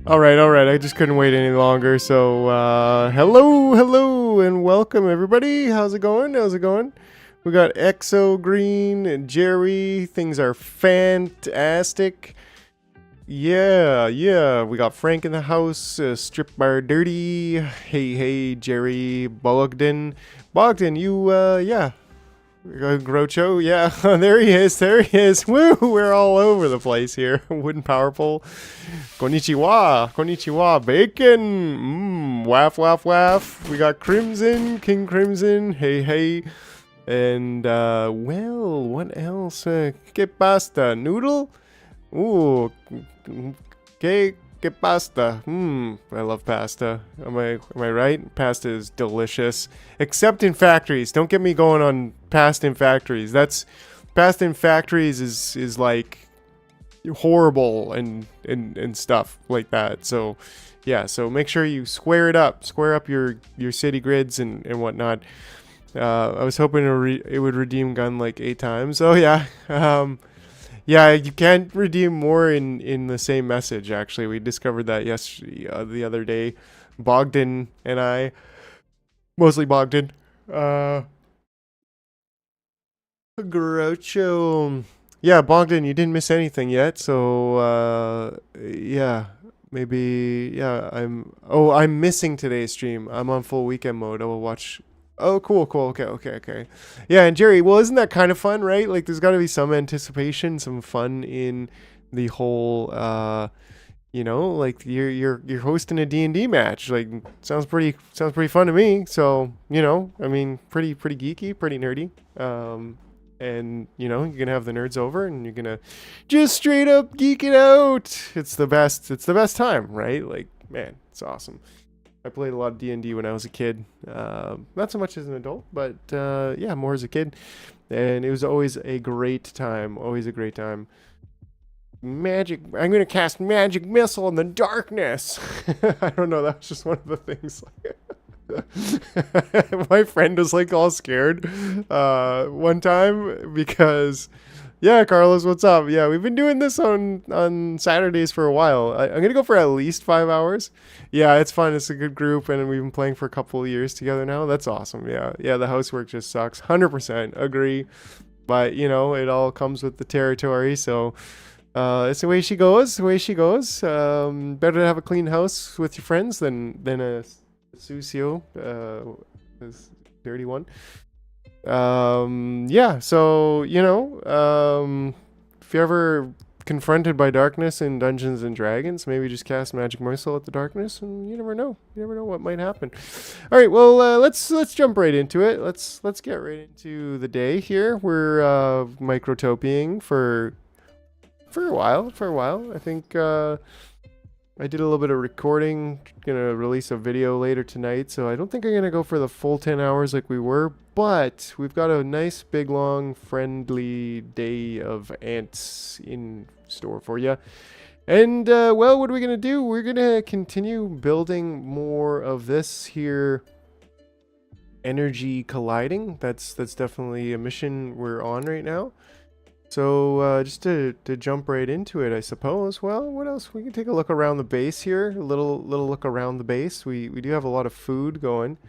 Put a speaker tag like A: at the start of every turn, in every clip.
A: All right. I just couldn't wait any longer. So, hello, and welcome everybody. How's it going? We got Exo Green and Jerry. Things are fantastic. Yeah. We got Frank in the house. Strip Bar Dirty. Hey, Jerry Bogdan, yeah. Groucho, yeah, there he is. Woo, we're all over the place here. Wooden power pole. Konnichiwa, bacon. Waff. We got Crimson, King Crimson. Hey. And, well, what else? Que pasta? Noodle? Ooh, que pasta. I love pasta. Am I right? Pasta is delicious. Except in factories. Don't get me going on pasta in factories. Pasta in factories is like horrible and stuff like that. So yeah, so make sure you square up your city grids and whatnot. I was hoping it would redeem gun like 8 times. Oh yeah. Yeah, you can't redeem more in the same message. Actually, we discovered that the other day. Bogdan and I, mostly Bogdan. Groucho. Yeah, Bogdan, you didn't miss anything yet. So yeah, maybe yeah. I'm missing today's stream. I'm on full weekend mode. I will watch. Oh, cool. Okay. Yeah, and Jerry, well, isn't that kind of fun, right? Like, there's got to be some anticipation, some fun in the whole, like you're hosting a D&D match. Like, sounds pretty fun to me. So, I mean, pretty geeky, pretty nerdy. And you're gonna have the nerds over, and you're gonna just straight up geek it out. It's the best time, right? Like, man, it's awesome. I played a lot of D&D when I was a kid. Not so much as an adult, but yeah, more as a kid. And it was always a great time. Magic. I'm going to cast magic missile in the darkness. I don't know. That was just one of the things. My friend was like all scared one time because... Yeah, Carlos, what's up? Yeah, we've been doing this on Saturdays for a while. I'm gonna go for at least 5 hours. Yeah, it's fun. It's a good group, and we've been playing for a couple of years together now. That's awesome. Yeah. The housework just sucks. 100% agree, but it all comes with the territory. So it's the way she goes. Better to have a clean house with your friends than a sucio, this dirty one. Yeah, so if you're ever confronted by darkness in Dungeons and Dragons, maybe just cast magic missile at the darkness, and you never know what might happen. All right, well, let's jump right into it. Let's get right into the day here. We're microtopiaing for a while. I think I did a little bit of recording, gonna release a video later tonight, so I don't think I'm gonna go for the full 10 hours like we were, but we've got a nice, big, long, friendly day of ants in store for you. And, well, what are we gonna do? We're gonna continue building more of this here energy colliding. That's definitely a mission we're on right now. So just to jump right into it, I suppose. Well, what else? We can take a look around the base here. A little look around the base. We do have a lot of food going,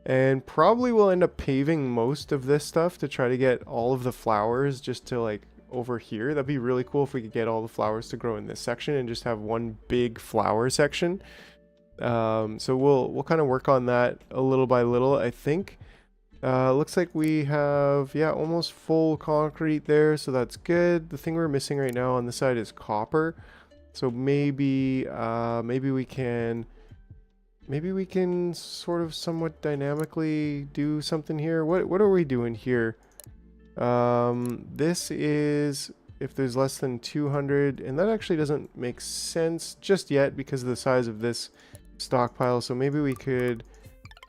A: and probably we'll end up paving most of this stuff to try to get all of the flowers just to like over here. That'd be really cool if we could get all the flowers to grow in this section and just have one big flower section. So we'll kind of work on that a little by little, I think. Looks like we have, yeah, almost full concrete there, so that's good. The thing we're missing right now on this side is copper. So maybe we can sort of somewhat dynamically do something here. What are we doing here? This is if there's less than 200, and that actually doesn't make sense just yet because of the size of this stockpile. So maybe we could,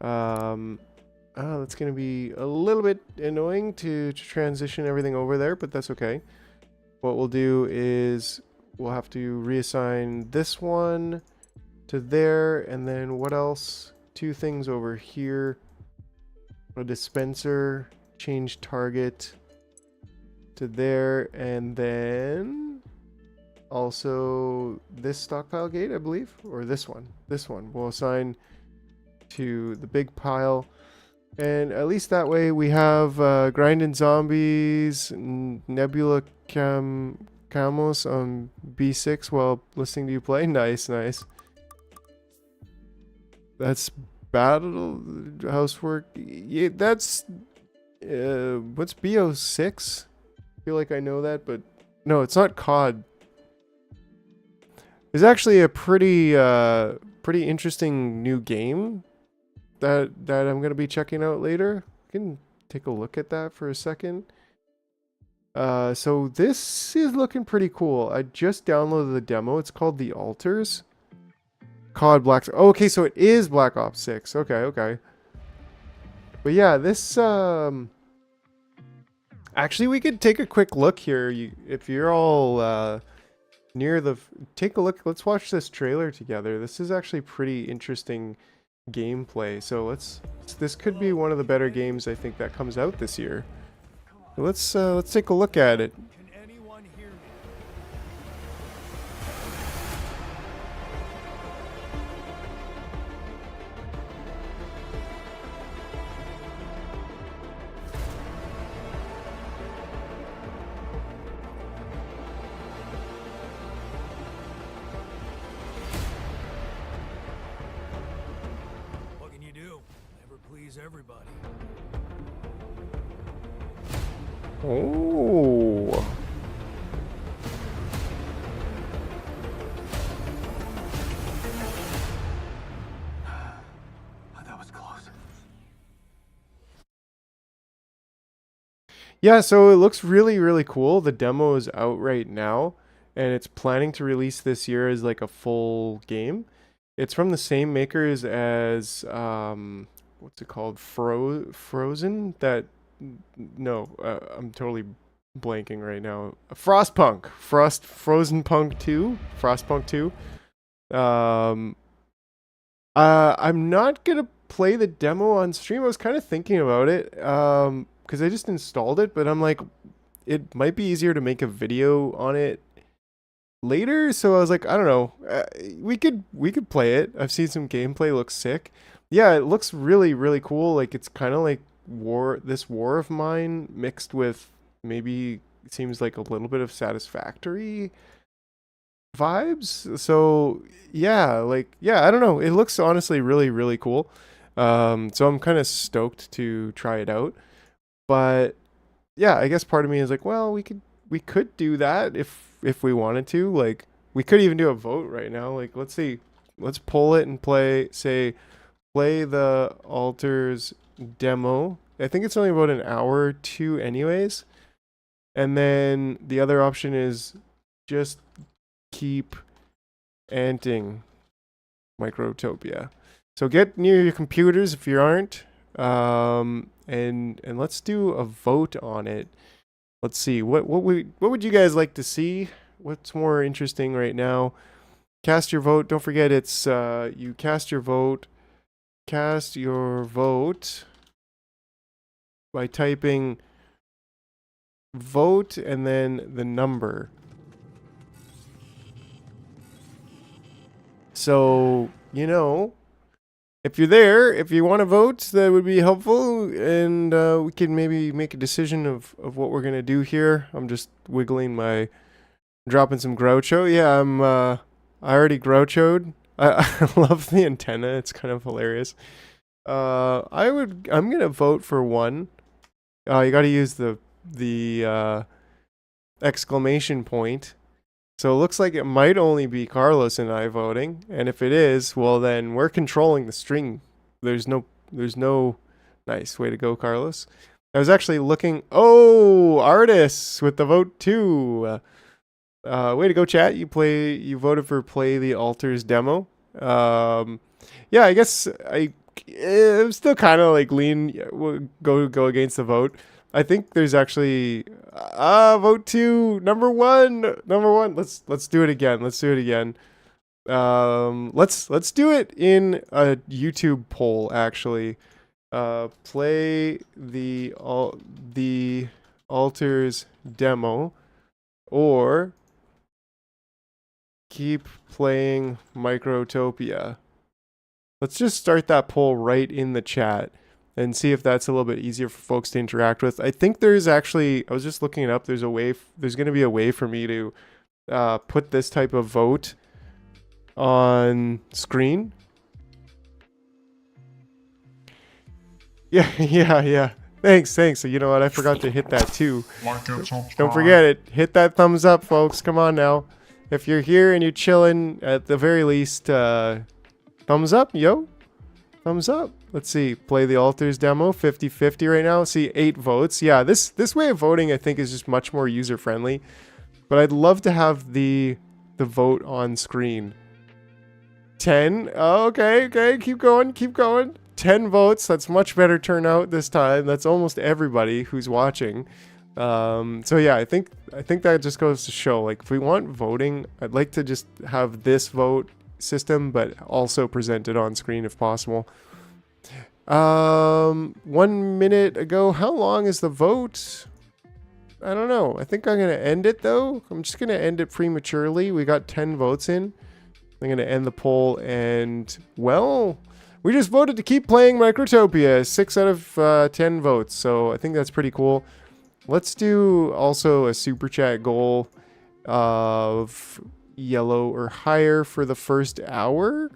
A: that's going to be a little bit annoying to transition everything over there, but that's okay. What we'll do is we'll have to reassign this one to there, and then what else? 2 things over here. A dispenser, change target to there, and then Also, this stockpile gate, I believe, or this one. This one will assign to the big pile. And at least that way we have grinding zombies, Nebula Camos on B6 while listening to you play. Nice, nice. That's battle housework. Yeah, that's what's BO6? I feel like I know that, but no, it's not COD. It's actually a pretty pretty interesting new game that I'm gonna be checking out later. I can take a look at that for a second. So this is looking pretty cool. I just downloaded the demo. It's called The Altars. COD Black. Oh, okay, so it is Black Ops 6. Okay, okay. But yeah, this actually we could take a quick look here. If you're all near the take a look. Let's watch this trailer together. This is actually pretty interesting gameplay. So this could be one of the better games I think that comes out this year. Let's take a look at it.
B: Can anyone hear me? What can you do? Never please everybody.
A: Oh.
B: That was close.
A: Yeah, so it looks really, really cool. The demo is out right now, and it's planning to release this year as like a full game. It's from the same makers as what's it called? Frozen? No, I'm totally blanking right now. Frostpunk. Frozen Punk 2? Frostpunk 2. Um I'm not gonna play the demo on stream. I was kind of thinking about it. Because I just installed it, but I'm like, it might be easier to make a video on it later. So I was like, I don't know. We could play it. I've seen some gameplay. Looks sick. Yeah, it looks really really cool. Like it's kind of like this war of mine mixed with maybe seems like a little bit of Satisfactory vibes. So yeah, like yeah, I don't know. It looks honestly really really cool. So I'm kind of stoked to try it out. But yeah, I guess part of me is like, well, we could do that if we wanted to. Like we could even do a vote right now. Like let's see. Let's pull it and play the altars demo. I think it's only about an hour or two anyways. And then the other option is just keep anting Microtopia. So get near your computers if you aren't. And let's do a vote on it. Let's see what would you guys like to see? What's more interesting right now? Cast your vote. Don't forget it's you cast your vote. Cast your vote by typing vote and then the number. So, you know, if you're there, if you want to vote, that would be helpful, and we can maybe make a decision of what we're gonna do here. I'm just wiggling my, dropping some Groucho. Yeah, I already Grouchoed. I love the antenna. It's kind of hilarious. I'm gonna vote for one. You got to use the exclamation point. So it looks like it might only be Carlos and I voting, and if it is, well then we're controlling the string. There's no nice way to go, Carlos. I was actually looking. Oh, artists with the vote too. Way to go, chat. You voted for play the altars demo. Yeah, I guess I'm still kind of like go against the vote. I think there's actually vote two, number one. Let's do it again. Let's do it again. Let's do it in a YouTube poll actually. Play the altars demo or keep playing Microtopia. Let's just start that poll right in the chat and see if that's a little bit easier for folks to interact with. I think there's actually, I was just looking it up, there's a way, there's going to be a way for me to put this type of vote on screen. Yeah, yeah. Thanks. So you know what? I forgot to hit that too. Don't forget it. Hit that thumbs up, folks. Come on now. If you're here and you're chilling, at the very least, thumbs up, yo. Thumbs up. Let's see. Play the altars demo. 50-50 right now. See, 8 votes. Yeah, this way of voting, I think, is just much more user friendly. But I'd love to have the vote on screen. 10. Oh, okay. Keep going. 10 votes. That's much better turnout this time. That's almost everybody who's watching. So yeah, I think that just goes to show, like, if we want voting, I'd like to just have this vote system, but also present it on screen if possible. 1 minute ago. How long is the vote? I don't know. I think I'm gonna end it though. I'm just gonna end it prematurely. We got 10 votes in. I'm gonna end the poll, and well, we just voted to keep playing Microtopia. 6 out of 10 votes. So I think that's pretty cool. Let's do also a super chat goal of yellow or higher for the first hour,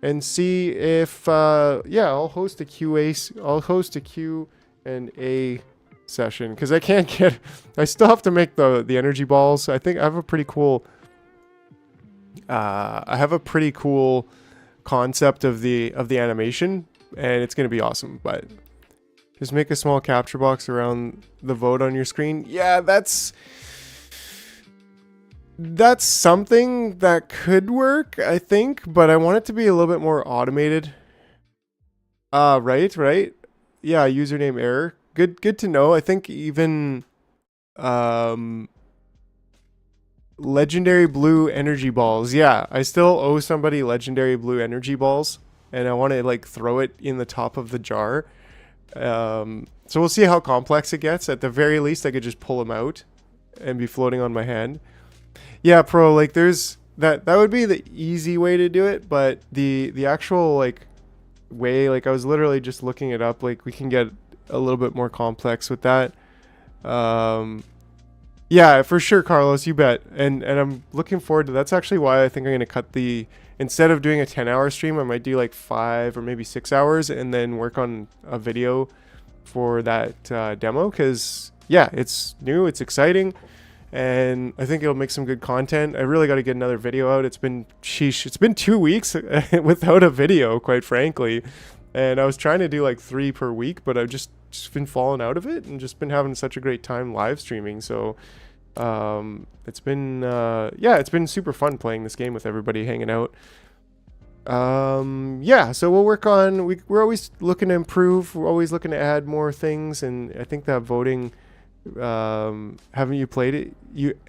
A: and see if yeah, I'll host a Q&A session, because I can't get, I still have to make the energy balls. I think I have a pretty cool concept of the animation, and it's gonna be awesome. But just make a small capture box around the vote on your screen. Yeah, that's something that could work, I think, but I want it to be a little bit more automated. Right. Yeah, username error. Good to know. I think even legendary blue energy balls. Yeah, I still owe somebody legendary blue energy balls, and I want to like throw it in the top of the jar. So we'll see how complex it gets. At the very least, I could just pull them out and be floating on my hand. Yeah, Pro, like there's that would be the easy way to do it, but the actual like way, like I was literally just looking it up, like we can get a little bit more complex with that. Yeah, for sure, Carlos, you bet. And I'm looking forward to, that's actually why I think I'm going to cut instead of doing a 10-hour stream, I might do like 5 or maybe 6 hours and then work on a video for that demo, because yeah, it's new, it's exciting, and I think it'll make some good content. I really got to get another video out. It's been 2 weeks without a video, quite frankly, and I was trying to do like 3 per week, but I've just been falling out of it and just been having such a great time live streaming. So it's been yeah, it's been super fun playing this game with everybody, hanging out. Yeah, so we'll work on, we're always looking to improve, we're always looking to add more things, and I think that voting, haven't you played it?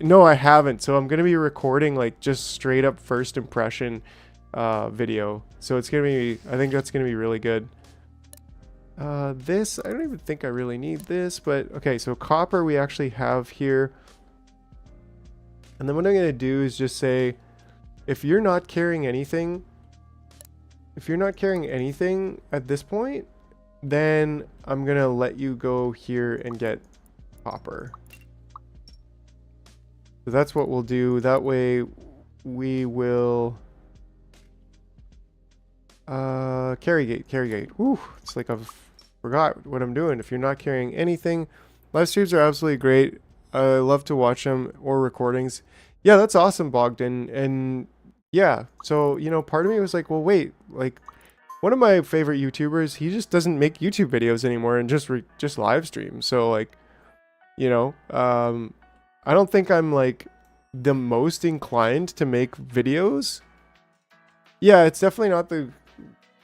A: No, I haven't. So I'm gonna be recording like just straight up first impression video, so it's gonna be, I think that's gonna be really good. This, I don't even think I really need this, but okay, so copper we actually have here. And then what I'm going to do is just say, if you're not carrying anything at this point, then I'm going to let you go here and get copper. So that's what we'll do. That way we will carry gate. Whew, it's like I've forgot what I'm doing. If you're not carrying anything, live streams are absolutely great. I love to watch them, or recordings. Yeah, that's awesome, Bogdan. And yeah, so you know, part of me was like, well, wait, like one of my favorite YouTubers, he just doesn't make YouTube videos anymore and just live stream. So like, you know, I don't think I'm like the most inclined to make videos. Yeah, it's definitely not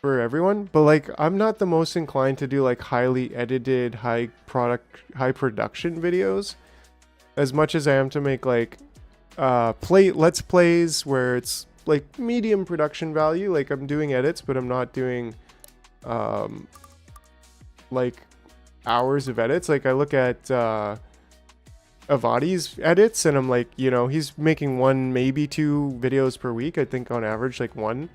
A: for everyone, but like I'm not the most inclined to do like highly edited, high production videos, as much as I am to make like let's plays where it's like medium production value. Like I'm doing edits, but I'm not doing like hours of edits. Like I look at Avadi's edits, and I'm like, you know, he's making one, maybe two videos per week. I think on average, like one.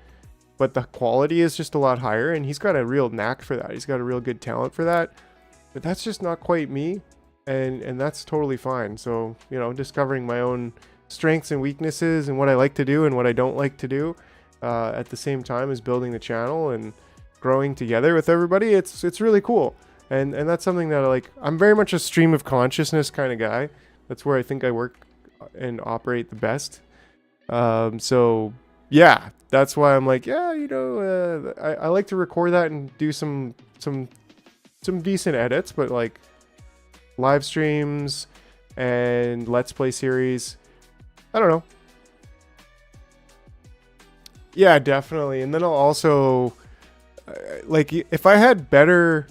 A: But the quality is just a lot higher, and he's got a real knack for that. He's got a real good talent for that. But that's just not quite me, and that's totally fine. So, you know, discovering my own strengths and weaknesses and what I like to do and what I don't like to do at the same time as building the channel and growing together with everybody, it's really cool. And that's something that I'm very much a stream of consciousness kind of guy. That's where I think I work and operate the best. So yeah, that's why I'm like, yeah, you know, I like to record that and do some decent edits, but like live streams and let's play series, I don't know. Yeah, definitely. And then I'll also like if I had better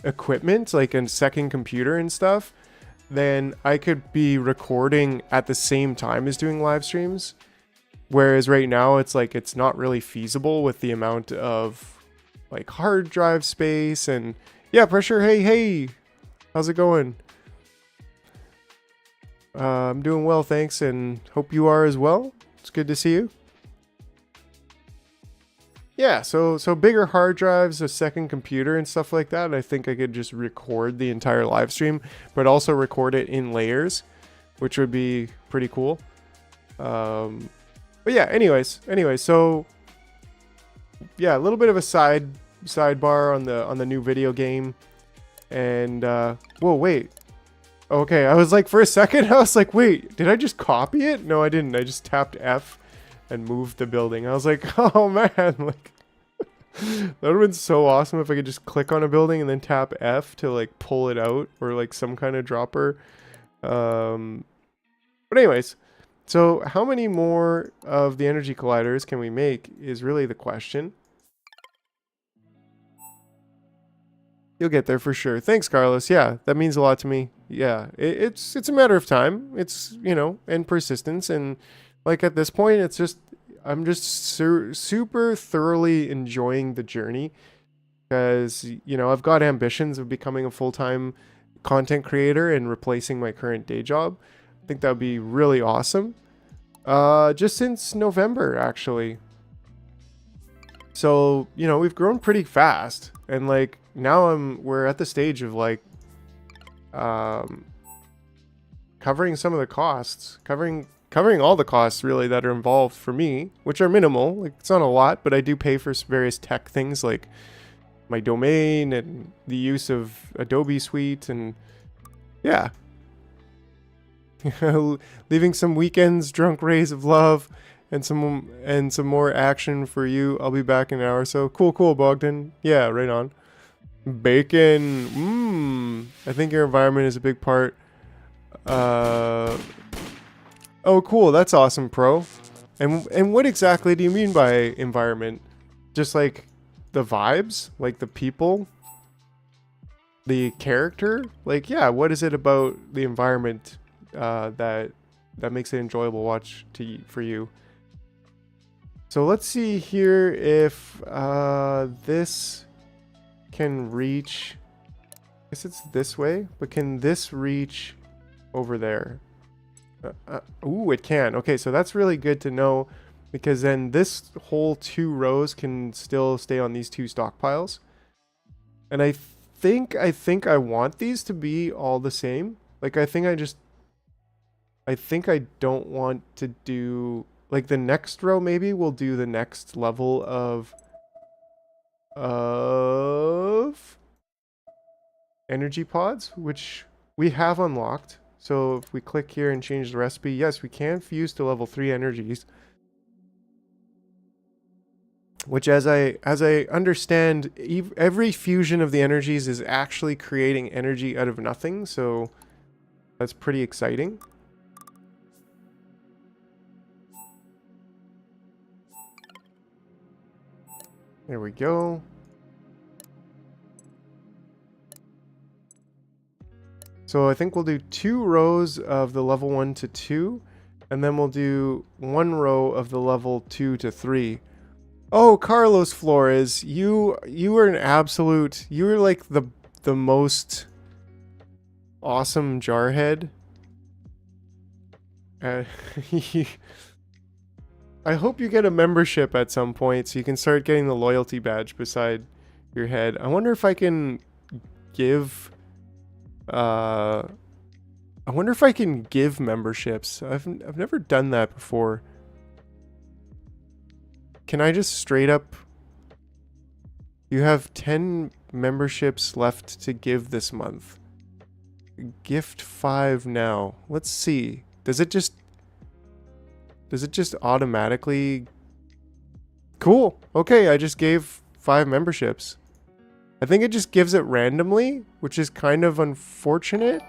A: equipment, like a second computer and stuff, then I could be recording at the same time as doing live streams. Whereas right now it's like it's not really feasible with the amount of like hard drive space. And yeah, Pressure, hey, how's it going? I'm doing well, thanks, and hope you are as well. It's good to see you. Yeah, so bigger hard drives, a second computer and stuff like that. I think I could just record the entire live stream, but also record it in layers, which would be pretty cool. But yeah, anyways, so yeah, a little bit of a sidebar on the new video game. And whoa, wait. Okay, I was like, for a second, I was like, wait, did I just copy it? No, I didn't. I just tapped F and moved the building. I was like, oh man, like that would have been so awesome if I could just click on a building and then tap F to like pull it out, or like some kind of dropper. But anyways, so how many more of the energy colliders can we make is really the question. You'll get there for sure. Thanks, Carlos. Yeah, that means a lot to me. Yeah, it's a matter of time. It's, you know, and persistence. And like at this point, it's just, I'm just super thoroughly enjoying the journey, because, you know, I've got ambitions of becoming a full-time content creator and replacing my current day job. I think that would be really awesome. Just since November, actually. So, you know, we've grown pretty fast, and like now we're at the stage of like covering some of the costs, covering all the costs really that are involved for me, which are minimal. Like it's not a lot, but I do pay for various tech things like my domain and the use of Adobe Suite, and yeah. Leaving some weekends, drunk rays of love, and some more action for you. I'll be back in an hour or so. Cool, Bogdan. Yeah, right on. Bacon. I think your environment is a big part. Oh, cool. That's awesome, Pro. And what exactly do you mean by environment? Just like the vibes, like the people, the character. Like, yeah. What is it about the environment that makes it enjoyable watch for you? So let's see here if this can reach. I guess it's this way, but can this reach over there? Ooh, it can. Okay, so that's really good to know, because then this whole 2 rows can still stay on these 2 stockpiles. And I think I want these to be all the same. Like I think I don't want to do, like, the next row. Maybe we'll do the next level of energy pods, which we have unlocked. So if we click here and change the recipe, yes, we can fuse to level 3 energies. Which, as I understand, every fusion of the energies is actually creating energy out of nothing. So that's pretty exciting. There we go. So I think we'll do 2 rows of the level 1 to 2, and then we'll do 1 row of the level 2 to 3. Oh, Carlos Flores, you are an absolute, you are like the most awesome Jarhead. Uh, I hope you get a membership at some point so you can start getting the loyalty badge beside your head. I wonder if I can give I wonder if I can give memberships. I've never done that before. Can I just straight up... You have 10 memberships left to give this month. Gift 5 now. Let's see. Does it just automatically... Cool. Okay, I just gave 5 memberships. I think it just gives it randomly, which is kind of unfortunate.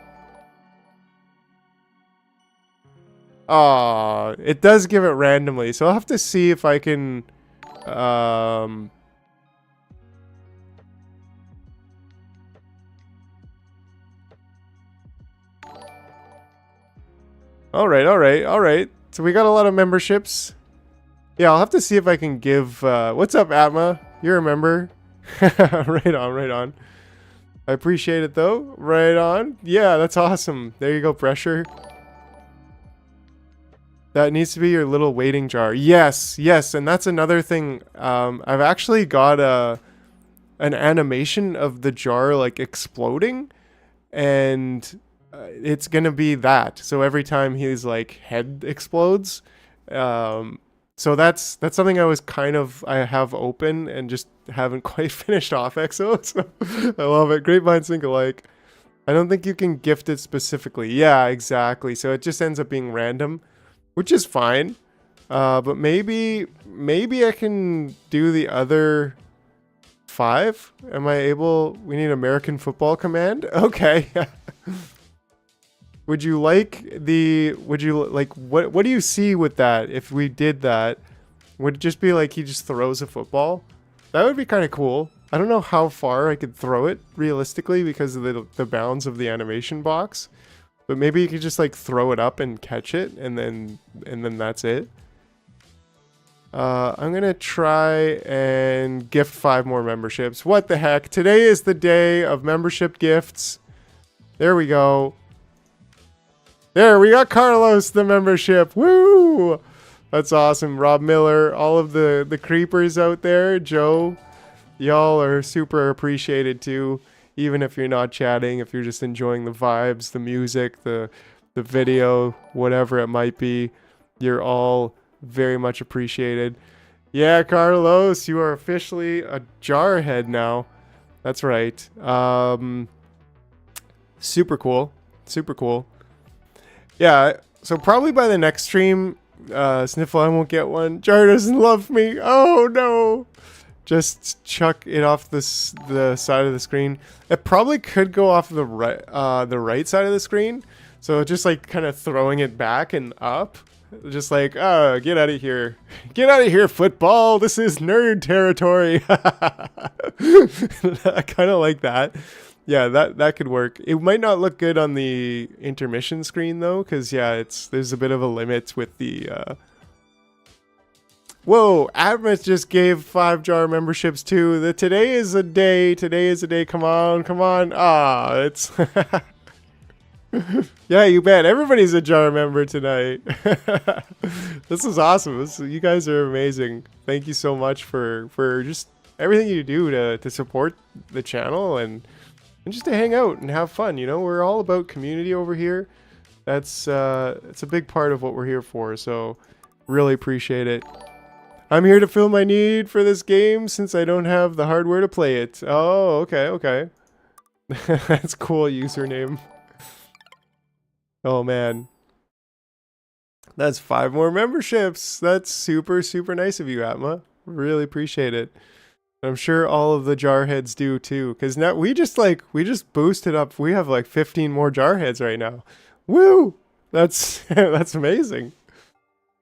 A: Aw, it does give it randomly, so I'll have to see if I can... Alright. So we got a lot of memberships. Yeah, I'll have to see if I can give... what's up, Atma? You're a member. Right on. I appreciate it, though. Right on. Yeah, that's awesome. There you go, Pressure. That needs to be your little waiting jar. Yes, and that's another thing. I've actually got an animation of the jar, like, exploding. And... it's gonna be that. So every time his like head explodes, so that's something I have open and just haven't quite finished off, Exo. So I love it. Great minds think alike. I don't think you can gift it specifically. Yeah, exactly. So it just ends up being random, which is fine. But maybe I can do the other 5. Am I able? We need American Football Command. Okay. Would you like what do you see with that if we did that? Would it just be like he just throws a football? That would be kind of cool. I don't know how far I could throw it realistically because of the bounds of the animation box. But maybe you could just like throw it up and catch it and then that's it. I'm gonna try and gift 5 more memberships. What the heck? Today is the day of membership gifts. There we go. There, we got Carlos, the membership. Woo! That's awesome. Rob Miller, all of the creepers out there. Joe, y'all are super appreciated too. Even if you're not chatting, if you're just enjoying the vibes, the music, the video, whatever it might be, you're all very much appreciated. Yeah, Carlos, you are officially a jarhead now. That's right. Super cool. Yeah, so probably by the next stream, Sniffle, I won't get one. Jar doesn't love me. Oh, no. Just chuck it off the side of the screen. It probably could go off the right side of the screen. So just like kind of throwing it back and up. Just like, oh, get out of here. Get out of here, football. This is nerd territory. I kind of like that. Yeah, that could work. It might not look good on the intermission screen though, because yeah, there's a bit of a limit with the. Whoa, Atmos just gave 5 jar memberships too. Today is a day. Come on. Ah, it's. Yeah, you bet. Everybody's a jar member tonight. This is awesome. You guys are amazing. Thank you so much for just everything you do to support the channel and just to hang out and have fun. You know, we're all about community over here. It's a big part of what we're here for. So really appreciate it. I'm here to fill my need for this game since I don't have the hardware to play it. Oh, okay. That's cool username. Oh man. That's 5 more memberships. That's super nice of you, Atma. Really appreciate it. I'm sure all of the jarheads do too, because now we just boosted up. We have like 15 more jarheads right now. Woo! That's that's amazing.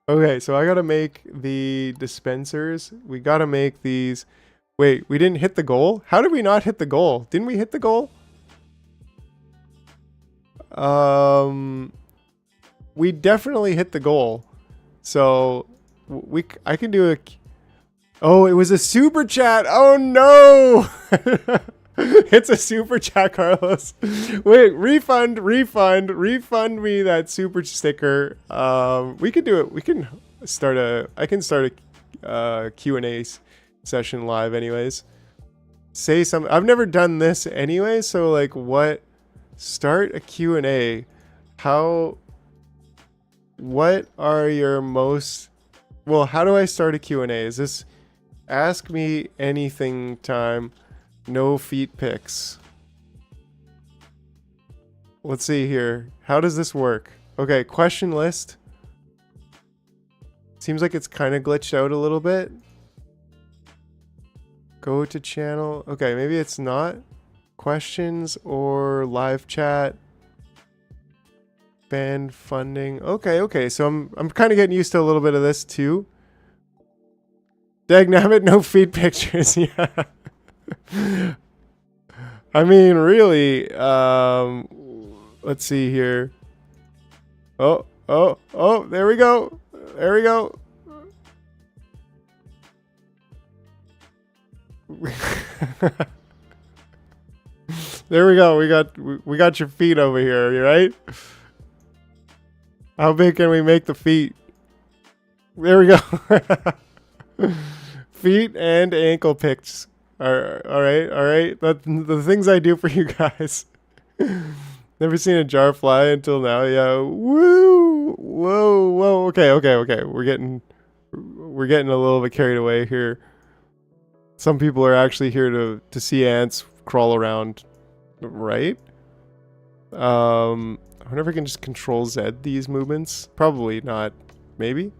A: Okay, so I gotta make the dispensers. We gotta make these. Wait, we didn't hit the goal? How did we not hit the goal? Didn't we hit the goal? We definitely hit the goal. So I can do a. Oh, it was a super chat. Oh no! It's a super chat, Carlos. Wait, refund me that super sticker. We can do it. We can I can start a Q&A session live anyways. Say something. I've never done this anyway, so like what? Start a Q&A. What are your most... Well, how do I start a Q&A? Is this ask me anything time? No feet pics. Let's see here. How does this work? Okay, question list. Seems like it's kind of glitched out a little bit. Go to channel. Okay, maybe it's not. Questions or live chat. Band funding. Okay. So I'm kind of getting used to a little bit of this too. Dagnabbit, no feed pictures. Yeah. I mean, really. Let's see here. Oh. There we go. There we go. We got your feet over here. You right? How big can we make the feet? There we go. Feet and ankle pics. All right. That's the things I do for you guys. Never seen a jar fly until now. Yeah. Woo. Whoa. Okay. We're getting a little bit carried away here. Some people are actually here to see ants crawl around, right? I wonder if I can just Control Z these movements. Probably not. Maybe.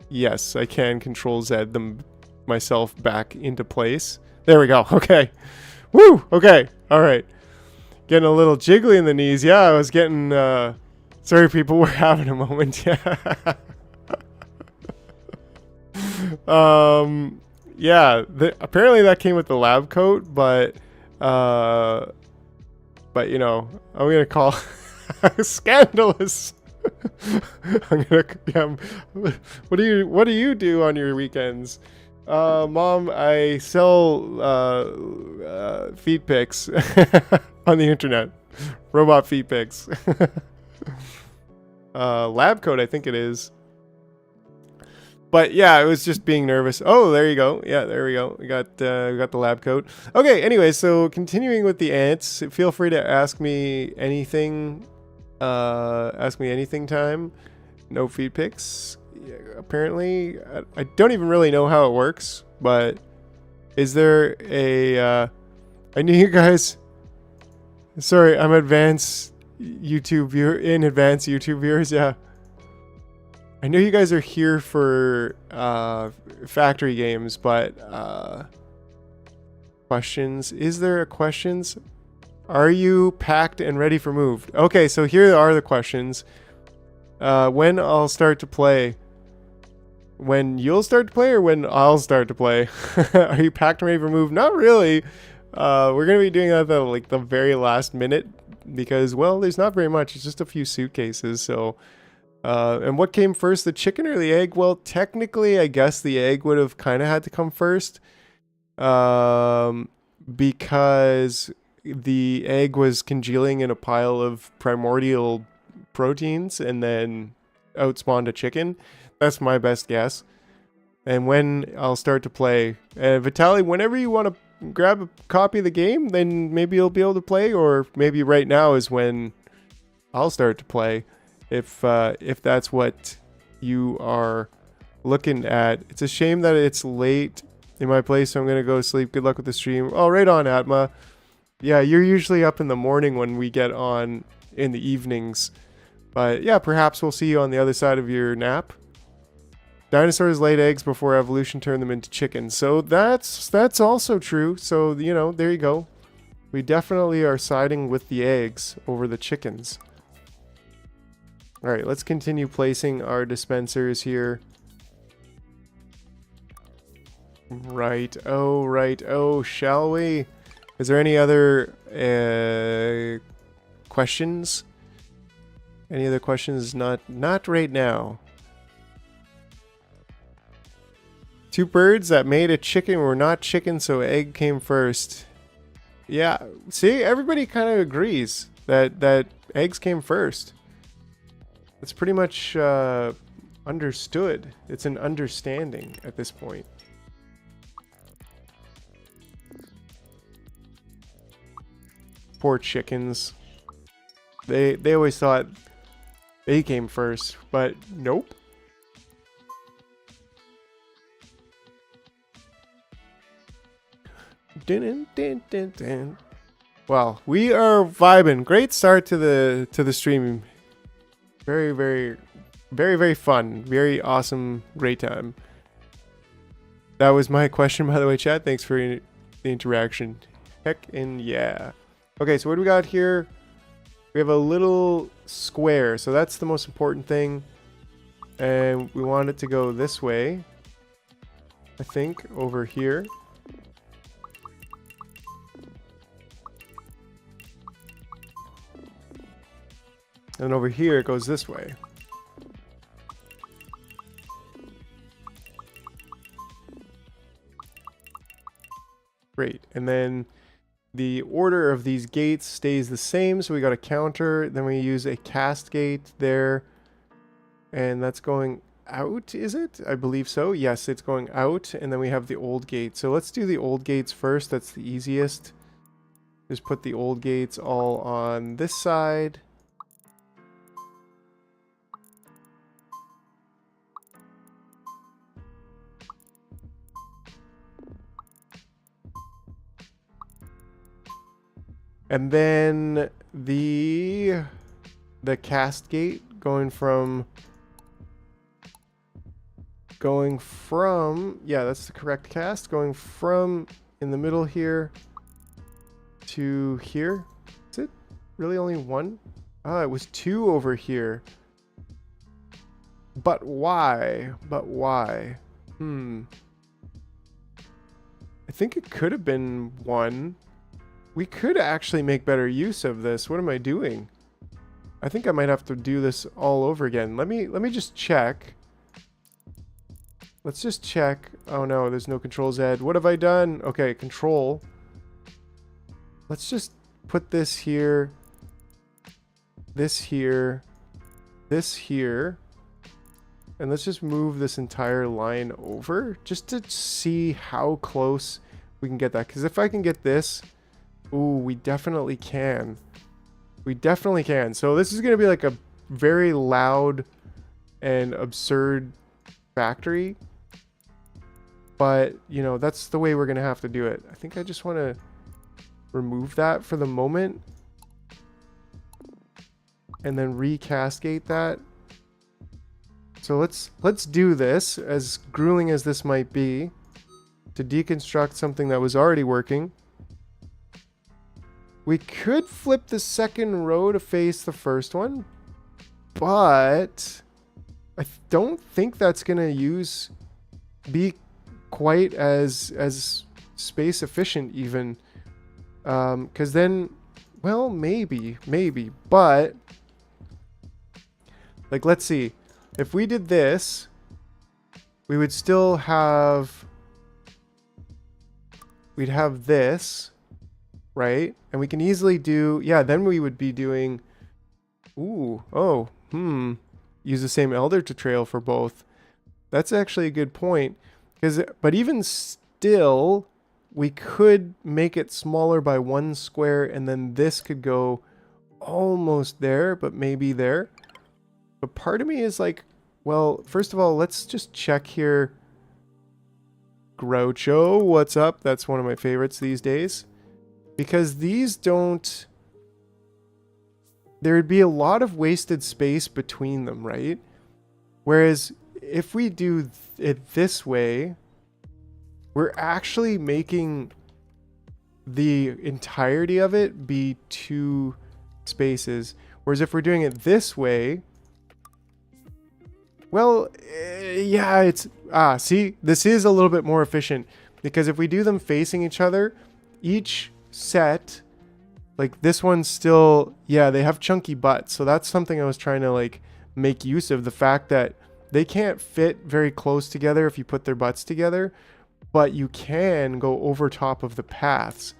A: Yes, I can Control Z them myself back into place. There we go. Okay. Woo. Okay. All right. Getting a little jiggly in the knees. Yeah, I was getting. Sorry, people. We're having a moment. Yeah. Yeah. Apparently that came with the lab coat, but you know, I'm gonna call scandalous. I'm gonna. Yeah, what do you do on your weekends? Mom, I sell feet pics on the internet. Robot feet pics. Lab coat, I think it is. But yeah, I was just being nervous. Oh, there you go. Yeah, there we go. We got the lab coat. Okay. Anyway, so continuing with the ants, feel free to ask me anything. Ask me anything time. No feed pics. Yeah, apparently, I don't even really know how it works. But is there a? I knew you guys. Sorry, I'm advanced YouTube viewer. In advanced YouTube viewers, yeah. I know you guys are here for factory games, but questions. Is there a questions? Are you packed and ready for move? Okay, so here are the questions. When I'll start to play. When you'll start to play or when I'll start to play? Are you packed and ready for move? Not really. We're going to be doing that at like the very last minute because, well, there's not very much. It's just a few suitcases, so... and what came first, the chicken or the egg? Well, technically, I guess the egg would have kind of had to come first. Because the egg was congealing in a pile of primordial proteins and then outspawned a chicken. That's my best guess. And when I'll start to play. Vitaly, whenever you want to grab a copy of the game, then maybe you'll be able to play. Or maybe right now is when I'll start to play. If that's what you are looking at. It's a shame that it's late in my place, so I'm going to go sleep. Good luck with the stream. Oh, right on, Atma. Yeah, you're usually up in the morning when we get on in the evenings. But yeah, perhaps we'll see you on the other side of your nap. Dinosaurs laid eggs before evolution turned them into chickens. So that's also true. So, you know, there you go. We definitely are siding with the eggs over the chickens. All right, let's continue placing our dispensers here. Right. Oh, shall we? Is there any other questions? Any other questions? Not right now. Two birds that made a chicken were not chicken, so egg came first. Yeah, see, everybody kind of agrees that eggs came first. It's pretty much understood. It's an understanding at this point. Poor chickens. They always thought they came first, but nope. Dun, dun, dun, dun. Well, we are vibing. Great start to the stream. Very, very, very, very fun. Very awesome. Great time. That was my question, by the way, chat. Thanks for the interaction. Heck and yeah. Okay, so what do we got here? We have a little square. So that's the most important thing. And we want it to go this way. I think over here. And over here it goes this way. Great. And then the order of these gates stays the same. So we got a counter. Then we use a cast gate there. And that's going out, is it? I believe so. Yes, it's going out. And then we have the old gate. So let's do the old gates first. That's the easiest. Just put the old gates all on this side. And then the cast gate going from yeah, that's the correct cast, going from in the middle here to here. Is it really only one? Ah, it was two over here. But why? But why? I think it could have been one. We could actually make better use of this. What am I doing? I think I might have to do this all over again. Let me just check. Let's just check. Oh no, there's no control Z. What have I done? Okay, control. Let's just put this here. This here. This here. And let's just move this entire line over just to see how close we can get that. Because if I can get this... Ooh, we definitely can. We definitely can. So this is going to be like a very loud and absurd factory. But, you know, that's the way we're going to have to do it. I think I just want to remove that for the moment. And then recascade that. So let's do this, as grueling as this might be, to deconstruct something that was already working. We could flip the second row to face the first one, but I don't think that's gonna be quite as space efficient even, because then, well, maybe, but like, let's see, if we did this, we would still have, we'd have this. Right? And we can easily do, yeah, then we would be doing, use the same elder to trail for both. That's actually a good point. But even still, we could make it smaller by one square, and then this could go almost there, but maybe there. But part of me is like, well, first of all, let's just check here. Groucho, what's up? That's one of my favorites these days. Because these don't... There would be a lot of wasted space between them, right? Whereas if we do it this way, we're actually making the entirety of it be two spaces. Whereas if we're doing it this way... Well, yeah, it's... see? This is a little bit more efficient. Because if we do them facing each other, each... set, like this one's still, yeah, they have chunky butts, so that's something I was trying to like make use of, the fact that they can't fit very close together if you put their butts together, but you can go over top of the paths.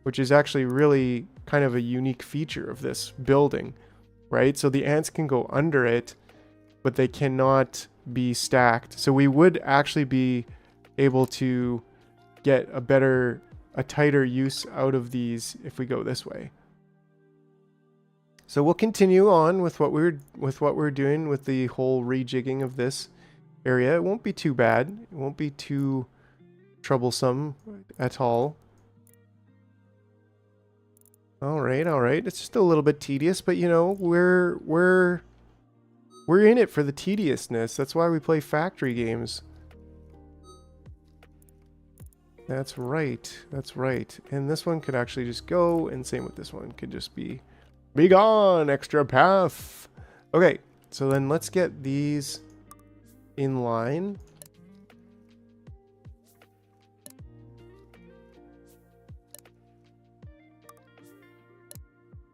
A: which is actually really kind of a unique feature of this building, right? So the ants can go under it, but they cannot be stacked. So we would actually be able to get a tighter use out of these if we go this way. So we'll continue on with what we're doing with the whole rejigging of this area. It won't be too bad. It won't be too troublesome at all. All right, all right. It's just a little bit tedious, but you know, we're in it for the tediousness. That's why we play factory games. That's right. That's right. And this one could actually just go, and same with this one. Could just be gone, extra path. Okay, so then let's get these in line.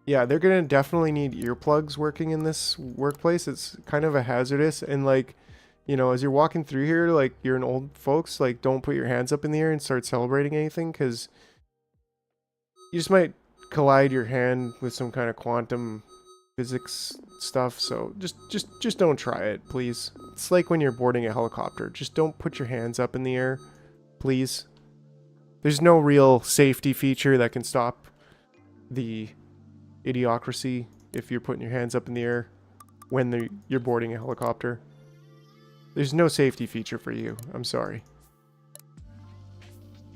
A: Yeah, they're gonna definitely need earplugs working in this workplace. It's kind of a hazardous, and like, you know, as you're walking through here, like you're an old folks, like don't put your hands up in the air and start celebrating anything, because you just might collide your hand with some kind of quantum physics stuff. So just don't try it, please. It's like when you're boarding a helicopter. Just don't put your hands up in the air, please. There's no real safety feature that can stop the idiocracy if you're putting your hands up in the air when you're boarding a helicopter. There's no safety feature for you. I'm sorry.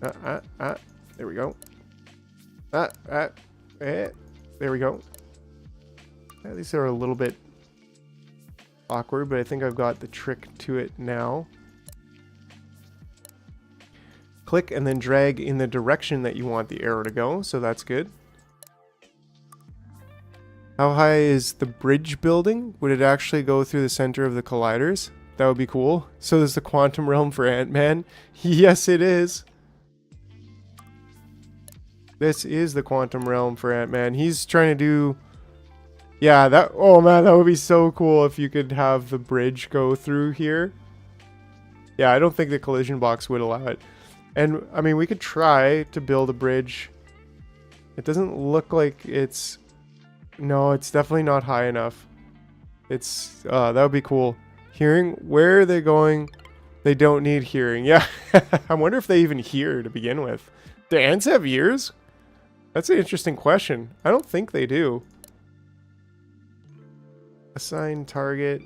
A: There we go. There we go. These are a little bit awkward, but I think I've got the trick to it now. Click and then drag in the direction that you want the arrow to go, so that's good. How high is the bridge building? Would it actually go through the center of the colliders? That would be cool. So there's the quantum realm for Ant-Man. Yes, it is. This is the quantum realm for Ant-Man. He's trying to do... Yeah, that... Oh, man, that would be so cool if you could have the bridge go through here. Yeah, I don't think the collision box would allow it. And, I mean, we could try to build a bridge. It doesn't look like it's... No, it's definitely not high enough. It's... that would be cool. Hearing? Where are they going? They don't need hearing. Yeah. I wonder if they even hear to begin with. Do ants have ears? That's an interesting question. I don't think they do. Assign target.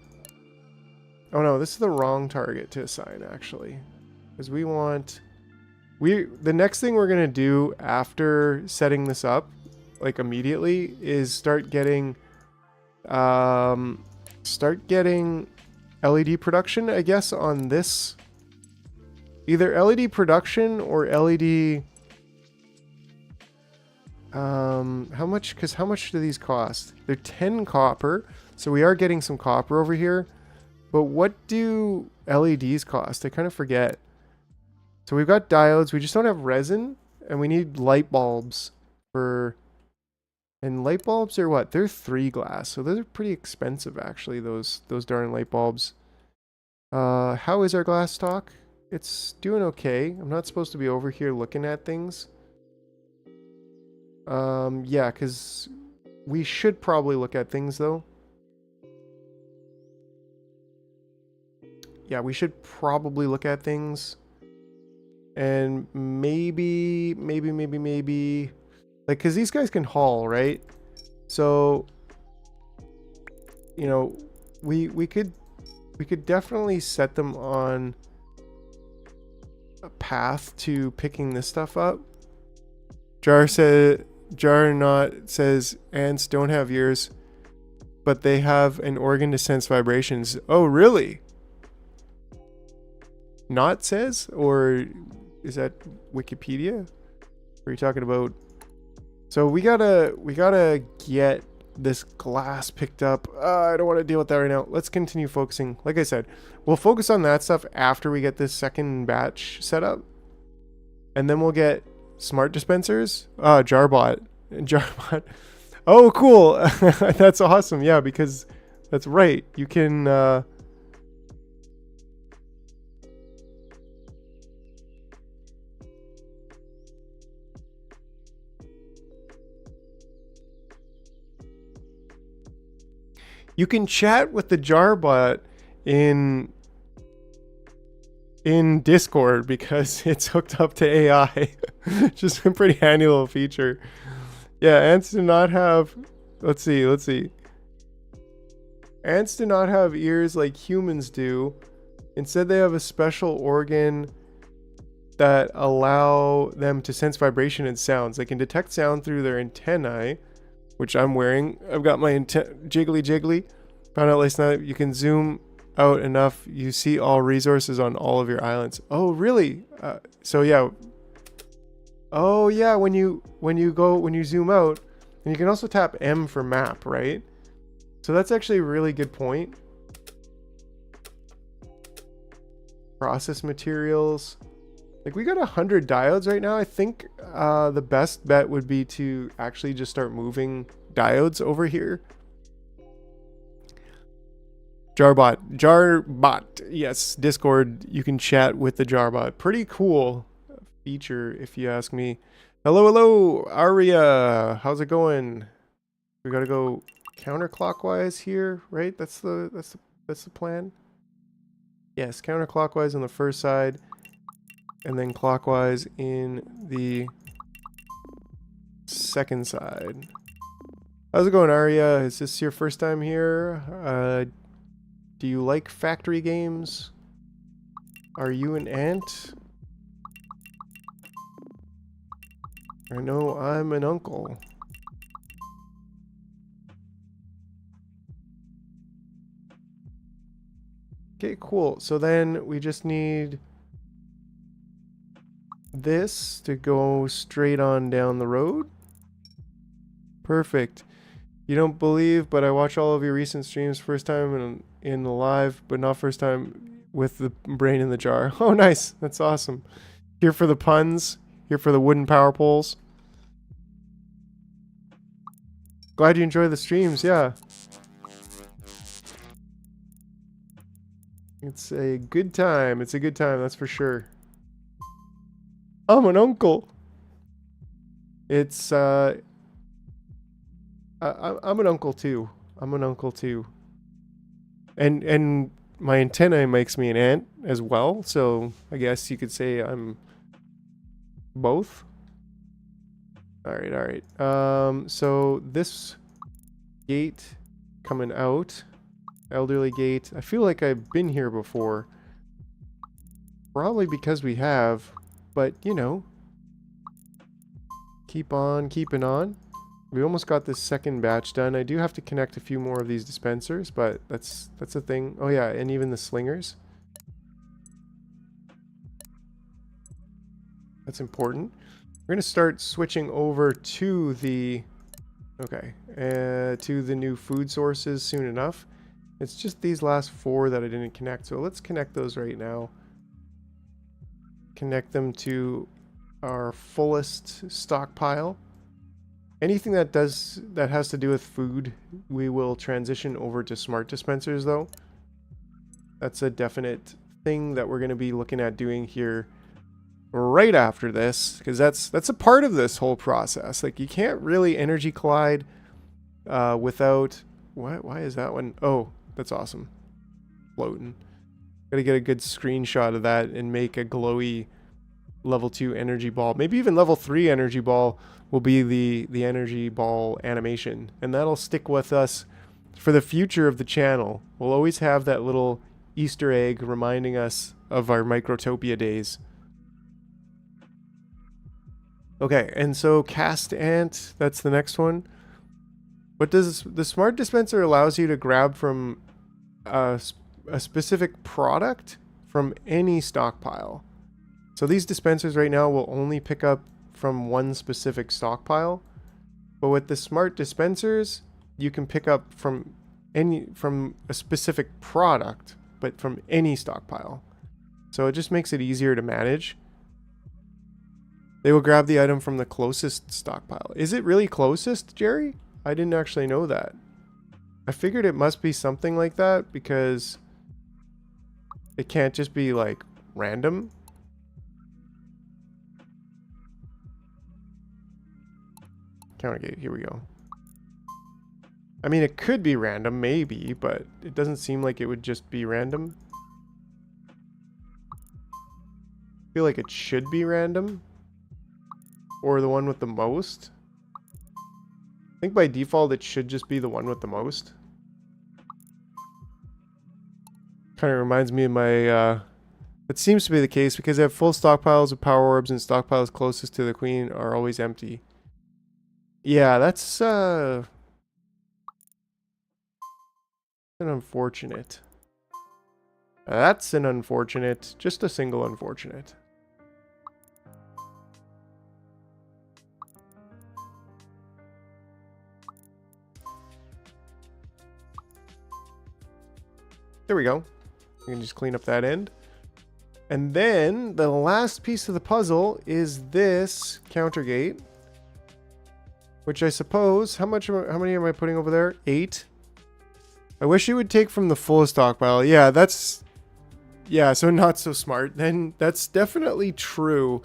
A: Oh no, this is the wrong target to assign actually. Because we want... The next thing we're going to do after setting this up, like immediately, is start getting LED production, I guess, on this. Either LED production or LED... how much? Because how much do these cost? They're 10 copper, so we are getting some copper over here. But what do LEDs cost? I kind of forget. So we've got diodes. We just don't have resin, and we need light bulbs for... And light bulbs are what? They're 3 glass, so those are pretty expensive actually. Those darn light bulbs. How is our glass stock? It's doing okay. I'm not supposed to be over here looking at things. Yeah, because we should probably look at things though. Yeah, we should probably look at things. And maybe, like, because these guys can haul, right? So, you know, we could definitely set them on a path to picking this stuff up. Jarnot says ants don't have ears, but they have an organ to sense vibrations. Oh, really? Not says, or is that Wikipedia? What are you talking about? So we gotta get this glass picked up. I don't want to deal with that right now. Let's continue focusing. Like I said, we'll focus on that stuff after we get this second batch set up, and then we'll get smart dispensers. Jarbot. Oh, cool. That's awesome. Yeah, because that's right. You can. You can chat with the Jarbot in Discord because it's hooked up to AI. Just a pretty handy little feature. Yeah, ants do not have. Let's see. Ants do not have ears like humans do. Instead, they have a special organ that allow them to sense vibration and sounds. They can detect sound through their antennae, which I'm wearing. I've got my jiggly. Found out last night you can zoom out enough, you see all resources on all of your islands. Oh, really? So yeah. Oh yeah, when you zoom out, and you can also tap M for map, right? So that's actually a really good point. Process materials. Like we got 100 diodes right now. I think the best bet would be to actually just start moving diodes over here. Jarbot, yes, Discord, you can chat with the Jarbot. Pretty cool feature if you ask me. Hello, Aria, how's it going? We gotta go counterclockwise here, right? That's the plan. Yes, counterclockwise on the first side, and then clockwise in the second side. How's it going, Aria? Is this your first time here? Do you like factory games? Are you an ant? I know I'm an uncle. Okay, cool. So then we just need this to go straight on down the road. Perfect. You don't believe, but I watch all of your recent streams first time in the live, but not first time with the brain in the jar. Oh, nice. That's awesome. Here for the puns. Here for the wooden power poles. Glad you enjoy the streams, yeah. It's a good time. It's a good time, that's for sure. I'm an uncle. It's, I'm an uncle too. I'm an uncle too. And my antenna makes me an ant as well, so I guess you could say I'm both. Alright. So this gate coming out, elderly gate. I feel like I've been here before. Probably because we have, but you know, keep on keeping on. We almost got this second batch done. I do have to connect a few more of these dispensers, but that's a thing. Oh yeah, and even the slingers. That's important. We're gonna start switching over to the to the new food sources soon enough. It's just these last 4 that I didn't connect, so let's connect those right now. Connect them to our fullest stockpile. Anything that has to do with food, we will transition over to smart dispensers though. That's a definite thing that we're going to be looking at doing here right after this, because that's a part of this whole process. Like you can't really energy collide without why is that one? Oh, that's awesome. Floating. Gotta get a good screenshot of that and make a glowy level 2 energy ball. Maybe even level 3 energy ball will be the energy ball animation, and that'll stick with us for the future of the channel. We'll always have that little Easter egg reminding us of our Microtopia days. Okay, and so cast ant, that's the next one. What does the smart dispenser allows you to grab from a specific product from any stockpile. So these dispensers right now will only pick up from one specific stockpile, but with the smart dispensers, you can pick up from a specific product, but from any stockpile. So it just makes it easier to manage. They will grab the item from the closest stockpile. Is it really closest, Jerry? I didn't actually know that. I figured it must be something like that because it can't just be like random. Counter gate, here we go. I mean, it could be random, maybe, but it doesn't seem like it would just be random. I feel like it should be random. Or the one with the most. I think by default it should just be the one with the most. Kind of reminds me of my, it seems to be the case because I have full stockpiles of power orbs and stockpiles closest to the queen are always empty. Yeah, that's, an unfortunate. That's an unfortunate. Just a single unfortunate. There we go. We can just clean up that end. And then the last piece of the puzzle is this counter gate. Which I suppose, how many am I putting over there? 8. I wish it would take from the full stockpile. Yeah, that's... Yeah, so not so smart. Then that's definitely true.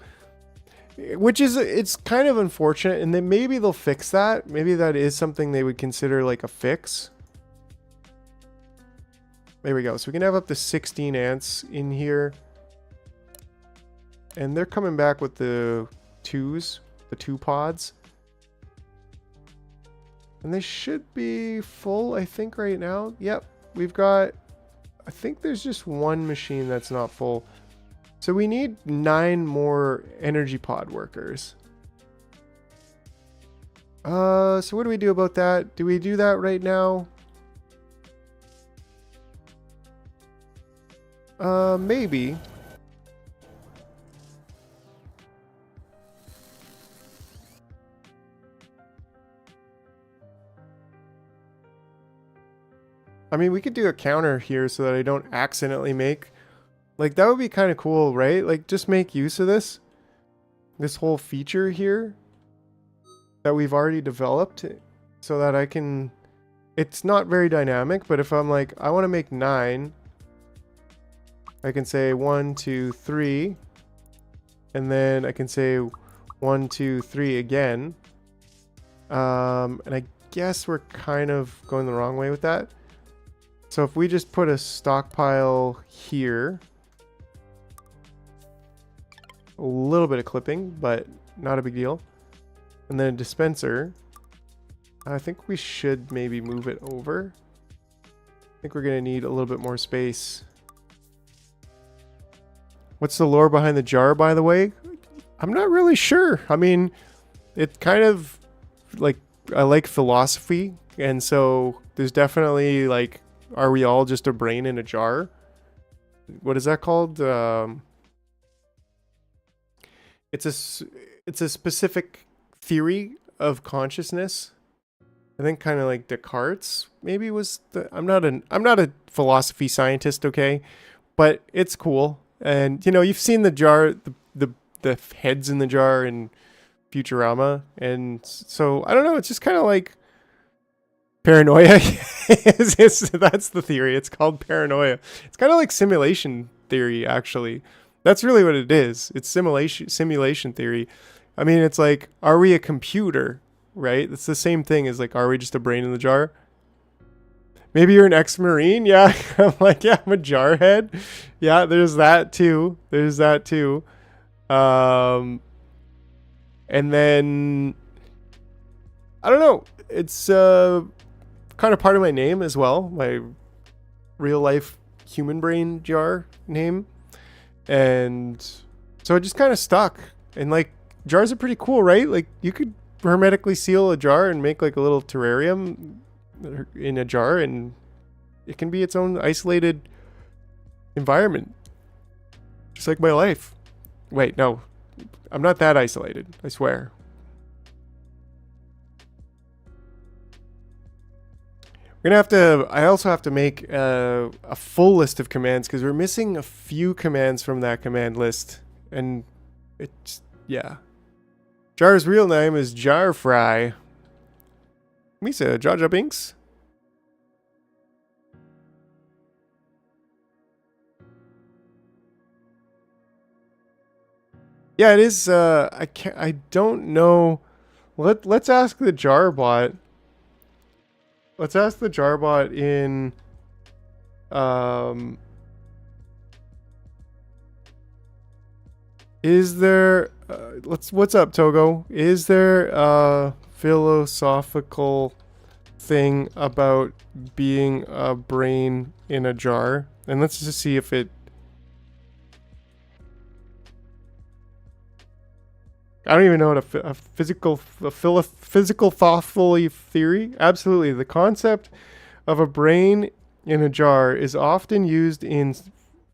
A: Which is, it's kind of unfortunate. And then maybe they'll fix that. Maybe that is something they would consider like a fix. There we go. So we can have up to 16 ants in here. And they're coming back with the 2s. The 2 pods. And they should be full, I think, right now. Yep, we've got... I think there's just one machine that's not full. So we need 9 more energy pod workers. So what do we do about that? Do we do that right now? Maybe. I mean, we could do a counter here so that I don't accidentally make... Like, that would be kind of cool, right? Like, just make use of this. This whole feature here. That we've already developed. So that I can... It's not very dynamic, but if I'm like, I want to make 9. I can say 1, 2, 3. And then I can say 1, 2, 3 again. And I guess we're kind of going the wrong way with that. So if we just put a stockpile here, a little bit of clipping, but not a big deal. And then a dispenser. I think we should maybe move it over. I think we're going to need a little bit more space. What's the lore behind the jar, by the way? I'm not really sure. I mean, it kind of like, I like philosophy. And so there's definitely like, are we all just a brain in a jar? What is that called? It's a specific theory of consciousness. I think kind of like Descartes maybe was the... I'm not a philosophy scientist, okay? But it's cool. And you know, you've seen the jar, the heads in the jar in Futurama, and so I don't know, it's just kind of like paranoia. That's the theory. It's called paranoia. It's kind of like simulation theory, actually. That's really what it is. It's simulation theory. I mean, it's like, are we a computer, right? It's the same thing as like, are we just a brain in the jar? Maybe you're an ex-Marine? Yeah. I'm like, yeah, I'm a jarhead. Yeah, there's that too. There's that too. And then, I don't know. It's kind of part of my name as well. My real life human brain jar name. And so it just kind of stuck. And like, jars are pretty cool, right? Like, you could hermetically seal a jar and make like a little terrarium in a jar, and it can be its own isolated environment. Just like my life. Wait, no. I'm not that isolated, I swear. We're gonna have to... I also have to make a full list of commands, because we're missing a few commands from that command list. And it's... yeah. Jar's real name is Jar Fry. Misa, Jar Jar Binks. Yeah, it is. I don't know. Let's ask the Jar bot. let's ask the Jarbot in is there what's up, Togo? Is there a philosophical thing about being a brain in a jar? And let's just see if it I don't even know what a physical thoughtful theory. Absolutely, the concept of a brain in a jar is often used in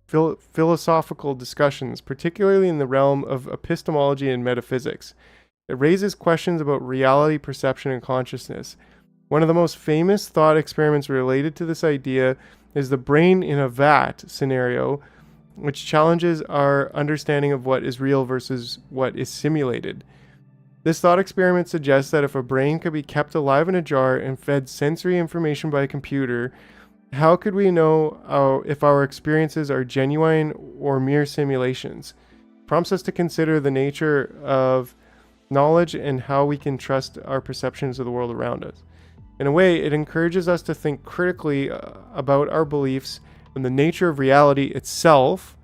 A: philosophical discussions, particularly in the realm of epistemology and metaphysics. It raises questions about reality, perception, and consciousness. One of the most famous thought experiments related to this idea is the brain in a vat scenario, which challenges our understanding of what is real versus what is simulated. This thought experiment suggests that if a brain could be kept alive in a jar and fed sensory information by a computer, how could we know if our experiences are genuine or mere simulations? It prompts us to consider the nature of knowledge and how we can trust our perceptions of the world around us. In a way, it encourages us to think critically about our beliefs and the nature of reality itself.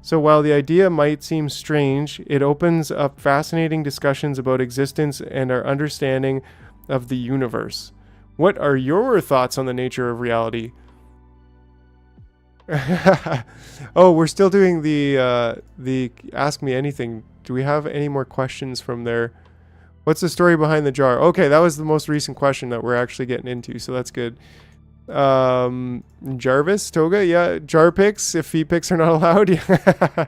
A: So while the idea might seem strange, it opens up fascinating discussions about existence and our understanding of the universe. What are your thoughts on the nature of reality? Oh, we're still doing the Ask Me Anything. Do we have any more questions from there? What's the story behind the jar? Okay, that was the most recent question that we're actually getting into, so that's good. Jarvis, Toga, yeah, jar picks if feet picks are not allowed. Yeah.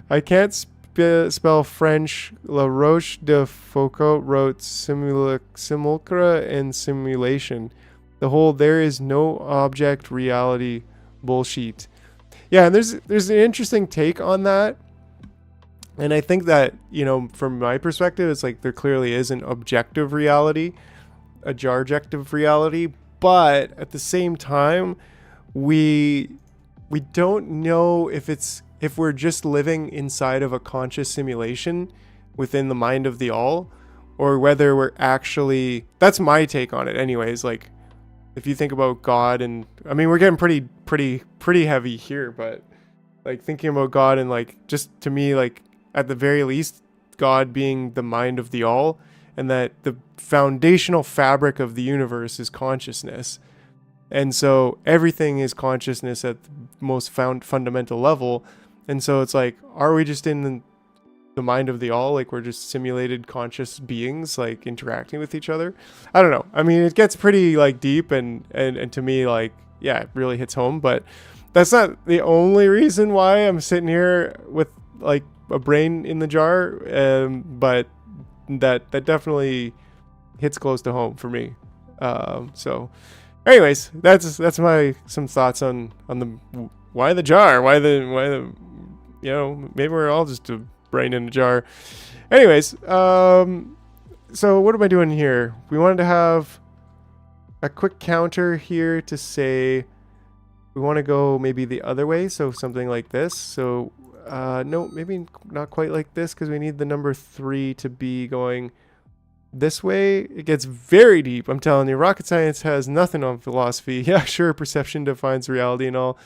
A: I can't spell French. La Roche de Foucault wrote simulacra and simulation. The whole there is no object reality bullshit. Yeah, and there's an interesting take on that. And I think that, you know, from my perspective, it's like there clearly is an objective reality, a jarjective reality, but at the same time, we don't know if we're just living inside of a conscious simulation within the mind of the all, or whether we're actually, that's my take on it anyways. Like, if you think about God, and I mean, we're getting pretty heavy here, but like thinking about God and like, just to me, like at the very least, God being the mind of the all, and that the foundational fabric of the universe is consciousness. And so everything is consciousness at the most fundamental level. And so it's like, are we just in the mind of the all? Like we're just simulated conscious beings, like interacting with each other? I don't know. I mean, it gets pretty like deep and to me, like, yeah, it really hits home. But that's not the only reason why I'm sitting here with like a brain in the jar. But that definitely hits close to home for me. So anyways, that's my some thoughts on the why the jar, why the you know, maybe we're all just a brain in a jar. Anyways, so what am I doing here? We wanted to have a quick counter here to say we want to go maybe the other way, so something like this. So no, maybe not quite like this, because we need the number 3 to be going this way. It gets very deep, I'm telling you. Rocket science has nothing on philosophy. Yeah, sure, perception defines reality and all.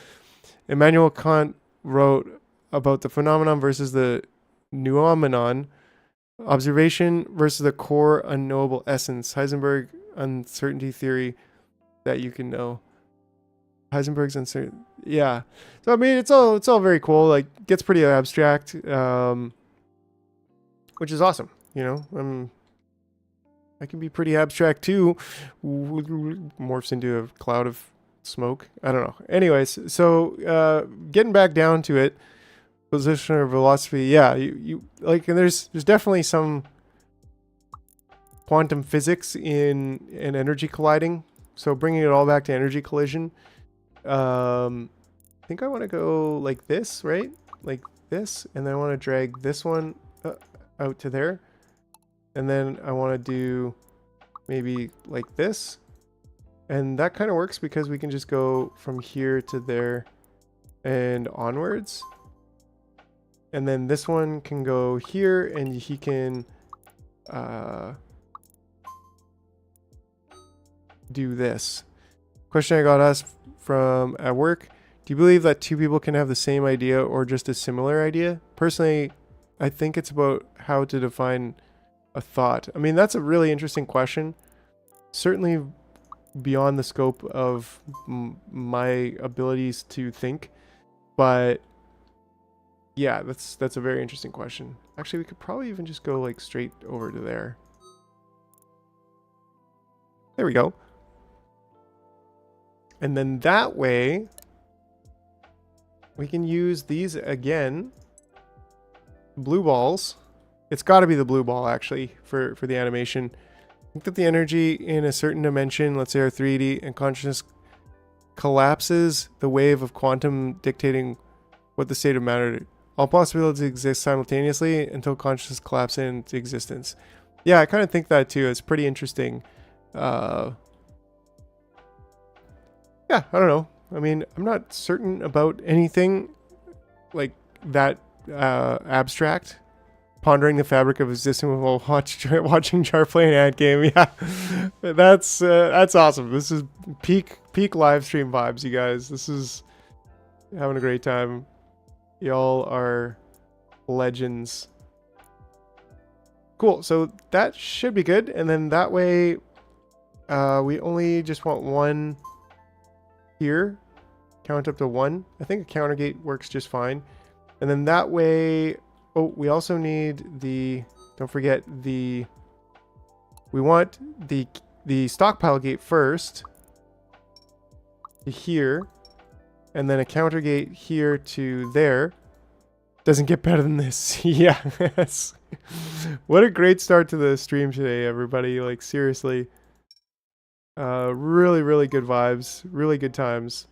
A: Immanuel Kant wrote about the phenomenon versus the noumenon, observation versus the core unknowable essence, Heisenberg uncertainty theory that you can know. Heisenberg's uncertainty. Yeah. So I mean, it's all very cool. Like, gets pretty abstract, which is awesome. You know, I can be pretty abstract too. Morphs into a cloud of smoke. I don't know. Anyways, so getting back down to it, position or velocity. Yeah, you like, and there's definitely some quantum physics in energy colliding. So bringing it all back to energy collision. I think I want to go like this, right? Like this, and then I want to drag this one out to there. And then I want to do maybe like this. And that kind of works because we can just go from here to there and onwards. And then this one can go here, and he can do this. Question I got asked from at work. Do you believe that two people can have the same idea or just a similar idea? Personally, I think it's about how to define a thought. I mean, that's a really interesting question. Certainly beyond the scope of my abilities to think, but yeah, that's a very interesting question. Actually, we could probably even just go like straight over to there. There we go. And then that way we can use these again. Blue balls. It's got to be the blue ball actually for the animation. I think that the energy in a certain dimension, let's say our 3D and consciousness, collapses the wave of quantum dictating what the state of matter. All possibilities exist simultaneously until consciousness collapses into existence. Yeah, I kind of think that too. It's pretty interesting. Yeah, I don't know. I mean, I'm not certain about anything like that abstract. Pondering the fabric of existence while watching Char play an ad game. Yeah, that's awesome. This is peak live stream vibes, you guys. This is having a great time. Y'all are legends. Cool. So that should be good. And then that way, we only just want one here. Count up to 1. I think a counter gate works just fine. And then that way, oh, we also need the, don't forget the, we want the stockpile gate first to here, and then a counter gate here to there. Doesn't get better than this. Yeah. What a great start to the stream today, everybody. Like, seriously. Really, really good vibes. Really good times.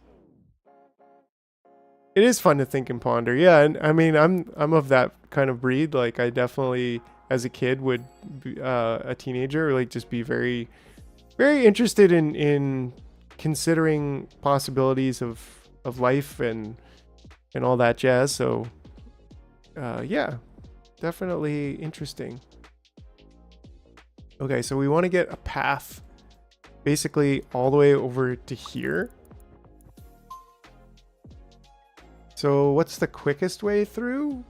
A: It is fun to think and ponder. Yeah, and I mean, I'm of that kind of breed. Like, I definitely, as a kid, would be, a teenager, like, just be very, very interested in considering possibilities of life and all that jazz. So, yeah, definitely interesting. Okay, so we want to get a path basically all the way over to here. So what's the quickest way through?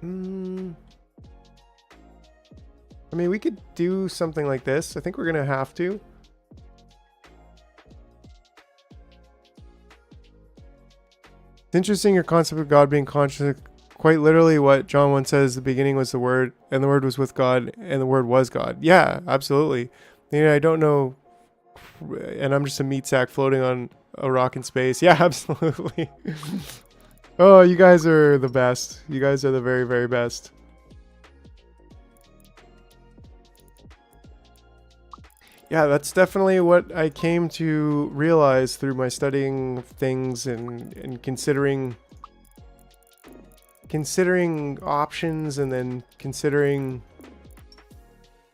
A: I mean, we could do something like this. I think we're going to have to. It's interesting your concept of God being conscious. Quite literally what John 1 says, the beginning was the Word, and the Word was with God, and the Word was God. Yeah, absolutely. You know, I don't know, and I'm just a meat sack floating on a rock in space. Yeah, absolutely. Oh, you guys are the best. You guys are the very, very best. Yeah, that's definitely what I came to realize through my studying things and considering options, and then considering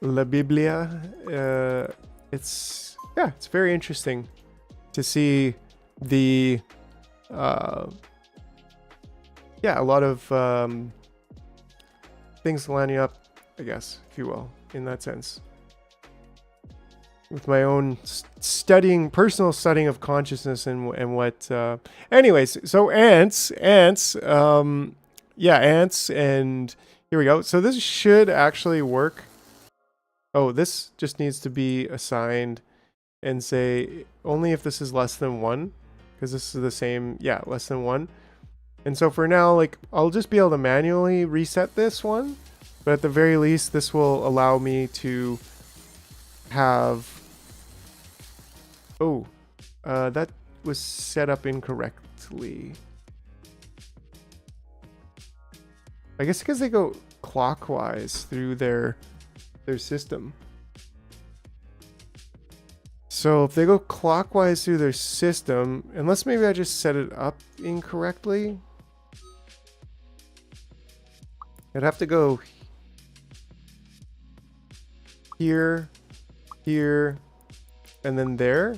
A: La Biblia. It's very interesting to see the a lot of things lining up, I guess, if you will, in that sense. With my own personal studying of consciousness and what, anyways, so ants, yeah, ants, and here we go. So this should actually work. Oh, this just needs to be assigned and say only if this is less than 1, because this is the same, yeah, less than 1. And so for now, like, I'll just be able to manually reset this one, but at the very least, this will allow me to have, that was set up incorrectly. I guess because they go clockwise through their system. So if they go clockwise through their system, unless maybe I just set it up incorrectly, I'd have to go here, here, and then there.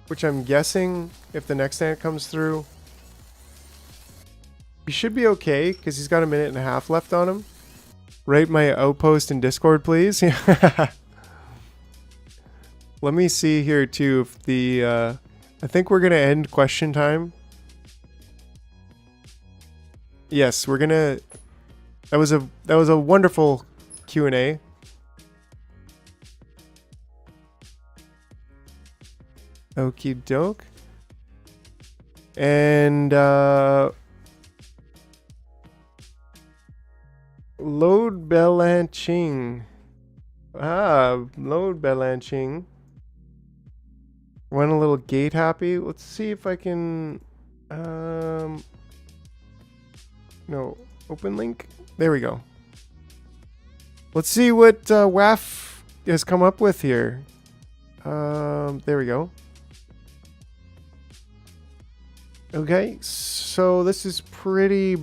A: Which I'm guessing if the next ant comes through, he should be okay because he's got 1.5 minutes left on him. Rate my outpost in Discord, please. Let me see here too if the I think we're gonna end question time. Yes, we're gonna. That was a wonderful Q&A. Okie doke. And load balancing. Load balancing. Run a little gate happy. Let's see if I can. No, open link. There we go. Let's see what WAF has come up with here. There we go. Okay, so this is pretty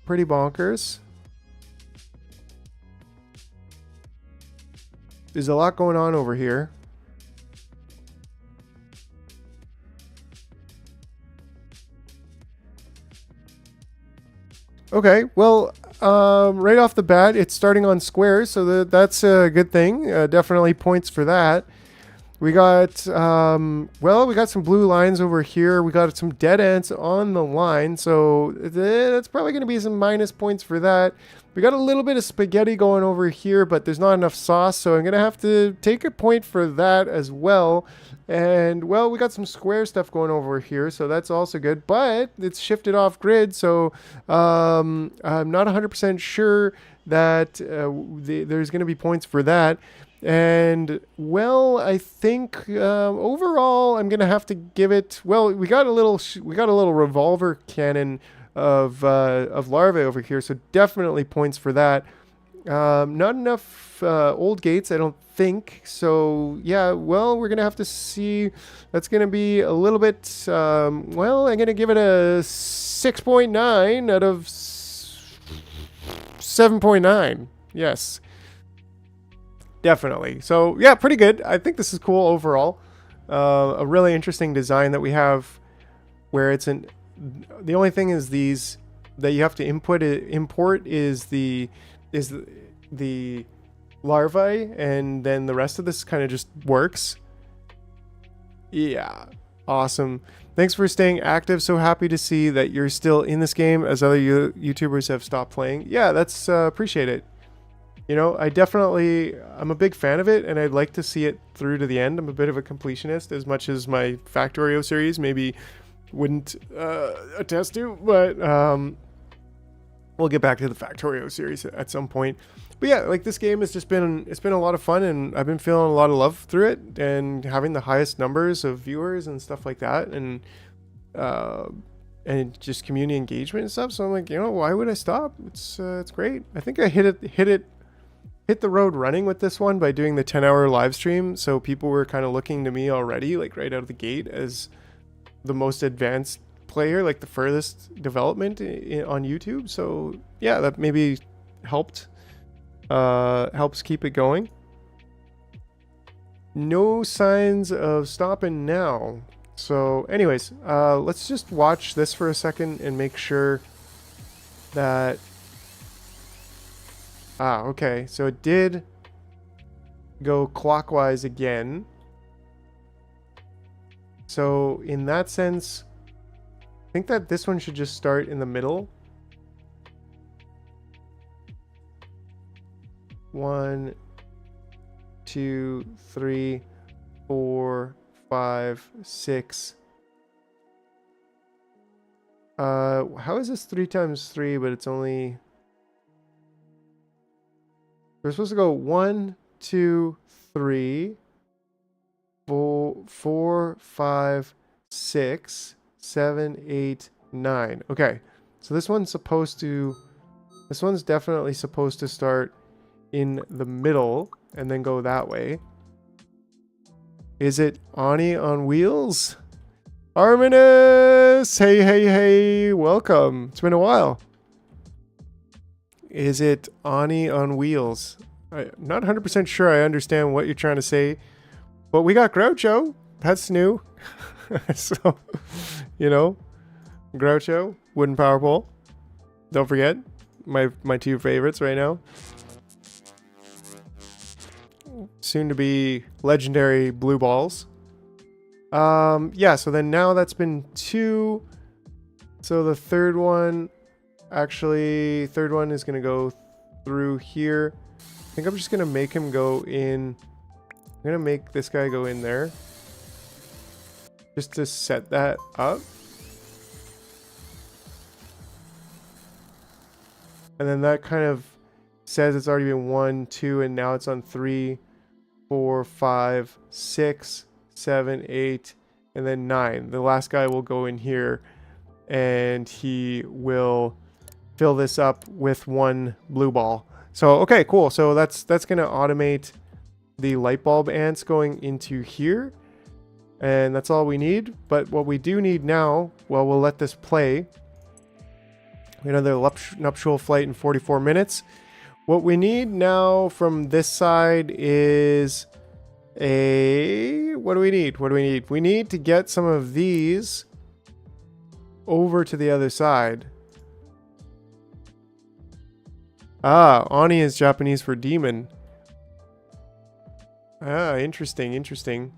A: bonkers. There's a lot going on over here. Okay, well, right off the bat, it's starting on squares, so that's a good thing. Definitely points for that. We got, well, we got some blue lines over here. We got some dead ends on the line, so that's probably going to be some minus points for that. We got a little bit of spaghetti going over here, but there's not enough sauce, so I'm going to have to take a point for that as well. And, well, we got some square stuff going over here, so that's also good. But it's shifted off grid, so I'm not 100% sure that there's going to be points for that. And, well, I think overall I'm going to have to give it... Well, we got a little revolver cannon of larvae over here, so definitely points for that. Not enough old gates, I don't think. So, yeah, well, we're going to have to see. That's going to be a little bit, well, I'm going to give it a 6.9 out of 7.9. Yes. Definitely. So, yeah, pretty good. I think this is cool overall. A really interesting design that we have where it's an... The only thing is these that you have to import is the larvae, and then the rest of this kind of just works. Yeah, awesome. Thanks for staying active. So happy to see that you're still in this game as other YouTubers have stopped playing. Yeah, that's appreciate it. You know, I'm a big fan of it, and I'd like to see it through to the end. I'm a bit of a completionist, as much as my Factorio series maybe wouldn't attest to, but we'll get back to the Factorio series at some point. But yeah, like this game has just been, it's been a lot of fun, and I've been feeling a lot of love through it, and having the highest numbers of viewers and stuff like that, and just community engagement and stuff. So I'm like, you know, why would I stop? It's great. I think I hit the road running with this one by doing the 10-hour live stream. So people were kind of looking to me already, like right out of the gate, as the most advanced player, like the furthest development on YouTube. So yeah, that maybe helps keep it going. No signs of stopping now. So anyways, let's just watch this for a second and make sure that okay, so it did go clockwise again. So in that sense, I think that this one should just start in the middle. 1, 2, 3, 4, 5, 6. How is this 3 times 3, but it's only... We're supposed to go 1, 2, 3, 4, 5, 6, 7, 8, 9. Okay, so this one's definitely supposed to start in the middle and then go that way. Is it Ani on wheels? Arminus! Hey, welcome. It's been a while. Is it Ani on wheels? I'm not 100% sure I understand what you're trying to say, but we got Groucho. That's new. So, you know, Groucho, wooden power pole. Don't forget, my 2 favorites right now. soon to be legendary blue balls. Yeah, so then now that's been 2. So the third one is going to go through here. I think I'm just going to make him go in. I'm going to make this guy go in there. Just to set that up. And then that kind of says it's already been 1, 2, and now it's on 3, 4, 5, 6, 7, 8, and then 9. The last guy will go in here and he will fill this up with 1 blue ball. So, okay, cool. So that's going to automate the light bulb ants going into here. And that's all we need. But what we do need now, well, we'll let this play. Another nuptial flight in 44 minutes. What we need now from this side is what do we need? We need to get some of these over to the other side. Ah, Ani is Japanese for demon. Ah, interesting.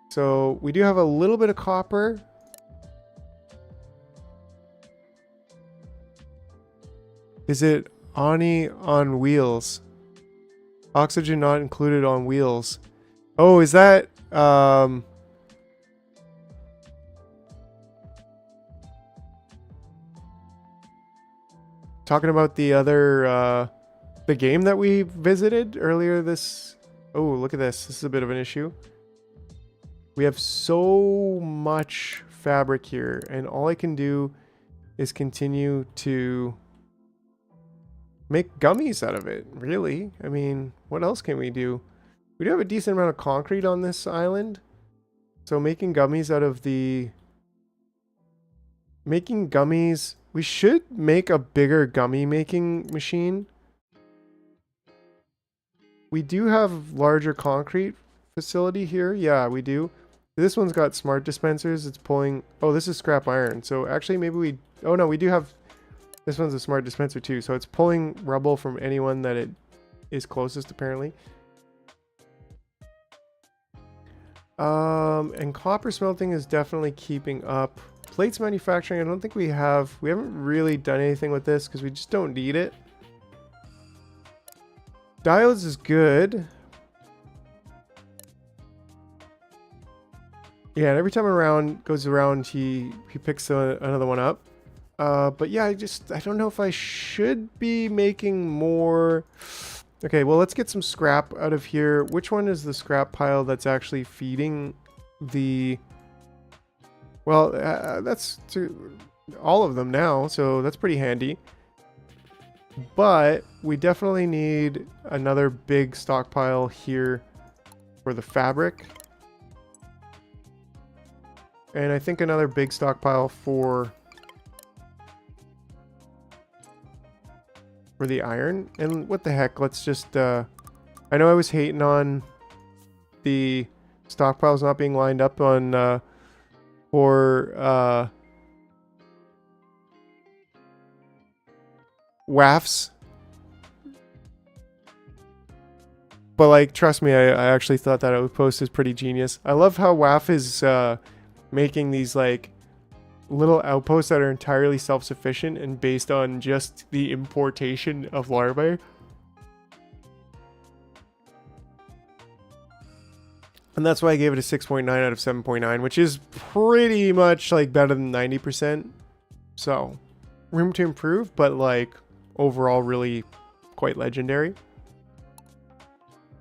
A: So we do have a little bit of copper. Is it Ani on wheels? Oxygen not included on wheels. Oh, is that talking about the other the game that we visited earlier this? Oh, look at this. This is a bit of an issue. We have so much fabric here, and all I can do is continue to make gummies out of it, really. I mean, what else can we do? We do have a decent amount of concrete on this island. So making gummies out of we should make a bigger gummy making machine. We do have larger concrete facility here. Yeah, we do. This one's got smart dispensers. It's pulling... Oh, this is scrap iron. So actually maybe we... Oh no, we do have... This one's a smart dispenser too. So it's pulling rubble from anyone that it is closest apparently. And copper smelting is definitely keeping up. Plates manufacturing, I don't think we haven't really done anything with this because we just don't need it. Diodes is good. Yeah, and every time goes around, he picks another one up. But yeah, I don't know if I should be making more. Okay, well, let's get some scrap out of here. Which one is the scrap pile that's actually feeding the... Well, that's to all of them now, so that's pretty handy. But we definitely need another big stockpile here for the fabric. And I think another big stockpile for the iron. And what the heck, let's just... I know I was hating on the stockpiles not being lined up on... for WAFs. But like, trust me, I actually thought that outpost is pretty genius. I love how WAF is making these like little outposts that are entirely self-sufficient and based on just the importation of larvae. And that's why I gave it a 6.9 out of 7.9, which is pretty much like better than 90%. So, room to improve, but like overall really quite legendary.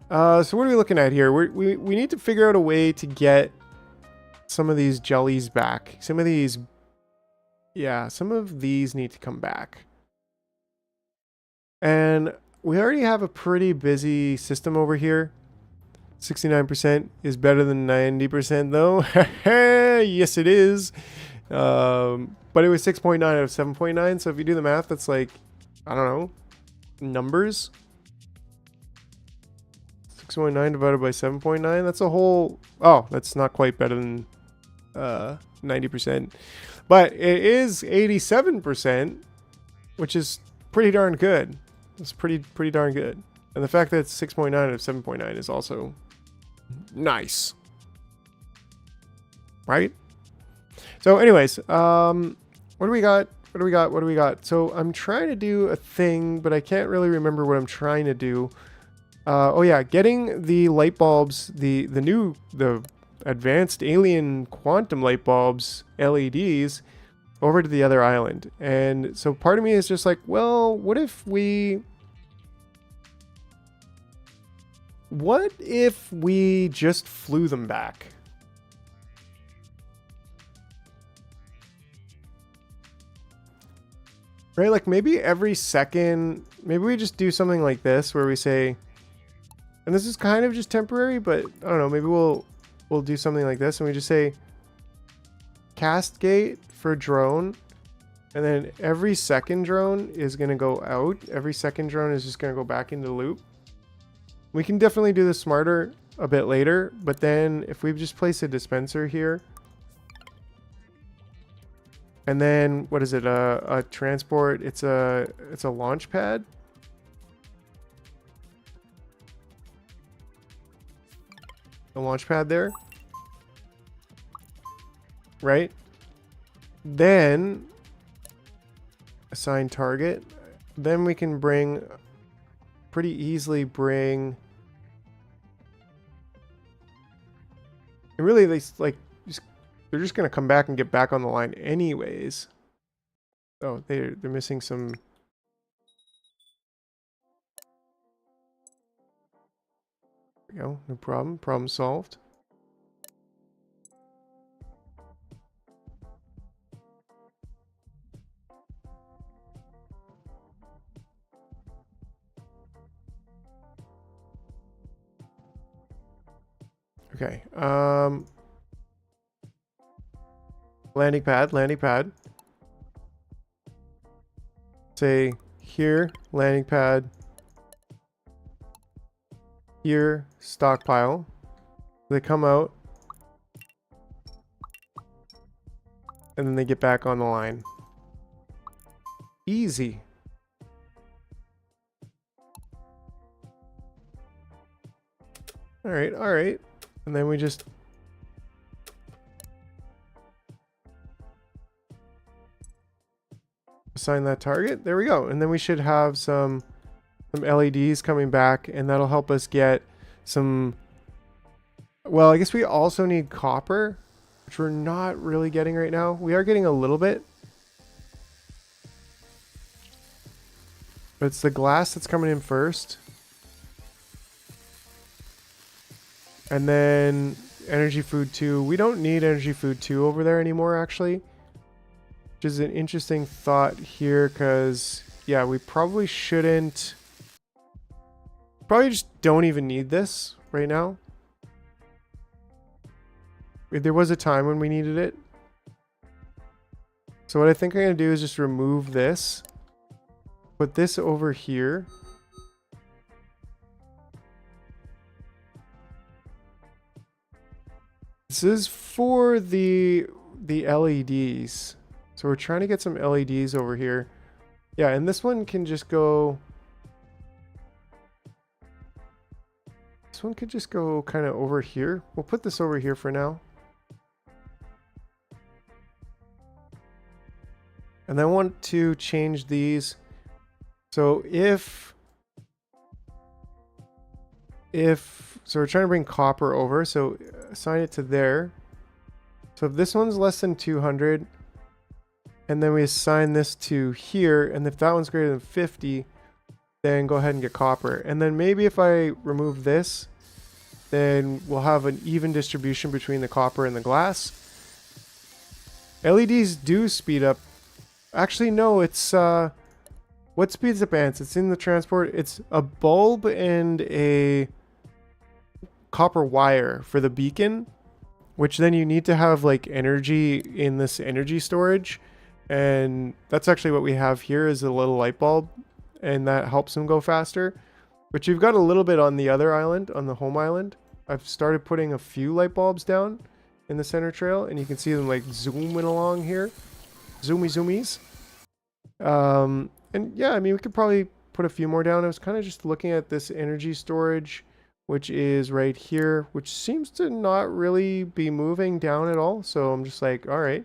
A: So what are we looking at here? We need to figure out a way to get some of these jellies back. Some of these need to come back. And we already have a pretty busy system over here. 69% is better than 90% though. Yes, it is. But it was 6.9 out of 7.9. So if you do the math, that's like, I don't know, numbers. 6.9 divided by 7.9. That's a whole... Oh, that's not quite better than 90%. But it is 87%, which is pretty darn good. It's pretty darn good. And the fact that it's 6.9 out of 7.9 is also nice. Right? So anyways, what do we got? What do we got? What do we got? So I'm trying to do a thing, but I can't really remember what I'm trying to do. Oh yeah, getting the light bulbs, the advanced alien quantum light bulbs, LEDs, over to the other island. And so part of me is just like, well, what if we just flew them back? Right? Like maybe every second, maybe we just do something like this where we say, and this is kind of just temporary, but I don't know, maybe we'll do something like this and we just say cast gate for drone, and then every second drone is going to go out. Every second drone is just going to go back into the loop. We can definitely do this smarter a bit later, but then if we just place a dispenser here, and then what is it? A transport. It's a launch pad. A launch pad there, right? Then assign target. Then we can pretty easily bring. And really, they're just gonna come back and get back on the line anyways. Oh, they're missing some. There we go, no problem. Problem solved. Okay. Landing pad. Say here, landing pad. Here, stockpile. They come out. And then they get back on the line. Easy. All right. And then we just assign that target. There we go. And then we should have some LEDs coming back, and that'll help us get some. Well, I guess we also need copper, which we're not really getting right now. We are getting a little bit, but it's the glass that's coming in first. And then energy food 2. We don't need energy food 2 over there anymore, actually. Which is an interesting thought here, because, yeah, we probably shouldn't. Probably just don't even need this right now. There was a time when we needed it. So what I think I'm going to do is just remove this. Put this over here. This is for the LEDs. So we're trying to get some LEDs over here. Yeah, and this one can just go. This one could just go kind of over here. We'll put this over here for now. And I want to change these. So so we're trying to bring copper over, so assign it to there. So if this one's less than 200, and then we assign this to here, and if that one's greater than 50, then go ahead and get copper. And then maybe if I remove this, then we'll have an even distribution between the copper and the glass. LEDs do speed up. Actually, no, it's what speeds up ants? It's in the transport. It's a bulb and a copper wire for the beacon, which then you need to have like energy in this energy storage, and that's actually what we have here is a little light bulb, and that helps them go faster. But you've got a little bit on the other island, on the home island. I've started putting a few light bulbs down in the center trail, and you can see them like zooming along here, zoomies. And yeah, I mean, we could probably put a few more down. I was kind of just looking at this energy storage, which is right here, which seems to not really be moving down at all. So I'm just like, all right.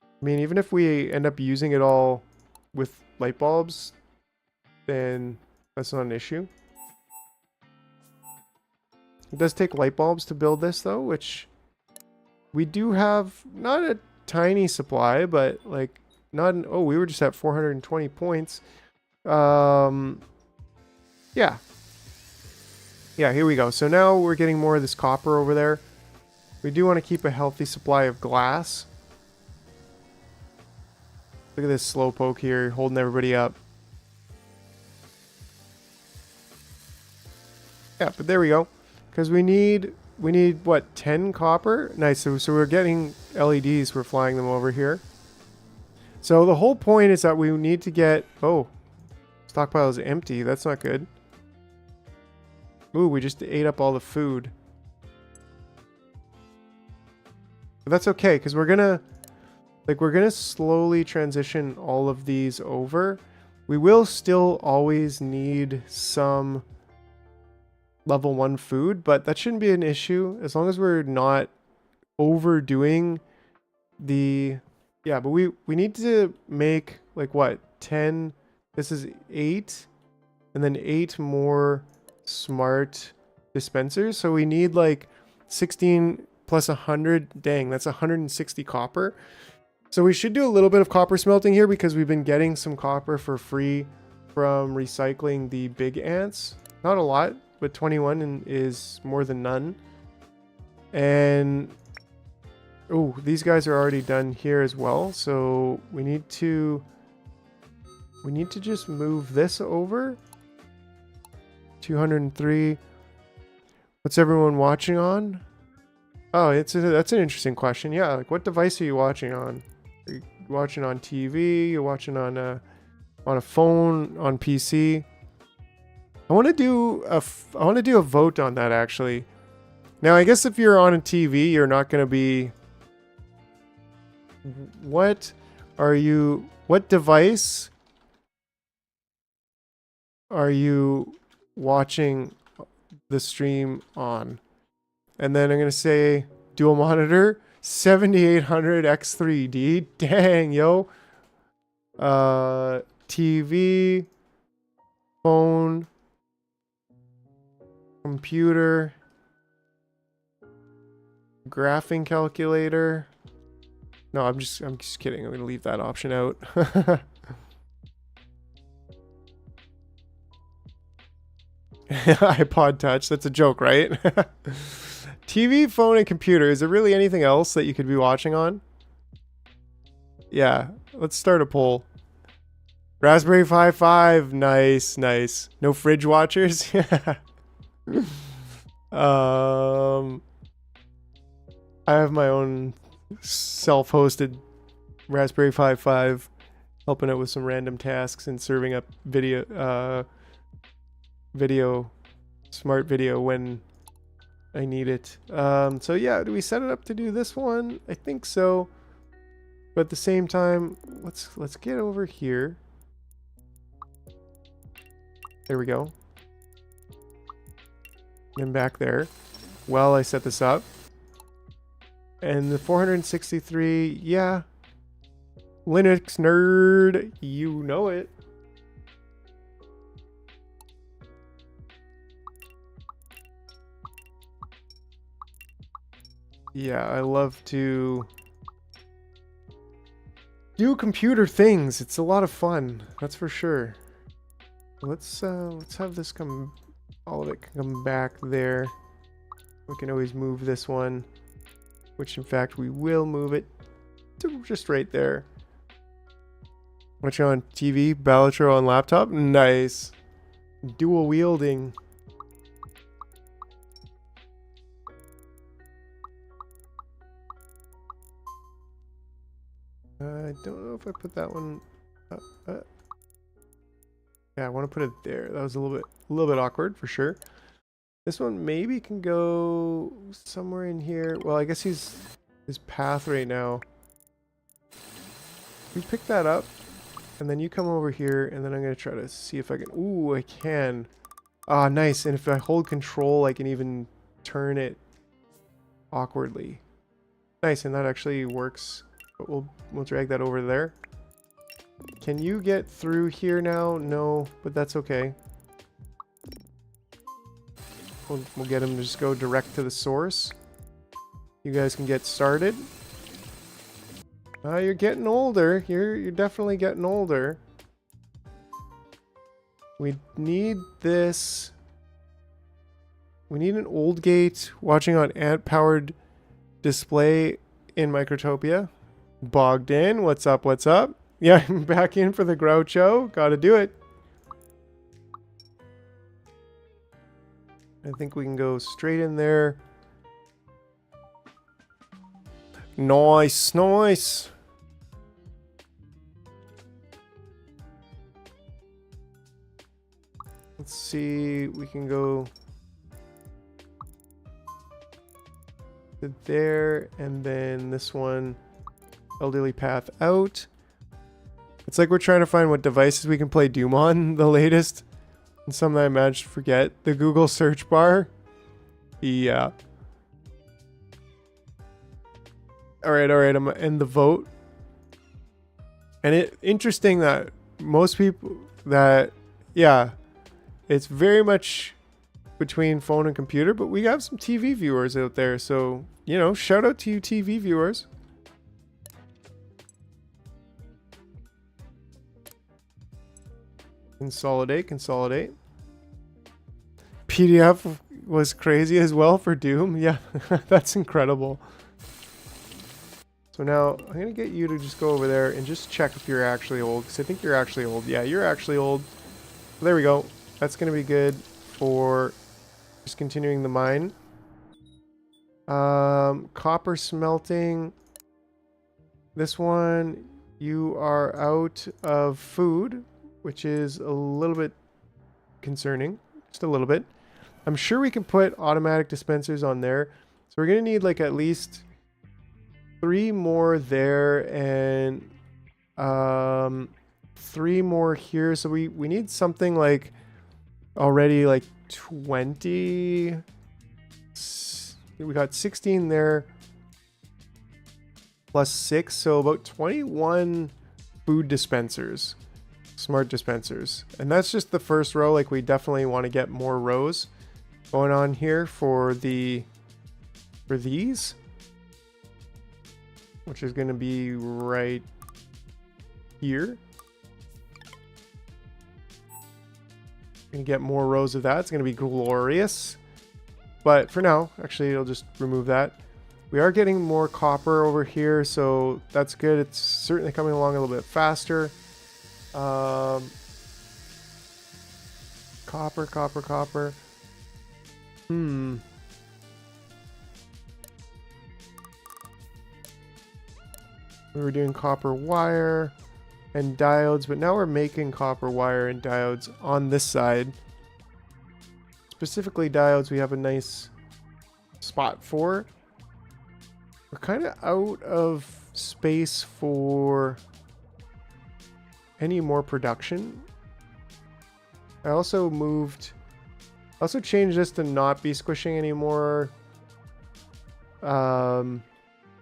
A: I mean, even if we end up using it all with light bulbs, then that's not an issue. It does take light bulbs to build this though, which we do have not a tiny supply, but like not an, oh, we were just at 420 points. Yeah. Yeah, here we go. So now we're getting more of this copper over there. We do want to keep a healthy supply of glass. Look at this slowpoke here, holding everybody up. Yeah, but there we go. Because we need what, 10 copper? Nice. So we're getting LEDs. We're flying them over here. So the whole point is that we need to get... Oh, stockpile is empty. That's not good. Ooh, we just ate up all the food. But that's okay, because we're gonna slowly transition all of these over. We will still always need some level 1 food, but that shouldn't be an issue as long as we're not overdoing the... Yeah, but we need to make like what, 10, this is 8, and then 8 more smart dispensers. So we need like 16 plus 100, dang, that's 160 copper. So we should do a little bit of copper smelting here because we've been getting some copper for free from recycling the big ants. Not a lot, but 21 is more than none. And oh, these guys are already done here as well. So we need to just move this over. 203. What's everyone watching on? Oh, that's an interesting question. Yeah, like what device are you watching on? Are you watching on TV? You're watching on a phone, on PC? I want to do a vote on that actually. Now, I guess if you're on a TV, you're not going to be... What device are you watching the stream on? And then I'm going to say dual monitor 7800 X3D. Dang, yo. TV, phone, computer, graphing calculator. No, I'm just kidding. I'm going to leave that option out. iPod Touch. That's a joke, right? TV, phone, and computer. Is there really anything else that you could be watching on? Yeah, let's start a poll. Raspberry Pi 5. Nice, nice. No fridge watchers? I have my own self-hosted Raspberry Pi 5, helping out with some random tasks and serving up smart video when I need it. So yeah, do we set it up to do this one? I think so. But at the same time, let's get over here. There we go. And back there. Well, I set this up. And the 463, yeah. Linux nerd, you know it. Yeah, I love to do computer things. It's a lot of fun, that's for sure. Let's have this come, all of it can come back there. We can always move this one, which in fact we will move it to just right there. Watching on TV, Balatro on laptop, nice. Dual wielding. I don't know if I put that one. Yeah, I want to put it there. That was a little bit awkward for sure. This one maybe can go somewhere in here. Well, I guess his path right now. We pick that up. And then you come over here, and then I'm going to try to see if I can... Ooh, I can. Ah, nice. And if I hold control, I can even turn it awkwardly. Nice, and that actually works. But we'll drag that over there. Can you get through here now? No, but that's okay. We'll get him to just go direct to the source. You guys can get started. You're getting older. You're definitely getting older. We need this. We need an old gate watching on ant-powered display in Microtopia. Bogged in. What's up? What's up? Yeah, I'm back in for the Groucho. Gotta do it. I think we can go straight in there. Nice, nice. Let's see, we can go to there, and then this one, elderly path out. It's like we're trying to find what devices we can play Doom on, the latest. And something I managed to forget. The Google search bar. Yeah. Alright, I'm gonna end the vote. And interesting that most people that, yeah, it's very much between phone and computer, but we have some TV viewers out there, so, you know, shout out to you TV viewers. Consolidate. PDF was crazy as well for Doom. Yeah, that's incredible. So now I'm going to get you to just go over there and just check if you're actually old, because I think you're actually old. Yeah, you're actually old. There we go. That's going to be good for just continuing the mine. Copper smelting. This one, you are out of food, which is a little bit concerning. Just a little bit. I'm sure we can put automatic dispensers on there. So we're going to need like at least 3 more there and 3 more here. So we need something like already like 20. We got 16 there plus 6. So about 21 food dispensers. Smart dispensers. And that's just the first row. Like we definitely want to get more rows going on here for these, which is going to be right here. Gonna get more rows of that. It's going to be glorious. But for now, actually, I'll just remove that. We are getting more copper over here, so that's good. It's certainly coming along a little bit faster. Copper. We were doing copper wire and diodes, but now we're making copper wire and diodes on this side. Specifically diodes we have a nice spot for. We're kind of out of space for any more production. I also changed this to not be squishing any more of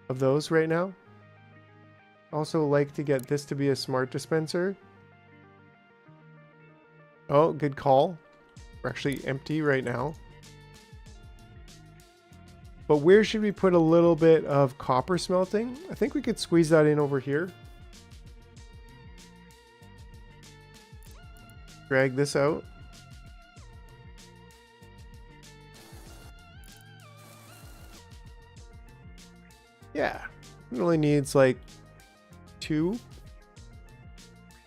A: those right now. Also like to get this to be a smart dispenser. Oh, good call. We're actually empty right now. But where should we put a little bit of copper smelting? I think we could squeeze that in over here. Drag this out. Yeah, it only needs like 2.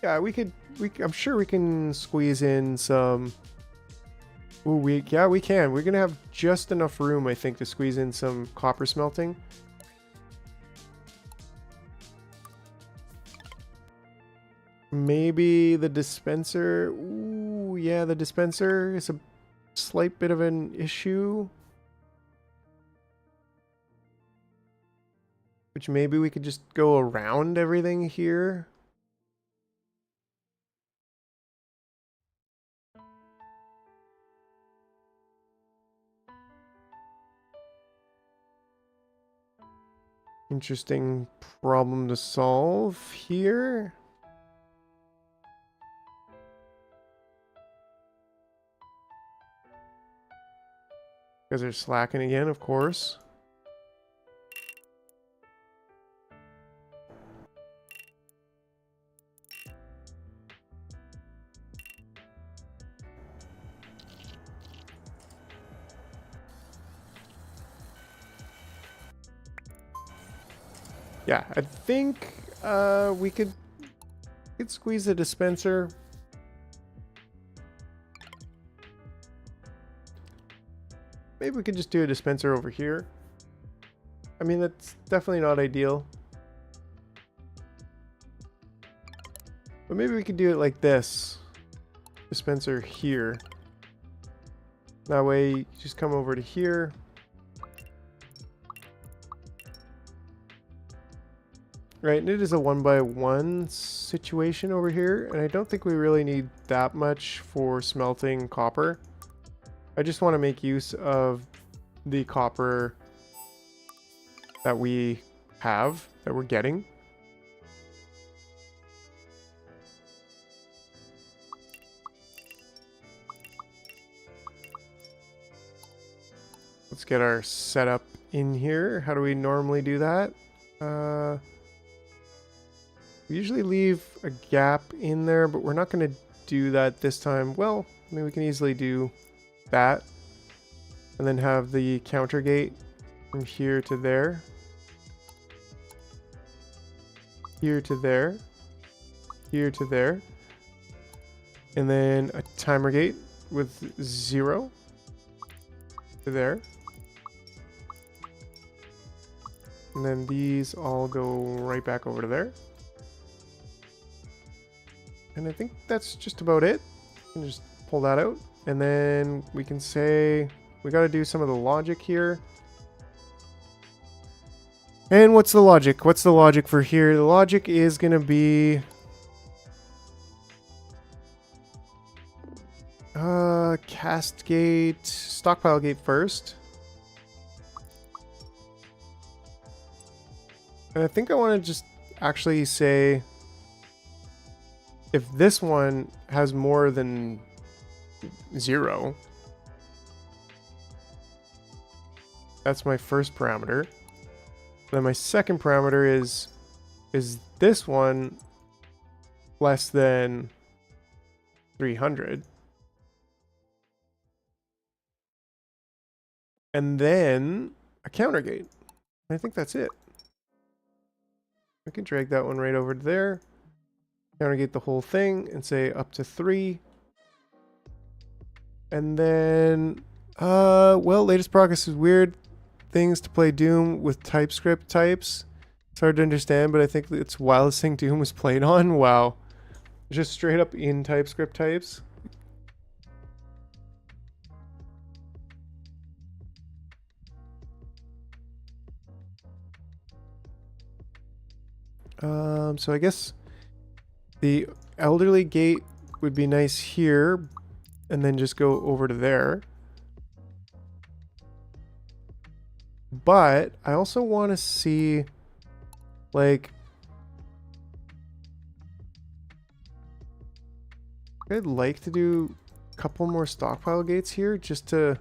A: Yeah, I'm sure we can squeeze in some. Ooh, we can. We're gonna have just enough room, I think, to squeeze in some copper smelting. Maybe the dispenser. Ooh, yeah, the dispenser is a slight bit of an issue. Which maybe we could just go around everything here. Interesting problem to solve here. Because they're slacking again, of course. Yeah, I think we could squeeze a dispenser. Maybe we could just do a dispenser over here. I mean, that's definitely not ideal. But maybe we could do it like this. Dispenser here. That way, you just come over to here. Right, and it is a 1x1 situation over here. And I don't think we really need that much for smelting copper. I just want to make use of the copper that we have, that we're getting. Let's get our setup in here. How do we normally do that? We usually leave a gap in there, but we're not going to do that this time. Well, I mean, we can easily do that. And then have the counter gate from here to there. Here to there. Here to there. And then a timer gate with 0 to there. And then these all go right back over to there. And I think that's just about it. And just pull that out. And then we can say we got to do some of the logic here. And what's the logic? What's the logic for here? The logic is going to be cast gate, stockpile gate first. And I think I want to just actually say if this one has more than 0, that's my first parameter. Then my second parameter is this one less than 300? And then a counter gate. I think that's it. I can drag that one right over to there. Countergate the whole thing and say up to 3. And then, well, latest progress is weird. Things to play Doom with TypeScript types. It's hard to understand, but I think it's wildest thing Doom was played on. Wow. Just straight up in TypeScript types. So I guess the elderly gate would be nice here, and then just go over to there. But I also want to see, like, I'd like to do a couple more stockpile gates here just to,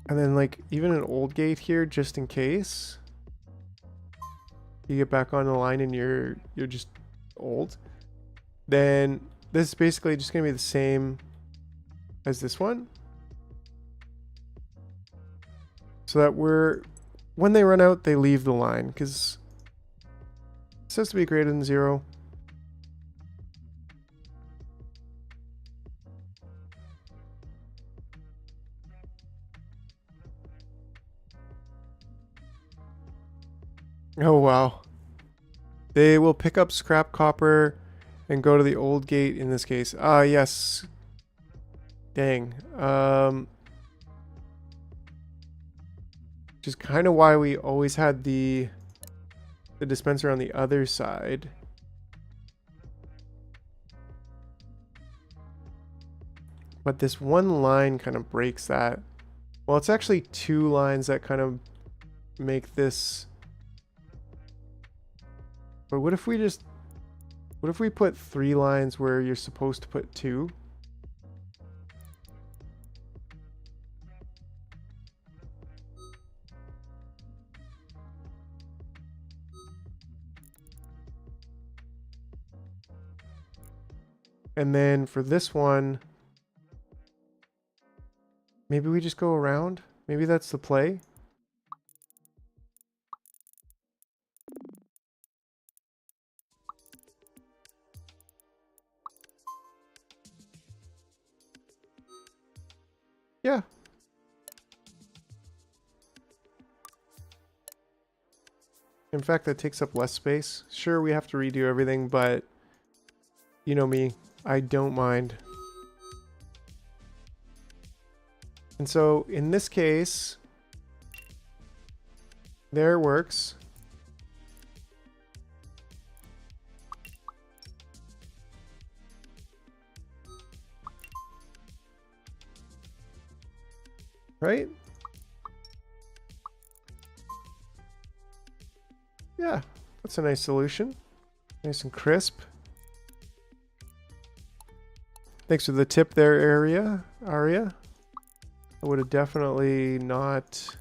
A: and then like even an old gate here just in case you get back on the line and you're just old. Then this is basically just gonna be the same as this one. So that when they run out, they leave the line, because this has to be greater than 0. Oh, wow. They will pick up scrap copper and go to the old gate in this case. Ah, yes. Dang. Which is kind of why we always had the dispenser on the other side. But this one line kind of breaks that. Well, it's actually 2 lines that kind of make this. But what if we just... What if we put 3 lines where you're supposed to put 2? And then for this one, maybe we just go around? Maybe that's the play? Yeah. In fact, that takes up less space. Sure, we have to redo everything, but you know me, I don't mind. And so in this case, there works. Right? Yeah, that's a nice solution. Nice and crisp. Thanks for the tip there, Aria. I would have definitely not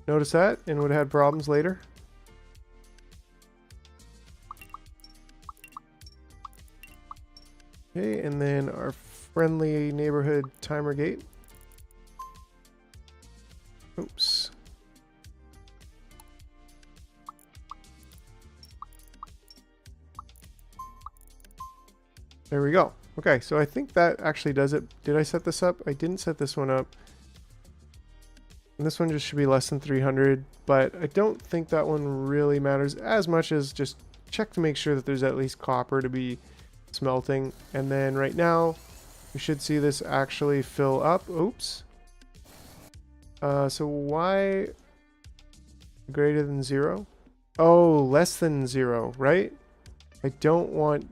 A: noticed that and would have had problems later. Okay, and then our friendly neighborhood timer gate. Oops. There we go. Okay, so I think that actually does it. Did I set this up? I didn't set this one up. And this one just should be less than 300, but I don't think that one really matters as much as just check to make sure that there's at least copper to be smelting. And then right now, we should see this actually fill up. Oops. So why greater than 0? Oh, less than 0, right? I don't want...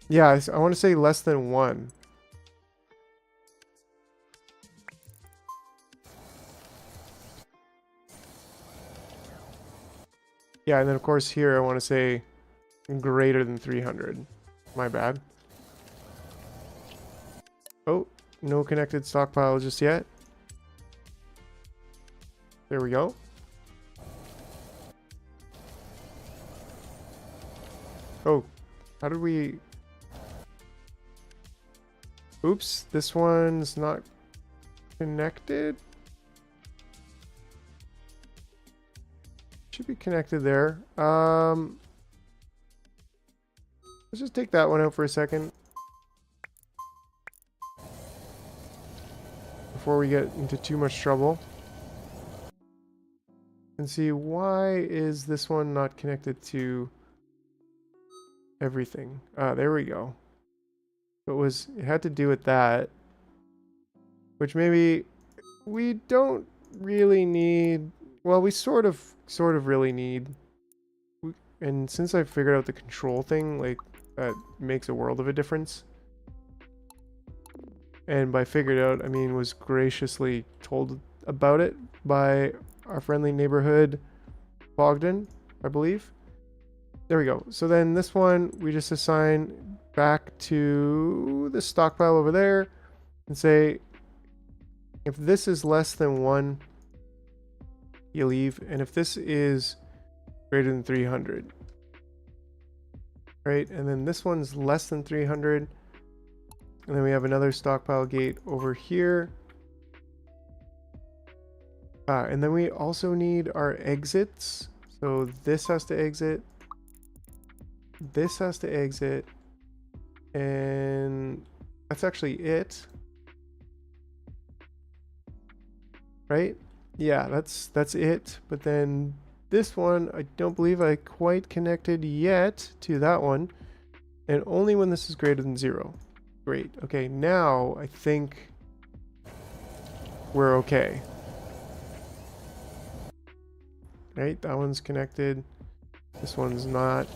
A: Yeah, I want to say less than 1. Yeah, and then of course here I want to say greater than 300. My bad. Oh, no connected stockpile just yet. There we go. Oh, how did we... Oops, this one's not connected. Should be connected there. Let's just take that one out for a second before we get into too much trouble. And see, why is this one not connected to everything? Ah, there we go. It had to do with that, which maybe we don't really need. Well, we sort of really need. And since I figured out the control thing, like, that makes a world of a difference. And by figured out, I mean was graciously told about it by our friendly neighborhood Bogdan, I believe. There we go. So then this one we just assign back to the stockpile over there and say if this is less than 1, you leave, and if this is greater than 300, right? And then this one's less than 300, and then we have another stockpile gate over here. And then we also need our exits. So this has to exit, this has to exit, and that's actually it, right? Yeah, that's it. But then this one, I don't believe I quite connected yet to that one, and only when this is greater than 0. Great. Okay, now I think we're okay. Right, that one's connected. This one's not.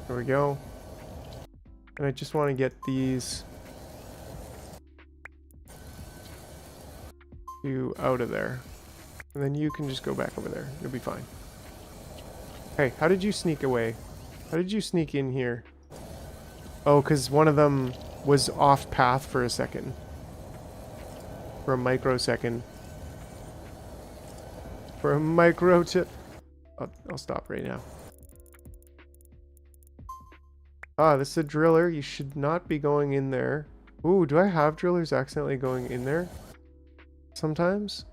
A: There we go. And I just want to get these you out of there. And then you can just go back over there. You'll be fine. Hey, how did you sneak away? How did you sneak in here? Oh, because one of them was off path for a second. For a microsecond. For a micro tip. I'll stop right now. Ah, this is a driller. You should not be going in there. Ooh, do I have drillers accidentally going in there? Sometimes?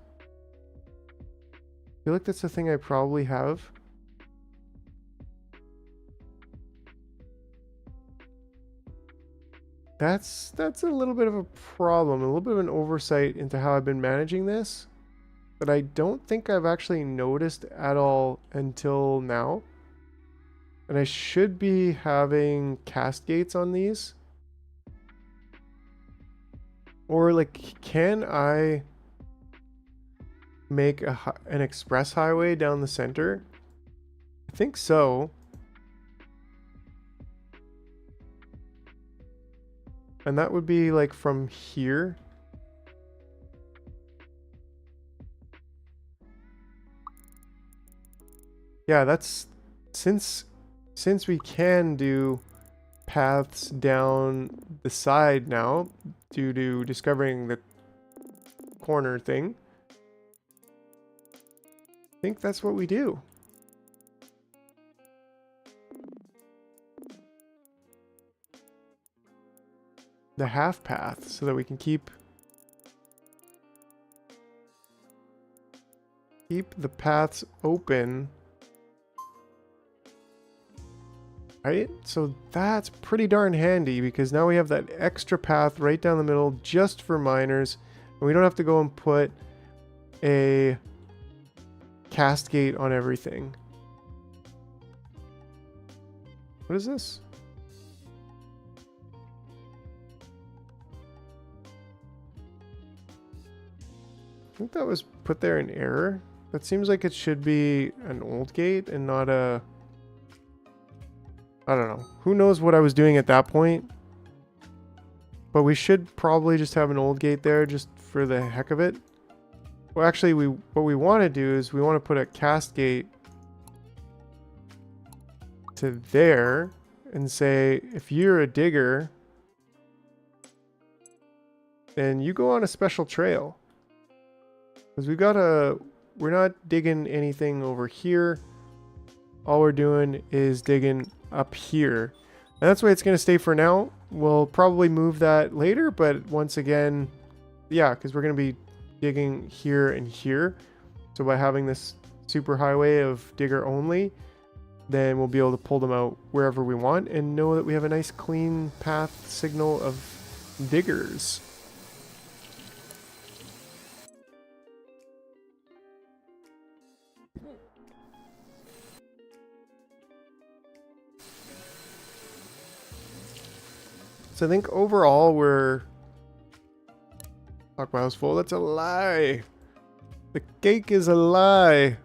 A: I feel like that's the thing I probably have. That's a little bit of a problem, a little bit of an oversight into how I've been managing this, but I don't think I've actually noticed at all until now. And I should be having cast gates on these. Or like, can I make an express highway down the center? I think so. And that would be like from here. Yeah, that's since we can do paths down the side now due to discovering the corner thing. I think that's what we do. The half path so that we can keep the paths open. Right? So that's pretty darn handy because now we have that extra path right down the middle just for miners. And we don't have to go and put a cast gate on everything. What is this? I think that was put there in error. That seems like it should be an old gate and not a... I don't know. Who knows what I was doing at that point? But we should probably just have an old gate there just for the heck of it. Well, actually, what we want to do is we want to put a cast gate to there and say, if you're a digger, then you go on a special trail. Because we're not digging anything over here. All we're doing is digging up here. And that's the way it's going to stay for now. We'll probably move that later, but once again, yeah, because we're going to be digging here and here. So by having this super highway of digger only, then we'll be able to pull them out wherever we want and know that we have a nice clean path signal of diggers. So I think overall we're... Stockpile's full. That's a lie. The cake is a lie.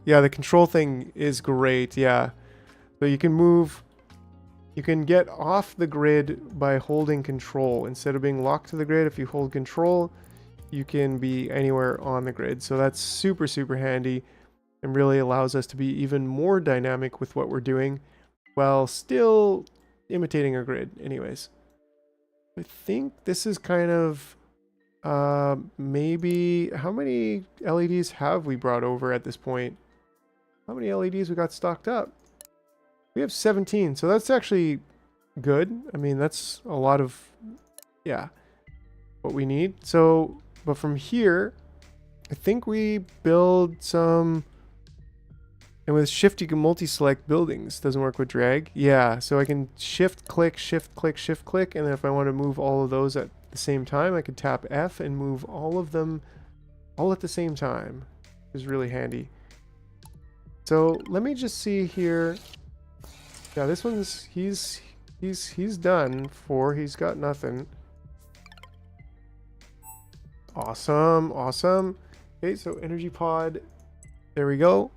A: Yeah, the control thing is great. Yeah. So you can move... You can get off the grid by holding control. Instead of being locked to the grid, if you hold control, you can be anywhere on the grid. So that's super, super handy and really allows us to be even more dynamic with what we're doing while still imitating our grid anyways. I think this is kind of maybe how many LEDs have we brought over at this point? How many LEDs we got stocked up? We have 17, so that's actually good. I mean, that's a lot of, yeah, what we need. So, but from here, I think we build some, and with shift you can multi-select buildings. Doesn't work with drag. Yeah, so I can shift click, and then if I want to move all of those at the same time, I could tap F and move all of them all at the same time. Which is really handy. So let me just see here. Yeah, this one's he's done for. He's got nothing. Awesome, awesome. Okay, so energy pod. There we go.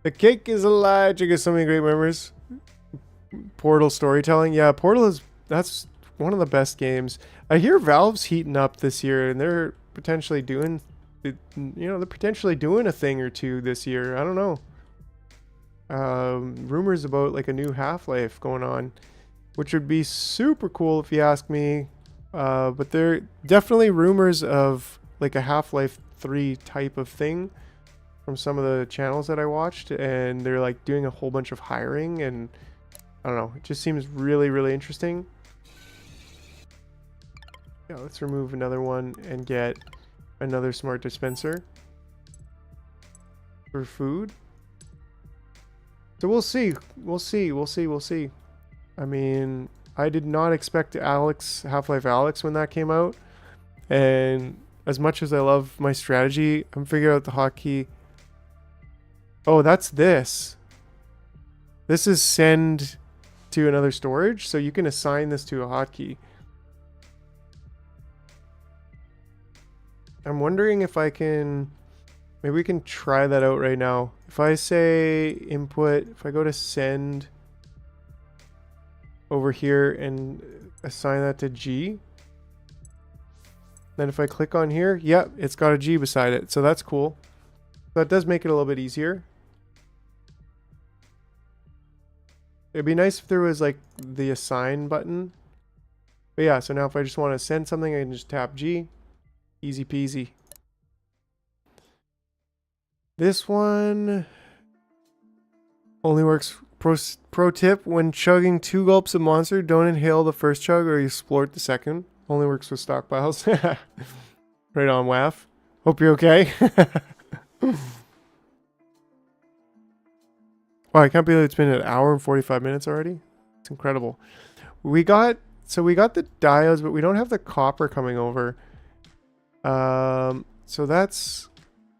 A: The cake is a lie. You get so many great memories. Portal storytelling. Yeah, Portal that's one of the best games. I hear Valve's heating up this year and they're potentially doing they're potentially doing a thing or two this year. I don't know. Rumors about like a new Half-Life going on, which would be super cool if you ask me. But there definitely rumors of like a Half-Life 3 type of thing from some of the channels that I watched, and they're like doing a whole bunch of hiring, and I don't know, it just seems really, really interesting. Yeah, let's remove another one and get another smart dispenser for food. So we'll see. We'll see. We'll see. We'll see. I mean, I did not expect Half-Life Alyx when that came out. And as much as I love my strategy, I'm figuring out the hotkey. Oh, that's this. This is send to another storage. So you can assign this to a hotkey. I'm wondering if I can... Maybe we can try that out right now. If I say input, if I go to send over here and assign that to G, then if I click on here, yep, it's got a G beside it. So that's cool. That does make it a little bit easier. It'd be nice if there was like the assign button. But yeah, so now if I just want to send something, I can just tap G. Easy peasy. This one only works. Pro tip: when chugging 2 gulps of Monster, don't inhale the first chug or you splort the second. Only works with stockpiles. Right on, WAF. Hope you're okay. Wow, I can't believe it's been an hour and 45 minutes already. It's incredible. We got the diodes, but we don't have the copper coming over. So that's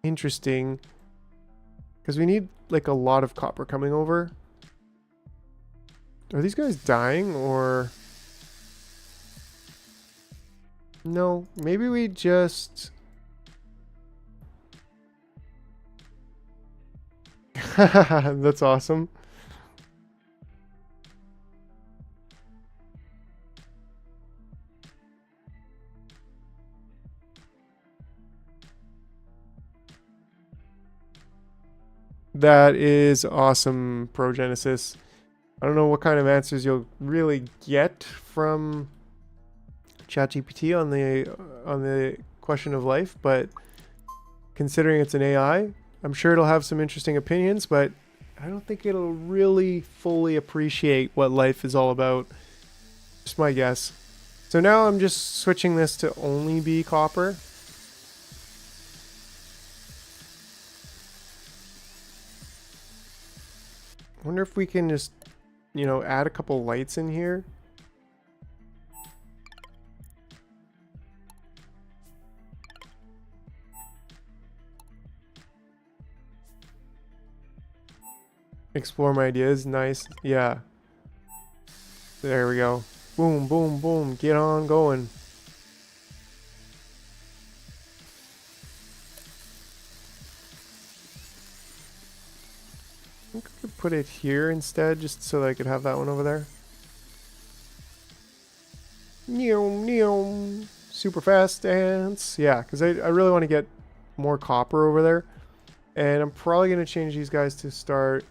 A: interesting. Because we need like a lot of copper coming over. Are these guys dying or... No, maybe we just... That's awesome. That is awesome, Progenesis. I don't know what kind of answers you'll really get from ChatGPT on the question of life, but considering it's an AI, I'm sure it'll have some interesting opinions, but I don't think it'll really fully appreciate what life is all about. Just my guess. So now I'm just switching this to only be copper. I wonder if we can just, add a couple lights in here. Explore my ideas. Nice. Yeah. There we go. Boom, boom, boom. Get on going. I think I could put it here instead, just so that I could have that one over there. Neom, neom. Super fast dance. Yeah, because I really want to get more copper over there. And I'm probably going to change these guys to start...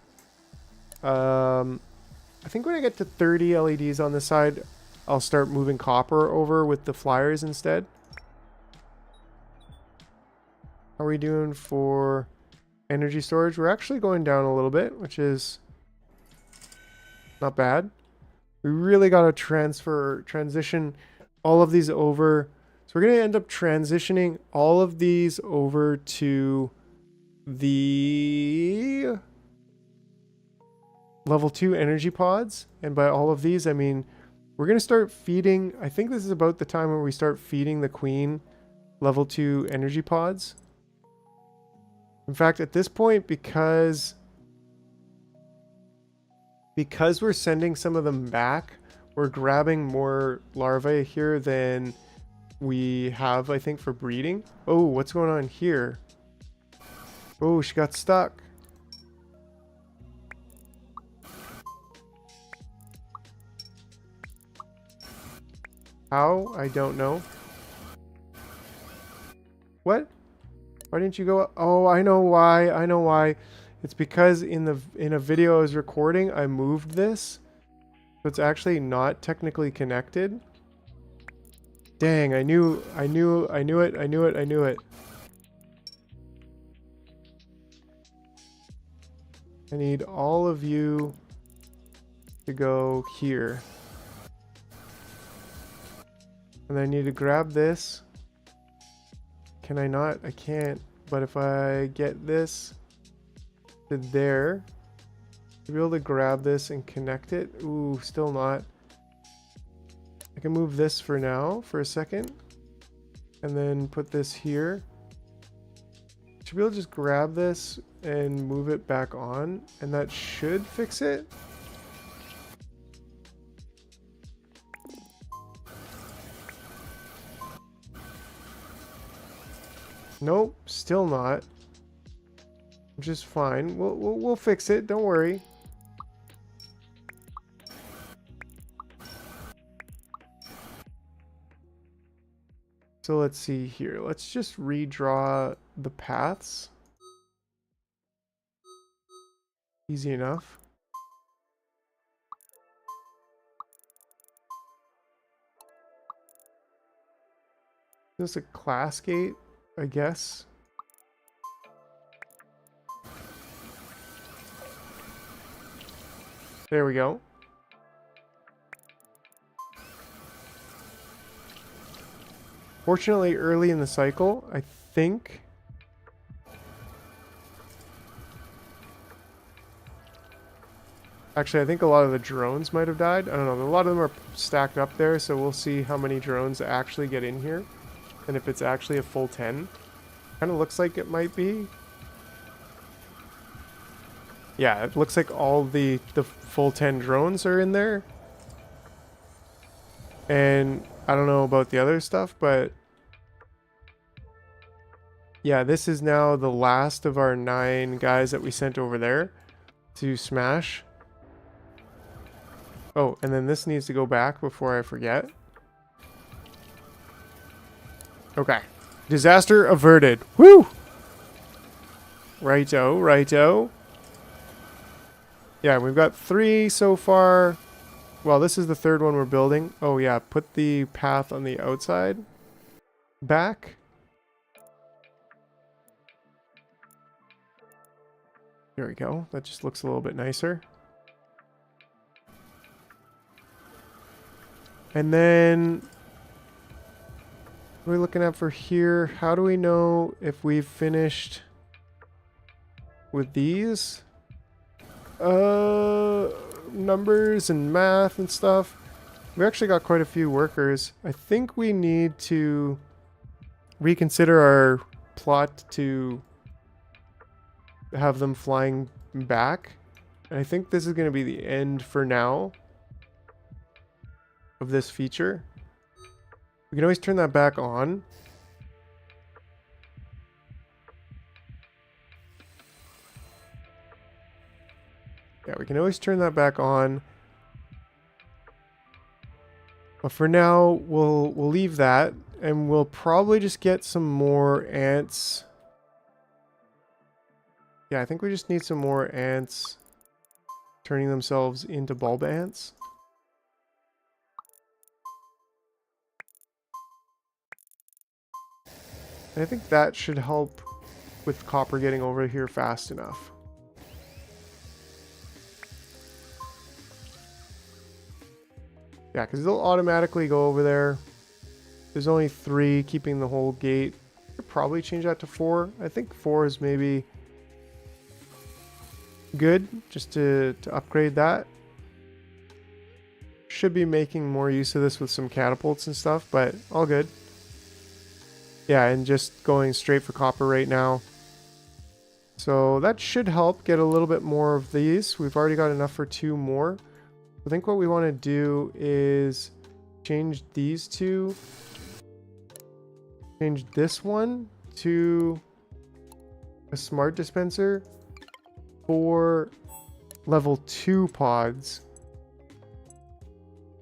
A: I think when I get to 30 LEDs on this side, I'll start moving copper over with the flyers instead. How are we doing for energy storage? We're actually going down a little bit, which is not bad. We really got to transition all of these over. So we're going to end up transitioning all of these over to the level 2 energy pods. And by all of these, I mean, we're going to start feeding. I think this is about the time where we start feeding the queen level 2 energy pods. In fact, at this point, because we're sending some of them back, we're grabbing more larvae here than we have, I think, for breeding. Oh, what's going on here? Oh, she got stuck. How? I don't know. What? Why didn't you go up? Oh, I know why. I know why. It's because in a video I was recording, I moved this. So it's actually not technically connected. Dang, I knew it. I need all of you to go here. And I need to grab this. Can I not? I can't. But if I get this to there, I'll be able to grab this and connect it. Ooh, still not. I can move this for now, for a second. And then put this here. Should be able to just grab this and move it back on. And that should fix it. Nope, still not. Which is fine. We'll fix it. Don't worry. So let's see here. Let's just redraw the paths. Easy enough. Is this a class gate? I guess. There we go. Fortunately, early in the cycle, I think. Actually, I think a lot of the drones might have died. I don't know. A lot of them are stacked up there, so we'll see how many drones actually get in here. And if it's actually a full 10. Kind of looks like it might be. Yeah, it looks like all the full 10 drones are in there. And I don't know about the other stuff, but yeah, this is now the last of our 9 guys that we sent over there to smash. Oh, and then this needs to go back before I forget. Okay. Disaster averted. Woo! Righto, righto. Yeah, we've got 3 so far. Well, this is the 3rd one we're building. Oh yeah, put the path on the outside back. There we go. That just looks a little bit nicer. And then what are we looking at for here? How do we know if we've finished with these? Numbers and math and stuff. We actually got quite a few workers. I think we need to reconsider our plot to have them flying back. And I think this is going to be the end for now of this feature. We can always turn that back on. Yeah, we can always turn that back on. But for now, we'll leave that, and we'll probably just get some more ants. Yeah, I think we just need some more ants turning themselves into bulb ants. And I think that should help with copper getting over here fast enough. Yeah, because they'll automatically go over there. There's only 3 keeping the whole gate. Could probably change that to 4. I think 4 is maybe good, just to upgrade that. Should be making more use of this with some catapults and stuff, but all good. Yeah, and just going straight for copper right now. So that should help get a little bit more of these. We've already got enough for 2 more. I think what we want to do is change these 2. Change this one to a smart dispenser for level 2 pods.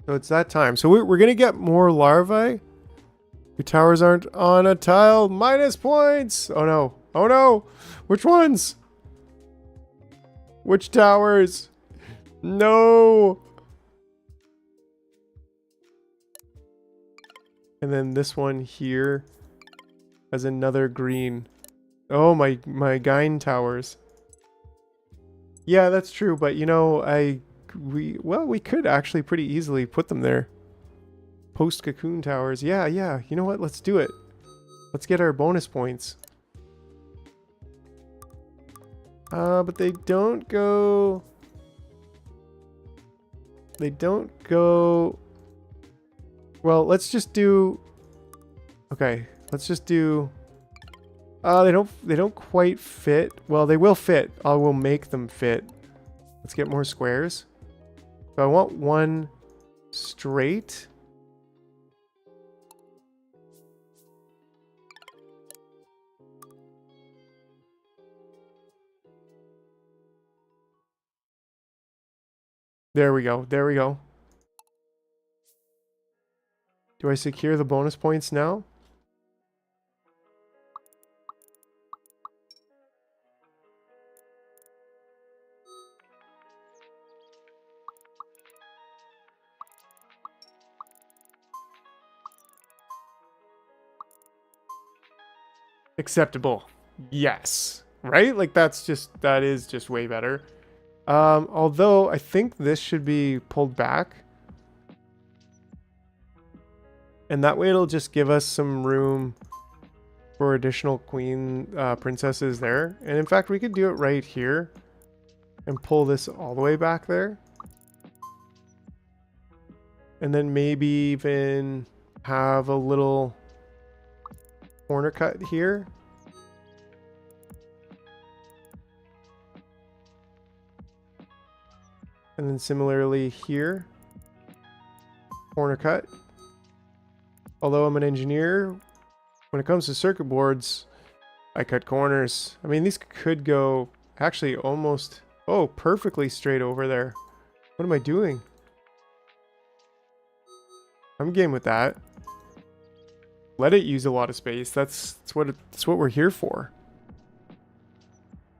A: So it's that time. So we're going to get more larvae. Your towers aren't on a tile. Minus points. Oh no. Oh no. Which ones? Which towers? No. And then this one here has another green. Oh, my Gine towers. Yeah, that's true, but you know, we could actually pretty easily put them there. Post cocoon towers. Yeah, yeah. You know what? Let's do it. Let's get our bonus points. But they don't go. They don't go. Well, let's just do. Okay, let's just do. They don't quite fit. Well, they will fit. I will make them fit. Let's get more squares. So I want one straight. There we go. There we go. Do I secure the bonus points now? Acceptable. Yes. Right? Like that is just way better. Although I think this should be pulled back. And that way it'll just give us some room for additional princesses there. And in fact, we could do it right here and pull this all the way back there. And then maybe even have a little corner cut here. And then similarly here, corner cut. Although I'm an engineer, when it comes to circuit boards, I cut corners. I mean, these could go actually almost, oh, perfectly straight over there. What am I doing? I'm game with that. Let it use a lot of space. That's what we're here for.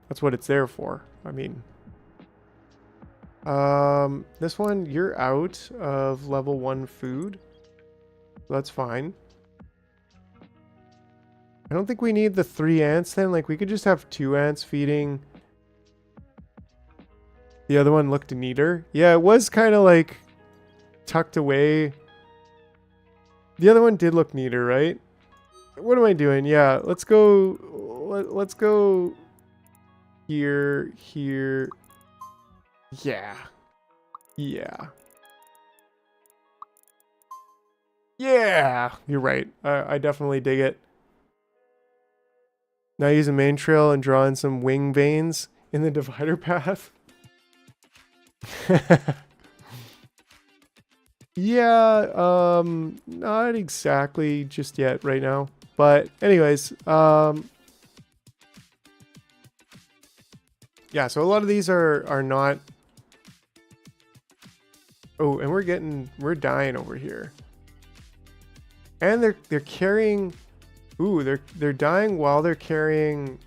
A: That's what it's there for. I mean, this one, you're out of level 1 food. That's fine. I don't think we need the 3 ants then. Like, we could just have 2 ants feeding. The other one looked neater. Yeah, it was kind of like tucked away. The other one did look neater, right? What am I doing? Yeah, let's go. Let's go here, here. Yeah. Yeah. Yeah. You're right. I definitely dig it. Now use a main trail and draw in some wing veins in the divider path. Yeah, not exactly just yet right now. But anyways, yeah, so a lot of these are not. Oh, and we're dying over here. And they're carrying. Ooh, they're dying while they're carrying.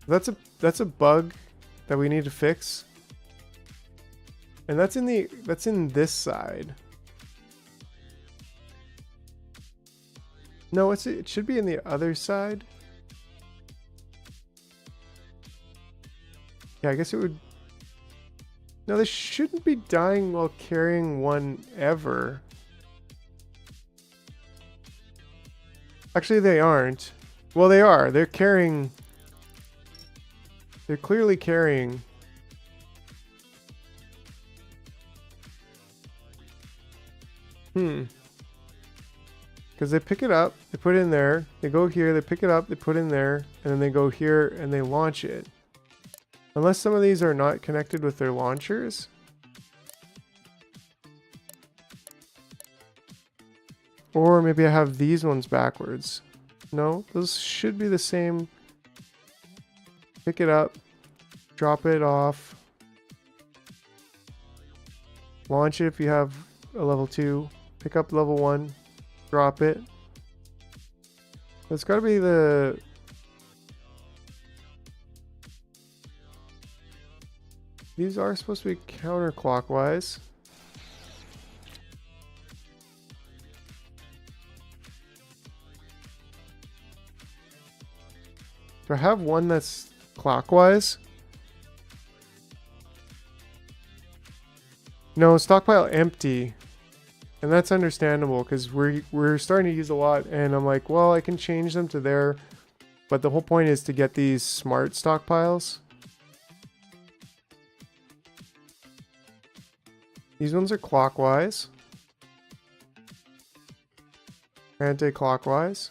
A: That's a bug that we need to fix. And that's in this side. No, it should be in the other side. Yeah, I guess it would. No, they shouldn't be dying while carrying one ever. Actually, they aren't. Well, they are. They're carrying. They're clearly carrying. Because they pick it up, they put it in there, they go here, they pick it up, they put it in there, and then they go here and they launch it. Unless some of these are not connected with their launchers. Or maybe I have these ones backwards. No, those should be the same. Pick it up, drop it off. Launch it if you have a level 2. Pick up level 1, drop it. It's got to be the... These are supposed to be counterclockwise. Do I have one that's clockwise? No, stockpile empty. And that's understandable because we're starting to use a lot, and I'm like, well, I can change them to there, but the whole point is to get these smart stockpiles. These ones are clockwise, anti-clockwise,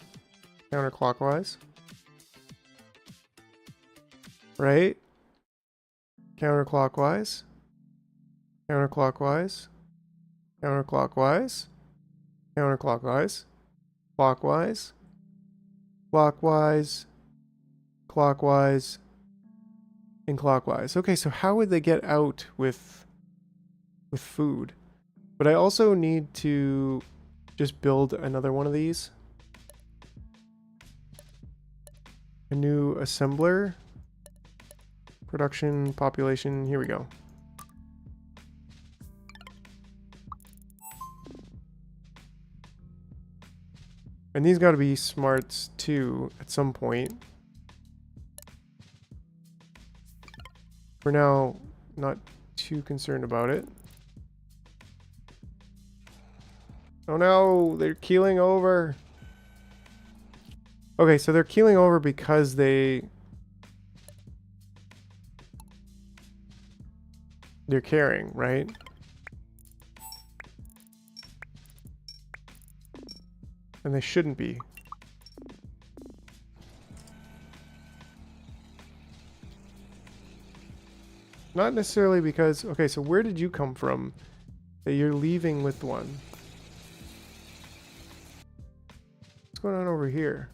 A: counterclockwise, right? Counterclockwise, counterclockwise, counterclockwise, counterclockwise, clockwise, clockwise, clockwise, and clockwise. Okay, so how would they get out with food? But I also need to just build another one of these. A new assembler. Production, population, here we go. And these got to be smarts too at some point. For now, not too concerned about it. Oh no, they're keeling over. Okay, so they're keeling over because they're carrying, right? And they shouldn't be. Not necessarily because... Okay, so where did you come from that you're leaving with one? What's going on over here?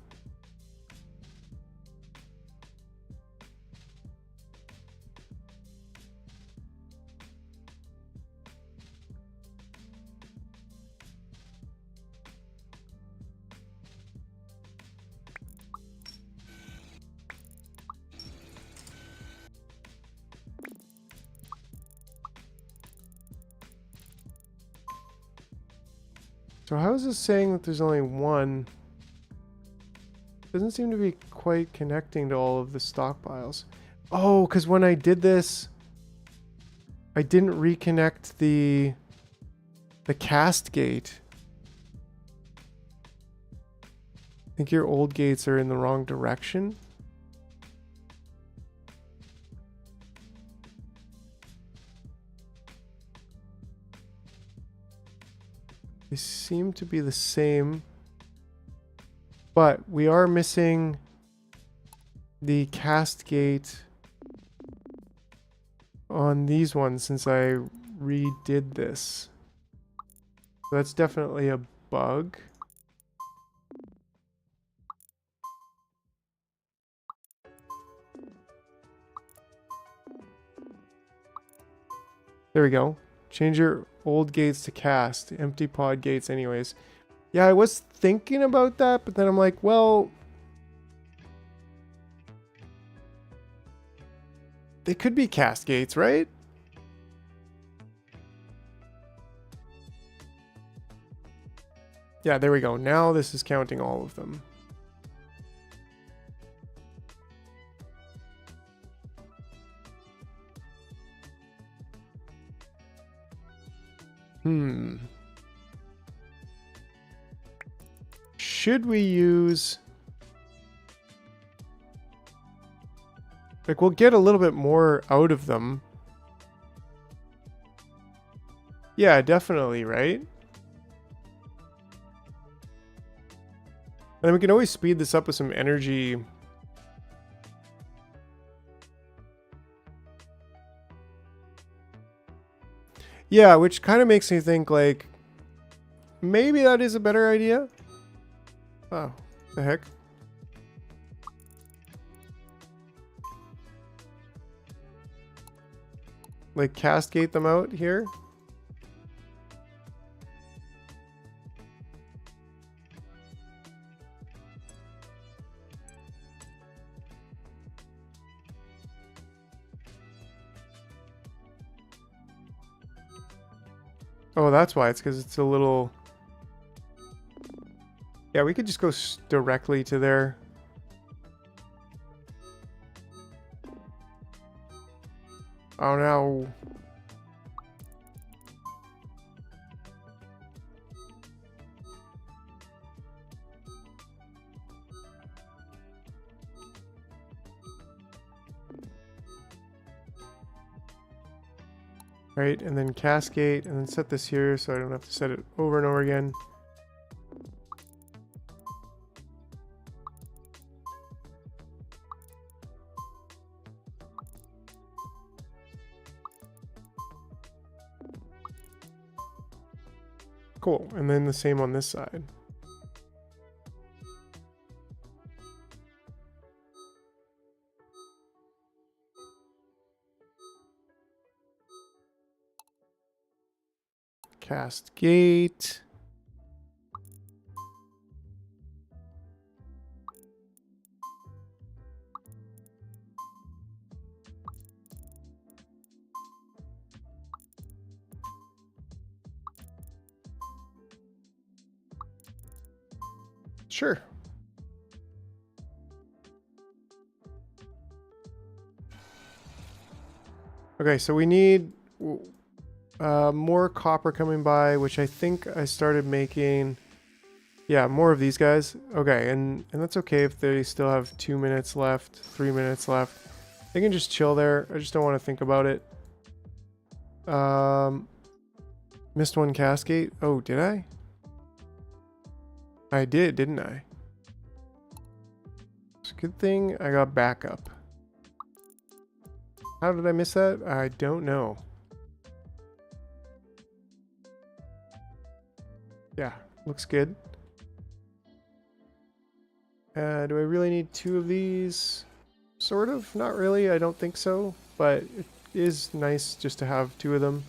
A: So how is this saying that there's only one? Doesn't seem to be quite connecting to all of the stockpiles. Oh, because when I did this, I didn't reconnect the cast gate. I think your old gates are in the wrong direction. They seem to be the same, but we are missing the cast gate on these ones since I redid this. So that's definitely a bug. There we go. Change your old gates to cast. Empty pod gates anyways. Yeah, I was thinking about that, but then I'm like, well... They could be cast gates, right? Yeah, there we go. Now this is counting all of them. Should we use... Like, we'll get a little bit more out of them. Yeah, definitely, right? And we can always speed this up with some energy. Yeah, which kind of makes me think, like, maybe that is a better idea. Oh, the heck? Like, cascade them out here? Oh, that's why. It's because it's a little... Yeah, we could just go directly to there. Oh no. Right, and then cascade, and then set this here so I don't have to set it over and over again. Cool, and then the same on this side. Cast gate. Sure. Okay, so we need more copper coming by, which I think I started making. Yeah, more of these guys. Okay, and that's okay if they still have 2 minutes left, 3 minutes left. They can just chill there. I just don't want to think about it. Missed one cascade. Oh, did I? I did, didn't I? It's a good thing I got backup. How did I miss that? I don't know. Yeah, looks good. Do I really need 2 of these? Sort of, not really, I don't think so, but it is nice just to have 2 of them.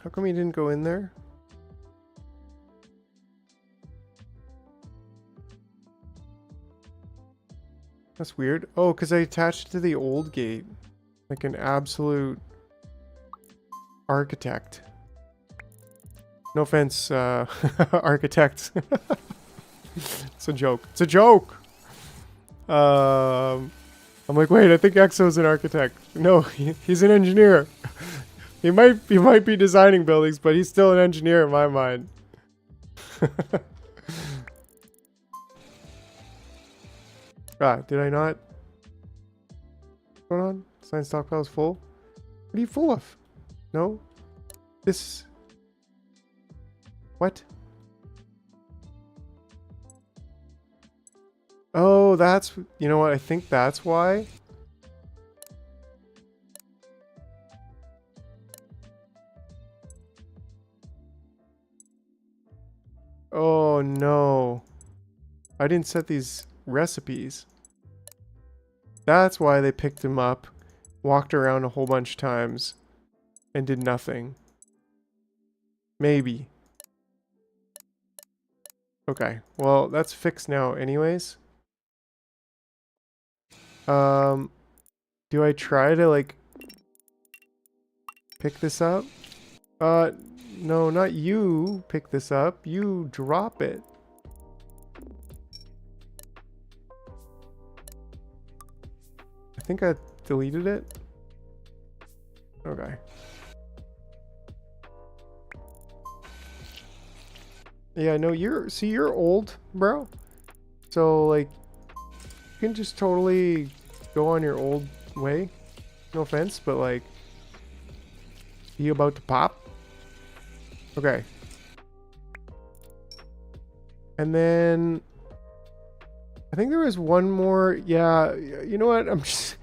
A: How come he didn't go in there? That's weird. Oh, because I attached it to the old gate. Like an absolute architect. No offense, architects. It's a joke. It's a joke! I'm like, wait, I think Exo's an architect. No, he's an engineer. He might be designing buildings, but he's still an engineer in my mind. Did I not? What's going on? Science stockpile is full? What are you full of? No? This... What? Oh, that's... You know what? I think that's why. Oh, no. I didn't set these recipes. That's why they picked him up, walked around a whole bunch of times, and did nothing. Maybe. Okay, well, that's fixed now anyways. Do I try to, like, pick this up? No, not you pick this up. You drop it. I think I deleted it. Okay. Yeah, no, you're old, bro. So, like, you can just totally go on your old way. No offense, but, like, you about to pop? Okay. And then I think there was one more. Yeah, you know what? I'm just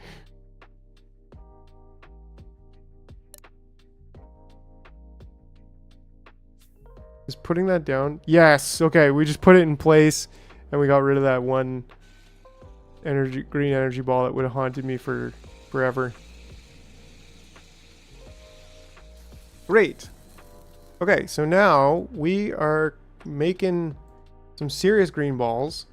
A: putting that down. Yes. Okay, we just put it in place and we got rid of that one green energy ball that would have haunted me for forever. Great. Okay, so now we are making some serious green balls.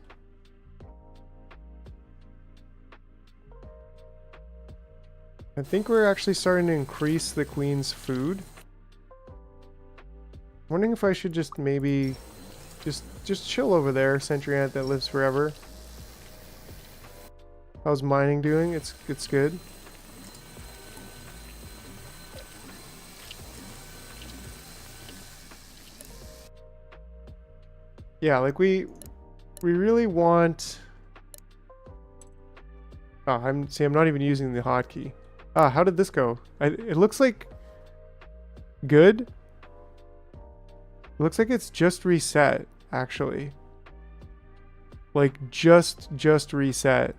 A: I think we're actually starting to increase the queen's food. I'm wondering if I should just maybe just chill over there, sentry ant that lives forever. How's mining doing? It's good. Yeah, like we really want. Oh, I'm not even using the hotkey. Ah, how did this go? It looks like good. It looks like it's just reset, actually. Like just reset.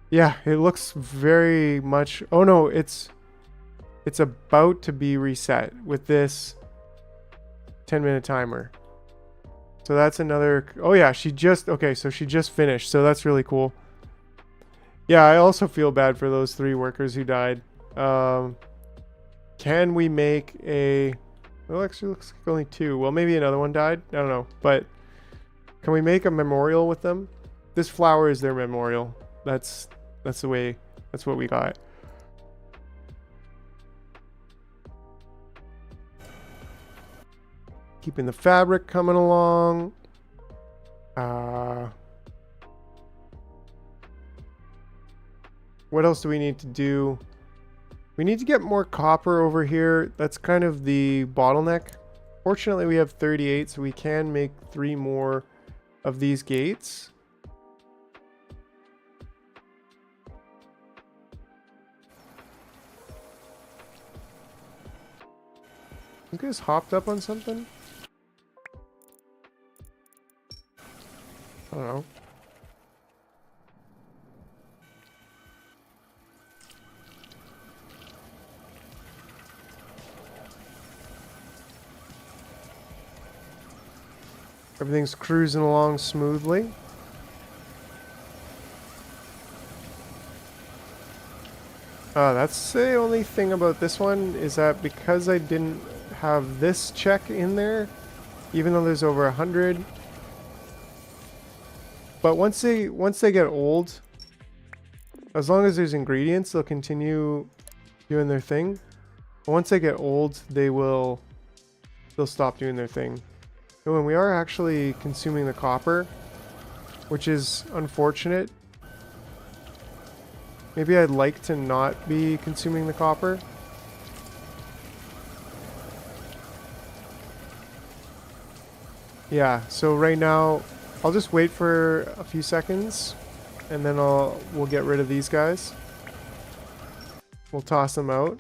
A: Yeah, it looks very much. Oh no, it's about to be reset with this 10-minute timer. So that's another. Oh yeah, okay, so she just finished. So that's really cool. Yeah, I also feel bad for those 3 workers who died. Can we make a... Well, actually looks like only 2. Well, maybe another one died. I don't know. But can we make a memorial with them? This flower is their memorial. That's the way. That's what we got. Keeping the fabric coming along. What else do we need to do? We need to get more copper over here. That's kind of the bottleneck. Fortunately, we have 38, so we can make 3 more of these gates. You guys hopped up on something? I don't know. Everything's cruising along smoothly. That's the only thing about this one is that because I didn't have this check in there, even though there's over 100. But once they get old, as long as there's ingredients, they'll continue doing their thing. But once they get old, they'll stop doing their thing. Oh, and we are actually consuming the copper, which is unfortunate. Maybe I'd like to not be consuming the copper. Yeah, so right now, I'll just wait for a few seconds, and then we'll get rid of these guys. We'll toss them out.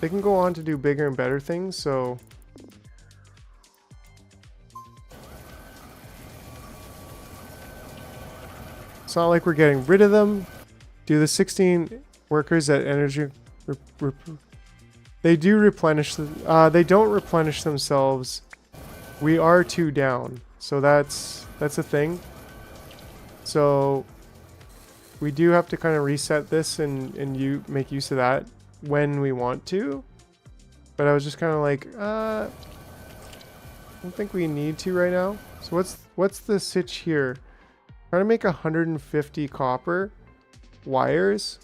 A: They can go on to do bigger and better things, so... It's not like we're getting rid of them. Do the 16 workers at energy... They do replenish... they don't replenish themselves. We are 2 down. So that's a thing. So we do have to kind of reset this and make use of that when we want to. But I was just kind of like, I don't think we need to right now. So what's the sitch here? Trying to make 150 copper wires,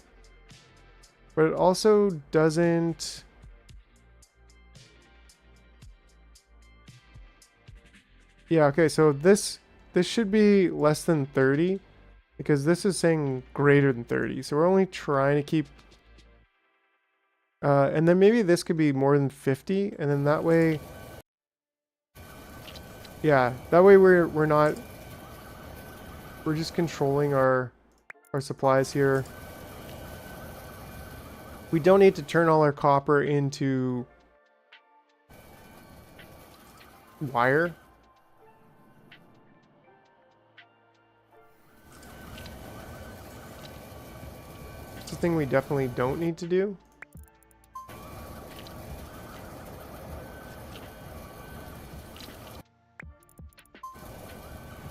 A: but it also doesn't. Yeah, okay, so this should be less than 30 because this is saying greater than 30. So we're only trying to keep and then maybe this could be more than 50, and then that way, yeah, that way we're just controlling our supplies here. We don't need to turn all our copper into wire. It's a thing we definitely don't need to do.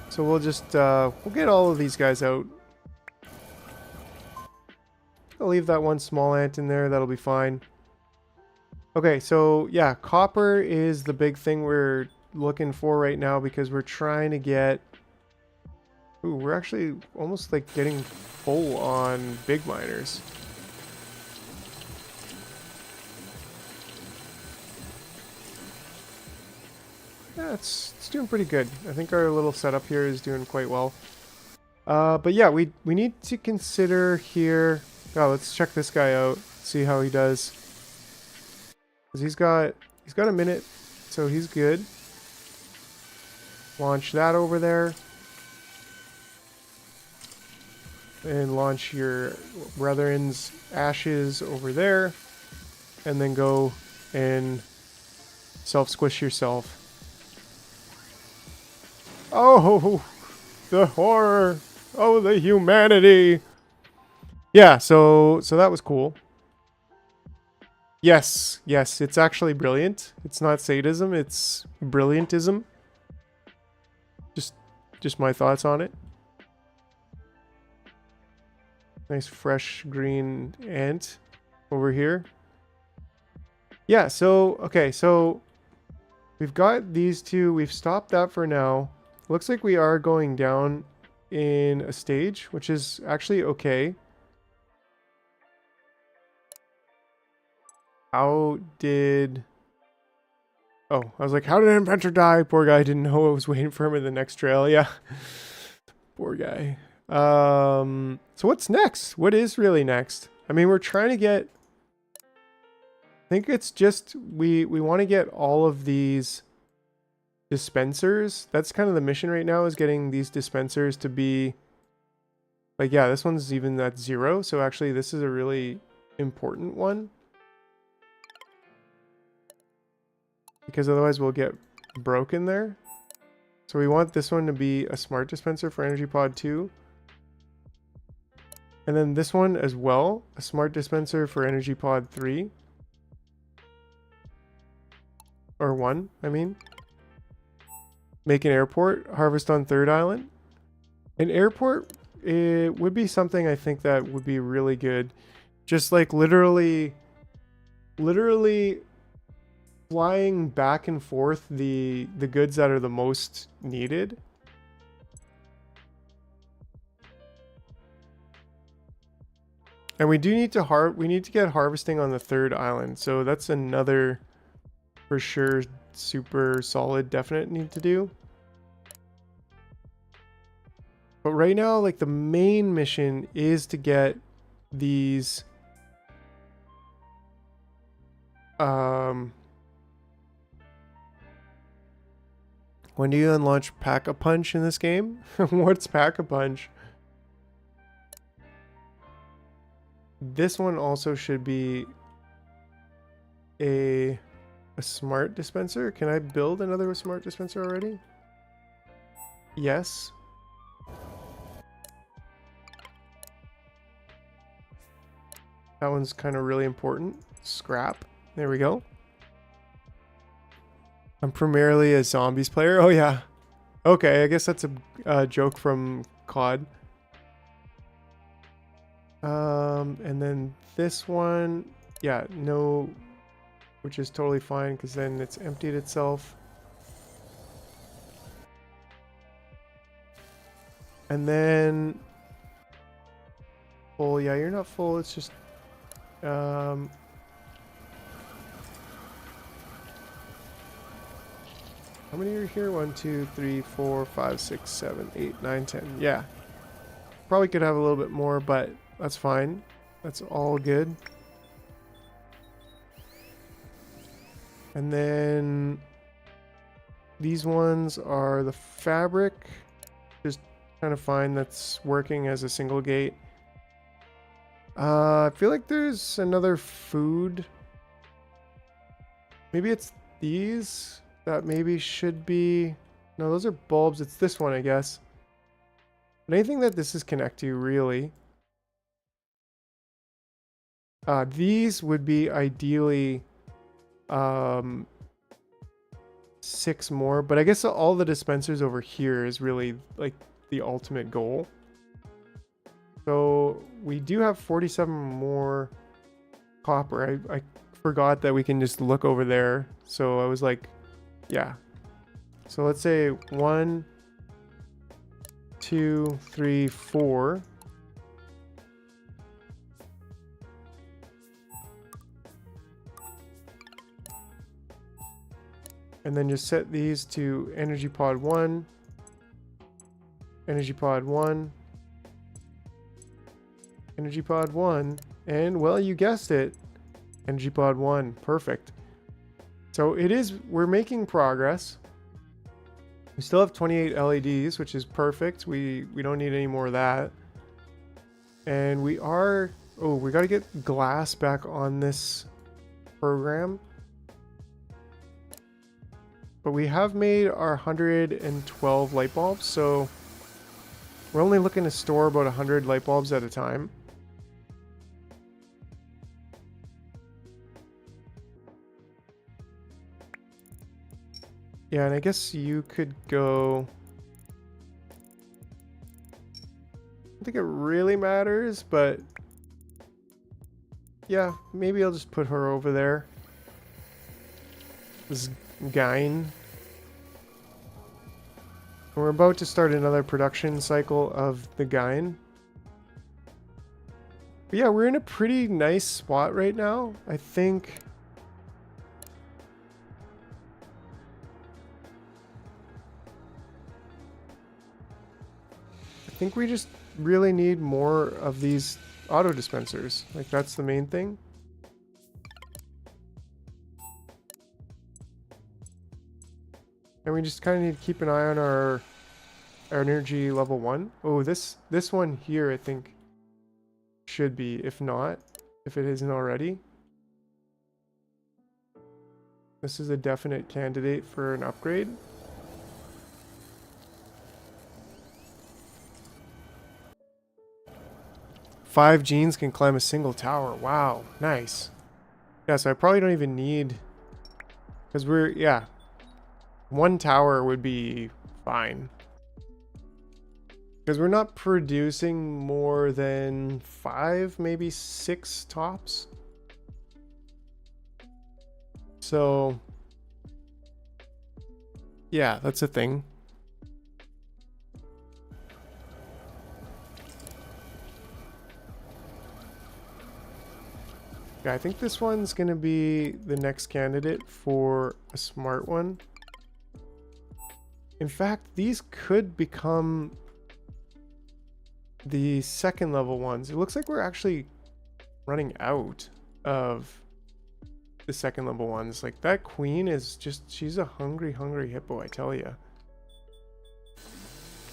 A: So we'll just we'll get all of these guys out. I'll leave that one small ant in there. That'll be fine. Okay, so yeah, copper is the big thing we're looking for right now because we're trying to get... Ooh, we're actually almost like getting full on big miners. Yeah, it's doing pretty good. I think our little setup here is doing quite well. But yeah, we need to consider here... Oh, let's check this guy out. See how he does. Because he's got a minute, so he's good. Launch that over there. And launch your brethren's ashes over there. And then go and self-squish yourself. Oh, the horror. Oh, the humanity. Yeah, so that was cool. Yes, it's actually brilliant. It's not sadism, it's brilliantism. Just my thoughts on it. Nice fresh green ant over here. Yeah, so okay, so we've got these two. We've stopped that for now. Looks like we are going down in a stage, which is actually okay. How did... Oh, I was like, how did an inventor die? Poor guy didn't know I was waiting for him in the next trail. Yeah. Poor guy. So what's next? What is really next? I mean, we're trying to get... I think it's just... We want to get all of these dispensers. That's kind of the mission right now, is getting these dispensers to be... Like, yeah, this one's even at 0. So actually, this is a really important one. Because otherwise we'll get broken there. So we want this one to be a smart dispenser for Energy Pod 2. And then this one as well, a smart dispenser for Energy Pod 3. Or 1, I mean. Make an airport, harvest on 3rd island. An airport, it would be something I think that would be really good. Just like literally flying back and forth the goods that are the most needed. And we do need to get harvesting on the 3rd island. So that's another for sure super solid definite need to do. But right now, like, the main mission is to get these when do you unlaunch Pack-a-Punch in this game? What's Pack-a-Punch? This one also should be a smart dispenser. Can I build another smart dispenser already? Yes. That one's kind of really important. Scrap. There we go. I'm primarily a zombies player. Oh yeah. Okay, I guess that's a joke from COD. And then this one, yeah, no, which is totally fine because then it's emptied itself. And then, full, yeah, you're not full. It's just, how many are here? 1, 2, 3, 4, 5, 6, 7, 8, 9, 10. Yeah. Probably could have a little bit more, but that's fine. That's all good. And then these ones are the fabric. Just kind of fine. That's working as a single gate. I feel like there's another food. Maybe it's these. That maybe should be... No, those are bulbs. It's this one, I guess. But anything that this is connect to, really. These would be ideally 6 more. But I guess all the dispensers over here is really like the ultimate goal. So we do have 47 more copper. I forgot that we can just look over there. So I was like, yeah. So let's say 1, 2, 3, 4. And then just set these to energy pod 1, energy pod 1, energy pod 1, and well, you guessed it, energy pod 1. Perfect. So it is, we're making progress. We still have 28 LEDs, which is perfect. We don't need any more of that. And we are, oh, we got to get glass back on this program. But we have made our 112 light bulbs, so we're only looking to store about 100 light bulbs at a time. Yeah, and I guess you could go... I don't think it really matters, but... yeah, maybe I'll just put her over there. This Gain. We're about to start another production cycle of the Gain. But yeah, we're in a pretty nice spot right now. I think we just really need more of these auto dispensers. Like, that's the main thing. And we just kind of need to keep an eye on our energy level 1. Oh, this one here, I think, should be, if not, if it isn't already. This is a definite candidate for an upgrade. Five genes can climb a single tower. Wow, nice. Yeah, so I probably don't even need... because we're, yeah. One tower would be fine. Because we're not producing more than 5, maybe 6 tops. So, yeah, that's a thing. Yeah, I think this one's going to be the next candidate for a smart one. In fact, these could become the second level ones. It looks like we're actually running out of the second level ones. Like, that queen is just, she's a hungry hippo, I tell you.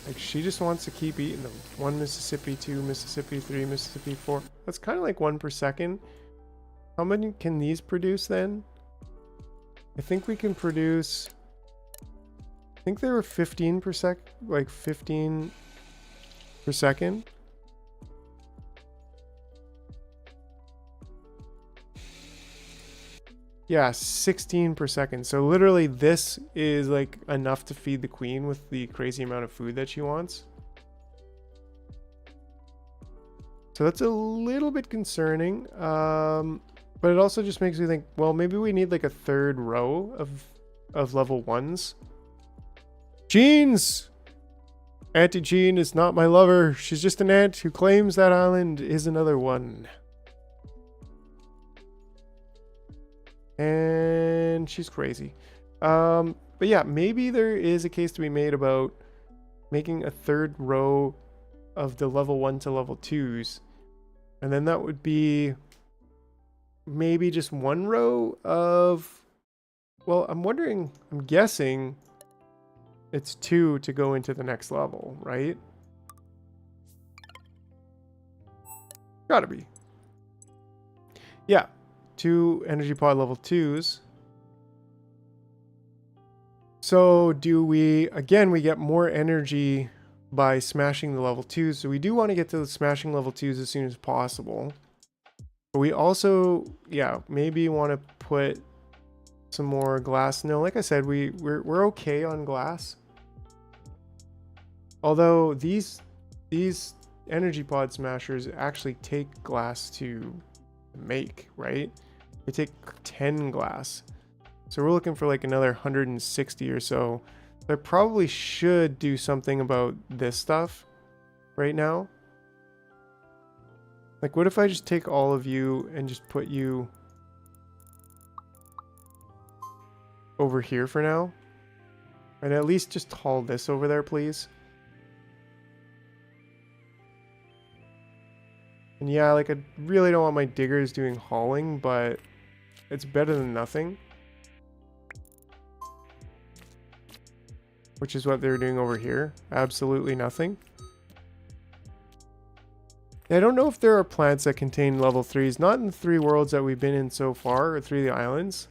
A: Like, she just wants to keep eating them. 1 Mississippi, 2 Mississippi, 3 Mississippi, 4. That's kind of like 1 per second. How many can these produce then? I think we can produce... I think they were 15 per sec, like 15 per second. Yeah, 16 per second. So literally this is like enough to feed the queen with the crazy amount of food that she wants. So that's a little bit concerning. But it also just makes me think, well, maybe we need like a third row of level 1s. Jeans! Auntie Jean is not my lover. She's just an ant who claims that island is another one. And she's crazy. But yeah, maybe there is a case to be made about making a third row of the level 1 to level 2s. And then that would be maybe just 1 row of... well, I'm guessing it's 2 to go into the next level, right? Gotta be. Yeah, 2 energy pod level 2s. So do we, again, we get more energy by smashing the level 2s. So we do want to get to the smashing level 2s as soon as possible. But we also, yeah, maybe want to put some more glass. No, like I said, we're okay on glass. Although these energy pod smashers actually take glass to make, right? They take 10 glass. So we're looking for like another 160 or so. I probably should do something about this stuff right now. Like, what if I just take all of you and just put you over here for now? And at least just haul this over there, please. And yeah, like, I really don't want my diggers doing hauling, but it's better than nothing. Which is what they're doing over here. Absolutely nothing. Yeah, I don't know if there are plants that contain level 3s. Not in the 3 worlds that we've been in so far, or 3 of the islands.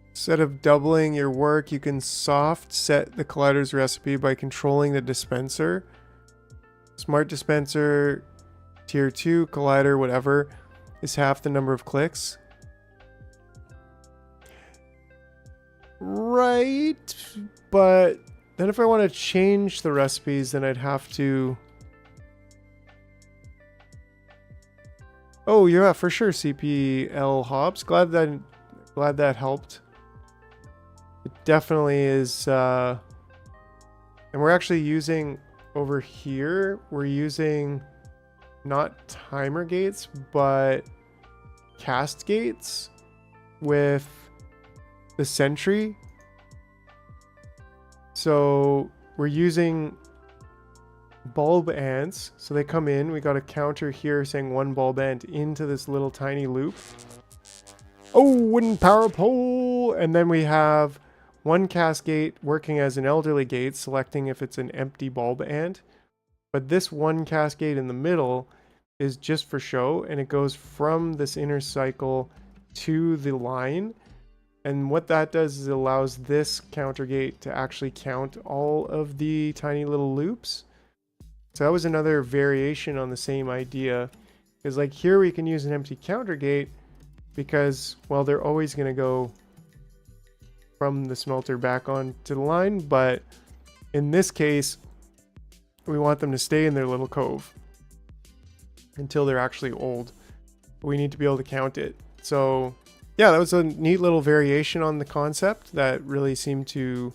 A: Instead of doubling your work, you can soft set the collider's recipe by controlling the dispenser. Smart dispenser, tier 2, collider, whatever, is half the number of clicks. Right, but then if I want to change the recipes, then I'd have to... Oh, yeah, for sure, CPL Hobbs. Glad that helped. It definitely is, and we're actually using over here, we're using not timer gates, but cast gates with the sentry. So we're using bulb ants. So they come in, we got a counter here saying 1 bulb ant into this little tiny loop. Oh, wooden power pole! And then we have 1 cast gate working as an elderly gate, selecting if it's an empty bulb ant. But this 1 cast gate in the middle is just for show, and it goes from this inner cycle to the line. And what that does is it allows this counter gate to actually count all of the tiny little loops. So that was another variation on the same idea. Because like here we can use an empty counter gate because, well, they're always going to go from the smelter back onto the line, but in this case we want them to stay in their little cove until they're actually old. We need to be able to count it. So yeah, that was a neat little variation on the concept that really seemed to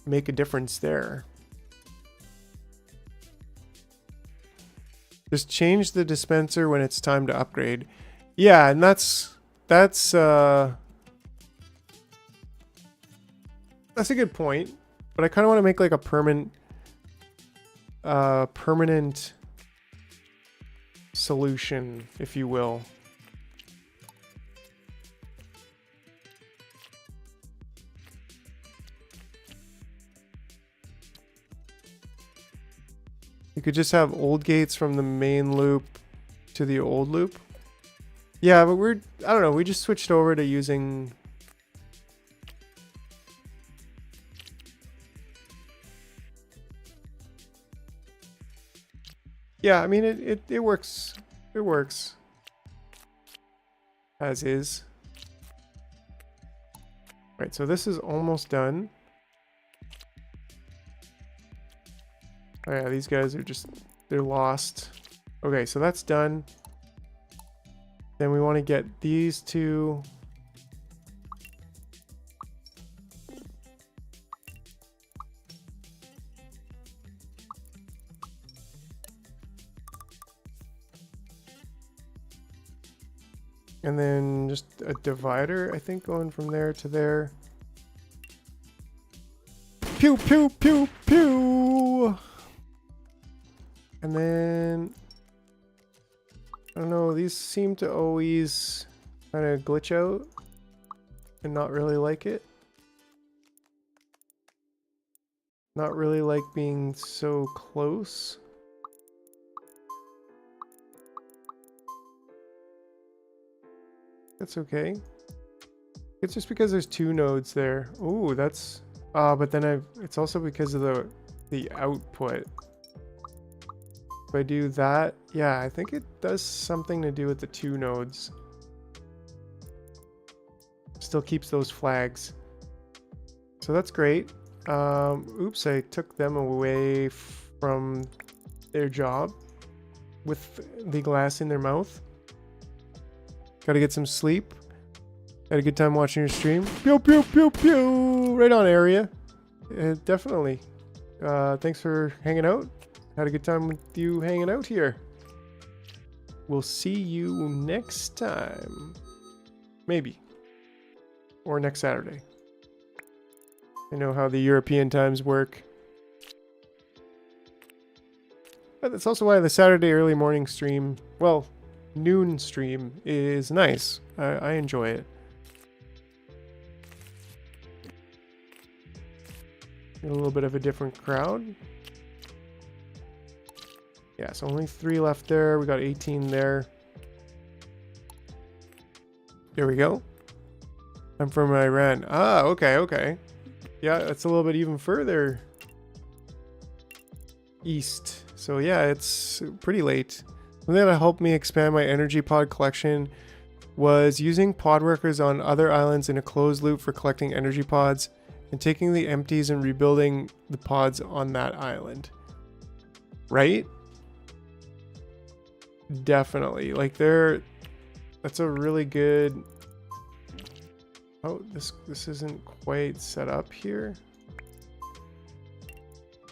A: make a difference there. Just change the dispenser when it's time to upgrade. Yeah, and that's a good point, but I kind of want to make like a permanent solution, if you will. You could just have old gates from the main loop to the old loop. Yeah, but I don't know, we just switched over to using... Yeah, I mean, it works. It works. As is. Right, so this is almost done. Oh yeah, these guys are they're lost. Okay, so that's done. Then we want to get these two. And then just a divider, I think, going from there to there. Pew, pew, pew, pew! And then... I don't know, these seem to always kind of glitch out and not really like it. Not really like being so close. That's okay. It's just because there's 2 nodes there. Ooh, that's... but then it's also because of the output. If I do that, yeah, I think it does something to do with the 2 nodes. Still keeps those flags. So that's great. Oops, I took them away from their job with the glass in their mouth. Gotta get some sleep. Had a good time watching your stream. Pew, pew, pew, pew. Right on, area. Definitely. Thanks for hanging out. Had a good time with you hanging out here. We'll see you next time. Maybe. Or next Saturday. I know how the European times work. But that's also why the Saturday early morning stream, well, noon stream is nice. I enjoy it. A little bit of a different crowd. Yeah, so only 3 left there. We got 18 there. There we go. I'm from Iran. Ah, okay, okay. Yeah, it's a little bit even further east. So yeah, it's pretty late. Something that helped me expand my energy pod collection was using pod workers on other islands in a closed loop for collecting energy pods and taking the empties and rebuilding the pods on that island. Right? Definitely. Like that's a really good... Oh, this isn't quite set up here.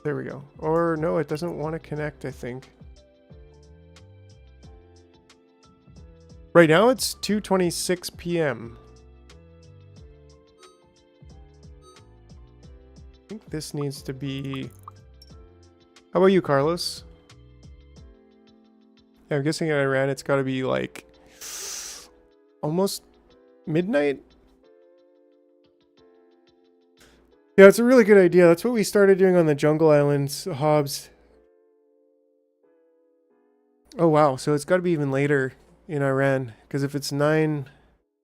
A: There we go. Or no, it doesn't want to connect, I think. Right now it's 2:26 p.m. I think this needs to be... How about you, Carlos? Yeah, I'm guessing in Iran it's got to be like almost midnight. Yeah, it's a really good idea. That's what we started doing on the Jungle Islands, Hobbs. Oh wow, so it's got to be even later in Iran, because if it's 9...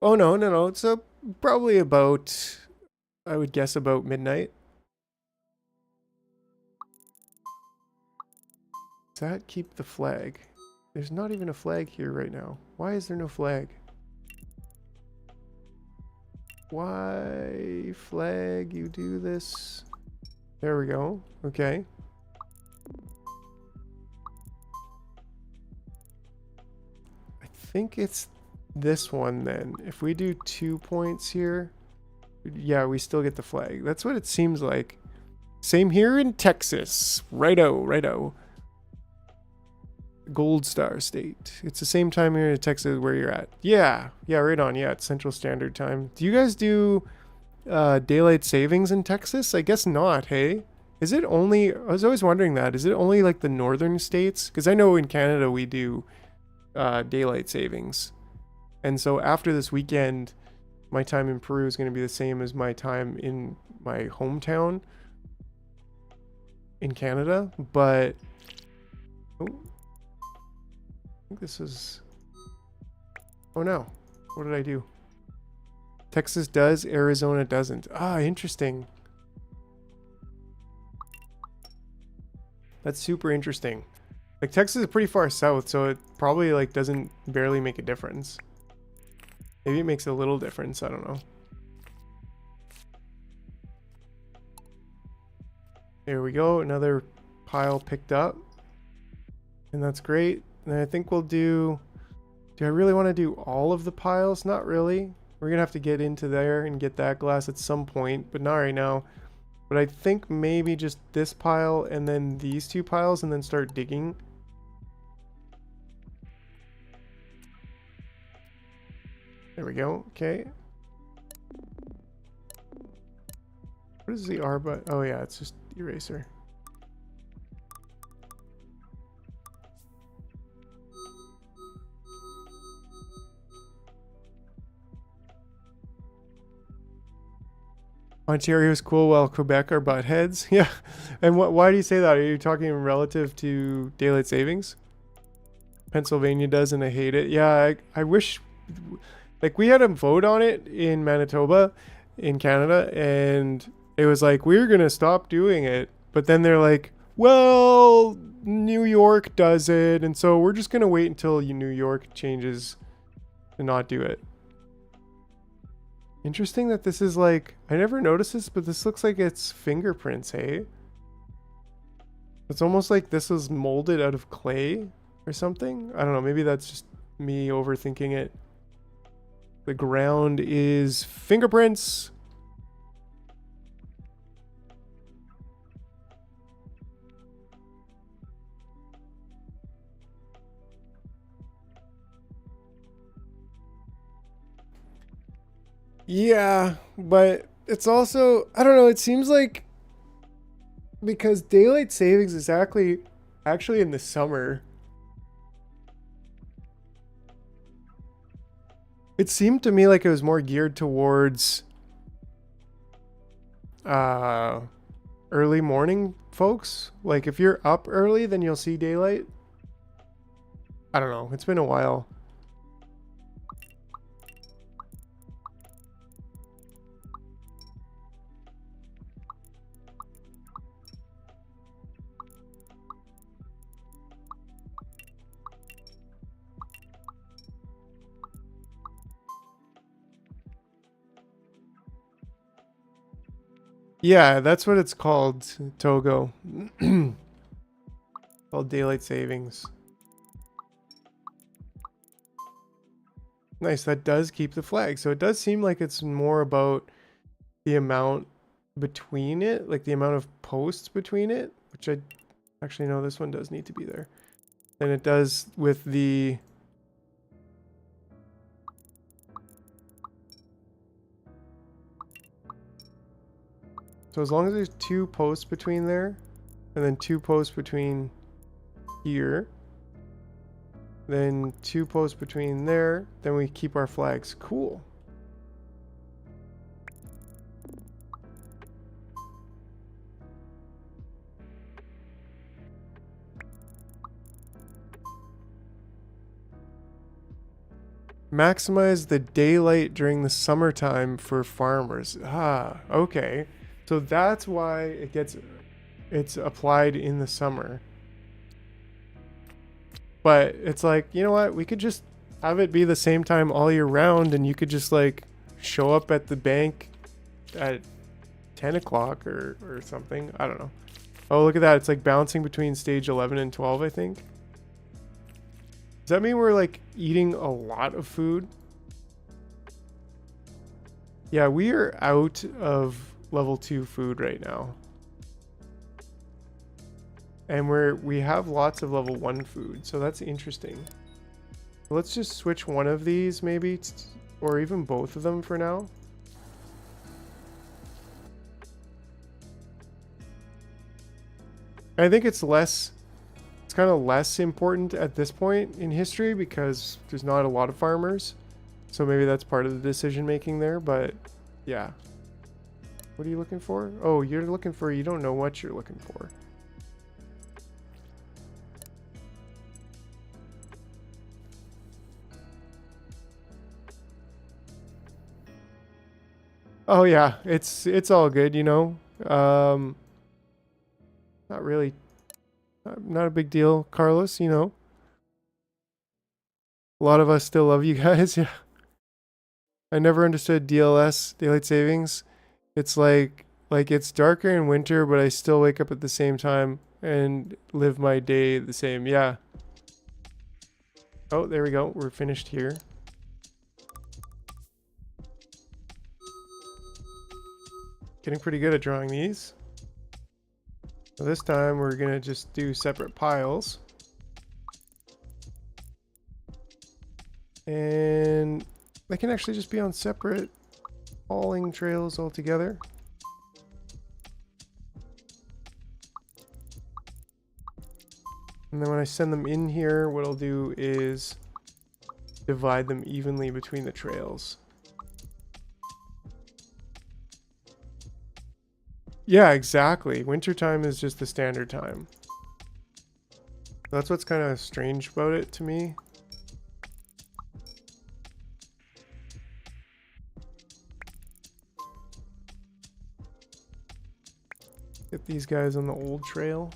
A: Oh no, it's probably about, I would guess, about midnight. Does that keep the flag? There's not even a flag here right now. Why is there no flag? Why, flag, you do this? There we go. Okay. I think it's this one then. If we do 2 points here, yeah, we still get the flag. That's what it seems like. Same here in Texas. Righto, righto. Gold Star State. It's the same time here in Texas where you're at. Yeah, right on. Yeah, it's Central Standard Time. Do you guys do daylight savings in Texas? I guess not, hey? Is it only... I was always wondering that. Is it only like the northern states? Because I know in Canada we do daylight savings. And so after this weekend, my time in Peru is going to be the same as my time in my hometown in Canada. But... Oh. I think this is... Oh no. What did I do? Texas does, Arizona doesn't. Ah, interesting. That's super interesting. Like, Texas is pretty far south, so it probably, like, doesn't barely make a difference. Maybe it makes a little difference, I don't know. There we go, another pile picked up. And that's great. And I think we'll do I really want to do all of the piles? Not really. We're going to have to get into there and get that glass at some point, but not right now. But I think maybe just this pile and then these 2 piles and then start digging. There we go. Okay. What is the R button? Oh yeah, it's just eraser. Ontario's cool while Quebec are butt heads. Yeah. And why do you say that? Are you talking relative to daylight savings? Pennsylvania does and I hate it. Yeah, I wish... Like, we had a vote on it in Manitoba, in Canada, and it was like, we're going to stop doing it. But then they're like, well, New York does it, and so we're just going to wait until New York changes to not do it. Interesting that this is like, I never noticed this, but this looks like it's fingerprints, hey? It's almost like this was molded out of clay or something. I don't know, maybe that's just me overthinking it. The ground is fingerprints. Yeah, but it's also, I don't know, it seems like because daylight savings is actually in the summer. It seemed to me like it was more geared towards uh early morning folks. Like if you're up early, then you'll see daylight. I don't know. It's been a while. Yeah, that's what it's called, Togo. Called daylight savings. Nice, that does keep the flag. So it does seem like it's more about the amount between it, like the amount of posts between it, which I actually know this one does need to be there. Than it does with the so as long as there's 2 posts between there, and then 2 posts between here, then 2 posts between there, then we keep our flags. Cool. Maximize the daylight during the summertime for farmers. Ah, okay. So that's why it's applied in the summer. But it's like, you know what? We could just have it be the same time all year round, and you could just like show up at the bank at 10 o'clock or something. I don't know. Oh, look at that. It's like bouncing between stage 11 and 12, I think. Does that mean we're like eating a lot of food? Yeah, we are out of level 2 food right now. And we have lots of level 1 food, so that's interesting. Let's just switch one of these maybe, or even both of them for now. I think it's kind of less important at this point in history because there's not a lot of farmers. So maybe that's part of the decision making there, but yeah. What are you looking for? Oh, you're looking for, you don't know what you're looking for. Oh yeah, it's all good, you know. Not really, not a big deal, Carlos, you know. A lot of us still love you guys, yeah. I never understood DLS, daylight savings. It's like it's darker in winter, but I still wake up at the same time and live my day the same. Yeah. Oh, there we go. We're finished here. Getting pretty good at drawing these. So this time we're gonna just do separate piles. And they can actually just be on separate hauling trails altogether. And then when I send them in here, what I'll do is divide them evenly between the trails. Yeah, exactly. Wintertime is just the standard time. That's what's kind of strange about it to me. Get these guys on the old trail.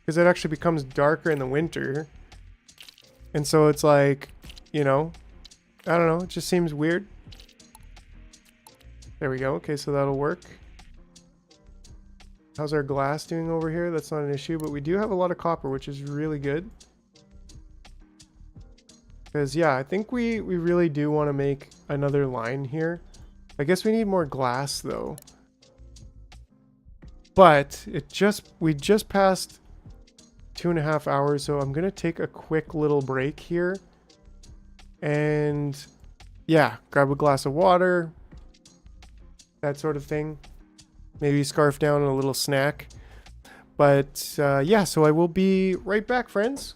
A: Because it actually becomes darker in the winter. And so it's like, you know, I don't know, it just seems weird. There we go. Okay, so that'll work. How's our glass doing over here? That's not an issue, but we do have a lot of copper, which is really good. Because, yeah, I think we really do want to make another line here. I guess we need more glass, though. But we just passed 2.5 hours, so I'm going to take a quick little break here. And, yeah, grab a glass of water. That sort of thing. Maybe scarf down a little snack. But, yeah, so I will be right back, friends.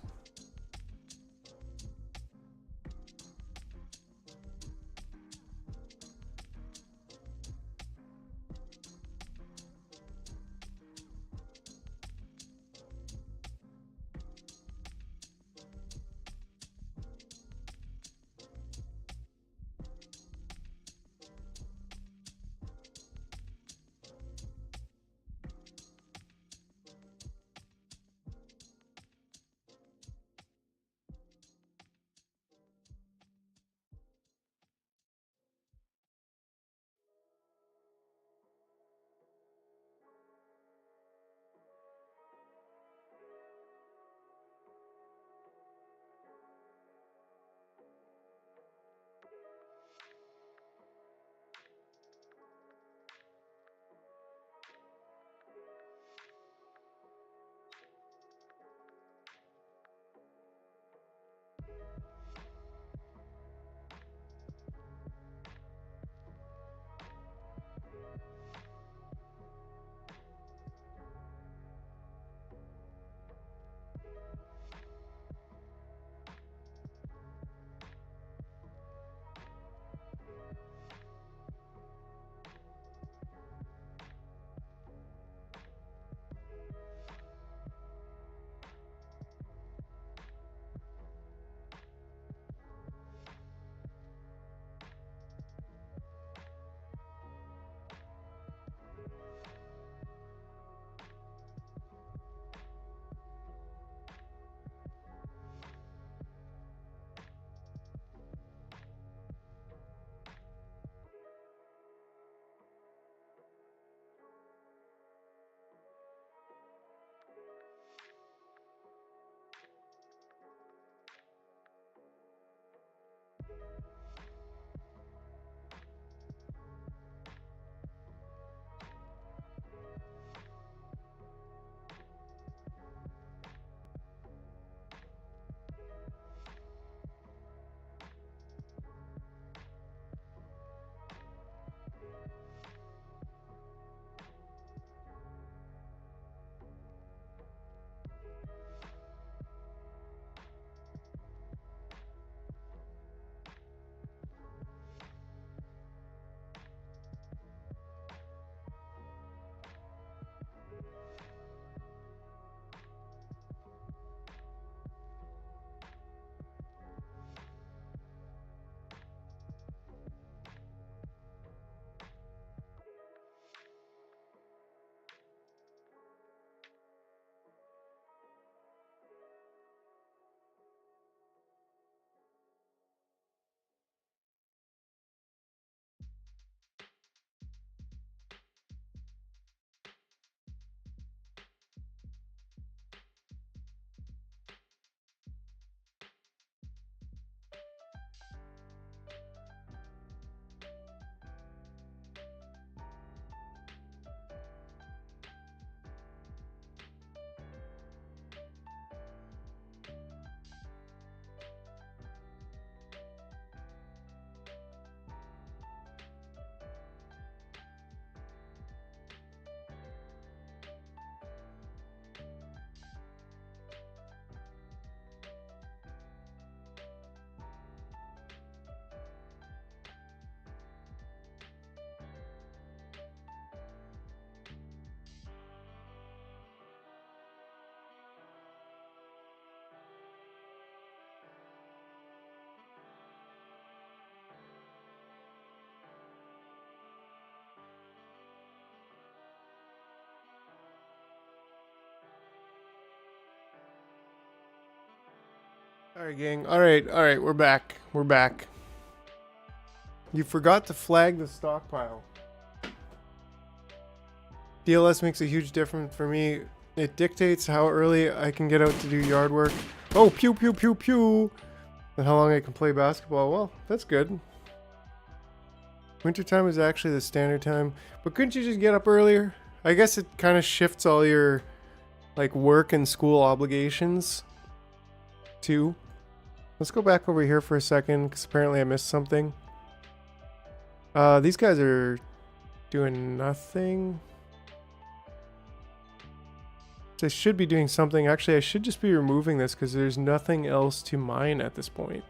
A: Alright, gang. Alright, we're back. We're back. You forgot to flag the stockpile. DLS makes a huge difference for me. It dictates how early I can get out to do yard work. Oh, pew pew pew pew! And how long I can play basketball. Well, that's good. Wintertime is actually the standard time. But couldn't you just get up earlier? I guess it kind of shifts all your like work and school obligations too. Let's go back over here for a second because apparently I missed something. These guys are doing nothing. They should be doing something. Actually, I should just be removing this because there's nothing else to mine at this point.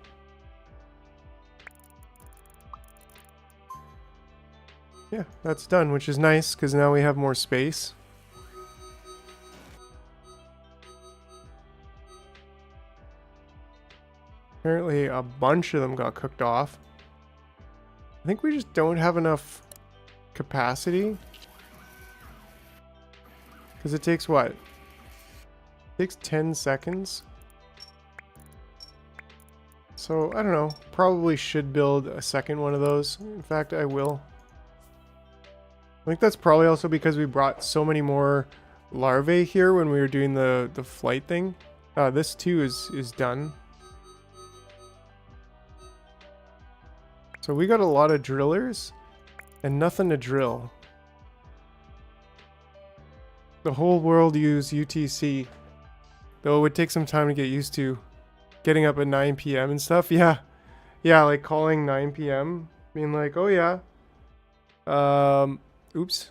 A: Yeah, that's done, which is nice because now we have more space. Apparently a bunch of them got cooked off. I think we just don't have enough capacity. Because it takes what? It takes 10 seconds. So, I don't know. Probably should build a second one of those. In fact, I will. I think that's probably also because we brought so many more larvae here when we were doing the flight thing. This too is done. So we got a lot of drillers and nothing to drill. The whole world use UTC. Though it would take some time to get used to getting up at 9 p.m. and stuff. Yeah. Yeah, like calling 9 p.m. Being like, oh yeah. Oops.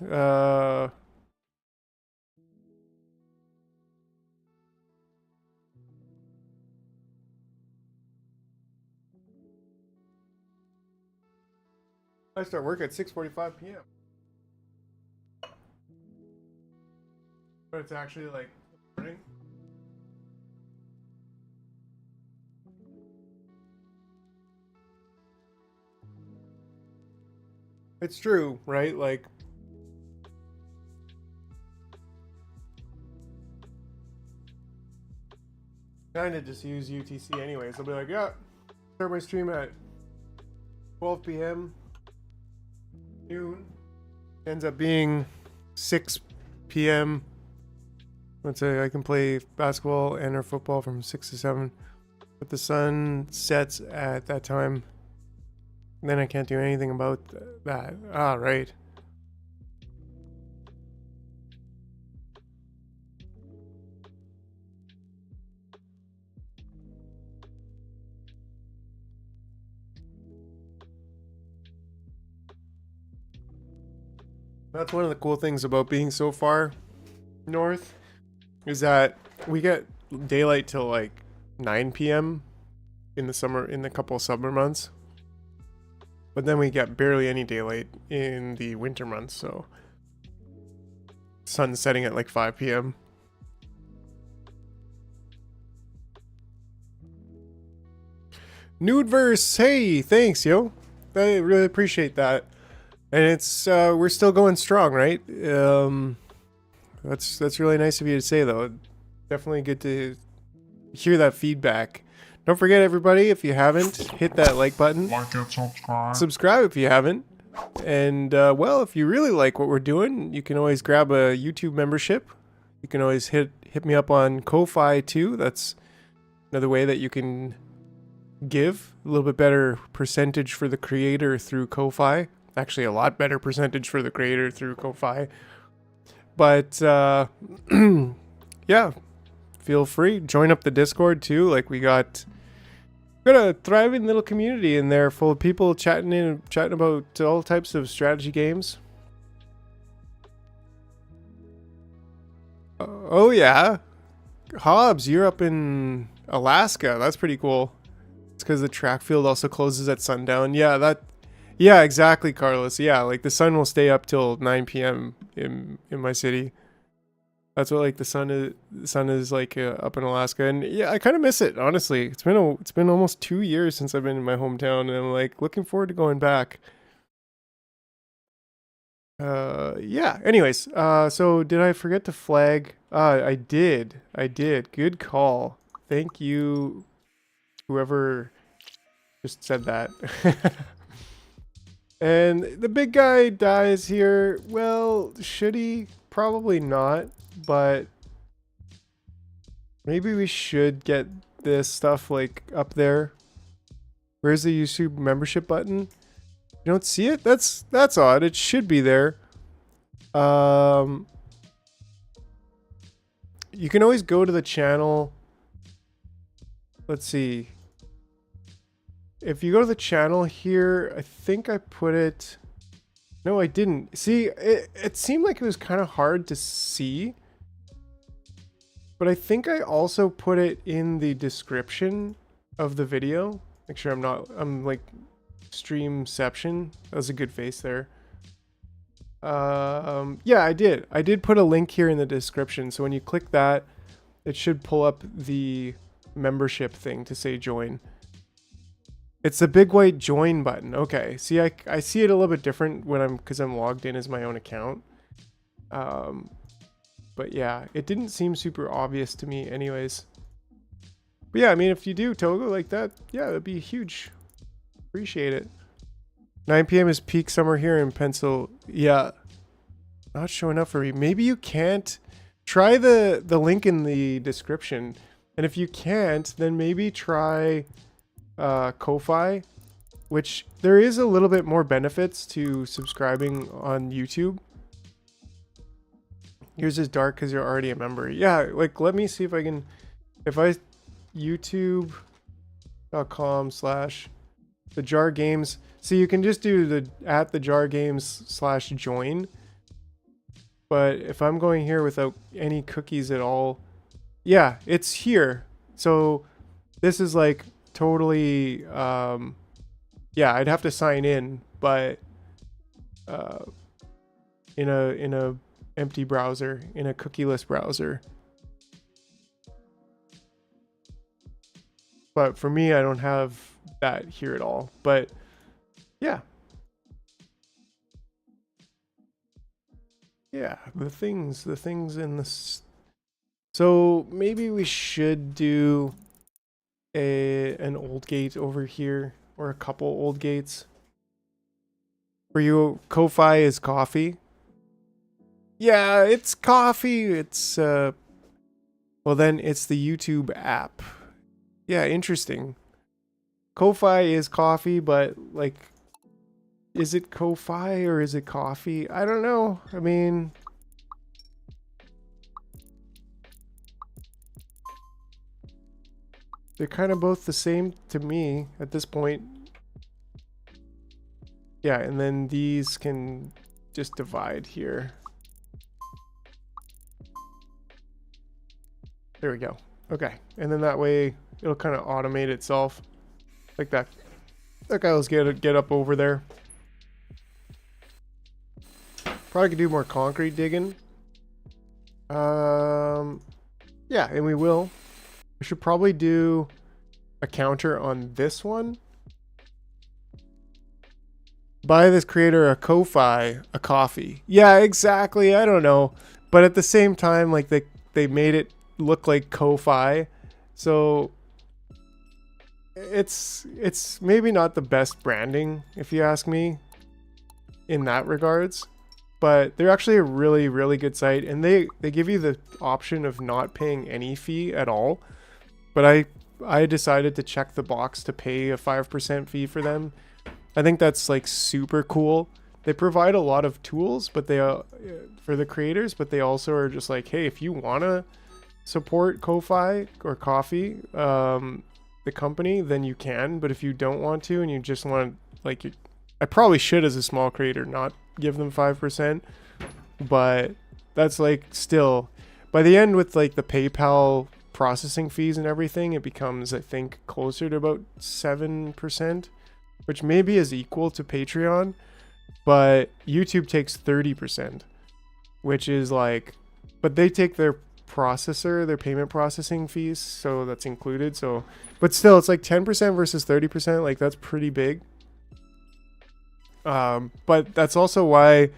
A: I start work at 6:45 p.m. But it's actually like morning. It's true, right? Like kind of just use UTC anyways. I'll be like, yeah, start my stream at 12 p.m. noon. Ends up being 6 p.m. Let's say I can play basketball and or football from 6 to 7. But the sun sets at that time. Then I can't do anything about that. Ah, right. That's one of the cool things about being so far north is that we get daylight till like 9 p.m. in the summer, in the couple of summer months. But then we get barely any daylight in the winter months, so sun's setting at like 5 p.m. Nudeverse, hey, thanks, yo. I really appreciate that. And it's we're still going strong, right? That's really nice of you to say, though. Definitely good to hear that feedback. Don't forget, everybody, if you haven't, hit that like button.
C: Like and subscribe.
A: Subscribe if you haven't. And, well, if you really like what we're doing, you can always grab a YouTube membership. You can always hit me up on Ko-Fi, too. That's another way that you can give a little bit better percentage for the creator through Ko-Fi. Actually, a lot better percentage for the creator through Ko-Fi. But, yeah, feel free. Join up the Discord, too. Like, we got a thriving little community in there full of people chatting about all types of strategy games. Oh, yeah. Hobbs, you're up in Alaska. That's pretty cool. It's because the track field also closes at sundown. Yeah, exactly, Carlos. Yeah, like the sun will stay up till 9 p.m. in my city. That's what like the sun is like up in Alaska, and yeah, I kind of miss it. Honestly, it's been almost 2 years since I've been in my hometown, and I'm like looking forward to going back. Yeah. Anyways, so did I forget to flag? I did. Good call. Thank you. whoever just said that. And the big guy dies here. Well, should he? Probably not, but maybe we should get this stuff like up there. Where's the YouTube membership button? You don't see it? That's odd. It should be there. You can always go to the channel. Let's see. If you go to the channel here, I think I put it. No, I didn't. See, it seemed like it was kind of hard to see. But I think I also put it in the description of the video. Make sure I'm like streamception. That was a good face there. Yeah, I did put a link here in the description. So when you click that, it should pull up the membership thing to say join. It's the big white join button. Okay. See, I see it a little bit different when because I'm logged in as my own account. But yeah, it didn't seem super obvious to me anyways. But yeah, I mean, if you do Togo like that, yeah, that'd be huge. Appreciate it. 9 p.m. is peak summer here in Pencil. Yeah. Not showing up for me. Maybe you can't. Try the link in the description. And if you can't, then maybe try Ko-Fi, which there is a little bit more benefits to subscribing on YouTube. Yours is dark because you're already a member. Yeah, like let me see if I can, if I youtube.com/thejargames. See, you can just do the @thejargames/join. But if I'm going here without any cookies at all, yeah, it's here. So this is like totally, yeah, I'd have to sign in, but in a empty browser, in a cookieless browser. But for me, I don't have that here at all. But yeah. Yeah, the things in this. So maybe we should do an old gate over here, or a couple old gates. For you, Ko-Fi is coffee. Yeah, it's coffee. It's well then it's the YouTube app. Yeah, interesting. Ko-Fi is coffee, but like, is it Ko-Fi or is it coffee? I don't know. I mean, they're kind of both the same to me at this point. Yeah, and then these can just divide here. There we go. Okay, and then that way it'll kind of automate itself like that. Okay, let's get up over there. Probably could do more concrete digging. Yeah, and we will. We should probably do a counter on this one. Buy this creator a Ko-Fi, a coffee. Yeah, exactly. I don't know. But at the same time, like they made it look like Ko-Fi. So it's maybe not the best branding, if you ask me, in that regards. But they're actually a really, really good site, and they give you the option of not paying any fee at all. But I decided to check the box to pay a 5% fee for them. I think that's like super cool. They provide a lot of tools, but they for the creators, but they also are just like, hey, if you wanna support Ko-Fi or Coffee, the company, then you can. But if you don't want to, and you just want, like, I probably should as a small creator not give them 5%, but that's like still by the end with like the PayPal processing fees and everything, it becomes, I think, closer to about 7%, which maybe is equal to Patreon, but YouTube takes 30%, which is like, but they take their payment processing fees, so that's included. So, but still, it's like 10% versus 30%. Like, that's pretty big. But that's also why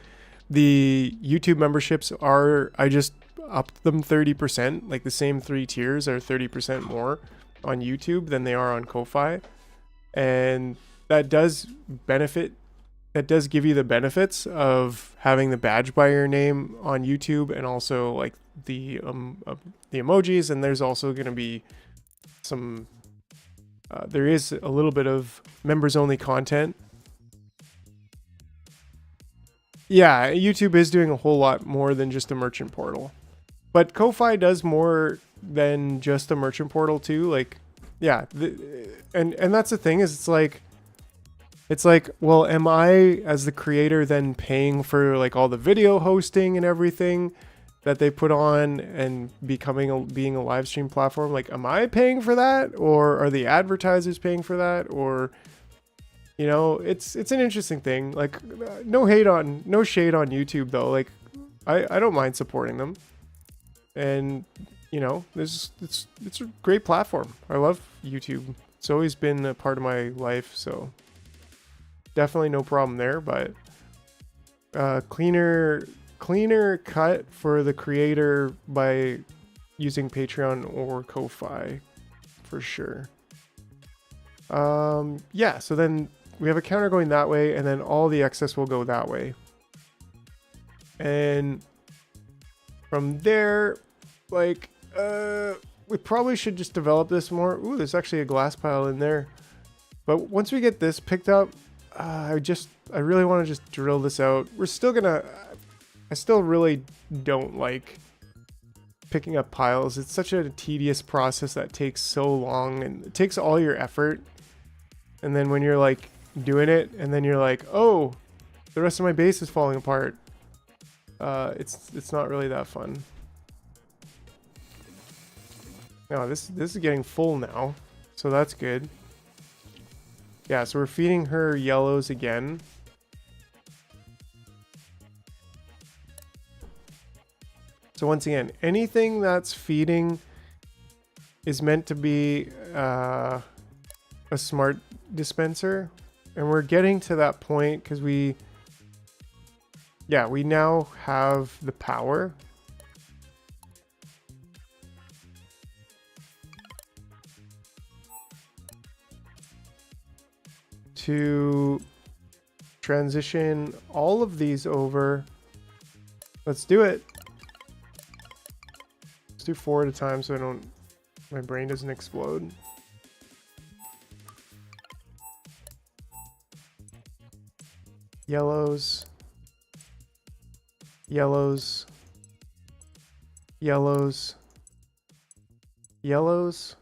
A: the YouTube memberships are, I just upped them 30%, like the same 3 tiers are 30% more. on YouTube than they are on Ko-Fi, and that does benefit. That does give you the benefits of having the badge by your name on YouTube, and also like the emojis. And there's also going to be some. There is a little bit of members only content. Yeah, YouTube is doing a whole lot more than just a merchant portal, but Ko-Fi does more than just a merchant portal too. Like, yeah, and that's the thing, is it's like, well, am I as the creator then paying for like all the video hosting and everything that they put on and being a live stream platform? Like, am I paying for that, or are the advertisers paying for that? Or, you know, it's an interesting thing. Like, no shade on YouTube though. Like, I don't mind supporting them, and you know, it's a great platform. I love YouTube. It's always been a part of my life, so definitely no problem there. But cleaner cut for the creator by using Patreon or Ko-Fi for sure. Yeah, so then we have a counter going that way, and then all the excess will go that way. And from there, like, we probably should just develop this more. Ooh, there's actually a glass pile in there. But once we get this picked up, I really want to just drill this out. We're still gonna, I still really don't like picking up piles. It's such a tedious process that takes so long, and it takes all your effort. And then when you're like doing it, and then you're like, oh, the rest of my base is falling apart. It's not really that fun. No, this is getting full now, so that's good. Yeah, so we're feeding her yellows again. So once again, anything that's feeding is meant to be a smart dispenser, and we're getting to that point because we now have the power. To transition all of these over. Let's do it. Let's do 4 at a time so my brain doesn't explode. Yellows. Yellows. Yellows. Yellows.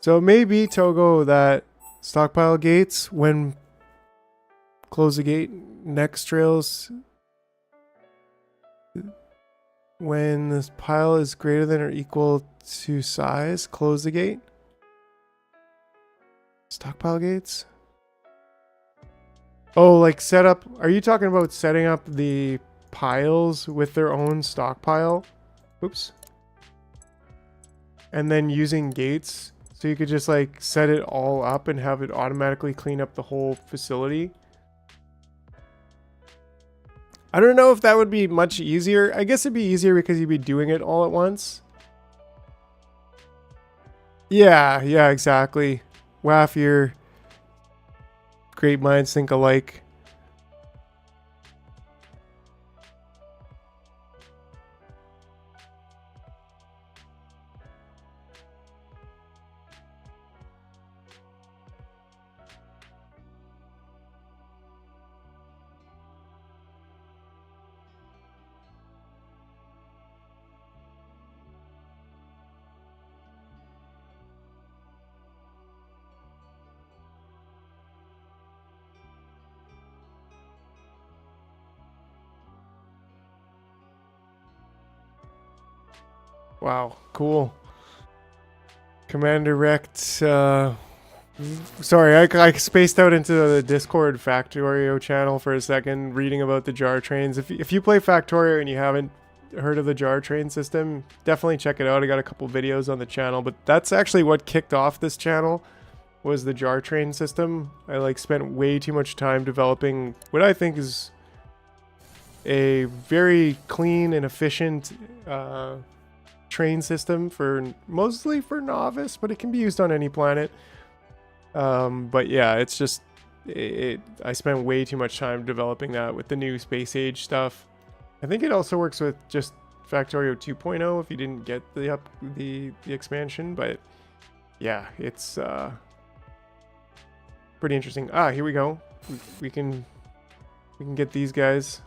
A: So maybe, Togo, that stockpile gates, when close the gate, next trails, when this pile is greater than or equal to size, close the gate. Stockpile gates? Oh, like set up, are you talking about setting up the piles with their own stockpile? Oops. And then using gates? So you could just like set it all up and have it automatically clean up the whole facility. I don't know if that would be much easier. I guess it'd be easier because you'd be doing it all at once. Yeah, exactly. Waff, your great minds think alike. Wow, cool. Commander Rect, sorry, I spaced out into the Discord Factorio channel for a second, reading about the jar trains. If you play Factorio and you haven't heard of the jar train system, definitely check it out. I got a couple videos on the channel, but that's actually what kicked off this channel, was the jar train system. I like spent way too much time developing what I think is a very clean and efficient train system for mostly for novice, but it can be used on any planet. But yeah, it's just I spent way too much time developing that with the new space age stuff. I think it also works with just Factorio 2.0 if you didn't get the expansion, but yeah, it's pretty interesting. Here we go. We can get these guys.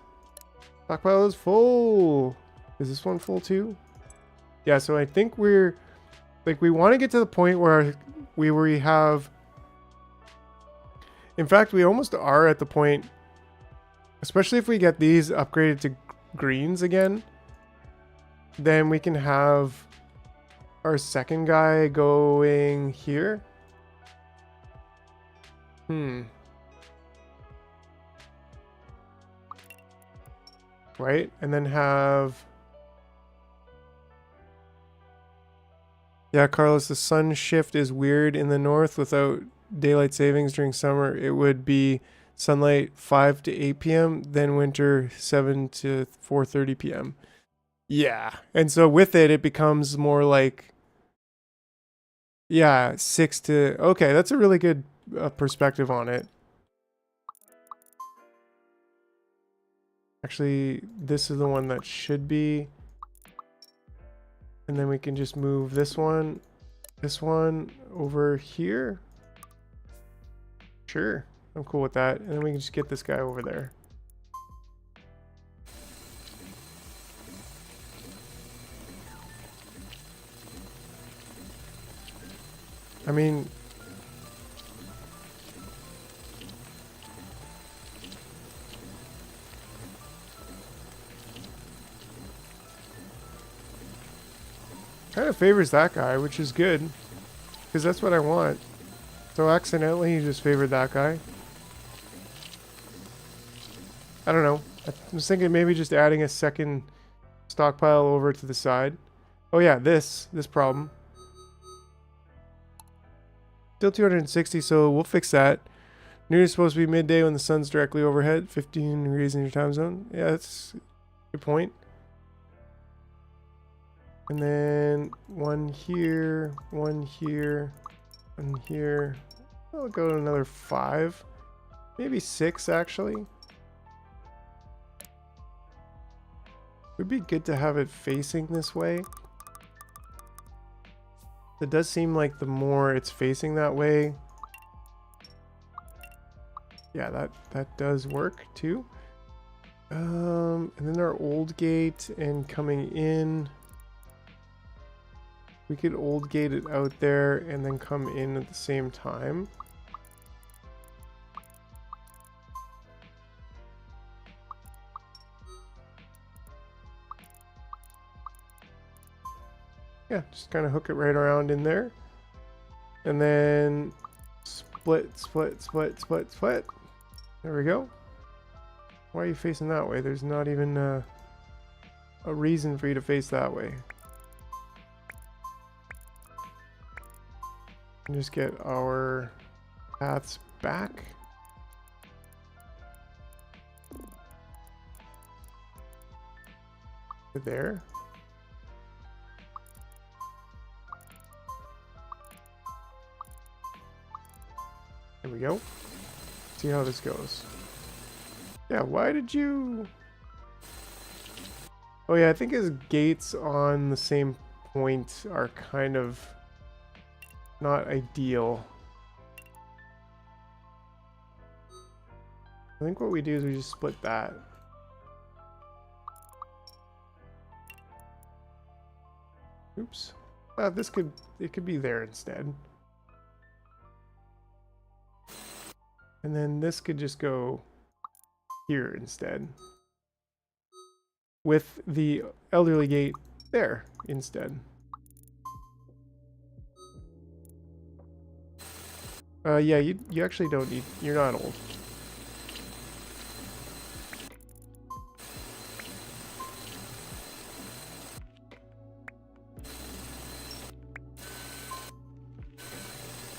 A: Stockpile is full. Is this one full too? Yeah, so I think we're like we want to get to the point where we have. In fact, we almost are at the point, especially if we get these upgraded to greens again, then we can have our second guy going here. Right? And then have... Yeah, Carlos, the sun shift is weird in the north. Without daylight savings during summer, it would be sunlight 5 to 8 p.m., then winter 7 to 4:30 p.m. Yeah. And so with it, it becomes more like, yeah, 6 to... Okay, that's a really good perspective on it. Actually, this is the one that should be. And then we can just move this one over here. Sure, I'm cool with that. And then we can just get this guy over there. I mean, kind of favors that guy, which is good, because that's what I want. So accidentally, you just favored that guy. I don't know. I was thinking maybe just adding a second stockpile over to the side. Oh yeah, this problem. Still 260, so we'll fix that. Noon is supposed to be midday when the sun's directly overhead. 15 degrees in your time zone. Yeah, that's a good point. And then one here, one here, one here. I'll go to another 5. Maybe 6, actually. Would be good to have it facing this way. It does seem like the more it's facing that way, yeah, that does work too. And then our old gate and coming in, we could old gate it out there and then come in at the same time. Yeah, just kind of hook it right around in there. And then split. There we go. Why are you facing that way? There's not even a reason for you to face that way. And just get our paths back. To there. There we go. See how this goes. Yeah, why did you... Oh yeah, I think his gates on the same point are kind of not ideal. I think what we do is we just split that. Oops. It could be there instead. And then this could just go here instead. With the elderly gate there instead. Yeah, you actually don't need, you're not old.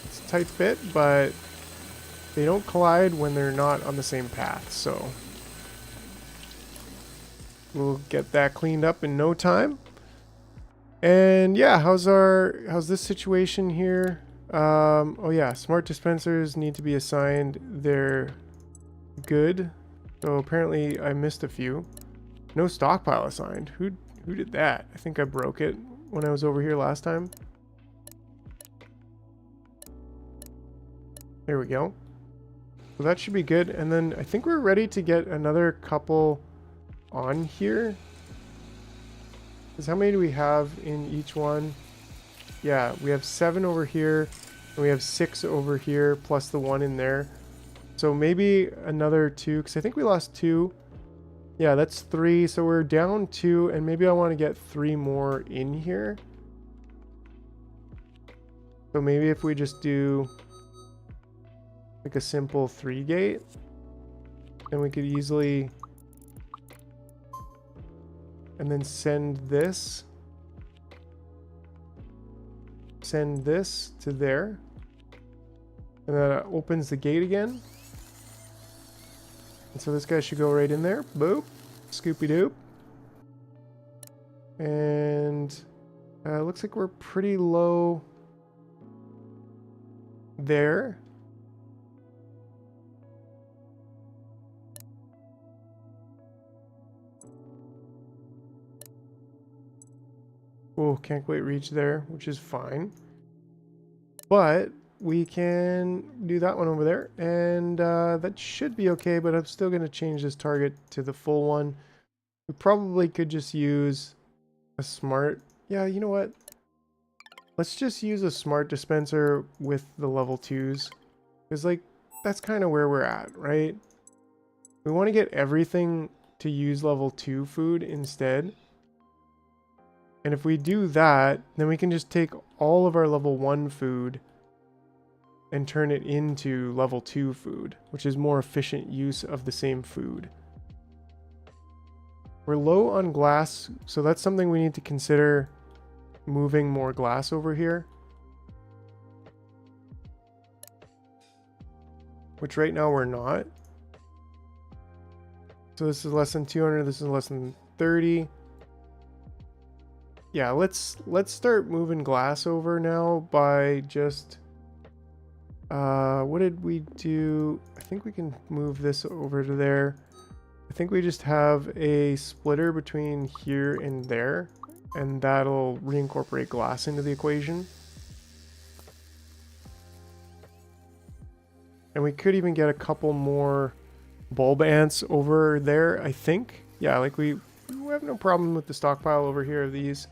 A: It's a tight fit, but they don't collide when they're not on the same path, so. we'll get that cleaned up in no time. And yeah, how's this situation here? Oh yeah, smart dispensers need to be assigned. They're good. So apparently I missed a few. No stockpile assigned. Who did that? I think I broke it when I was over here last time. There we go. So that should be good. And then I think we're ready to get another couple on here. Because how many do we have in each one? Yeah, we have 7 over here. And we have 6 over here, plus the 1 in there. So maybe another 2, because I think we lost 2. Yeah, that's 3. So we're down 2, and maybe I want to get 3 more in here. So maybe if we just do like a simple 3 gate, then we could easily... And then send this to there. And then it opens the gate again. And so this guy should go right in there. Boop. Scoopy doop. And looks like we're pretty low there. Oh, can't quite reach there, which is fine. But we can do that one over there, and that should be okay, but I'm still going to change this target to the full one. We probably could just use a smart... Yeah, you know what? Let's just use a smart dispenser with the level 2s. Because, like, that's kind of where we're at, right? We want to get everything to use level 2 food instead. And if we do that, then we can just take all of our level 1 food and turn it into level 2 food, which is more efficient use of the same food. We're low on glass, so that's something we need to consider, moving more glass over here. Which right now we're not. So this is less than 200, this is less than 30. Yeah, let's start moving glass over now by just what did we do? I think we can move this over to there. I think we just have a splitter between here and there, and that'll reincorporate glass into the equation. And we could even get a couple more bulb ants over there, I think. Yeah, like we have no problem with the stockpile over here of these.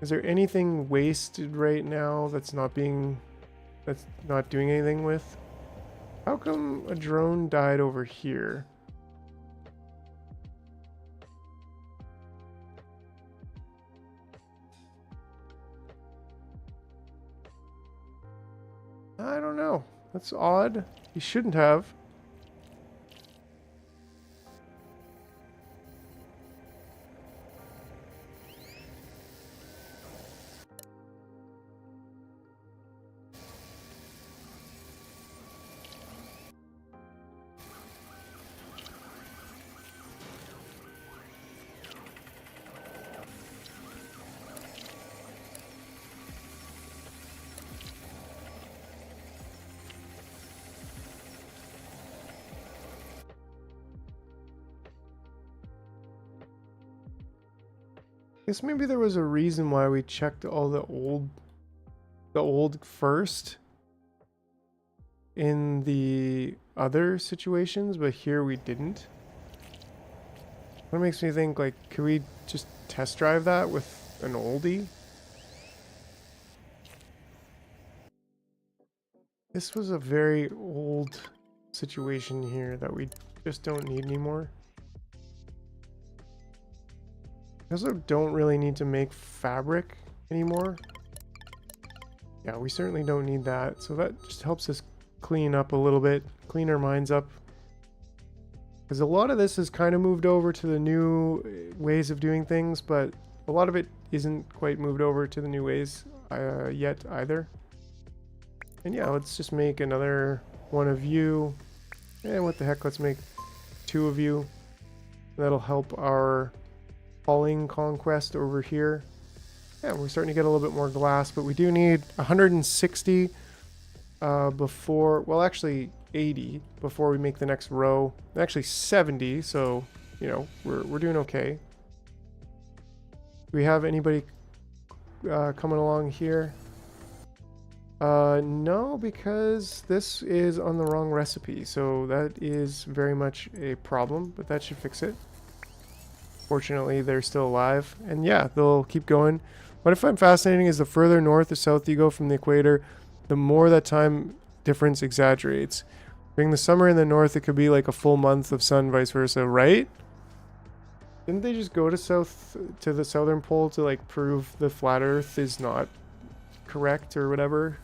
A: Is there anything wasted right now that's not doing anything with? How come a drone died over here? I don't know. That's odd. He shouldn't have. Guess maybe there was a reason why we checked all the old first in the other situations, but here we didn't. What makes me think, like, could we just test drive that with an oldie? This was a very old situation here that we just don't need anymore. I also don't really need to make fabric anymore. Yeah, we certainly don't need that. So that just helps us clean up a little bit, clean our minds up. Because a lot of this has kind of moved over to the new ways of doing things, but a lot of it isn't quite moved over to the new ways yet either. And yeah, let's just make another one of you. And what the heck, let's make 2 of you. That'll help our hauling conquest over here. Yeah, we're starting to get a little bit more glass, but we do need 160 before, well, actually 80 before we make the next row. Actually 70, so, you know, we're doing okay. Do we have anybody coming along here? No, because this is on the wrong recipe, so that is very much a problem, but that should fix it. Fortunately, they're still alive, and yeah, they'll keep going. What I find fascinating is the further north or south you go from the equator, the more that time difference exaggerates. During the summer in the north, it could be like a full month of sun, vice versa, right? Didn't they just go to the southern pole to like prove the flat earth is not correct or whatever?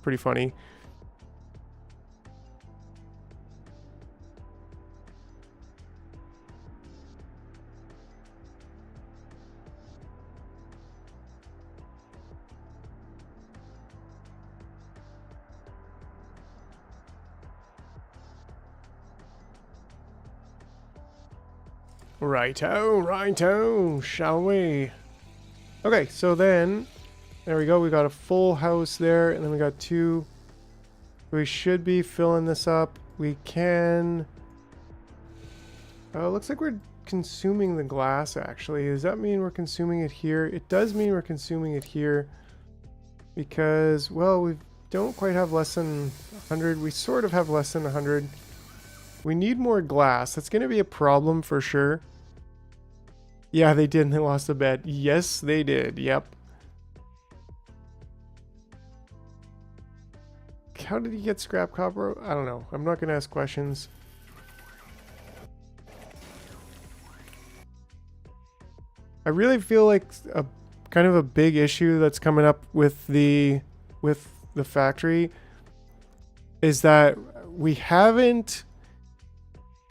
A: Pretty funny. Righto, righto, shall we? Okay, so then, there we go. We got a full house there, and then we got two. We should be filling this up. We can... looks like we're consuming the glass, actually. Does that mean we're consuming it here? It does mean we're consuming it here. Because, well, we don't quite have less than 100. We sort of have less than 100. We need more glass. That's going to be a problem for sure. Yeah, they did, and they lost a bet. Yes, they did. Yep. How did he get scrap copper? I don't know. I'm not going to ask questions. I really feel like a kind of a big issue that's coming up with the factory is that we haven't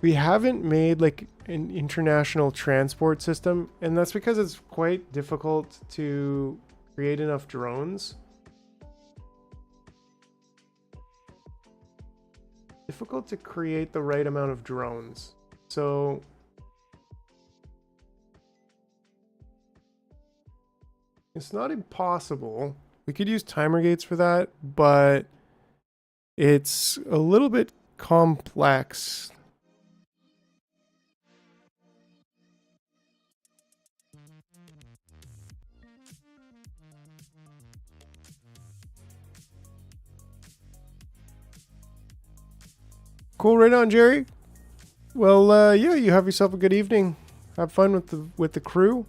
A: made like an international transport system, and that's because it's quite difficult to create enough drones. Difficult to create the right amount of drones. So it's not impossible. We could use timer gates for that, but it's a little bit complex. Cool, right on, Jerry. Well, yeah, you have yourself a good evening. Have fun with the crew.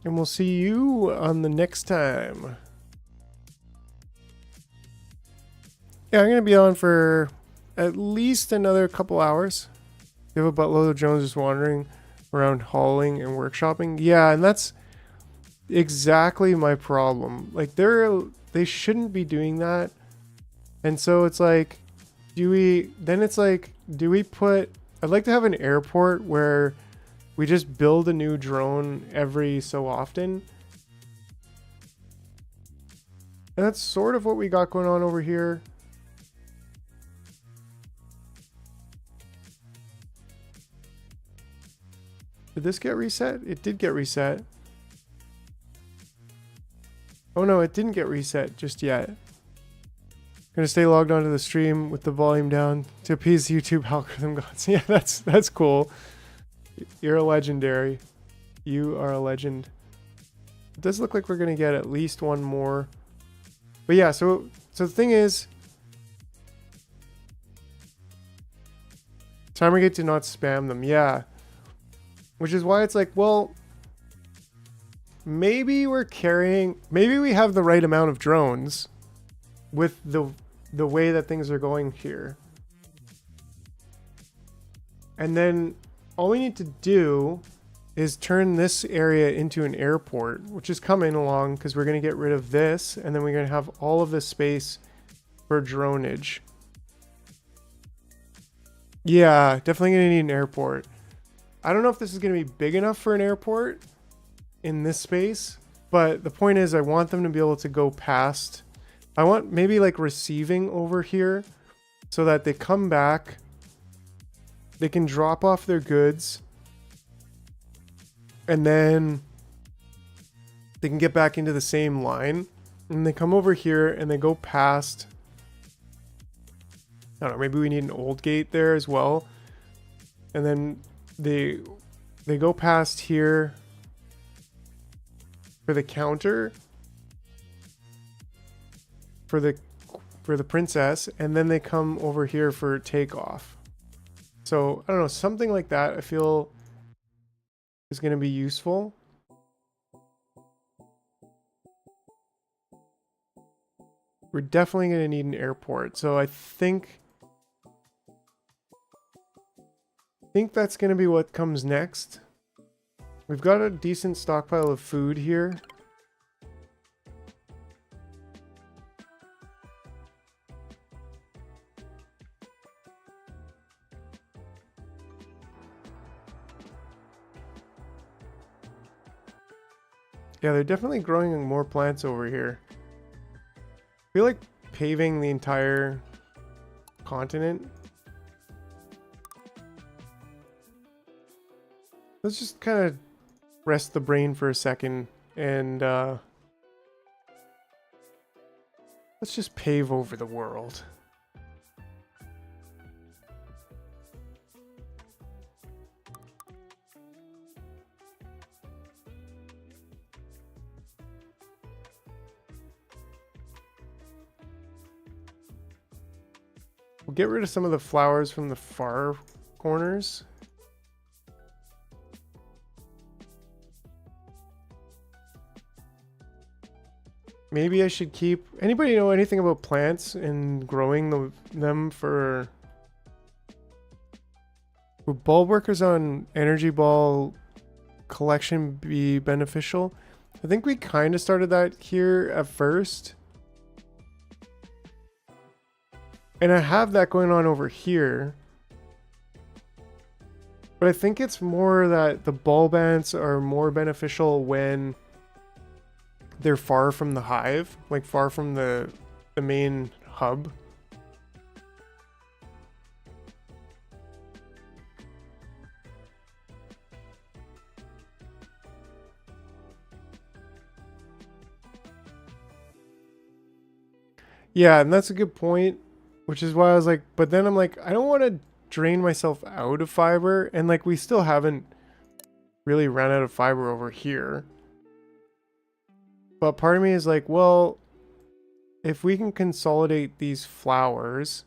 A: And we'll see you on the next time. Yeah, I'm going to be on for at least another couple hours. You have a buttload of Jones just wandering around hauling and workshopping. Yeah, and that's exactly my problem. Like, they shouldn't be doing that. And so it's like, do we put... I'd like to have an airport where we just build a new drone every so often. And that's sort of what we got going on over here. Did this get reset? It did get reset. Oh no, it didn't get reset just yet. Gonna stay logged onto the stream with the volume down to appease the YouTube algorithm gods. Yeah, that's cool. You're a legendary. You are a legend. It does look like we're gonna get at least one more. But yeah, so the thing is, Timergate did not spam them. Yeah, which is why it's like, well, maybe we have the right amount of drones with the way that things are going here. And then all we need to do is turn this area into an airport, which is coming along because we're going to get rid of this, and then we're going to have all of this space for dronage. Yeah, definitely going to need an airport. I don't know if this is going to be big enough for an airport in this space, but the point is I want them to be able to go past. I want maybe like receiving over here so that they come back they can drop off their goods, and then they can get back into the same line, and they come over here and they go past. I don't know, maybe we need an old gate there as well, and then they go past here for the counter for the princess, and then they come over here for takeoff. So I don't know, something like that I feel is going to be useful. We're definitely going to need an airport, so I think that's going to be what comes next. We've got a decent stockpile of food here. Yeah, they're definitely growing more plants over here. I feel like paving the entire continent. Let's just kind of rest the brain for a second and let's just pave over the world. We'll get rid of some of the flowers from the far corners. Maybe I should keep... Anybody know anything about plants and growing them for... Would bulb workers on energy ball collection be beneficial? I think we kind of started that here at first. And I have that going on over here. But I think it's more that the bulb ants are more beneficial when they're far from the hive, like far from the main hub. Yeah, and that's a good point, which is why I was like, but then I'm like, I don't want to drain myself out of fiber, and like we still haven't really ran out of fiber over here. But part of me is like, well, if we can consolidate these flowers,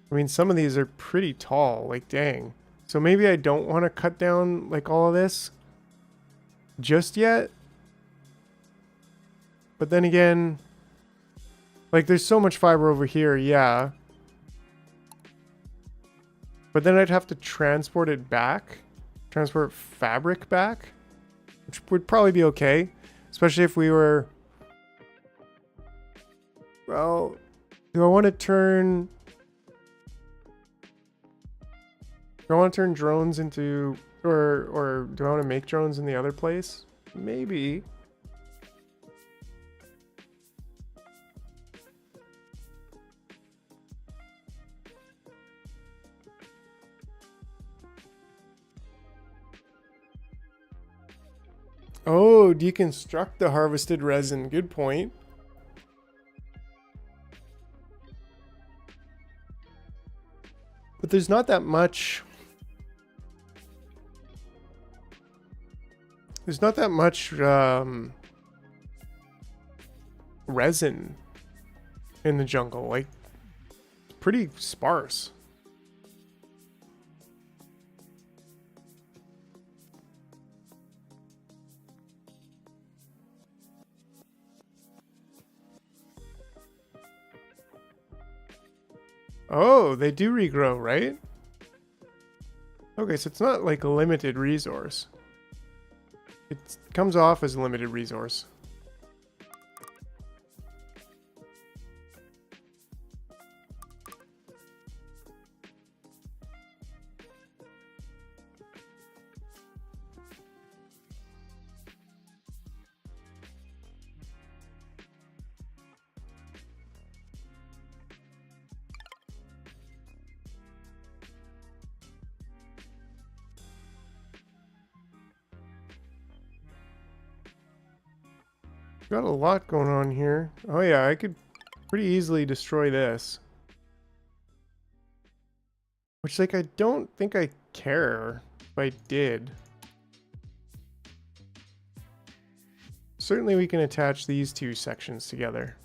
A: I mean, some of these are pretty tall, like dang. So maybe I don't want to cut down like all of this just yet. But then again, like there's so much fiber over here, yeah. But then I'd have to transport it back, transport fabric back, which would probably be okay. Especially if we were, well, do I want to turn drones into, or do I want to make drones in the other place? Maybe. Oh, deconstruct the harvested resin. Good point. But there's not that much. There's not that much resin in the jungle. Like, it's pretty sparse. Oh, they do regrow, right? Okay, so it's not like a limited resource. It comes off as a limited resource. Got a lot going on here. Oh yeah, I could pretty easily destroy this. Which, like, I don't think I care if I did. Certainly we can attach these two sections together.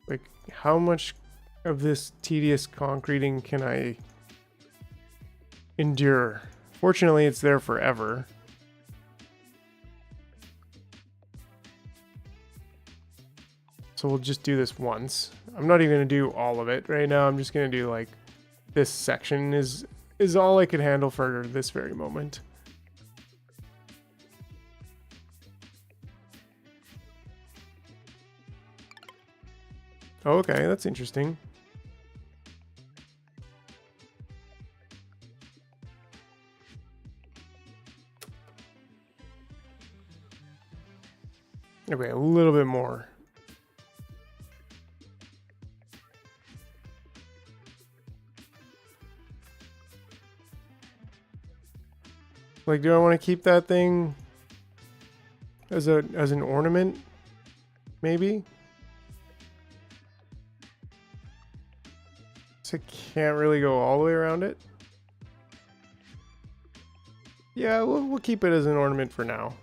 A: Like, how much of this tedious concreting can I endure? Fortunately, it's there forever. So we'll just do this once. I'm not even gonna do all of it right now. I'm just gonna do like this section is all I can handle for this very moment. Okay, that's interesting. Okay, a little bit more. Like, do I want to keep that thing as an ornament? Maybe? So I can't really go all the way around it. Yeah, we'll keep it as an ornament for now.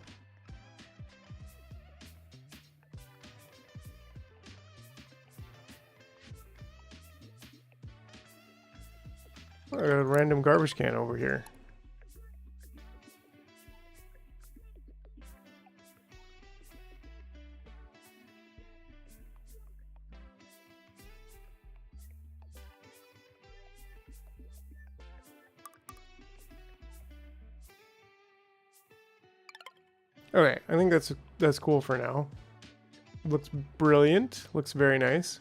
A: I got a random garbage can over here. Okay, I think that's cool for now. Looks brilliant. Looks very nice.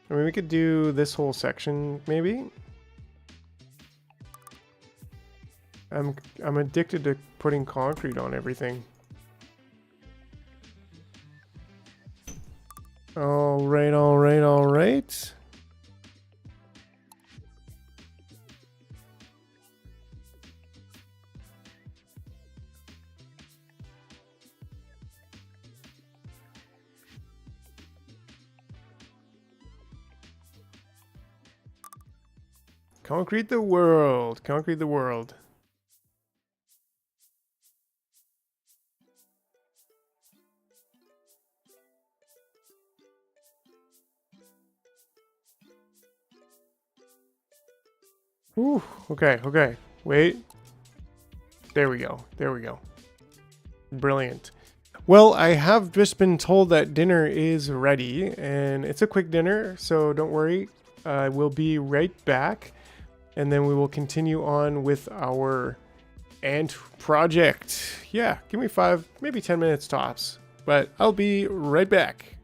A: I mean, we could do this whole section, maybe. I'm addicted to putting concrete on everything. All right, all right, all right. Concrete the world. Concrete the world. Ooh, okay, okay. Wait. There we go. There we go. Brilliant. Well, I have just been told that dinner is ready, and it's a quick dinner, so don't worry. We'll be right back, and then we will continue on with our ant project. Yeah, give me 5, maybe 10 minutes tops, but I'll be right back.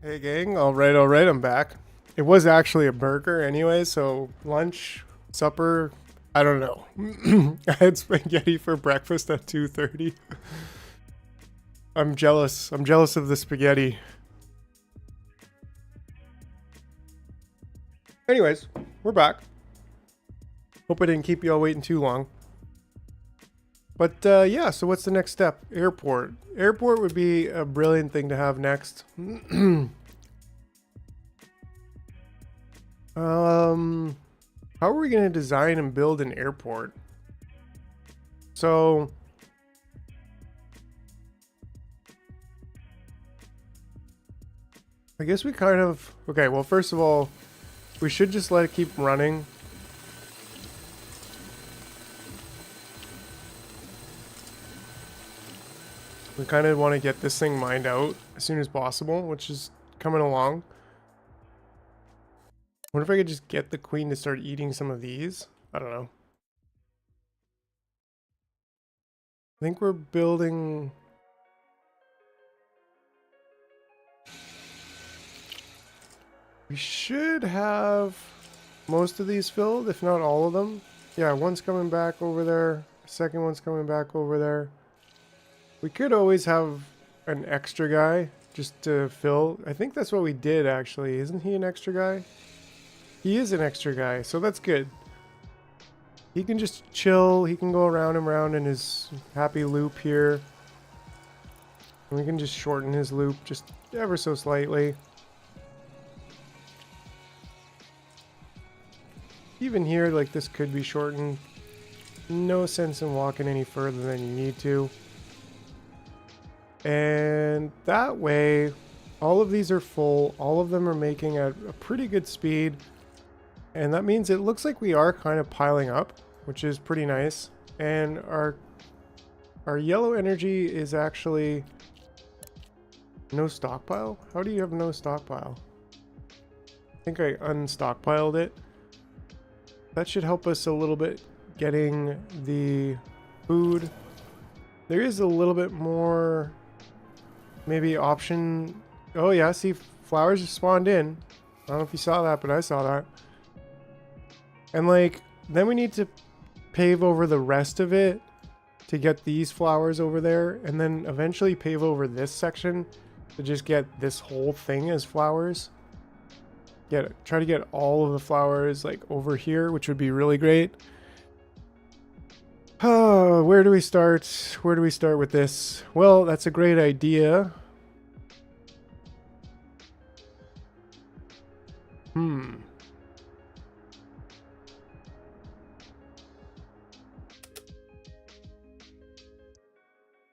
A: Hey gang, alright, I'm back. It was actually a burger anyway, so lunch, supper, I don't know. I had spaghetti for breakfast at 2:30. I'm jealous. I'm jealous of the spaghetti. Anyways, we're back. Hope I didn't keep you all waiting too long. But yeah, so what's the next step? Airport. Airport would be a brilliant thing to have next. How are we going to design and build an airport? So I guess we kind of, okay, well, first of all, we should just let it keep running. We kind of want to get this thing mined out as soon as possible, which is coming along. I wonder if I could just get the queen to start eating some of these. I don't know. I think we're building... We should have most of these filled, if not all of them. Yeah, one's coming back over there. Second one's coming back over there. We could always have an extra guy just to fill. I think that's what we did, actually. Isn't he an extra guy? He is an extra guy, so that's good. He can just chill. He can go around and around in his happy loop here. And we can just shorten his loop just ever so slightly. Even here, like, this could be shortened. No sense in walking any further than you need to. And that way, all of these are full. All of them are making at a pretty good speed. And that means it looks like we are kind of piling up, which is pretty nice. And our yellow energy is actually no stockpile. How do you have no stockpile? I think I unstockpiled it. That should help us a little bit getting the food. There is a little bit more maybe option. Oh yeah, see, flowers just spawned in. I don't know if you saw that, but I saw that. And like, then we need to pave over the rest of it to get these flowers over there, and then eventually pave over this section to just get this whole thing as flowers. Try to get all of the flowers like over here, which would be really great. Oh, where do we start? Where do we start with this? Well, that's a great idea.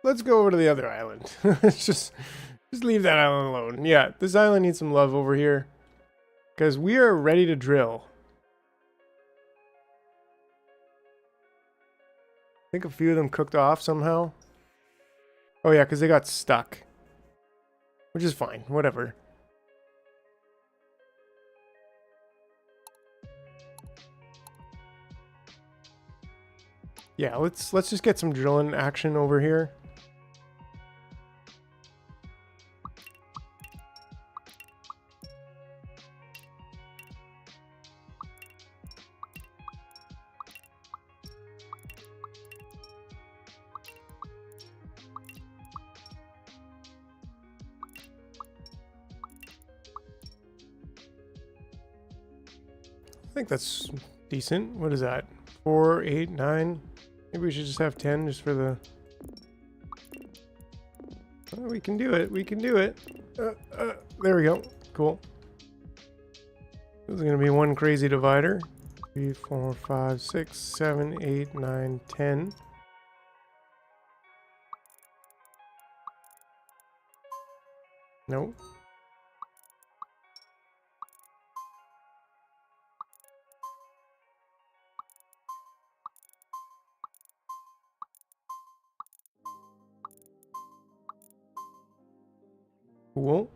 A: Let's go over to the other island. just leave that island alone. Yeah, this island needs some love over here. Because we are ready to drill. I think a few of them cooked off somehow. Oh yeah, because they got stuck. Which is fine, whatever. Yeah, let's just get some drilling action over here. I think that's decent. What is that? 4, 8, 9. Maybe we should just have 10 just for the... Oh, we can do it. We can do it. There we go. Cool. This is going to be one crazy divider. 3, 4, 5, 6, 7, 8, 9, 10. Nope. Cool.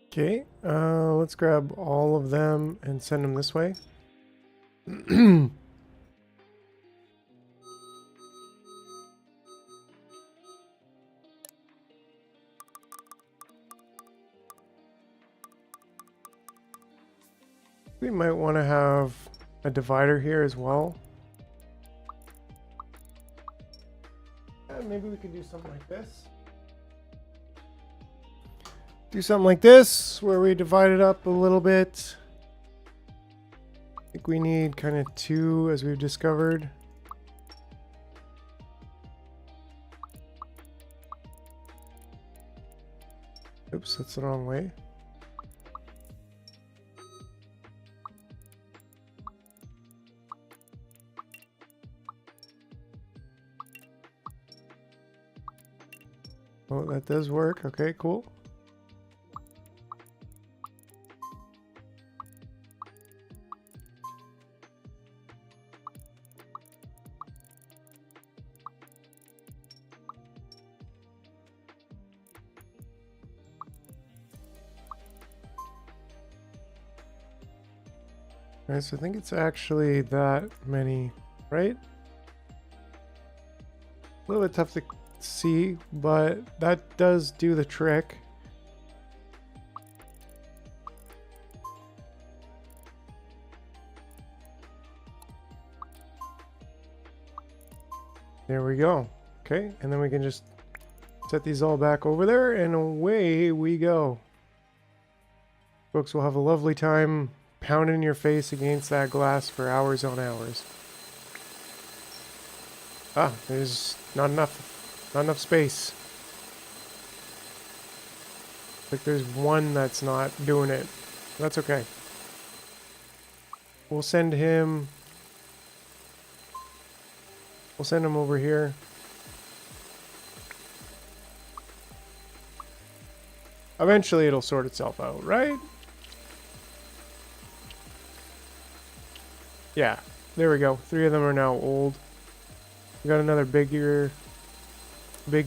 A: Okay, let's grab all of them and send them this way. We might want to have a divider here as well. Maybe we could do something like this. Do something like this, where we divide it up a little bit. I think we need kind of 2, as we've discovered. Oops, that's the wrong way. Oh, that does work. Okay, cool. Alright, so I think it's actually that many, right? A little bit tough to see, but that does do the trick. There we go. Okay, and then we can just set these all back over there, and away we go. Folks will have a lovely time pounding your face against that glass for hours on hours. Ah, there's not enough space. Like there's one that's not doing it. That's okay. We'll send him over here. Eventually it'll sort itself out, right? Yeah, there we go. 3 of them are now old. We got another big digger. I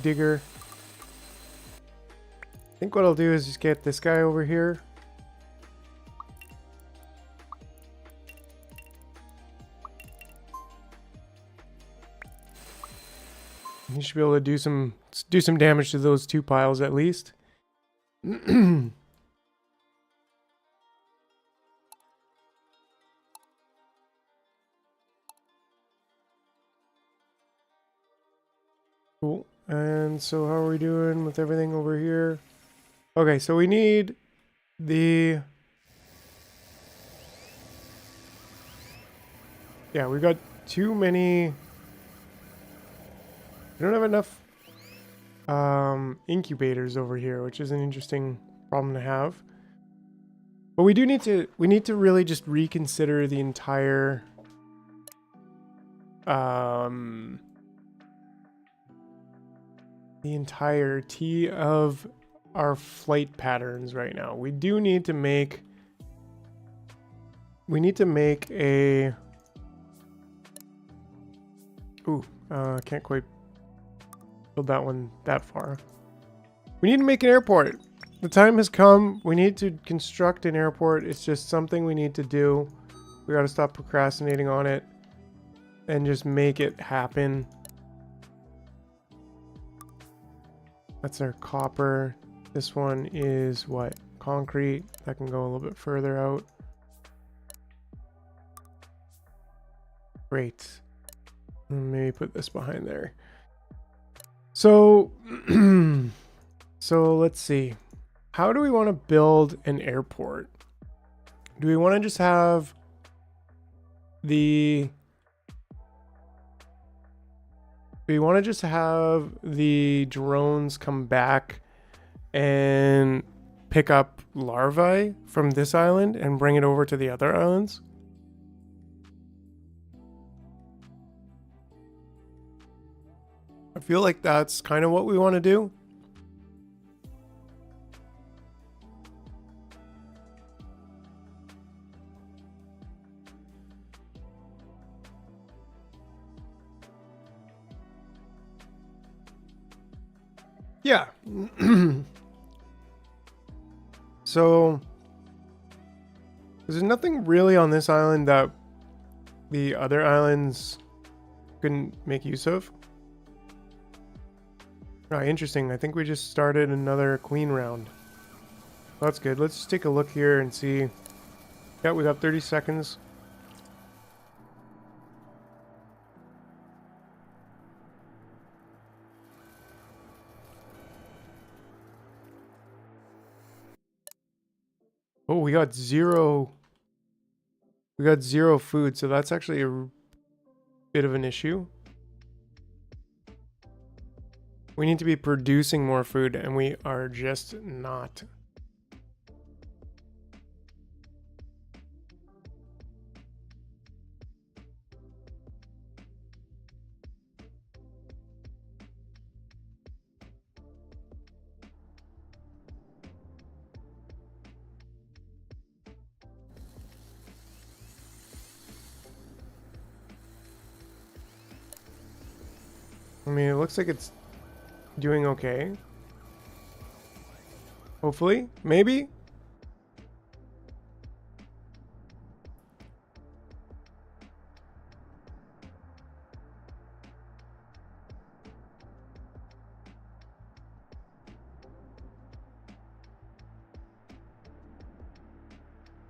A: think what I'll do is just get this guy over here. He should be able to do some damage to those 2 piles at least. Cool. And so how are we doing with everything over here? Okay, so we need the... Yeah, we got too many... We don't have enough incubators over here, which is an interesting problem to have. But we need to really just reconsider the entire the entirety of our flight patterns right now. We need to make a... Ooh, can't quite build that one that far. We need to make an airport. The time has come. We need to construct an airport. It's just something we need to do. We got to stop procrastinating on it and just make it happen. That's our copper. This one is what? Concrete. That can go a little bit further out. Great. Maybe put this behind there. So, so let's see. How do we want to build an airport? Do we want to just have the... We want to just have the drones come back and pick up larvae from this island and bring it over to the other islands? I feel like that's kind of what we want to do. Yeah. So there's nothing really on this island that the other islands couldn't make use of. Ah, interesting. I think we just started another queen round. That's good. Let's just take a look here and see Yeah, we got 30 seconds. Oh, we got zero. We got zero food, so that's actually a bit of an issue. We need to be producing more food, and we are just not. I mean, it looks like it's doing okay. Hopefully. Maybe?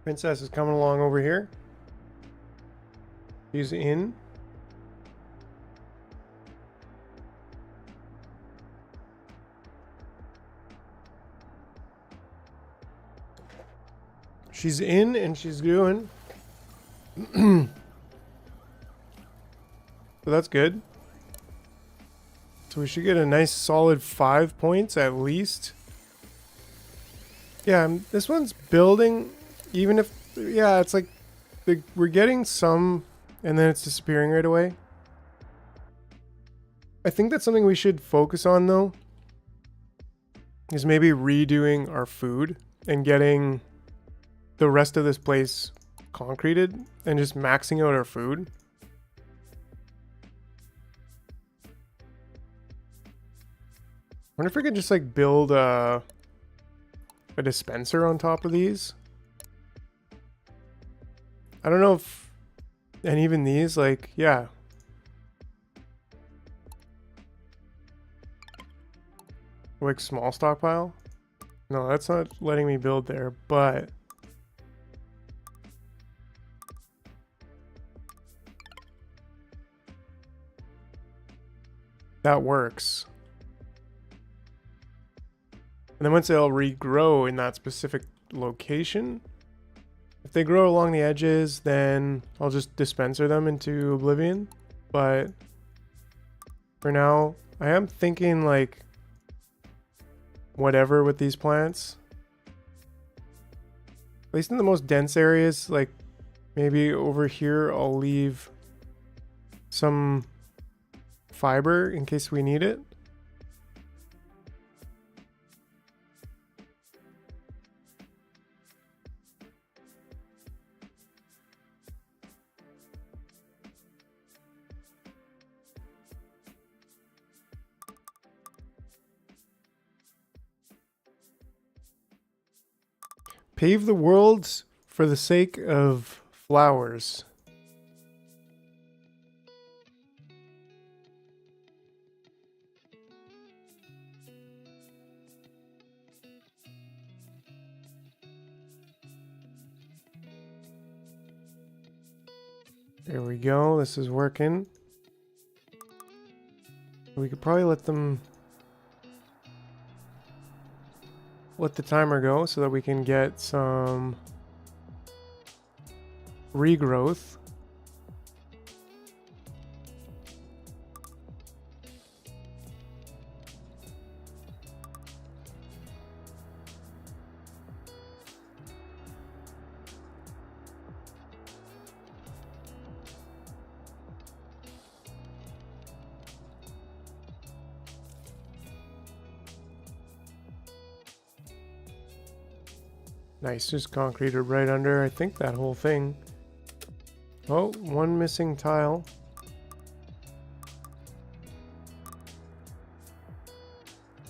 A: Princess is coming along over here. She's in. She's in and she's doing. So that's good. So we should get a nice solid 5 points at least. Yeah, this one's building, even if, yeah, it's like we're getting some and then it's disappearing right away. I think that's something we should focus on though, is maybe redoing our food and getting the rest of this place concreted and just maxing out our food. I wonder if we could just like build a dispenser on top of these. I don't know if, and even these, like, yeah. Like small stockpile? No, that's not letting me build there, but that works. And then once they'll regrow in that specific location, if they grow along the edges, then I'll just dispenser them into oblivion. But for now, I am thinking like whatever with these plants. At least in the most dense areas, like maybe over here I'll leave some fiber in case we need it. Pave the world for the sake of flowers. There we go. This is working. We could probably let the timer go so that we can get some regrowth. Nice, just concreted right under, I think, that whole thing. Oh, one missing tile.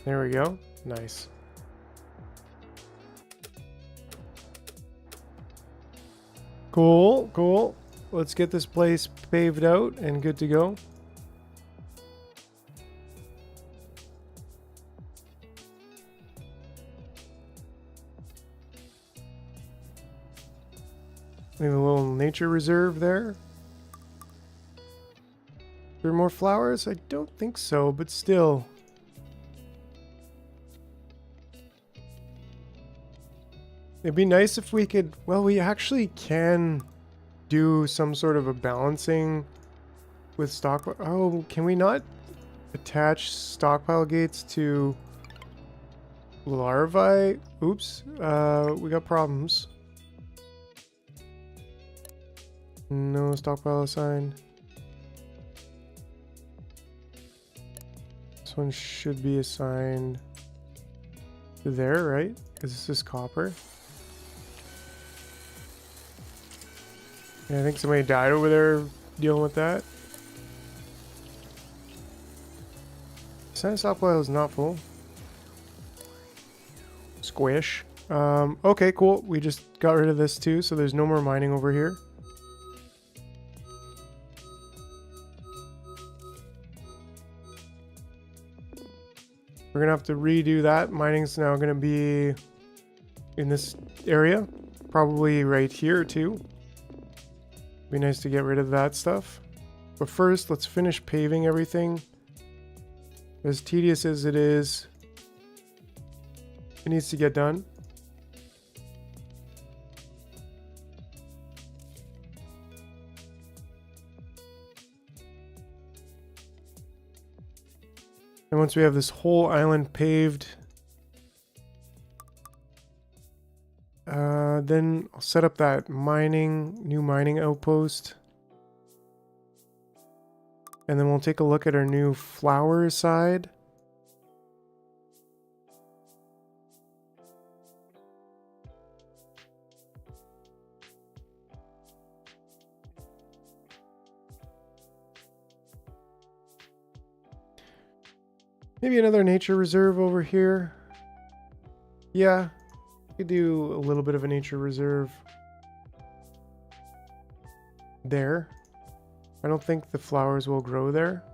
A: There we go. Nice. Cool, cool. Let's get this place paved out and good to go. nature reserve there. There are more flowers? I don't think so, but still. It'd be nice if we could, well, we actually can do some sort of a balancing with stockpile. Oh, can we not attach stockpile gates to larvae? Oops, we got problems. No stockpile assigned. This one should be assigned to there, right? Because this is copper. Yeah, I think somebody died over there dealing with that. Assigned stockpile is not full. Squish. Okay, cool. We just got rid of this too, so there's no more mining over here. We're gonna have to redo that. Mining's now gonna be in this area, probably right here too. Be nice to get rid of that stuff. But first, let's finish paving everything. As tedious as it is, it needs to get done. And once we have this whole island paved, then I'll set up that new mining outpost. And then we'll take a look at our new flower side. Maybe another nature reserve over here. Yeah, we could do a little bit of a nature reserve there. I don't think the flowers will grow there.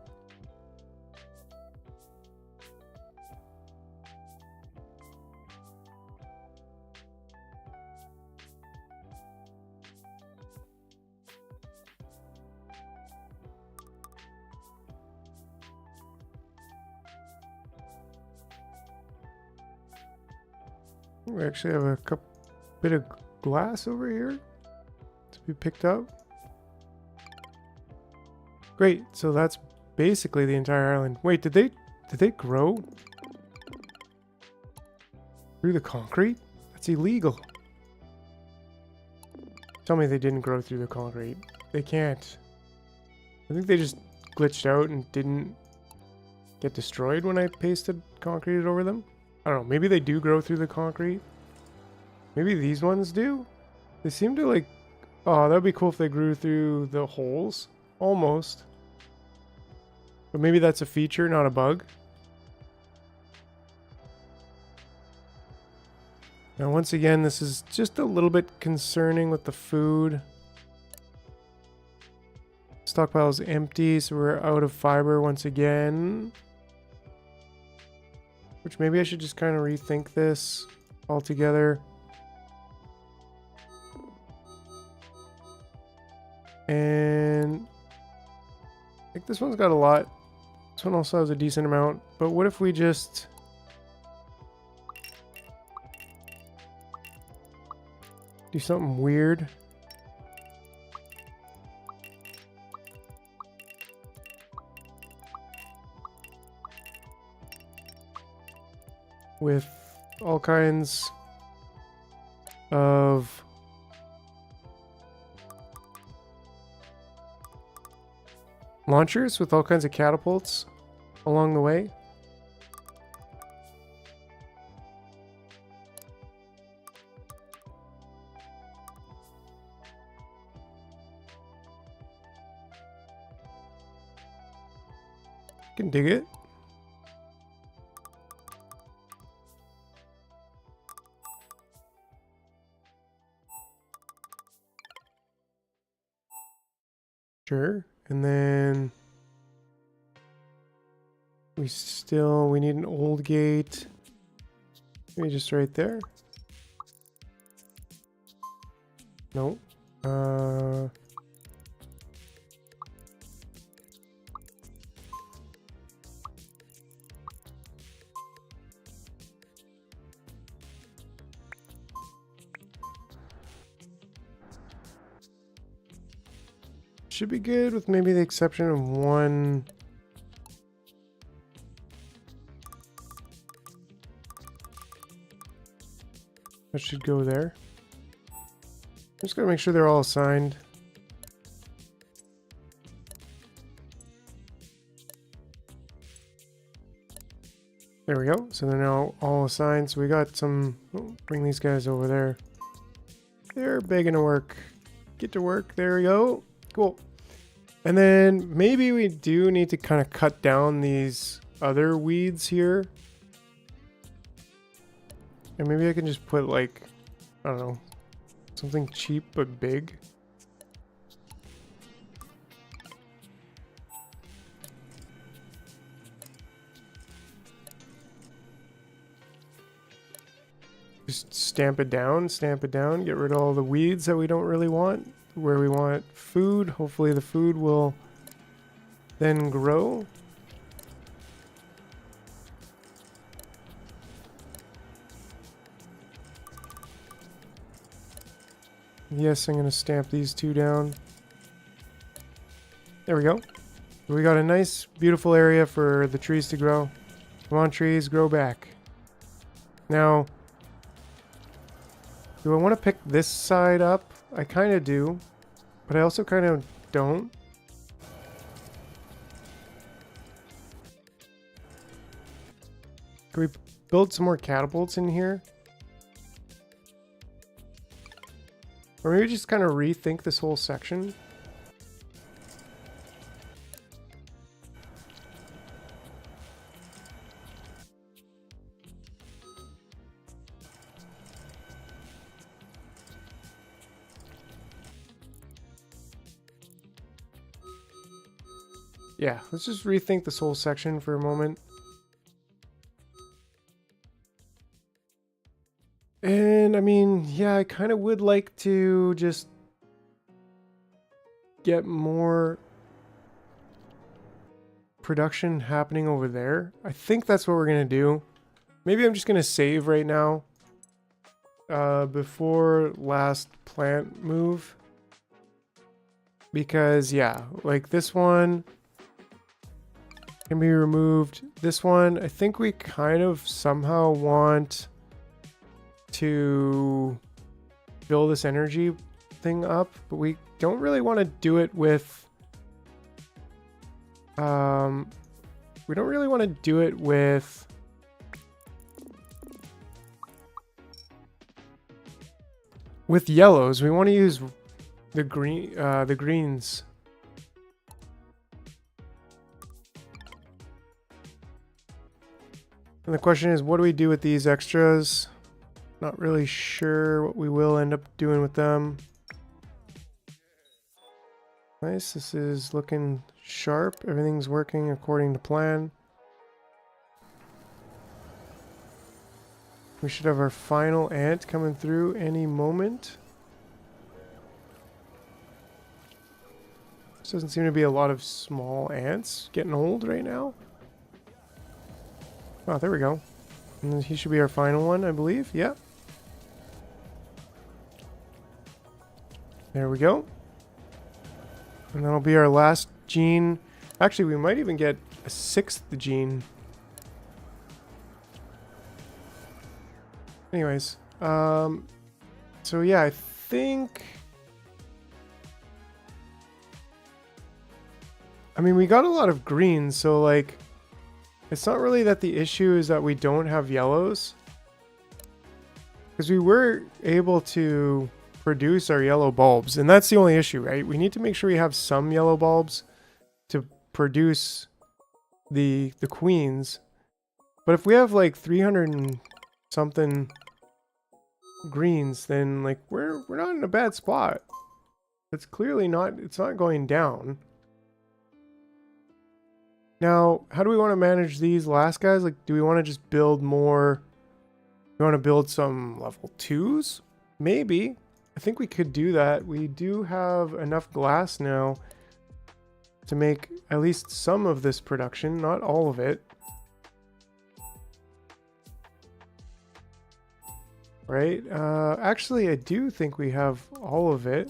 A: We actually have a bit of glass over here to be picked up. Great, so that's basically the entire island. Wait, did they grow through the concrete? That's illegal. Tell me they didn't grow through the concrete. They can't. I think they just glitched out and didn't get destroyed when I pasted concrete over them. I don't know, maybe they do grow through the concrete. Maybe these ones do? They seem to like... Oh, that would be cool if they grew through the holes. Almost. But maybe that's a feature, not a bug. Now once again, this is just a little bit concerning with the food. Stockpile is empty, so we're out of fiber once again. Which maybe I should just kind of rethink this altogether. And I think this one's got a lot. This one also has a decent amount. But what if we just... do something weird? With all kinds of launchers with all kinds of catapults along the way. Can dig it. Sure. And then we need an old gate. Maybe just right there. Nope. Should be good with maybe the exception of one. That should go there. I'm just gonna make sure they're all assigned. There we go. So they're now all assigned. So we got some. Oh, bring these guys over there. They're begging to work. Get to work. There we go. Cool. And then maybe we do need to kind of cut down these other weeds here. And maybe I can just put like, I don't know, something cheap but big. Just stamp it down, get rid of all the weeds that we don't really want. Where we want food, hopefully the food will then grow. Yes, I'm going to stamp these two down. There we go. We got a nice, beautiful area for the trees to grow. Come on, trees, grow back. Now, do I want to pick this side up? I kind of do, but I also kind of don't. Can we build some more catapults in here? Or maybe just kind of rethink this whole section? Yeah, let's just rethink this whole section for a moment. And I mean, yeah, I kind of would like to just get more production happening over there. I think that's what we're going to do. Maybe I'm just going to save right now before last plant move. Because, yeah, like this one can be removed. This one, I think we kind of somehow want to build this energy thing up, but we don't really want to do it with we don't really want to do it with yellows. We want to use the greens. And the question is, what do we do with these extras? Not really sure what we will end up doing with them. Nice, this is looking sharp. Everything's working according to plan. We should have our final ant coming through any moment. This doesn't seem to be a lot of small ants getting old right now. Oh, there we go. And then he should be our final one, I believe. Yep. There we go. And that'll be our last gene. Actually, we might even get a 6th gene. Anyways, so yeah, I think, I mean, we got a lot of greens, so like, it's not really that the issue is that we don't have yellows, because we were able to produce our yellow bulbs, and that's the only issue, right? We need to make sure we have some yellow bulbs to produce the queens. But if we have like 300 and something greens, then like we're not in a bad spot. It's clearly not, it's not going down. Now, how do we want to manage these last guys? Like, do we want to just build more? Do we want to build some level 2s? Maybe. I think we could do that. We do have enough glass now to make at least some of this production, not all of it. Right? Actually, I do think we have all of it.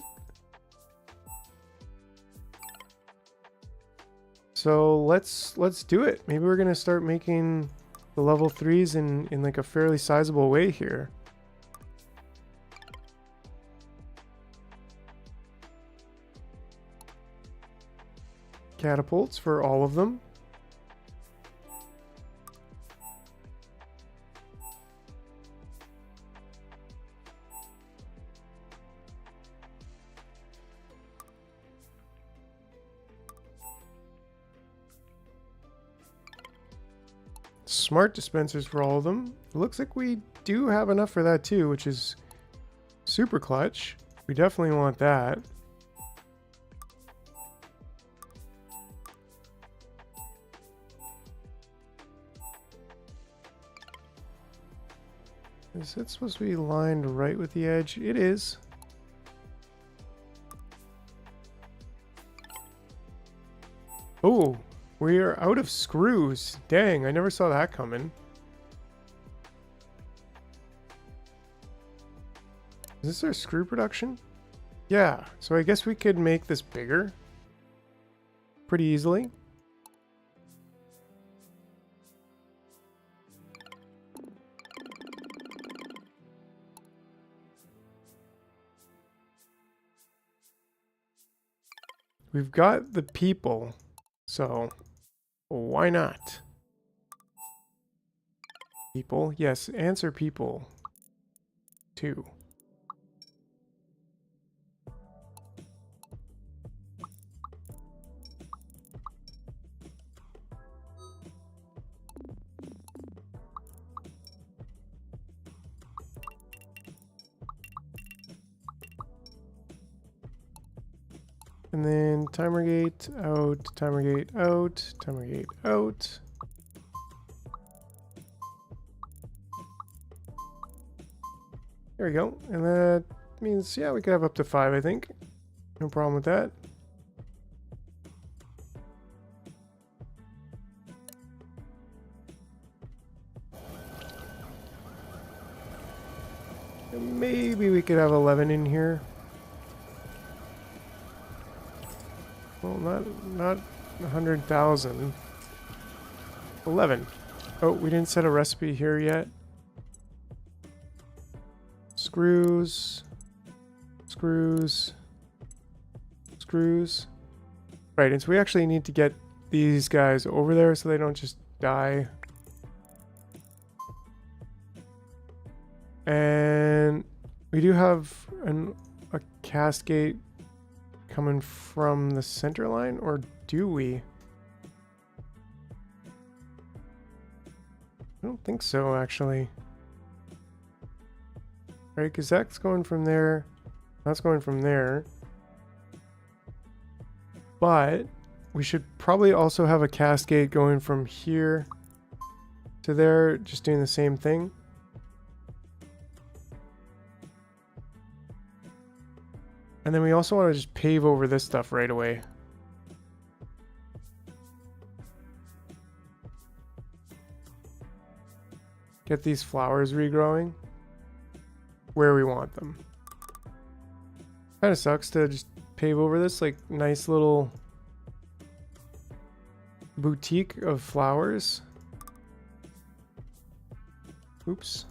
A: So let's do it. Maybe we're gonna start making the level 3s in like a fairly sizable way here. Catapults for all of them. Smart dispensers for all of them. It looks like we do have enough for that too, which is super clutch. We definitely want that. Is it supposed to be lined right with the edge? It is. Oh, we are out of screws. Dang, I never saw that coming. Is this our screw production? Yeah, so I guess we could make this bigger pretty easily. We've got the people, so why not? People, yes, answer people. 2. And then timer gate out, timer gate out, timer gate out. There we go. And that means, yeah, we could have up to 5, I think. No problem with that. And maybe we could have 11 in here. Well, not 100,000. 11. Oh, we didn't set a recipe here yet. Screws. Screws. Screws. Right, and so we actually need to get these guys over there so they don't just die. And we do have a cascade coming from the center line, or do we? I don't think so, actually. Right, because that's going from there. That's going from there. But we should probably also have a cascade going from here to there, just doing the same thing. And then we also want to just pave over this stuff right away. Get these flowers regrowing where we want them. Kind of sucks to just pave over this like nice little boutique of flowers. Oops.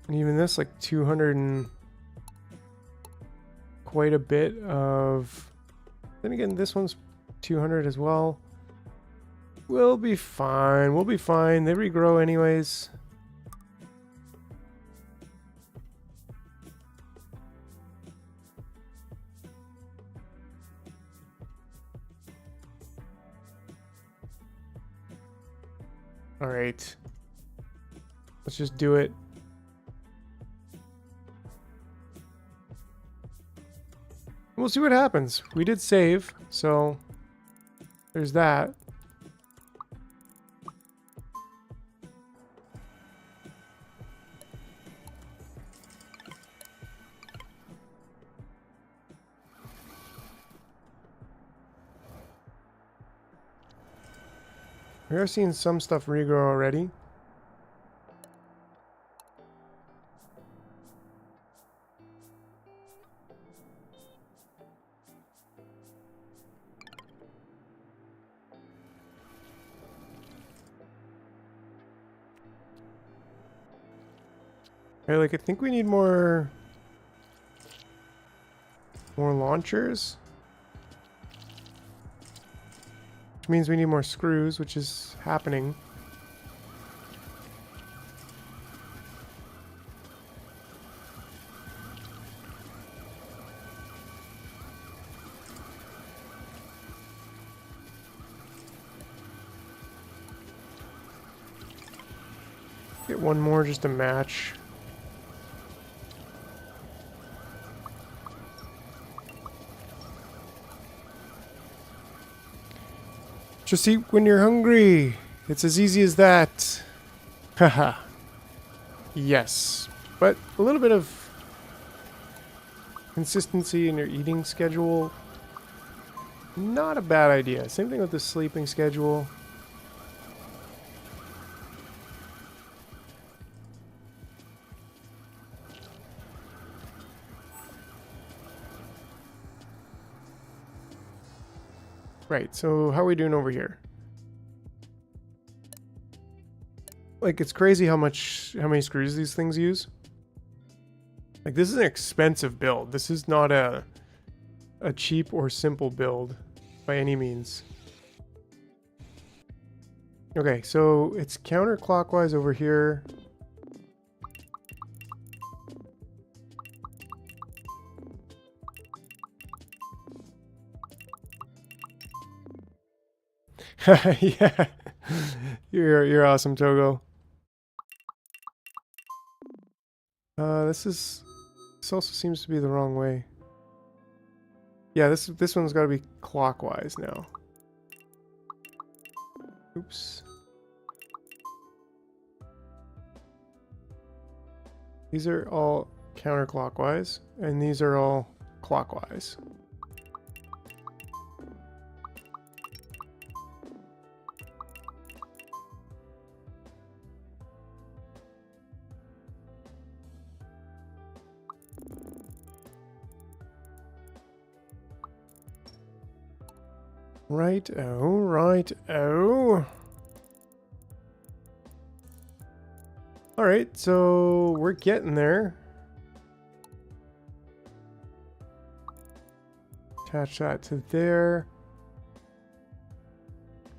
A: And even this, like 200 and quite a bit of... Then again, this one's 200 as well. We'll be fine. We'll be fine. They regrow anyways. All right. Let's just do it. We'll see what happens. We did save, so there's that. We are seeing some stuff regrow already. Okay, like I think we need more launchers. Which means we need more screws, which is happening. Get one more just to match. Just eat when you're hungry. It's as easy as that. Haha. Yes. But a little bit of consistency in your eating schedule, not a bad idea. Same thing with the sleeping schedule. Right, so how are we doing over here? Like, it's crazy how many screws these things use. Like, this is an expensive build. This is not a cheap or simple build by any means. Okay, so it's counterclockwise over here. Yeah, you're awesome, Togo. This also seems to be the wrong way. Yeah, this one's got to be clockwise now. Oops. These are all counterclockwise, and these are all clockwise. Right-o, right-o. Alright, so we're getting there. Attach that to there.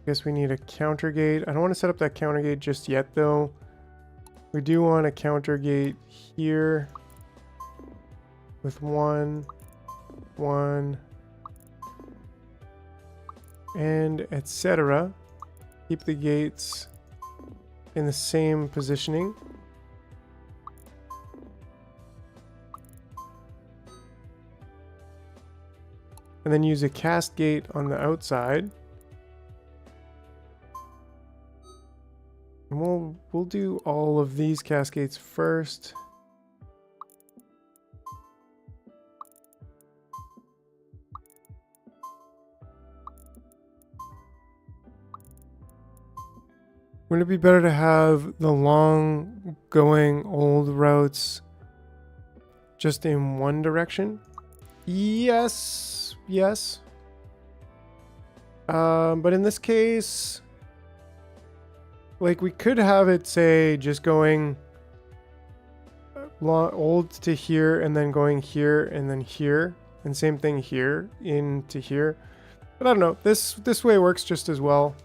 A: Guess we need a counter gate. I don't want to set up that counter gate just yet, though. We do want a counter gate here with one, and etc. Keep the gates in the same positioning. And then use a cast gate on the outside. And we'll do all of these cascades first. Wouldn't it be better to have the long going old routes just in one direction? Yes, yes. But in this case, like we could have it say just going old to here and then going here and then here, and same thing here into here. But I don't know. This way works just as well.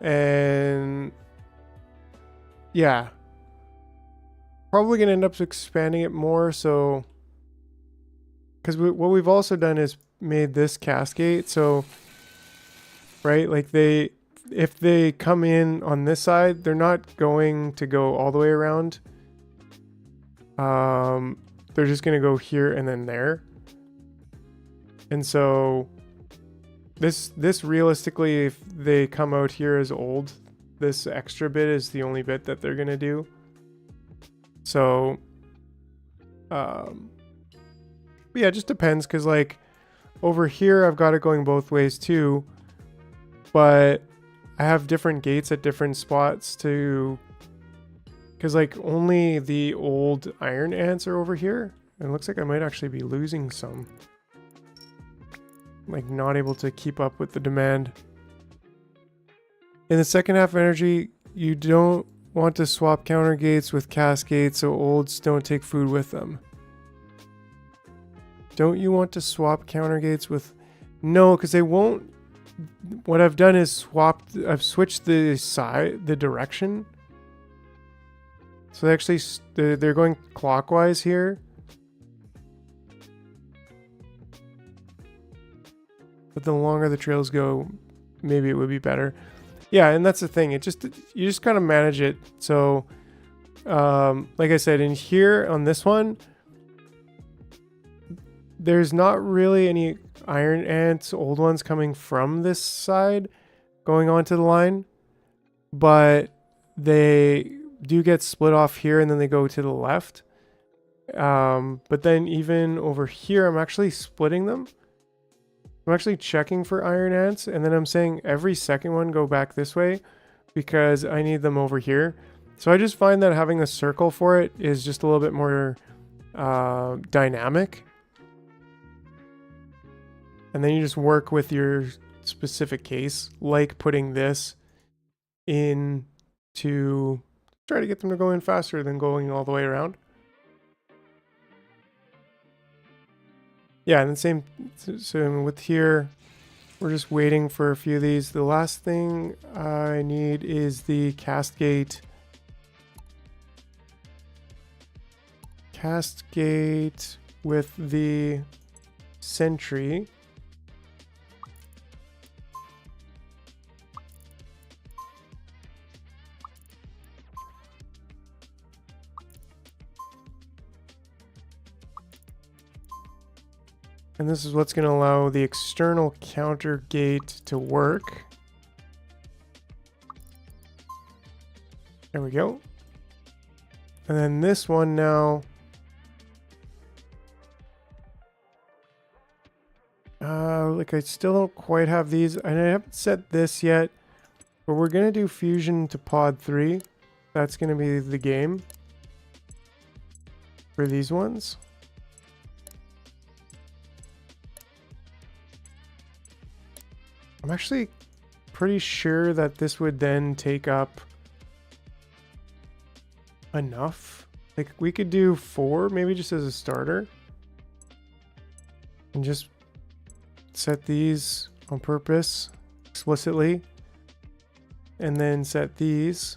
A: And yeah, probably gonna end up expanding it more. So, because what we've also done is made this cascade. So, right, like if they come in on this side, they're not going to go all the way around. They're just gonna go here and then there. And so this realistically, if they come out here as old, this extra bit is the only bit that they're gonna do. So yeah, it just depends, because like over here I've got it going both ways too, but I have different gates at different spots to, because like only the old iron ants are over here. And it looks like I might actually be losing some. Like not able to keep up with the demand. In the second half of energy, you don't want to swap counter gates with cast gates so olds don't take food with them. Don't you want to swap counter gates with... No, because they won't... What I've done is I've switched the direction. So they actually, they're going clockwise here. But the longer the trails go, maybe it would be better. Yeah, and that's the thing. You just kind of manage it. So, like I said, in here on this one, there's not really any iron ants, old ones coming from this side, going onto the line, but they do get split off here and then they go to the left. But then even over here, I'm actually splitting them. I'm actually checking for iron ants, and then I'm saying every second one go back this way because I need them over here. So I just find that having a circle for it is just a little bit more dynamic. And then you just work with your specific case, like putting this in to try to get them to go in faster than going all the way around. Yeah, and the same, so with here, we're just waiting for a few of these. The last thing I need is the cast gate. Cast gate with the sentry. And this is what's going to allow the external counter gate to work. There we go. And then this one now. Like I still don't quite have these. And I haven't set this yet. But we're going to do fusion to pod 3. That's going to be the game for these ones. I'm actually pretty sure that this would then take up enough. Like we could do 4 maybe just as a starter. And just set these on purpose explicitly. And then set these.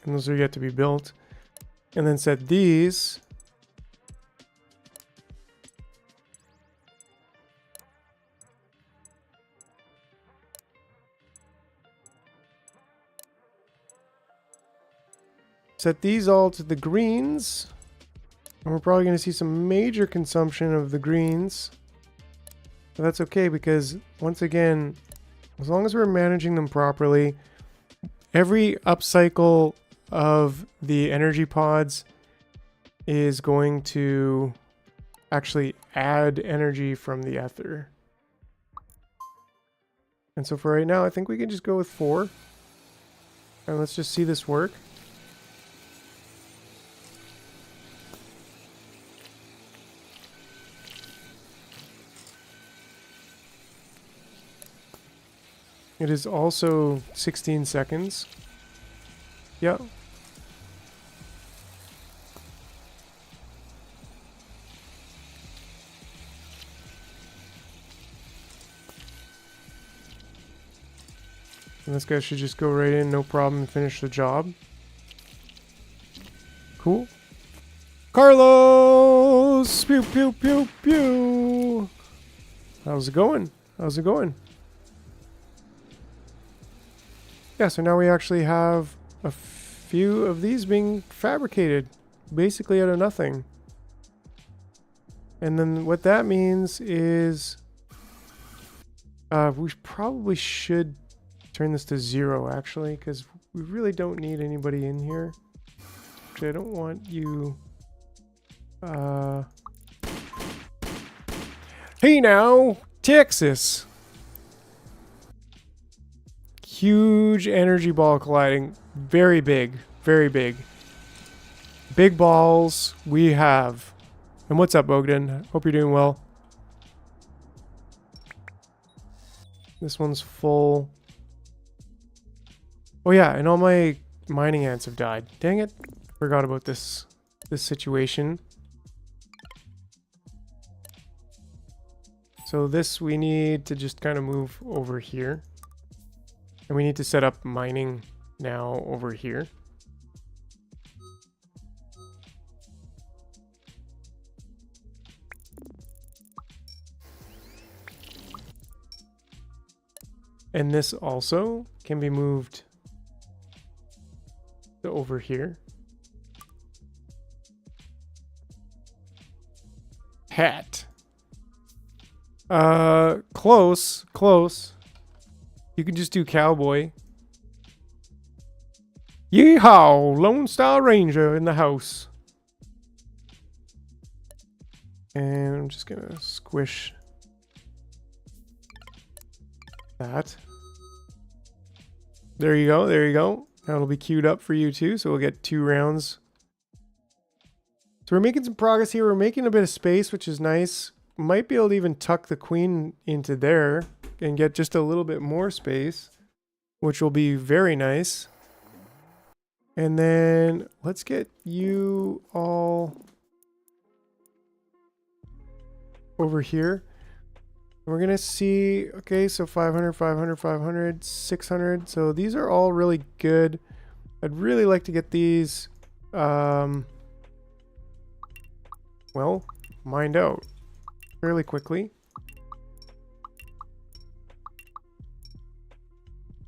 A: And those are yet to be built. And then set these. Set these all to the greens. And we're probably going to see some major consumption of the greens. But that's okay because, once again, as long as we're managing them properly, every upcycle of the energy pods is going to actually add energy from the ether. And so for right now, I think we can just go with 4. And let's just see this work. It is also 16 seconds. Yep. And this guy should just go right in, no problem, and finish the job. Cool. Carlos! Pew, pew, pew, pew! How's it going? How's it going? Yeah, so now we actually have a few of these being fabricated, basically out of nothing. And then what that means is we probably should turn this to 0 actually, because we really don't need anybody in here. Actually, I don't want you. Hey now, Texas. Huge energy ball colliding. Very big. Very big. Big balls we have. And what's up, Bogdan? Hope you're doing well. This one's full. Oh yeah, and all my mining ants have died. Dang it. Forgot about this situation. So this we need to just kind of move over here. And we need to set up mining now over here. And this also can be moved to over here. Hat. Close. You can just do cowboy. Yeehaw! Lone Star Ranger in the house. And I'm just gonna squish that. There you go, there you go. That'll be queued up for you too, so we'll get 2 rounds. So we're making some progress here. We're making a bit of space, which is nice. Might be able to even tuck the queen into there and get just a little bit more space, which will be very nice. And then let's get you all over here. We're going to see, okay, so 500, 500, 500, 600. So these are all really good. I'd really like to get these, well, mined out fairly quickly.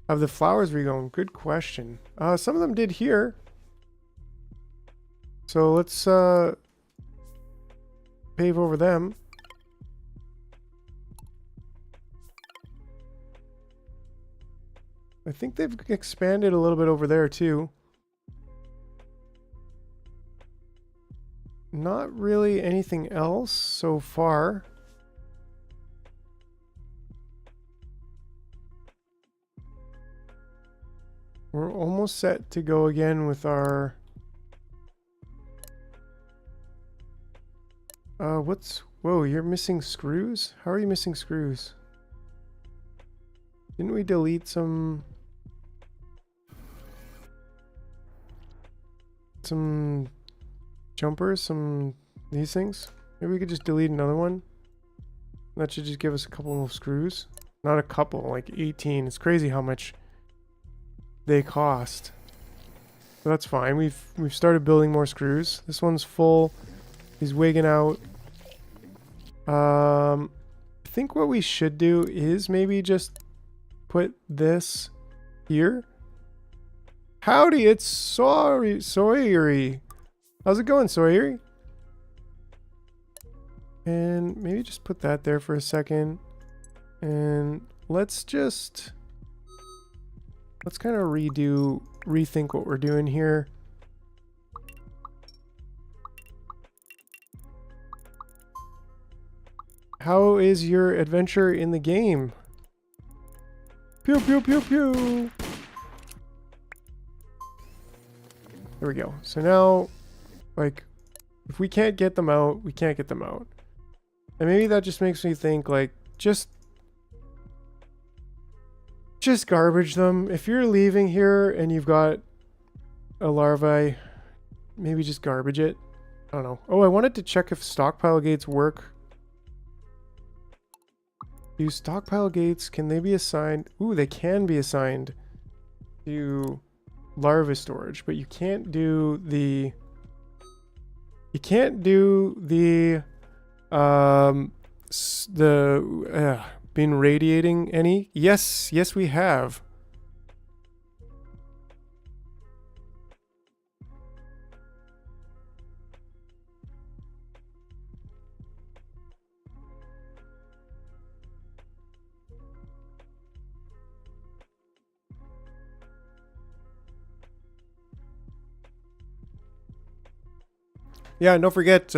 A: Have the flowers regrown? Good question. Some of them did here. So let's pave over them. I think they've expanded a little bit over there too. Not really anything else so far. We're almost set to go again with our... Whoa, you're missing screws? How are you missing screws? Didn't we delete some jumpers, these things? Maybe we could just delete another one. That should just give us a couple of screws. Not a couple, like 18. It's crazy how much they cost. But that's fine. We've started building more screws. This one's full. He's wigging out. I think what we should do is maybe just put this here. Howdy, it's Sawyery. How's it going, Sawyery? And maybe just put that there for a second. And let's kind of rethink what we're doing here. How is your adventure in the game? Pew, pew, pew, pew. There we go. So now, like, if we can't get them out, we can't get them out. And maybe that just makes me think, like, just garbage them. If you're leaving here and you've got a larvae, maybe just garbage it. I don't know. Oh, I wanted to check if stockpile gates work. Do stockpile gates, can they be assigned? Ooh, they can be assigned to larva storage, but you can't do the been radiating any? Yes, we have. Yeah, and don't forget,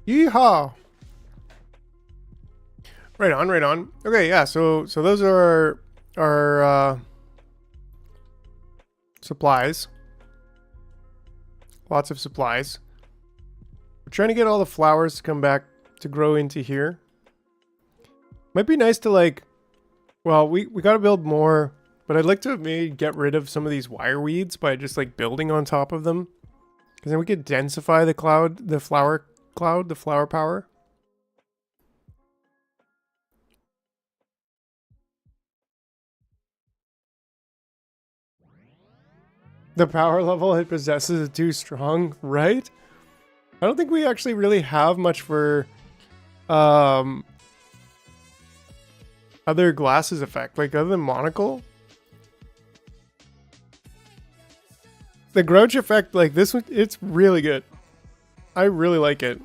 A: yeehaw! Right on, right on. Okay, yeah, so those are our supplies. Lots of supplies. We're trying to get all the flowers to come back to grow into here. Might be nice to like, well, we gotta build more, but I'd like to maybe get rid of some of these wire weeds by just like building on top of them. Because then we could densify the cloud, the flower cloud, the flower power. The power level it possesses is too strong, right? I don't think we actually really have much for other glasses effect, like other than monocle. The grouch effect, like this one, it's really good. I really like it.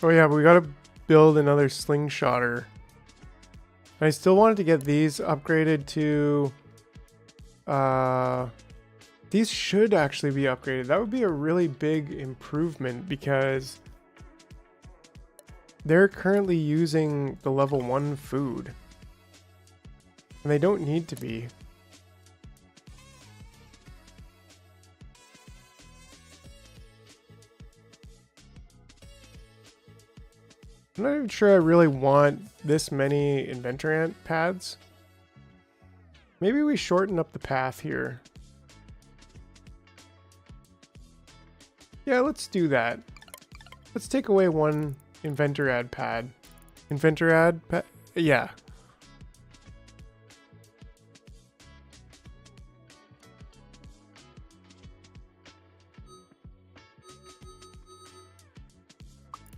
A: Oh yeah, but we gotta build another slingshotter. I still wanted to get these upgraded to... these should actually be upgraded. That would be a really big improvement because they're currently using the level 1 food. And they don't need to be. I'm not even sure I really want this many inventor ant pads. Maybe we shorten up the path here. Yeah, let's do that. Let's take away one inventor ad pad. Inventor ad pad? Yeah.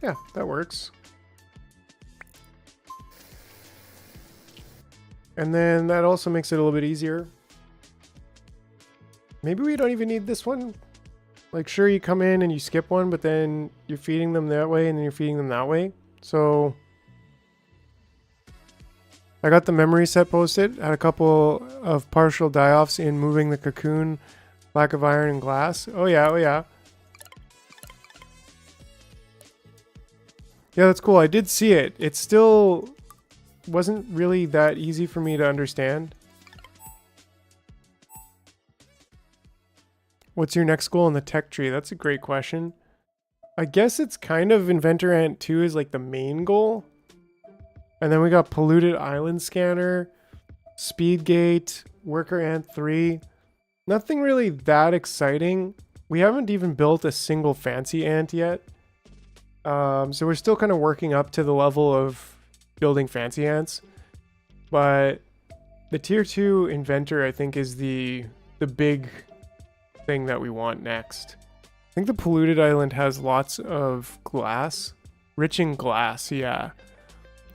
A: Yeah, that works. And then that also makes it a little bit easier. Maybe we don't even need this one. Like, sure, you come in and you skip one, but then you're feeding them that way and then you're feeding them that way. So I got the memory set posted. Had a couple of partial die-offs in moving the cocoon, lack of iron and glass. Oh yeah, oh yeah. Yeah, that's cool. I did see it. It still wasn't really that easy for me to understand. What's your next goal in the tech tree? That's a great question. I guess it's kind of Inventor Ant 2 is like the main goal. And then we got Polluted Island Scanner, Speed Gate, Worker Ant 3. Nothing really that exciting. We haven't even built a single fancy ant yet. So we're still kind of working up to the level of building fancy ants. But the tier 2 inventor, I think, is the big thing that we want next. I think the polluted island has lots of glass, rich in glass. Yeah,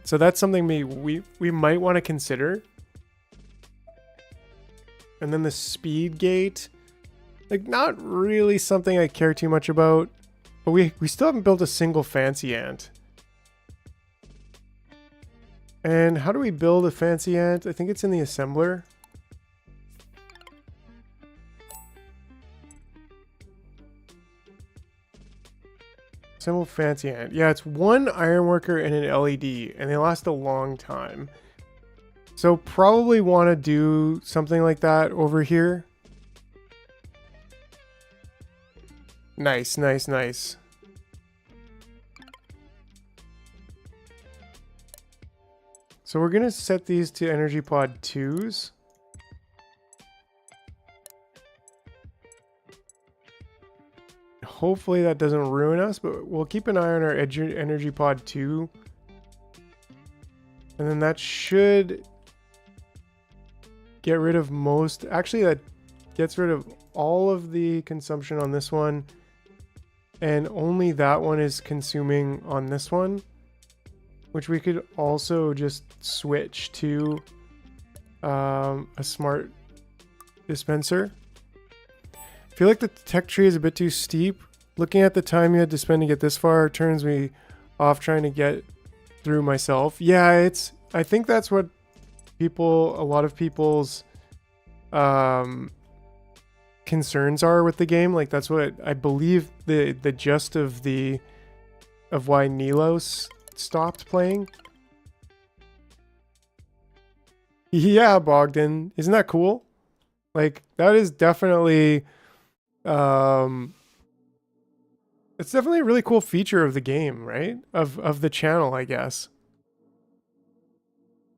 A: so that's something we might want to consider. And then the speed gate, like, not really something I care too much about, but we still haven't built a single fancy ant. And how do we build a fancy ant? I think it's in the assembler. Assemble fancy ant. Yeah, it's one ironworker and an LED, and they last a long time. So probably want to do something like that over here. Nice, nice, nice. So we're going to set these to energy pod 2s. hopefully that doesn't ruin us, but we'll keep an eye on our energy pod too. And then that should get rid of most, actually that gets rid of all of the consumption on this one. And only that one is consuming on this one, which we could also just switch to a smart dispenser. I feel like the tech tree is a bit too steep. Looking at the time you had to spend to get this far turns me off trying to get through myself. Yeah, I think that's what a lot of people's concerns are with the game. Like that's what I believe the gist of why Nilos stopped playing. Yeah, Bogdan, isn't that cool? Like that is definitely it's definitely a really cool feature of the game, right? Of the channel, I guess.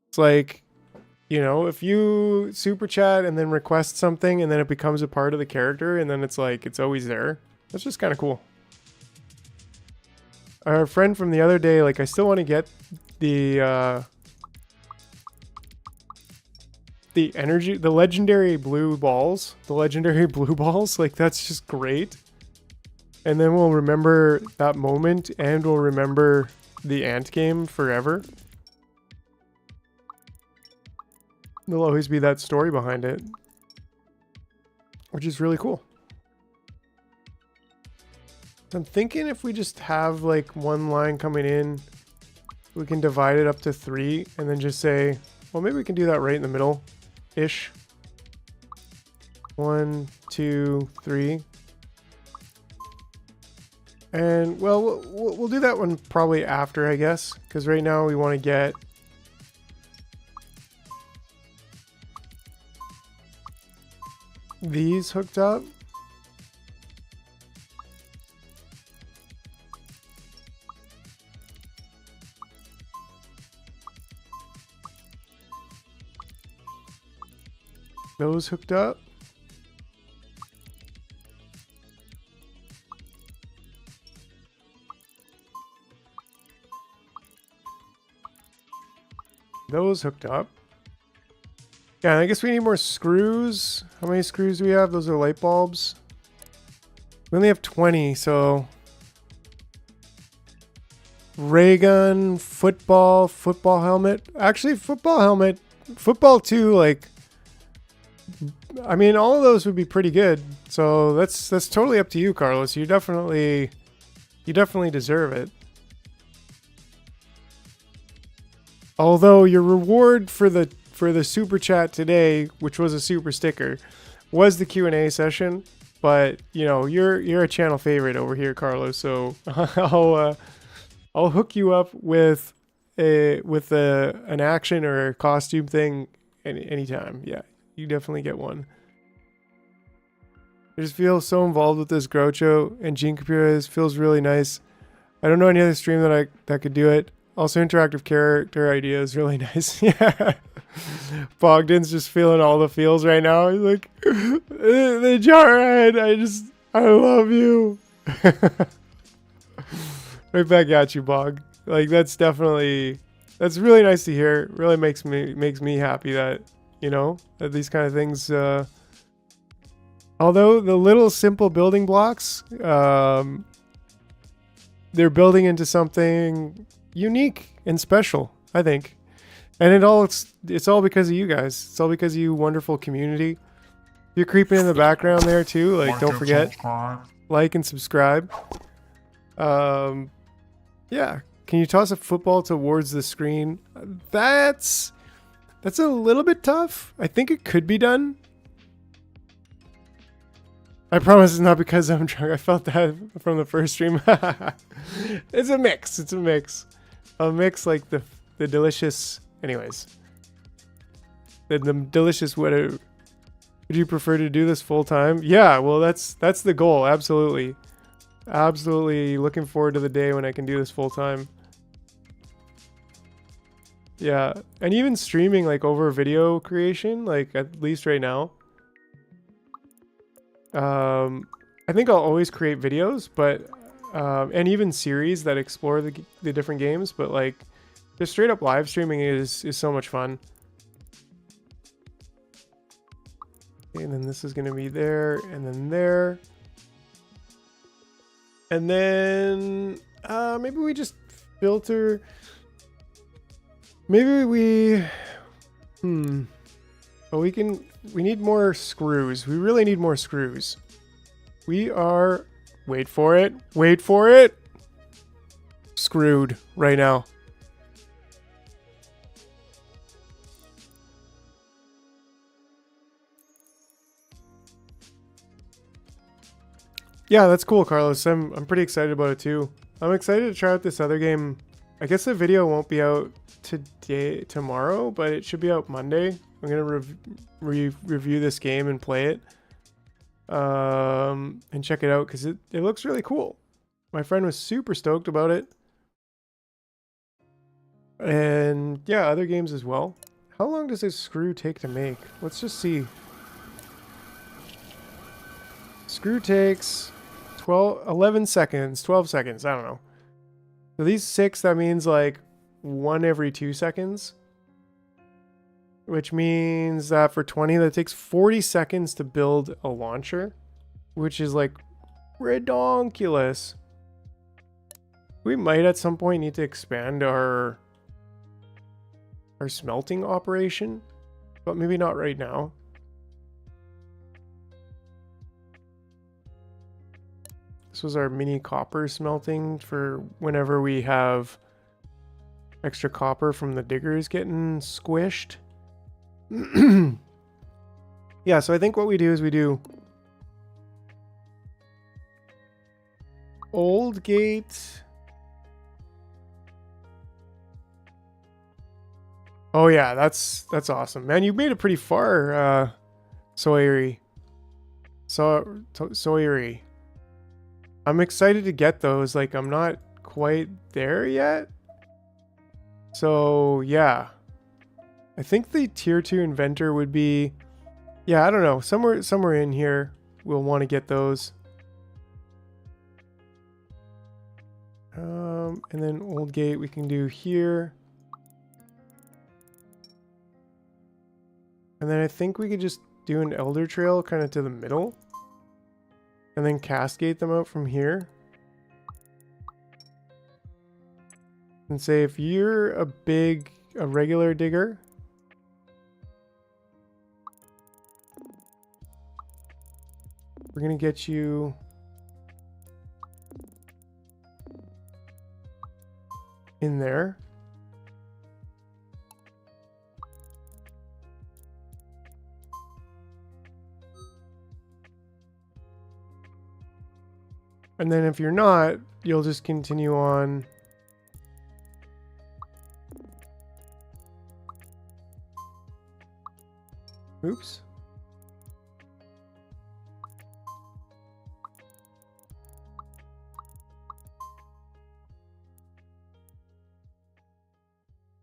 A: It's like, you know, if you super chat and then request something and then it becomes a part of the character and then it's like it's always there. That's just kind of cool. Our friend from the other day, like I still want to get the legendary blue balls. Like that's just great. And then we'll remember that moment and we'll remember the ant game forever. There'll always be that story behind it, which is really cool. I'm thinking if we just have like one line coming in, we can divide it up to 3 and then just say, well, maybe we can do that right in the middle-ish. 1, 2, 3. And well, we'll do that one probably after, I guess, because right now we want to get these hooked up. Those hooked up. Those hooked up. Yeah, I guess we need more screws. How many screws do we have? Those are light bulbs. We only have 20, so ray gun, football helmet. Actually, football too, like I mean, all of those would be pretty good. So that's totally up to you, Carlos. You definitely deserve it. Although your reward for the super chat today, which was a super sticker, was the Q&A session. But you know, you're a channel favorite over here, Carlos. So I'll hook you up with an action or a costume thing anytime. Yeah, you definitely get one. I just feel so involved with this Groucho and Gene Computer. Feels really nice. I don't know any other stream that could do it. Also, interactive character idea is really nice. Yeah. Bogdan's just feeling all the feels right now. He's like, the jarhead, I love you. Right back at you, Bog. Like, that's really nice to hear. Really makes me happy that, you know, that these kind of things, although the little simple building blocks, they're building into something unique and special, I think. And it's all because of you guys. It's all because of you wonderful community. You're creeping in the background there too. Like, don't forget, like and subscribe. Yeah. Can you toss a football towards the screen? That's a little bit tough. I think it could be done. I promise it's not because I'm drunk. I felt that from the first stream. It's a mix. A mix like the delicious. Anyways, the delicious. Would you prefer to do this full time? Yeah. Well, that's the goal. Absolutely. Looking forward to the day when I can do this full time. Yeah, and even streaming like over video creation, like at least right now. I think I'll always create videos, but and even series that explore the different games. But like, just straight up live streaming is so much fun. And then this is going to be there, and then there. And then maybe we just filter. Maybe we... But we need more screws. We really need more screws. We are... Wait for it. Wait for it. Screwed right now. Yeah, that's cool, Carlos. I'm pretty excited about it too. I'm excited to try out this other game. I guess the video won't be out tomorrow, but it should be out Monday. I'm gonna review this game and play it, and check it out because it looks really cool. My friend was super stoked about it, and yeah, other games as well. How long does this screw take to make? Let's just see. Screw takes 11 seconds, 12 seconds, I don't know. So these 6, that means like 1 every 2 seconds. Which means that for 20, that takes 40 seconds to build a launcher. Which is like redonkulous. We might at some point need to expand our smelting operation. But maybe not right now. This was our mini copper smelting for whenever we have extra copper from the diggers getting squished. Yeah, so I think what we do is we do old gate. Oh yeah, that's awesome. Man, you made it pretty far, Sawyer. Sawyer. I'm excited to get those. Like, I'm not quite there yet. So, yeah. I think the tier 2 inventor would be... Yeah, I don't know. Somewhere in here, we'll want to get those. And then old gate we can do here. And then I think we could just do an elder trail kind of to the middle. And then cascade them out from here. And say if you're a regular digger. We're going to get you in there. And then if you're not, you'll just continue on. Oops.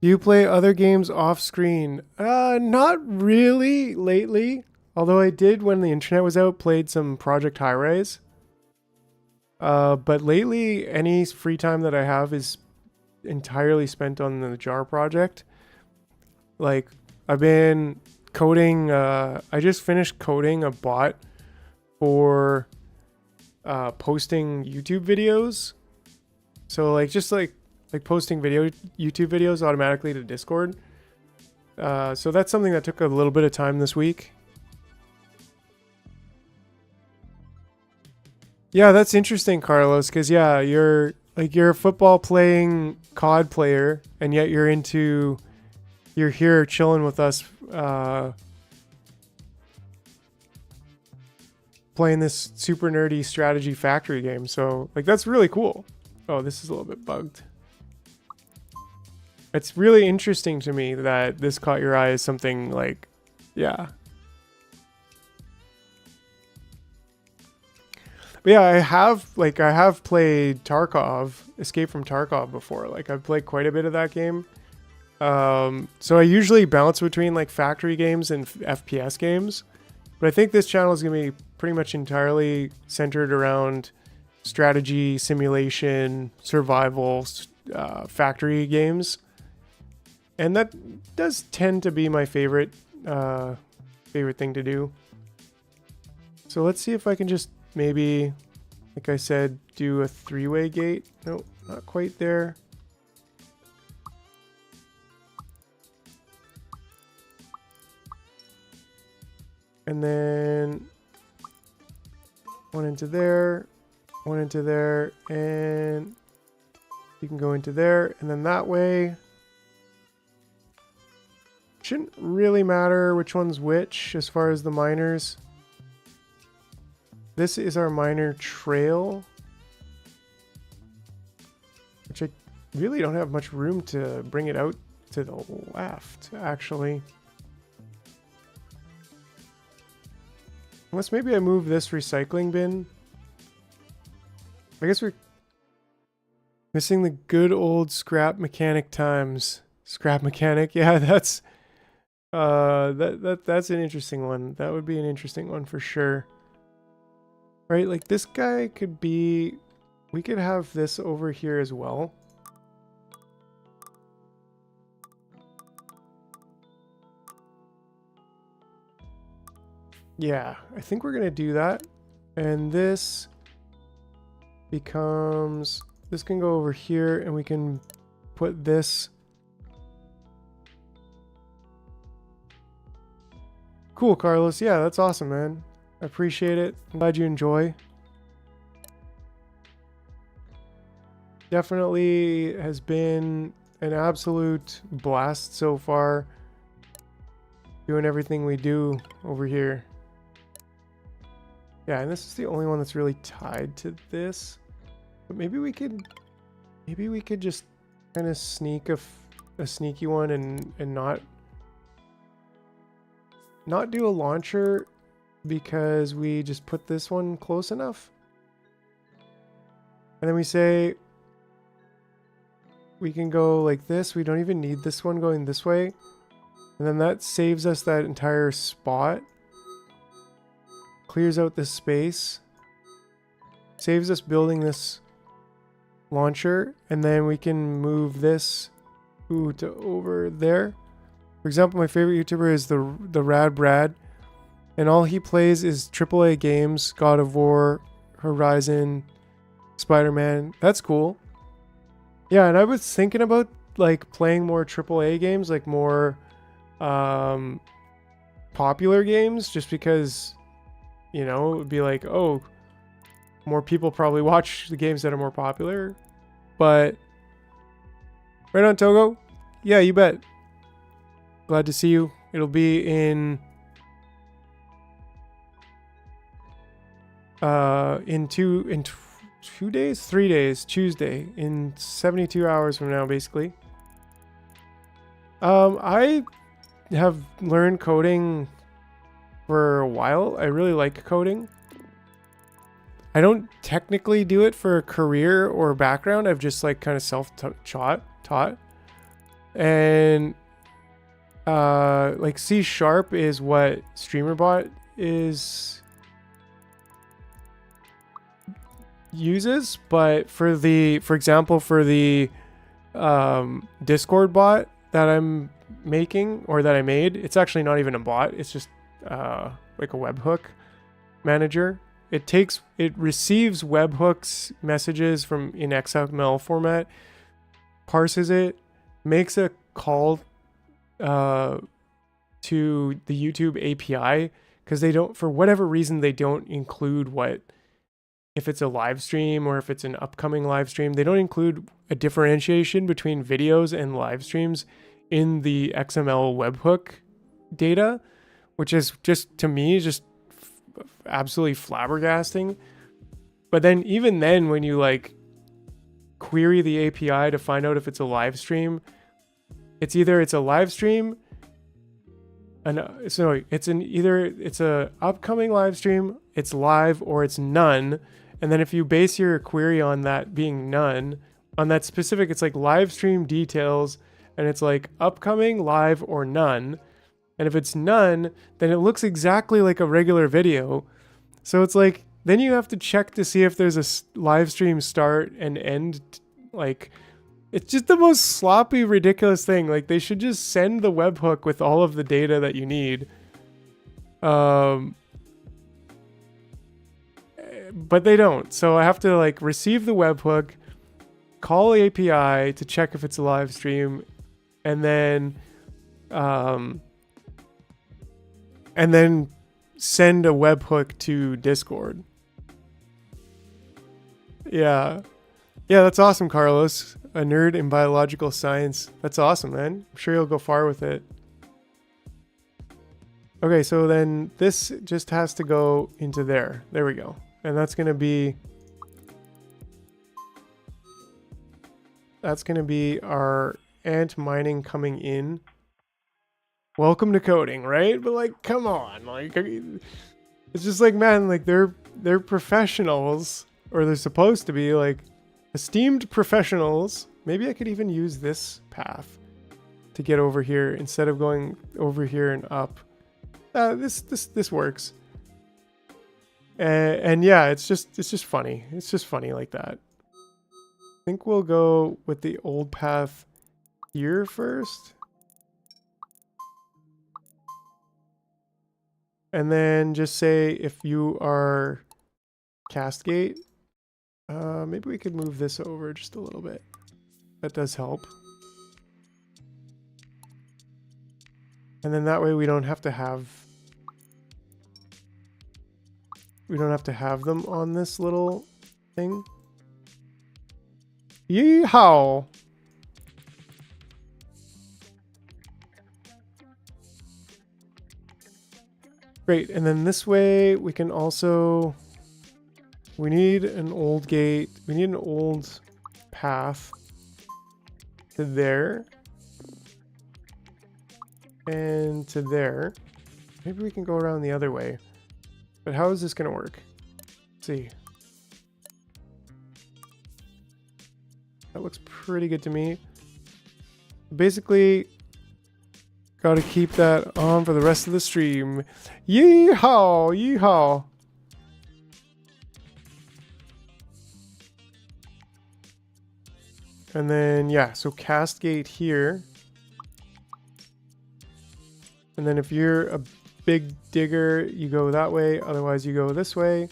A: Do you play other games off screen? Not really lately. Although I did when the internet was out, played some Project High Rise. But lately, any free time that I have is entirely spent on the jar project. Like, I've been coding, I just finished coding a bot for posting YouTube videos. So, like, just like posting YouTube videos automatically to Discord. So that's something that took a little bit of time this week. Yeah, that's interesting, Carlos, because yeah, you're a football playing COD player, and yet you're here chilling with us, playing this super nerdy strategy factory game. So like, that's really cool. Oh, this is a little bit bugged. It's really interesting to me that this caught your eye as something like, yeah. But yeah, I have played Tarkov, Escape from Tarkov before. Like, I've played quite a bit of that game. So I usually bounce between like factory games and FPS games. But I think this channel is going to be pretty much entirely centered around strategy, simulation, survival, factory games. And that does tend to be my favorite thing to do. So let's see if I can just maybe, like I said, do a 3-way gate. Nope, not quite there. And then one into there, one into there, and you can go into there, and then that way. Shouldn't really matter which one's which as far as the miners. This is our miner trail, which I really don't have much room to bring it out to the left, actually. Unless maybe I move this recycling bin. I guess we're missing the good old scrap mechanic times. Scrap mechanic, yeah, that's that's an interesting one. That would be an interesting one for sure. Right, like this guy could be, we could have this over here as well. Yeah, I think we're gonna do that. And this becomes, this can go over here and we can put this. Cool, Carlos. Yeah, that's awesome, man. I appreciate it. I'm glad you enjoy. Definitely has been an absolute blast so far. Doing everything we do over here. Yeah, and this is the only one that's really tied to this. But maybe we could just kind of sneak a sneaky one and not do a launcher because we just put this one close enough. And then we say we can go like this. We don't even need this one going this way. And then that saves us that entire spot. Clears out this space. Saves us building this launcher. And then we can move this to over there. For example, my favorite YouTuber is the Rad Brad. And all he plays is AAA games, God of War, Horizon, Spider-Man. That's cool. Yeah, and I was thinking about like playing more AAA games, like more popular games, just because, you know, it would be like, oh, more people probably watch the games that are more popular. But right on, Togo. Yeah, you bet. Glad to see you. It'll be in 3 days, Tuesday, in 72 hours from now, basically. I have learned coding for a while. I really like coding. I don't technically do it for a career or background. I've just like kind of self-taught. And like C# is what StreamerBot uses, but for example, for the Discord bot that I'm making, or that I made, it's actually not even a bot. It's just like a webhook manager. It receives webhooks messages from in XML format, parses it, makes a call to the YouTube API, because they don't, for whatever reason, they don't include if it's a live stream or if it's an upcoming live stream, they don't include a differentiation between videos and live streams in the XML webhook data, which is just, to me, just absolutely flabbergasting. But then even then, when you like query the API to find out if it's a live stream, it's either it's a live stream, it's a upcoming live stream, it's live, or it's none. And then if you base your query on that being none, on that specific, it's like live stream details, and it's like upcoming, live, or none. And if it's none, then it looks exactly like a regular video. So it's like, then you have to check to see if there's a live stream start and end. Like, it's just the most sloppy, ridiculous thing. Like, they should just send the webhook with all of the data that you need. But they don't. So I have to like receive the webhook, call the API to check if it's a live stream, and then send a webhook to Discord. Yeah. Yeah, that's awesome, Carlos. A nerd in biological science. That's awesome, man. I'm sure you'll go far with it. Okay, so then this just has to go into there. There we go. And that's going to be our ant mining coming in. Welcome to coding, right? But like, come on. Like, it's just like, man, like they're professionals, or they're supposed to be like esteemed professionals. Maybe I could even use this path to get over here instead of going over here and up. This works. And yeah, it's just funny. It's just funny like that. I think we'll go with the old path here first. And then just say if you are Castgate, maybe we could move this over just a little bit. That does help. And then that way we don't have to have them on this little thing. Yeehaw! Great, and then this way we can also, we need an old gate, we need an old path to there and to there. Maybe we can go around the other way. But how is this going to work? Let's see. That looks pretty good to me. Basically, got to keep that on for the rest of the stream. Yeehaw! Yeehaw! And then, yeah, so cast gate here. And then if you're a big digger, you go that way. Otherwise, you go this way.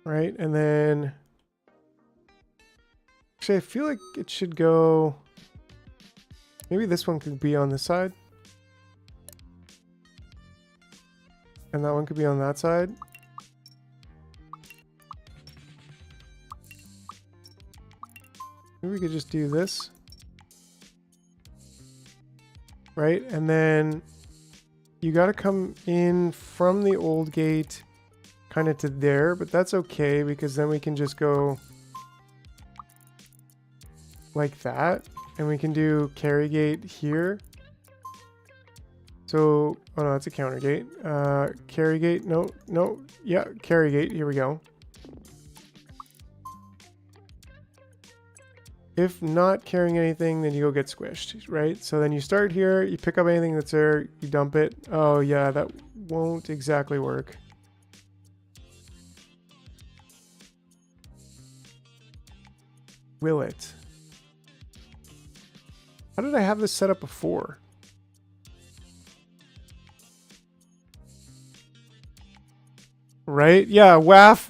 A: Right, and then actually I feel like it should go, maybe this one could be on this side and that one could be on that side. Maybe we could just do this, right? And then you got to come in from the old gate kind of to there, but that's okay because then we can just go like that, and we can do carry gate here. So, oh no, that's a counter gate. Carry gate, no, yeah, carry gate, here we go. If not carrying anything, then you go get squished, right? So then you start here, you pick up anything that's there, you dump it. Oh yeah, that won't exactly work. Will it? How did I have this set up before? Right? Yeah, waff,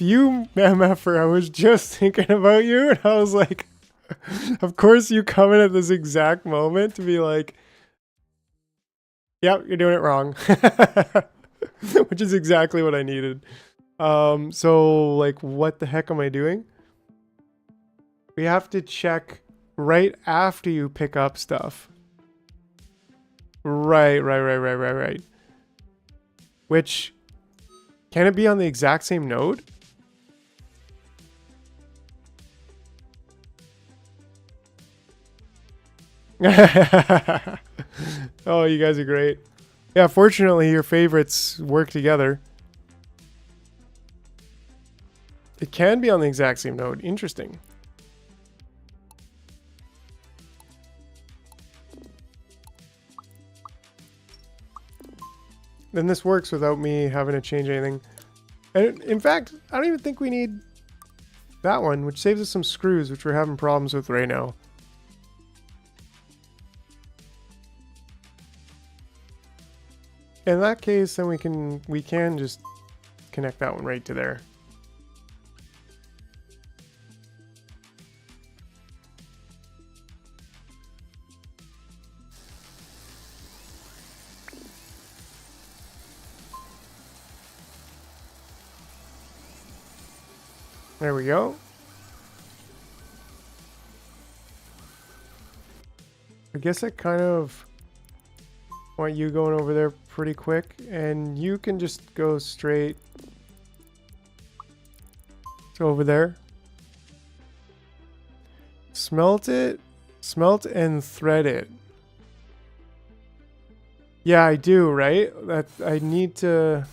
A: you MFer. I was just thinking about you, and I was like, of course you come in at this exact moment to be like, yep, you're doing it wrong. Which is exactly what I needed. So like, what the heck am I doing? We have to check right after you pick up stuff. Right. Which, can it be on the exact same node? Oh, you guys are great. Yeah, fortunately your favorites work together. It can be on the exact same node. Interesting. Then this works without me having to change anything. And in fact, I don't even think we need that one, which saves us some screws, which we're having problems with right now. In that case, then we can just connect that one right to there. There we go. I guess I kind of want you going over there pretty quick, and you can just go straight to over there. Smelt it, smelt and thread it. Yeah, I do, right? That I need to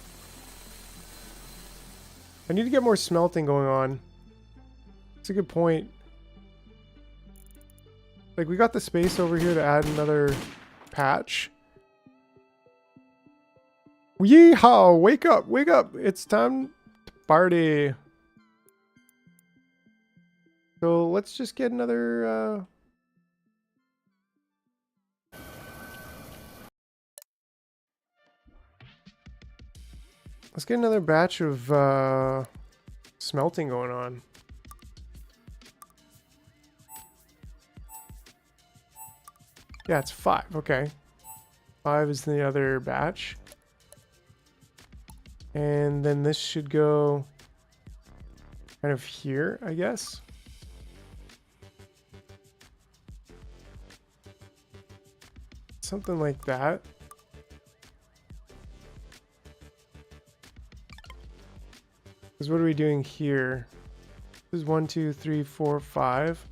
A: get more smelting going on. That's a good point. Like, we got the space over here to add another patch. Yeehaw! Wake up! Wake up! It's time to party. So let's just get another... Let's get another batch of smelting going on. Yeah, it's 5. Okay. 5 is the other batch. And then this should go kind of here, I guess. Something like that. Because what are we doing here? This is 1, 2, 3, 4, 5.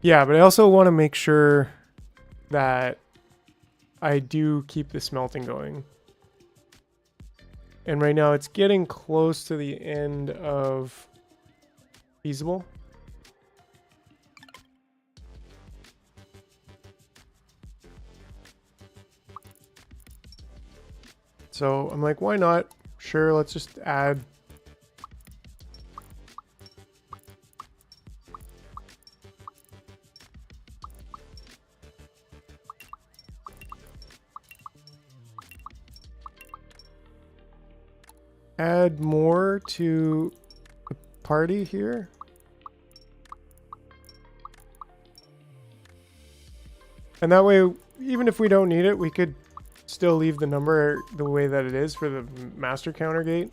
A: Yeah, but I also want to make sure that I do keep the smelting going. And right now it's getting close to the end of feasible. So I'm like, why not? Sure, let's just add. Add more to the party here. And that way, even if we don't need it, we could still leave the number the way that it is for the master counter gate.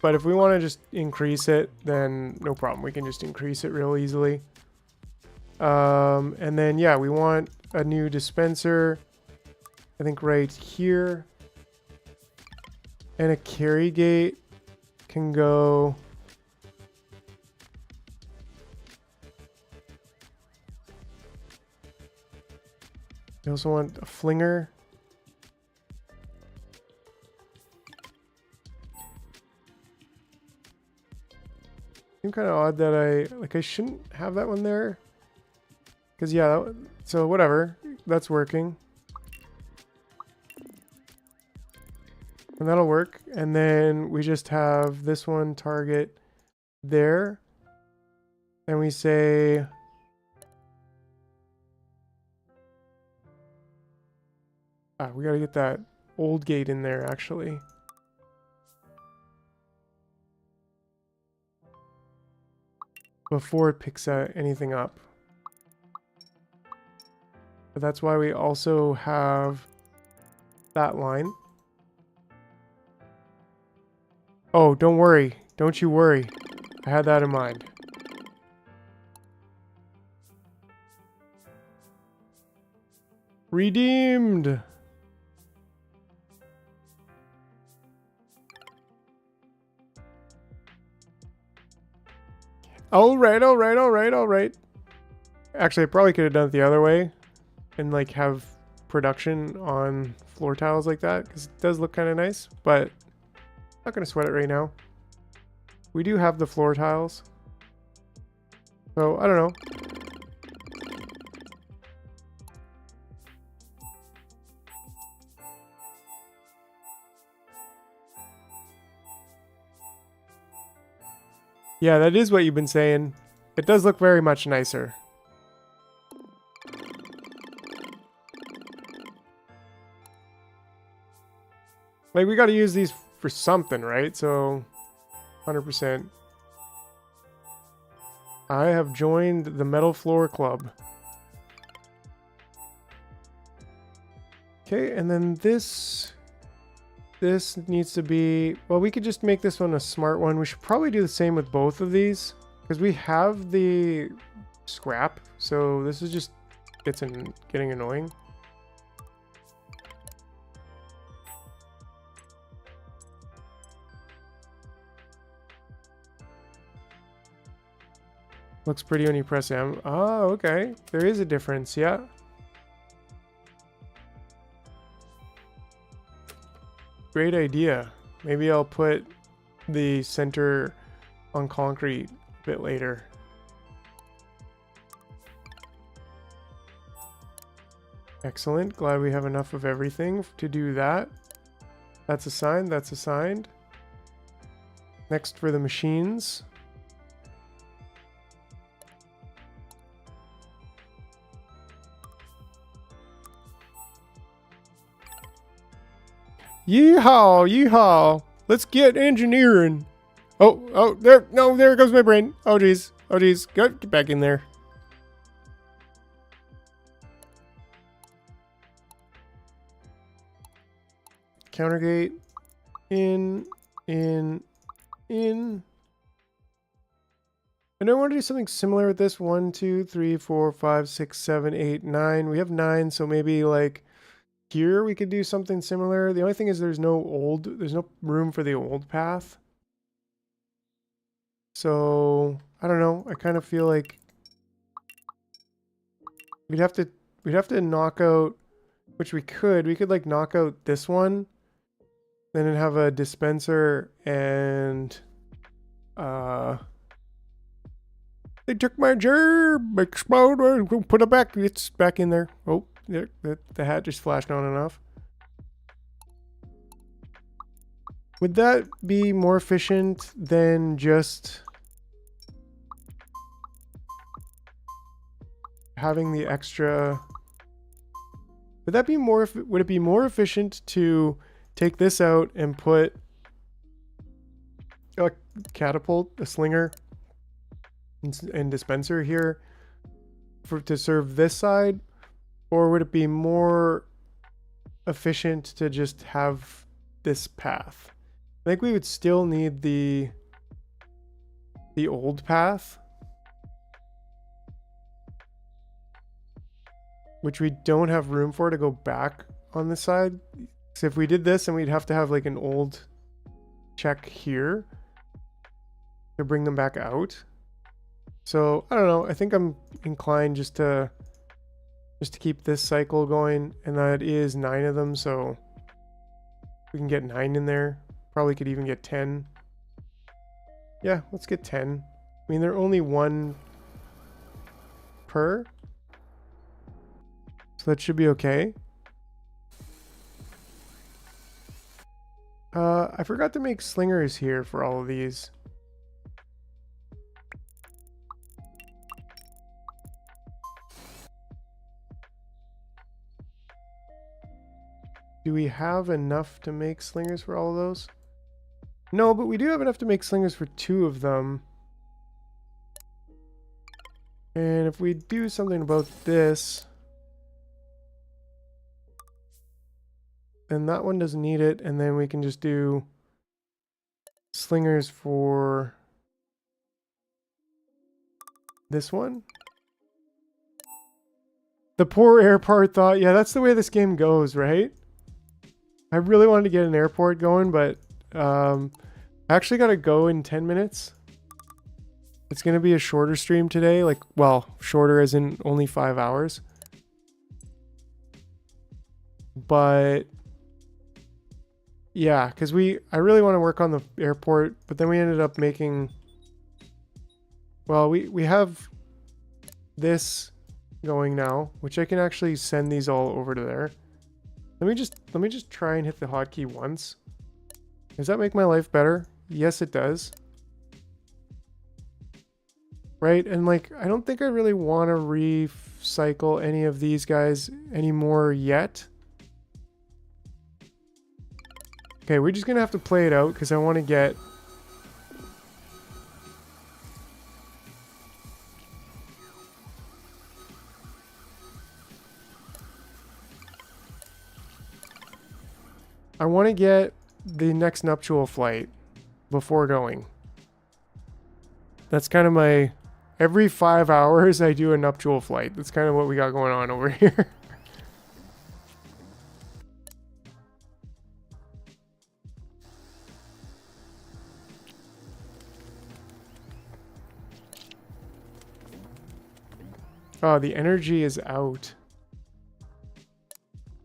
A: But if we want to just increase it, then no problem. We can just increase it real easily. And then, yeah, we want a new dispenser, I think right here. And a carry gate can go... I also want a flinger. Seems kind of odd that I shouldn't have that one there. Because, yeah, so whatever. That's working. And that'll work. And then we just have this one target there. And we say... we gotta get that old gate in there, actually. Before it picks anything up. But that's why we also have that line. Oh, don't worry. Don't you worry. I had that in mind. Redeemed! Alright. Actually, I probably could have done it the other way and like have production on floor tiles like that, because it does look kind of nice, but I'm not going to sweat it right now. We do have the floor tiles. So, I don't know. Yeah, that is what you've been saying. It does look very much nicer. Like, we got to use these for something, right? So, 100%. I have joined the Metal Floor Club. Okay, and then this needs to be, well, we could just make this one a smart one. We should probably do the same with both of these, because we have the scrap, so this is just getting annoying. Looks pretty when you press M. Oh, okay. There is a difference, yeah. Great idea. Maybe I'll put the center on concrete a bit later. Excellent. Glad we have enough of everything to do that. That's assigned. That's assigned. Next for the machines. Yeehaw, yeehaw. Let's get engineering. Oh, there goes my brain. Oh, geez. Get back in there. Countergate. In. And I want to do something similar with this. 1, 2, 3, 4, 5, 6, 7, 8, 9. We have 9, so maybe like here we could do something similar. The only thing is there's no room for the old path. So I don't know. I kind of feel like we'd have to knock out, which we could like knock out this one, then have a dispenser, and they took my germ, explode, put it back. It's back in there. Oh, the hat just flashed on and off. Would that be more efficient than just having the extra? Would it be more efficient to take this out and put a catapult, a slinger, and dispenser here to serve this side? Or would it be more efficient to just have this path? I think we would still need the old path, which we don't have room for to go back on this side. So if we did this, then we'd have to have like an old check here to bring them back out. So I don't know. I think I'm inclined just to keep this cycle going, and that is 9 of them, so we can get 9 in there. Probably could even get 10. Yeah, let's get 10. I mean, they're only 1 per, so that should be okay. I forgot to make slingers here for all of these. Do we have enough to make slingers for all of those? No, but we do have enough to make slingers for 2 of them. And if we do something about this, then that one doesn't need it, and then we can just do slingers for this one. The poor airport thought, yeah, that's the way this game goes, right? I really wanted to get an airport going, but I actually got to go in 10 minutes. It's going to be a shorter stream today. Like, well, shorter as in only 5 hours. But yeah, because I really want to work on the airport, but then we ended up making, well, we have this going now, which I can actually send these all over to there. Let me just try and hit the hotkey once. Does that make my life better? Yes, it does. Right? And like, I don't think I really want to recycle any of these guys anymore yet. Okay, we're just gonna have to play it out because I want to get... I want to get the next nuptial flight before going. That's kind of my... Every 5 hours I do a nuptial flight. That's kind of what we got going on over here. Oh, the energy is out.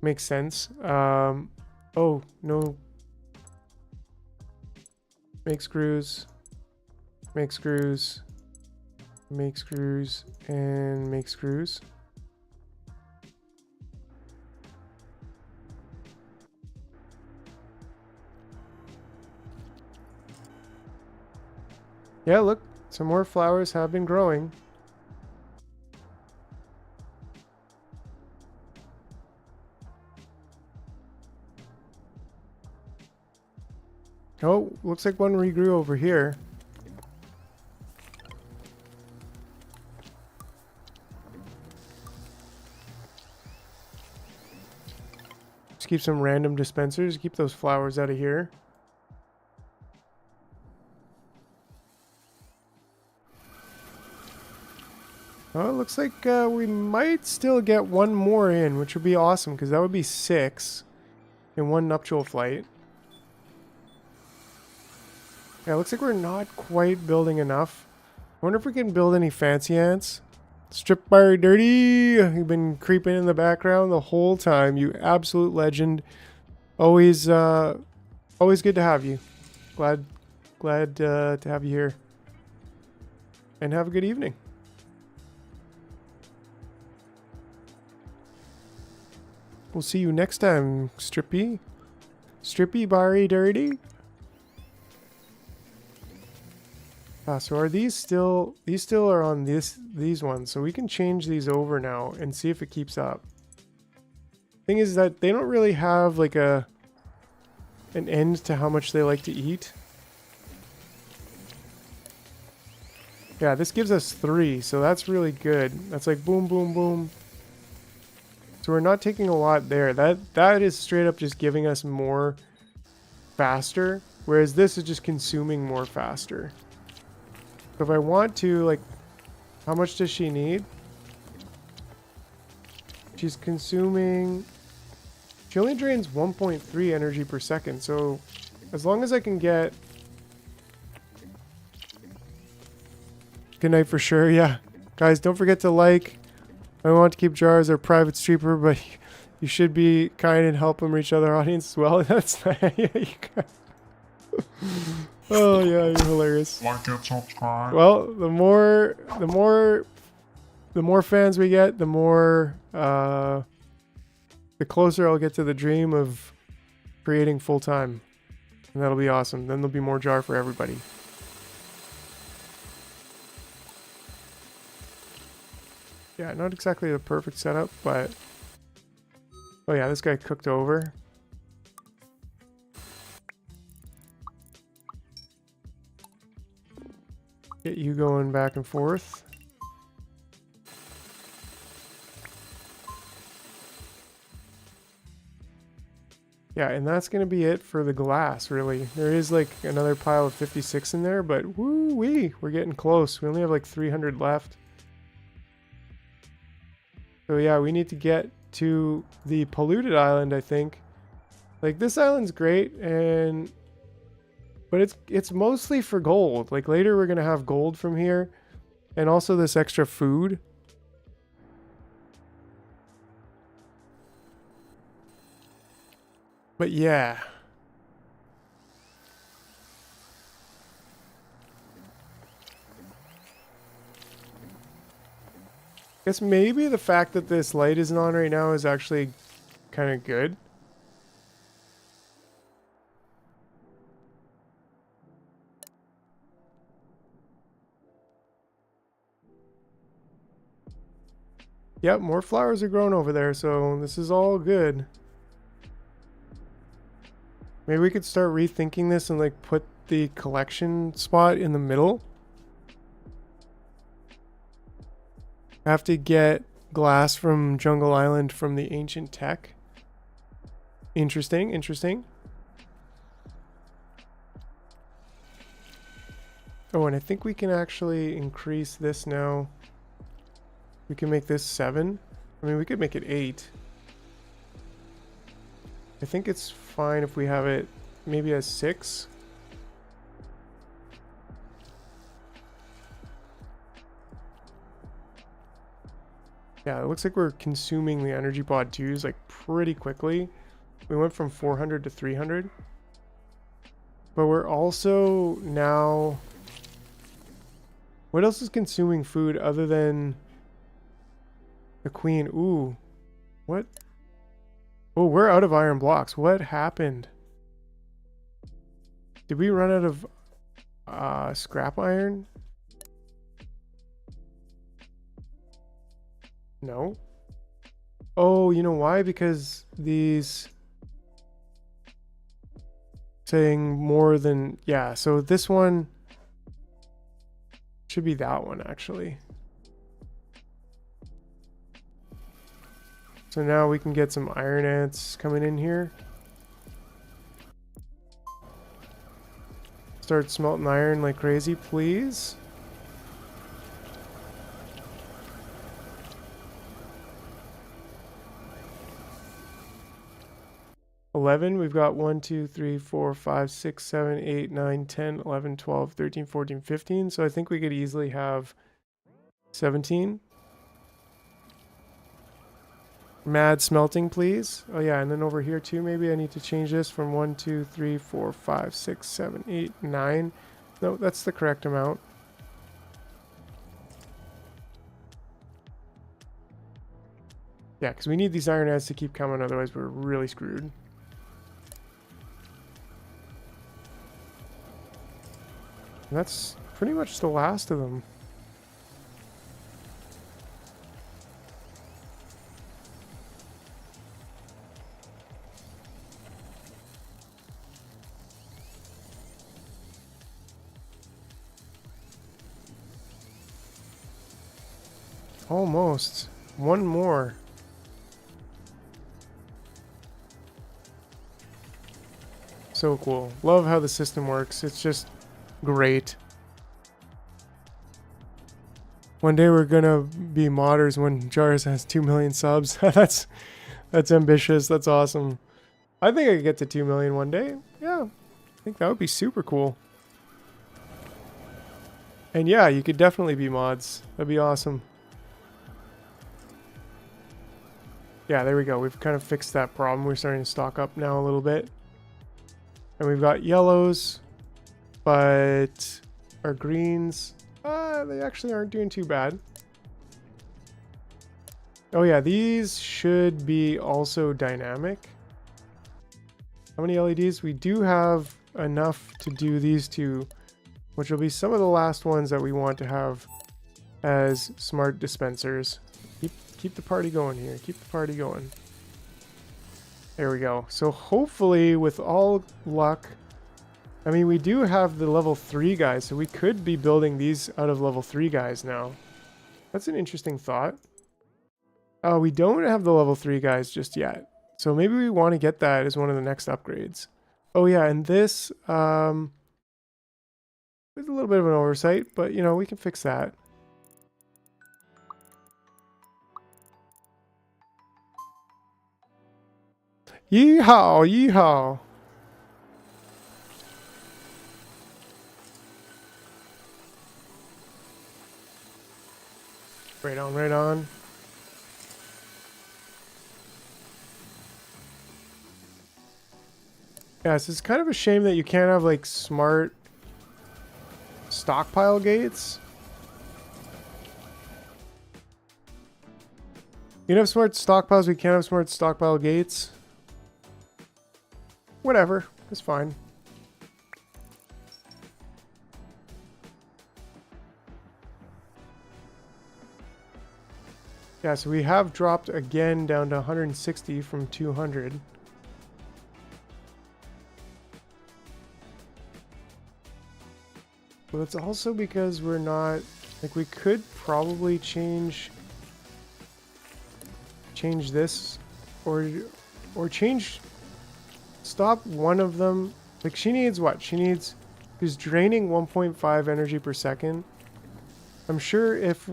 A: Makes sense. Oh, no. Make screws. Make screws. Make screws. And make screws. Yeah, look. Some more flowers have been growing. Oh, looks like one regrew over here. Just keep some random dispensers. Keep those flowers out of here. Oh, it looks like we might still get one more in, which would be awesome, because that would be 6 in one nuptial flight. Yeah, it looks like we're not quite building enough. I wonder if we can build any fancy ants. Strip bar dirty! You've been creeping in the background the whole time. You absolute legend. Always good to have you. Glad to have you here. And have a good evening. We'll see you next time, Strippy. Strippy Barry Dirty. So are these still are on these ones, so we can change these over now and see if it keeps up. Thing is that they don't really have like an end to how much they like to eat. Yeah, this gives us 3, so that's really good. That's like boom, boom, boom. So we're not taking a lot there. That is straight up just giving us more faster, whereas this is just consuming more faster. So if I want to, like, how much does she need? She's consuming... She only drains 1.3 energy per second, so as long as I can get... Good night for sure, yeah. Guys, don't forget to like. I want to keep Jar as our private streamer, but you should be kind and help him reach other audience as well. That's... yeah, you guys... Oh yeah, you're hilarious.
C: Like and subscribe.
A: Well, the more fans we get, the more the closer I'll get to the dream of creating full time, and that'll be awesome. Then there'll be more Jar for everybody. Yeah, not exactly the perfect setup, but oh yeah, this guy cooked over. Get you going back and forth. Yeah, and that's going to be it for the glass, really. There is like another pile of 56 in there, but woo-wee, we're getting close. We only have like 300 left. So yeah, we need to get to the polluted island, I think. Like, this island's great, but But it's mostly for gold. Like later we're gonna have gold from here, and also this extra food. But yeah. Guess maybe the fact that this light isn't on right now is actually kind of good. Yep, more flowers are growing over there, so this is all good. Maybe we could start rethinking this and like put the collection spot in the middle. I have to get glass from Jungle Island from the ancient tech. Interesting, interesting. Oh, and I think we can actually increase this now. We can make this 7. I mean, we could make it 8. I think it's fine if we have it maybe as 6. Yeah, it looks like we're consuming the energy pod 2s like pretty quickly. We went from 400 to 300. But we're also now... What else is consuming food other than the queen? Ooh. What? Oh, we're out of iron blocks. What happened? Did we run out of scrap iron? No. Oh, you know why? Because these saying more than, yeah, so this one should be that one actually. So now we can get some iron ants coming in here. Start smelting iron like crazy, please. We've got 1, 2, 3, 4, 5, 6, 7, 8, 9, 10, 11, 12, 13, 14, 15. So I think we could easily have 17. Mad smelting, please. Oh yeah, and then over here too, maybe I need to change this from 1, 2, 3, 4, 5, 6, 7, 8, 9. No, that's the correct amount. Yeah, because we need these iron ants to keep coming, otherwise we're really screwed. And that's pretty much the last of them. Almost. One more. So cool. Love how the system works. It's just great. One day we're gonna be modders when Jars has 2 million subs. that's ambitious. That's awesome. I think I could get to 2 million one day. Yeah, I think that would be super cool. And yeah, you could definitely be mods. That'd be awesome. Yeah, there we go. We've kind of fixed that problem. We're starting to stock up now a little bit. And we've got yellows, but our greens, they actually aren't doing too bad. Oh yeah, these should be also dynamic. How many LEDs? We do have enough to do these two, which will be some of the last ones that we want to have as smart dispensers. Keep the party going here. Keep the party going. There we go. So hopefully, with all luck, I mean, we do have the level 3 guys, so we could be building these out of level 3 guys now. That's an interesting thought. Oh, we don't have the level 3 guys just yet. So maybe we want to get that as one of the next upgrades. Oh yeah, and this, with a little bit of an oversight, but you know, we can fix that. Yeehaw, yeehaw. Right on, right on. Yeah, so it's kind of a shame that you can't have like smart stockpile gates. You can have smart stockpiles, we can't have smart stockpile gates. Whatever, it's fine. Yeah, so we have dropped again down to 160 from 200. But it's also because we're not, like, we could probably change this or change, stop one of them. Like, she needs what? She's draining 1.5 energy per second. I'm sure if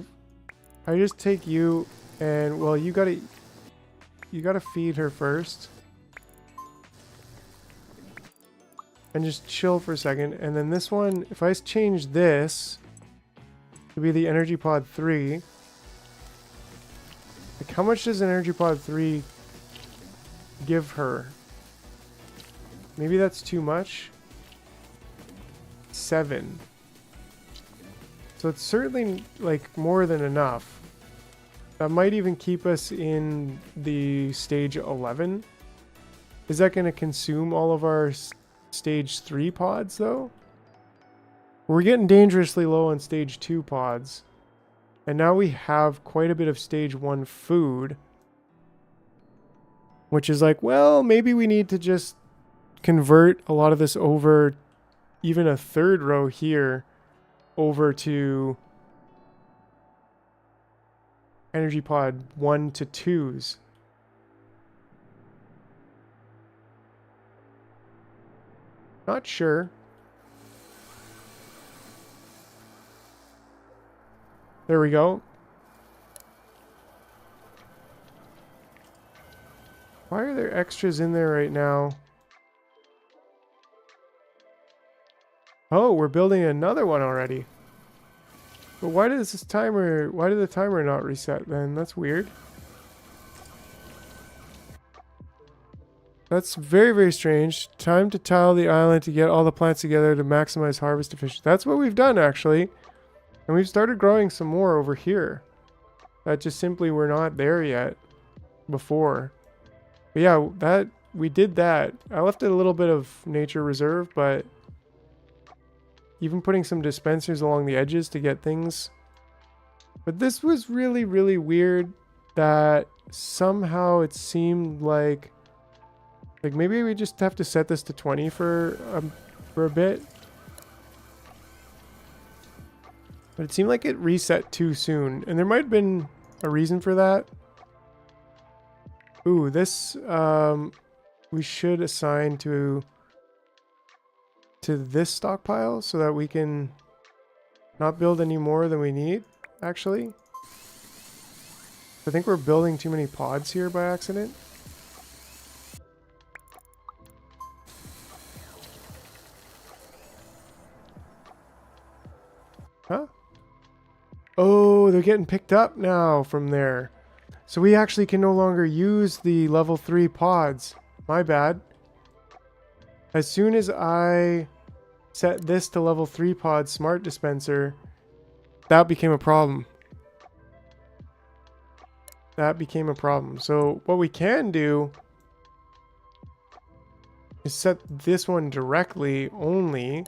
A: I just take you and, well, you gotta feed her first. And just chill for a second. And then this one, if I change this to be the energy pod 3, like, how much does energy pod 3 give her? Maybe that's too much. 7. So it's certainly like more than enough. That might even keep us in the stage 11. Is that going to consume all of our stage 3 pods though? We're getting dangerously low on stage 2 pods. And now we have quite a bit of stage 1 food. Which is like, well, maybe we need to just convert a lot of this over, even a third row here, over to energy pod 1 to 2s. Not sure. There we go. Why are there extras in there right now? Oh, we're building another one already. But why did the timer not reset then? That's weird. That's very, very strange. Time to tile the island to get all the plants together to maximize harvest efficiency. That's what we've done, actually. And we've started growing some more over here. That just simply were not there yet before. But yeah, we did that. I left it a little bit of nature reserve, but even putting some dispensers along the edges to get things. But this was really, really weird that somehow it seemed like maybe we just have to set this to 20 for a bit. But it seemed like it reset too soon. And there might have been a reason for that. Ooh, this we should assign to this stockpile so that we can not build any more than we need, actually. I think we're building too many pods here by accident. Huh? Oh, they're getting picked up now from there. So we actually can no longer use the level 3 pods. My bad. As soon as I set this to level 3 pod smart dispenser, that became a problem. That became a problem. So what we can do is set this one directly only.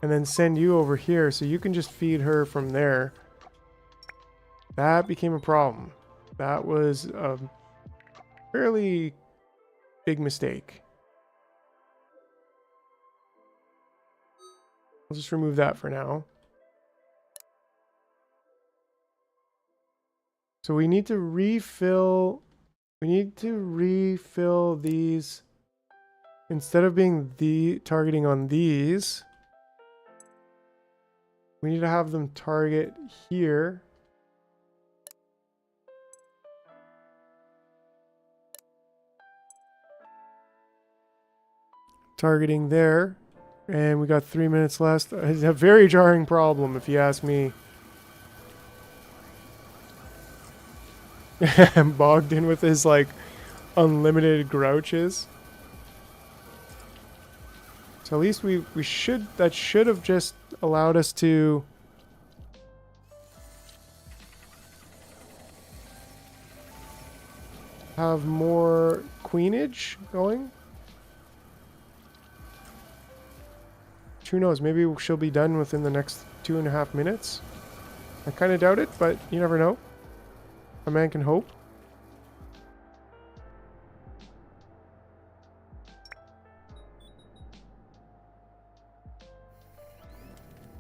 A: And then send you over here so you can just feed her from there. That became a problem. That was a fairly big mistake. I'll just remove that for now. So we need to refill these instead of being targeting on these. We need to have them target here. Targeting there. And we got 3 minutes left. It's a very jarring problem, if you ask me. I'm bogged in with his, like, unlimited grouches. So at least that should have just allowed us to have more queenage going. Who knows, maybe she'll be done within the next 2.5 minutes. I kind of doubt it, but you never know. A man can hope.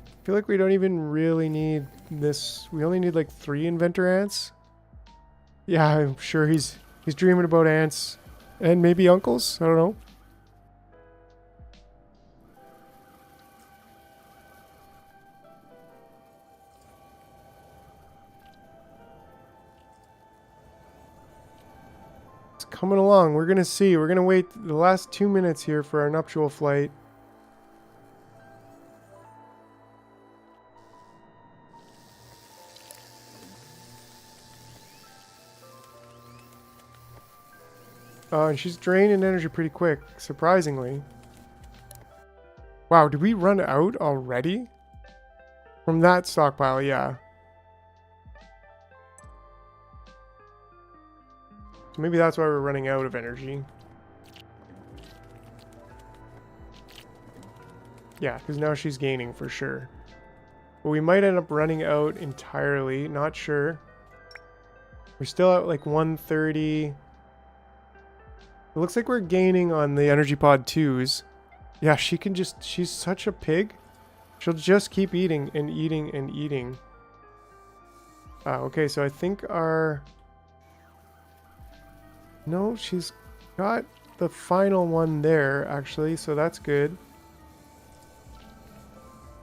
A: I feel like we don't even really need this. We only need like 3 inventor ants. Yeah, I'm sure he's dreaming about ants and maybe uncles. I don't know. It's coming along. We're going to see. We're going to wait the last 2 minutes here for our nuptial flight. And she's draining energy pretty quick, surprisingly. Wow, did we run out already? From that stockpile, yeah. So maybe that's why we're running out of energy. Yeah, because now she's gaining for sure. But we might end up running out entirely, not sure. We're still at like 130. It looks like we're gaining on the energy pod 2s. Yeah, she can just, she's such a pig. She'll just keep eating and eating and eating. Okay, so I think our... No, she's got the final one there, actually, so that's good. And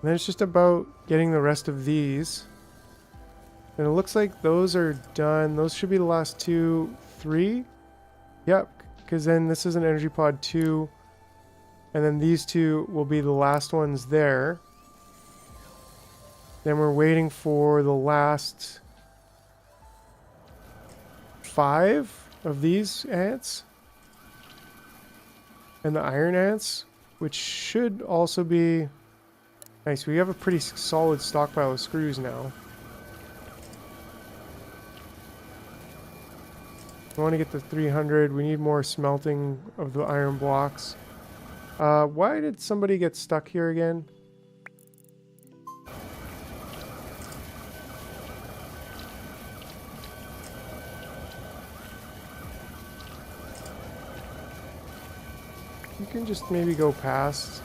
A: then it's just about getting the rest of these. And it looks like those are done. Those should be the last 2, 3. Yep. Because then this is an energy pod 2, and then these 2 will be the last ones there. Then we're waiting for the last 5 of these ants, and the iron ants, which should also be nice. We have a pretty solid stockpile of screws now. I want to get to 300. We need more smelting of the iron blocks. Why did somebody get stuck here again? You can just maybe go past.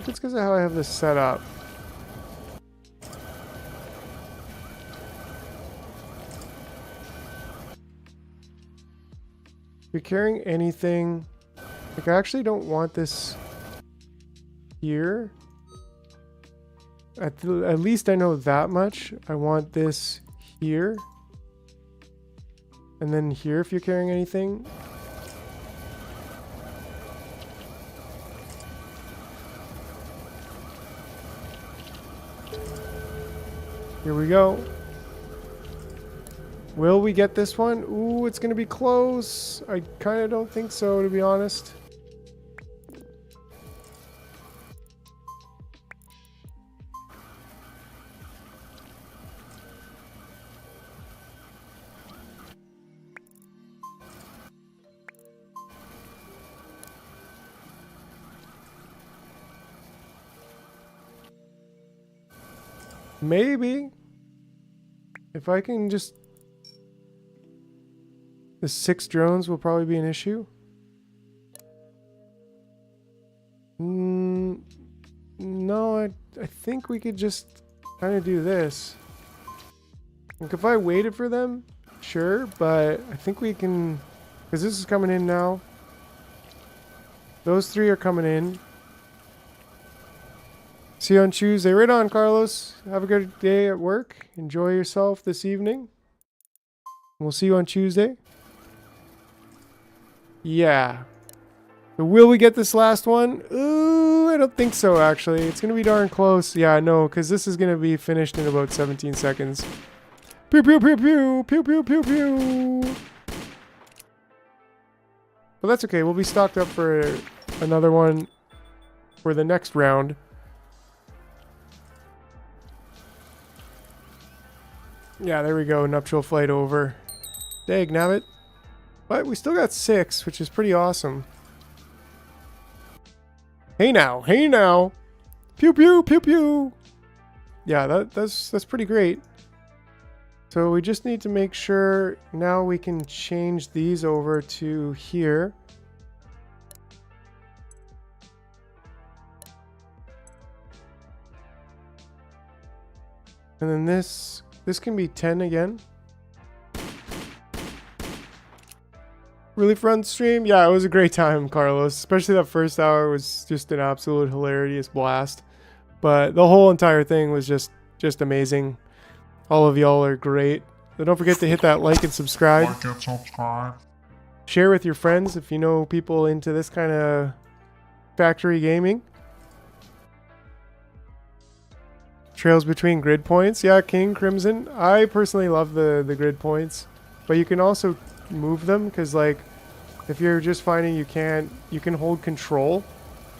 A: It's because of how I have this set up. If you're carrying anything, like I actually don't want this here. At least I know that much. I want this here. And then here if you're carrying anything. Here we go. Will we get this one? Ooh, it's going to be close. I kind of don't think so, to be honest. Maybe. If I can just... The 6 drones will probably be an issue. No, I think we could just kind of do this. Like if I waited for them, sure, but I think we can... Because this is coming in now. Those 3 are coming in. See you on Tuesday. Right on, Carlos. Have a good day at work. Enjoy yourself this evening. We'll see you on Tuesday. Yeah. But will we get this last one? Ooh, I don't think so, actually. It's going to be darn close. Yeah, no, because this is going to be finished in about 17 seconds. Pew, pew, pew, pew. Pew, pew, pew, pew. But that's okay. We'll be stocked up for another one for the next round. Yeah, there we go. Nuptial flight over. Dag nabbit. But we still got 6, which is pretty awesome. Hey now, hey now. Pew pew pew pew. Yeah, that's pretty great. So we just need to make sure now we can change these over to here. And then this can be 10 again. Really fun stream. Yeah, it was a great time, Carlos. Especially that first hour was just an absolute hilarious blast. But the whole entire thing was just amazing. All of y'all are great. So don't forget to hit that like and subscribe.
C: Like and subscribe.
A: Share with your friends if you know people into this kind of factory gaming. Trails between grid points. Yeah, King Crimson. I personally love the grid points. But you can also move them because, like, if you're just finding you can hold control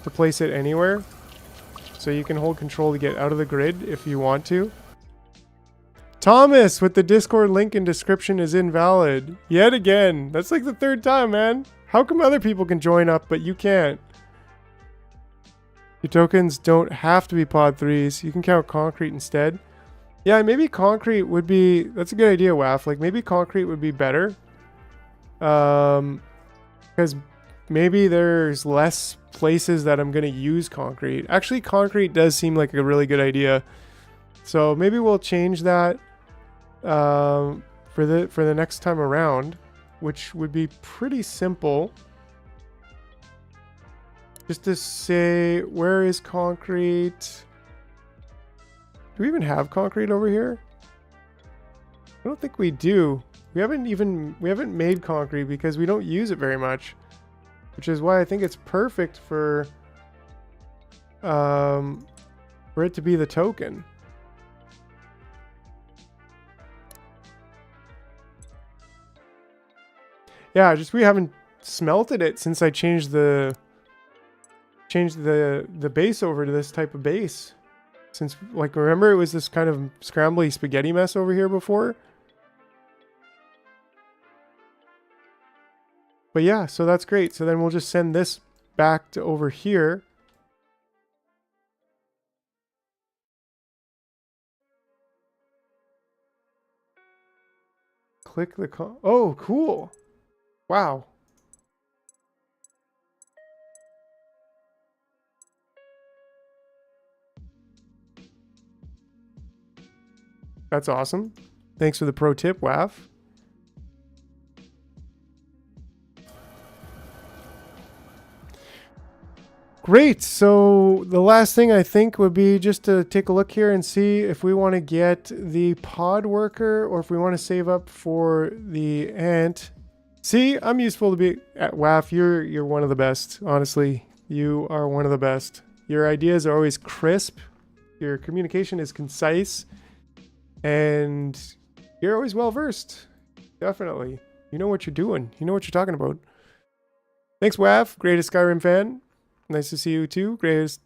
A: to place it anywhere. So you can hold control to get out of the grid if you want to. Thomas with the Discord link in description is invalid. Yet again. That's like the 3rd time, man. How come other people can join up but you can't? Your tokens don't have to be pod 3s. You can count concrete instead. Yeah, maybe concrete would be... That's a good idea, Waf. Like, maybe concrete would be better. Because maybe there's less places that I'm going to use concrete. Actually, concrete does seem like a really good idea. So maybe we'll change that for the next time around, which would be pretty simple. Just to say, where is concrete? Do we even have concrete over here? I don't think we do. We haven't made concrete because we don't use it very much, which is why I think it's perfect for it to be the token. Yeah, just we haven't smelted it since I changed the base over to this type of base. Since, like, remember it was this kind of scrambly spaghetti mess over here before? But yeah, so that's great. So then we'll just send this back to over here. Click the oh, cool. Wow. That's awesome. Thanks for the pro tip, Waf. Great. So the last thing I think would be just to take a look here and see if we want to get the pod worker or if we want to save up for the ant. See, I'm useful to be at WAF. You're one of the best. Honestly, you are one of the best. Your ideas are always crisp. Your communication is concise. And you're always well versed. Definitely. You know what you're doing. You know what you're talking about. Thanks, WAF. Greatest Skyrim fan. Nice to see you too. Greatest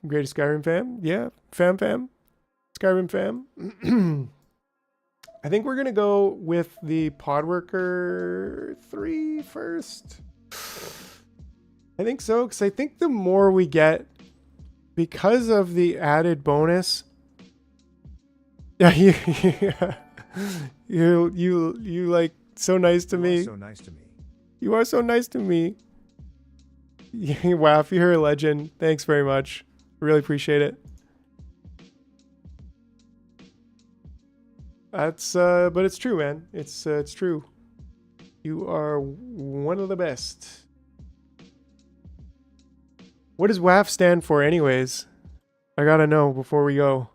A: Skyrim fan. Yeah. Fam. Skyrim fam. I think we're going to go with the Podworker 3 first. I think so, because I think the more we get, because of the added bonus... Yeah, you like so nice to me.
B: So nice to me.
A: You are so nice to me. Wow, you're a legend. Thanks very much. Really appreciate it. That's but it's true, man. It's true. You are one of the best. What does WAF stand for anyways? I gotta know before we go.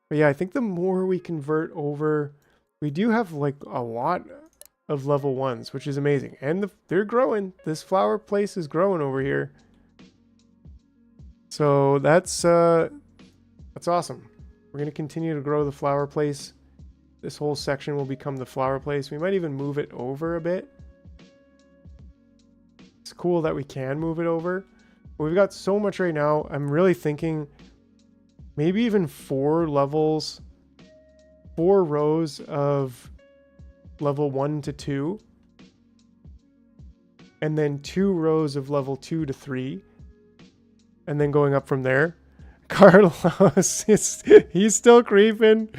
A: But yeah, I think the more we convert over we do have like a lot of level 1s, which is amazing. And they're growing. This flower place is growing over here. So that's awesome. We're going to continue to grow the flower place. This whole section will become the flower place. We might even move it over a bit. It's cool that we can move it over. But we've got so much right now. I'm really thinking maybe even 4 levels, 4 rows of level 1 to 2. And then 2 rows of level 2 to 3. And then going up from there. Carlos, he's still creeping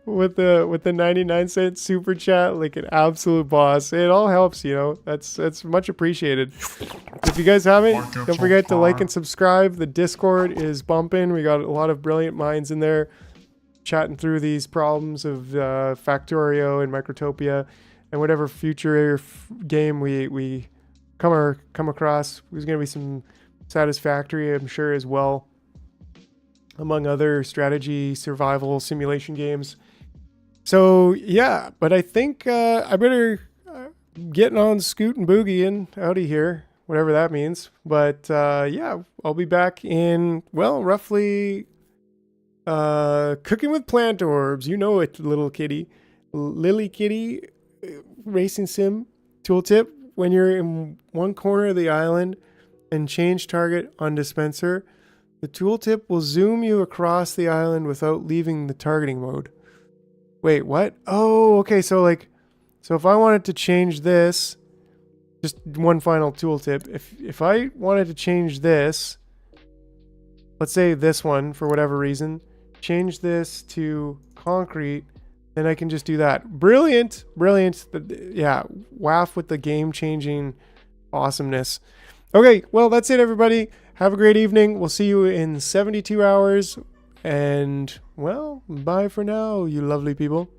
A: with the 99-cent super chat like an absolute boss. It all helps, you know. That's much appreciated. If you guys haven't, don't forget to like and subscribe. The Discord is bumping. We got a lot of brilliant minds in there chatting through these problems of Factorio and Microtopia and whatever future game we come across. There's going to be some Satisfactory, I'm sure, as well, among other strategy survival simulation games. So yeah, but I think I better getting on Scoot and Boogieing out of here, whatever that means. But yeah, I'll be back in, well, roughly cooking with plant orbs. You know it, little kitty. Lily kitty racing sim tooltip. When you're in one corner of the island and change target on dispenser, the tooltip will zoom you across the island without leaving the targeting mode. Wait, what? Oh, okay. So if I wanted to change this, just one final tooltip. If I wanted to change this, let's say this one for whatever reason, change this to concrete, then I can just do that. Brilliant, brilliant. Yeah, waff with the game-changing awesomeness. Okay, well, that's it, everybody. Have a great evening. We'll see you in 72 hours. And, well, bye for now, you lovely people.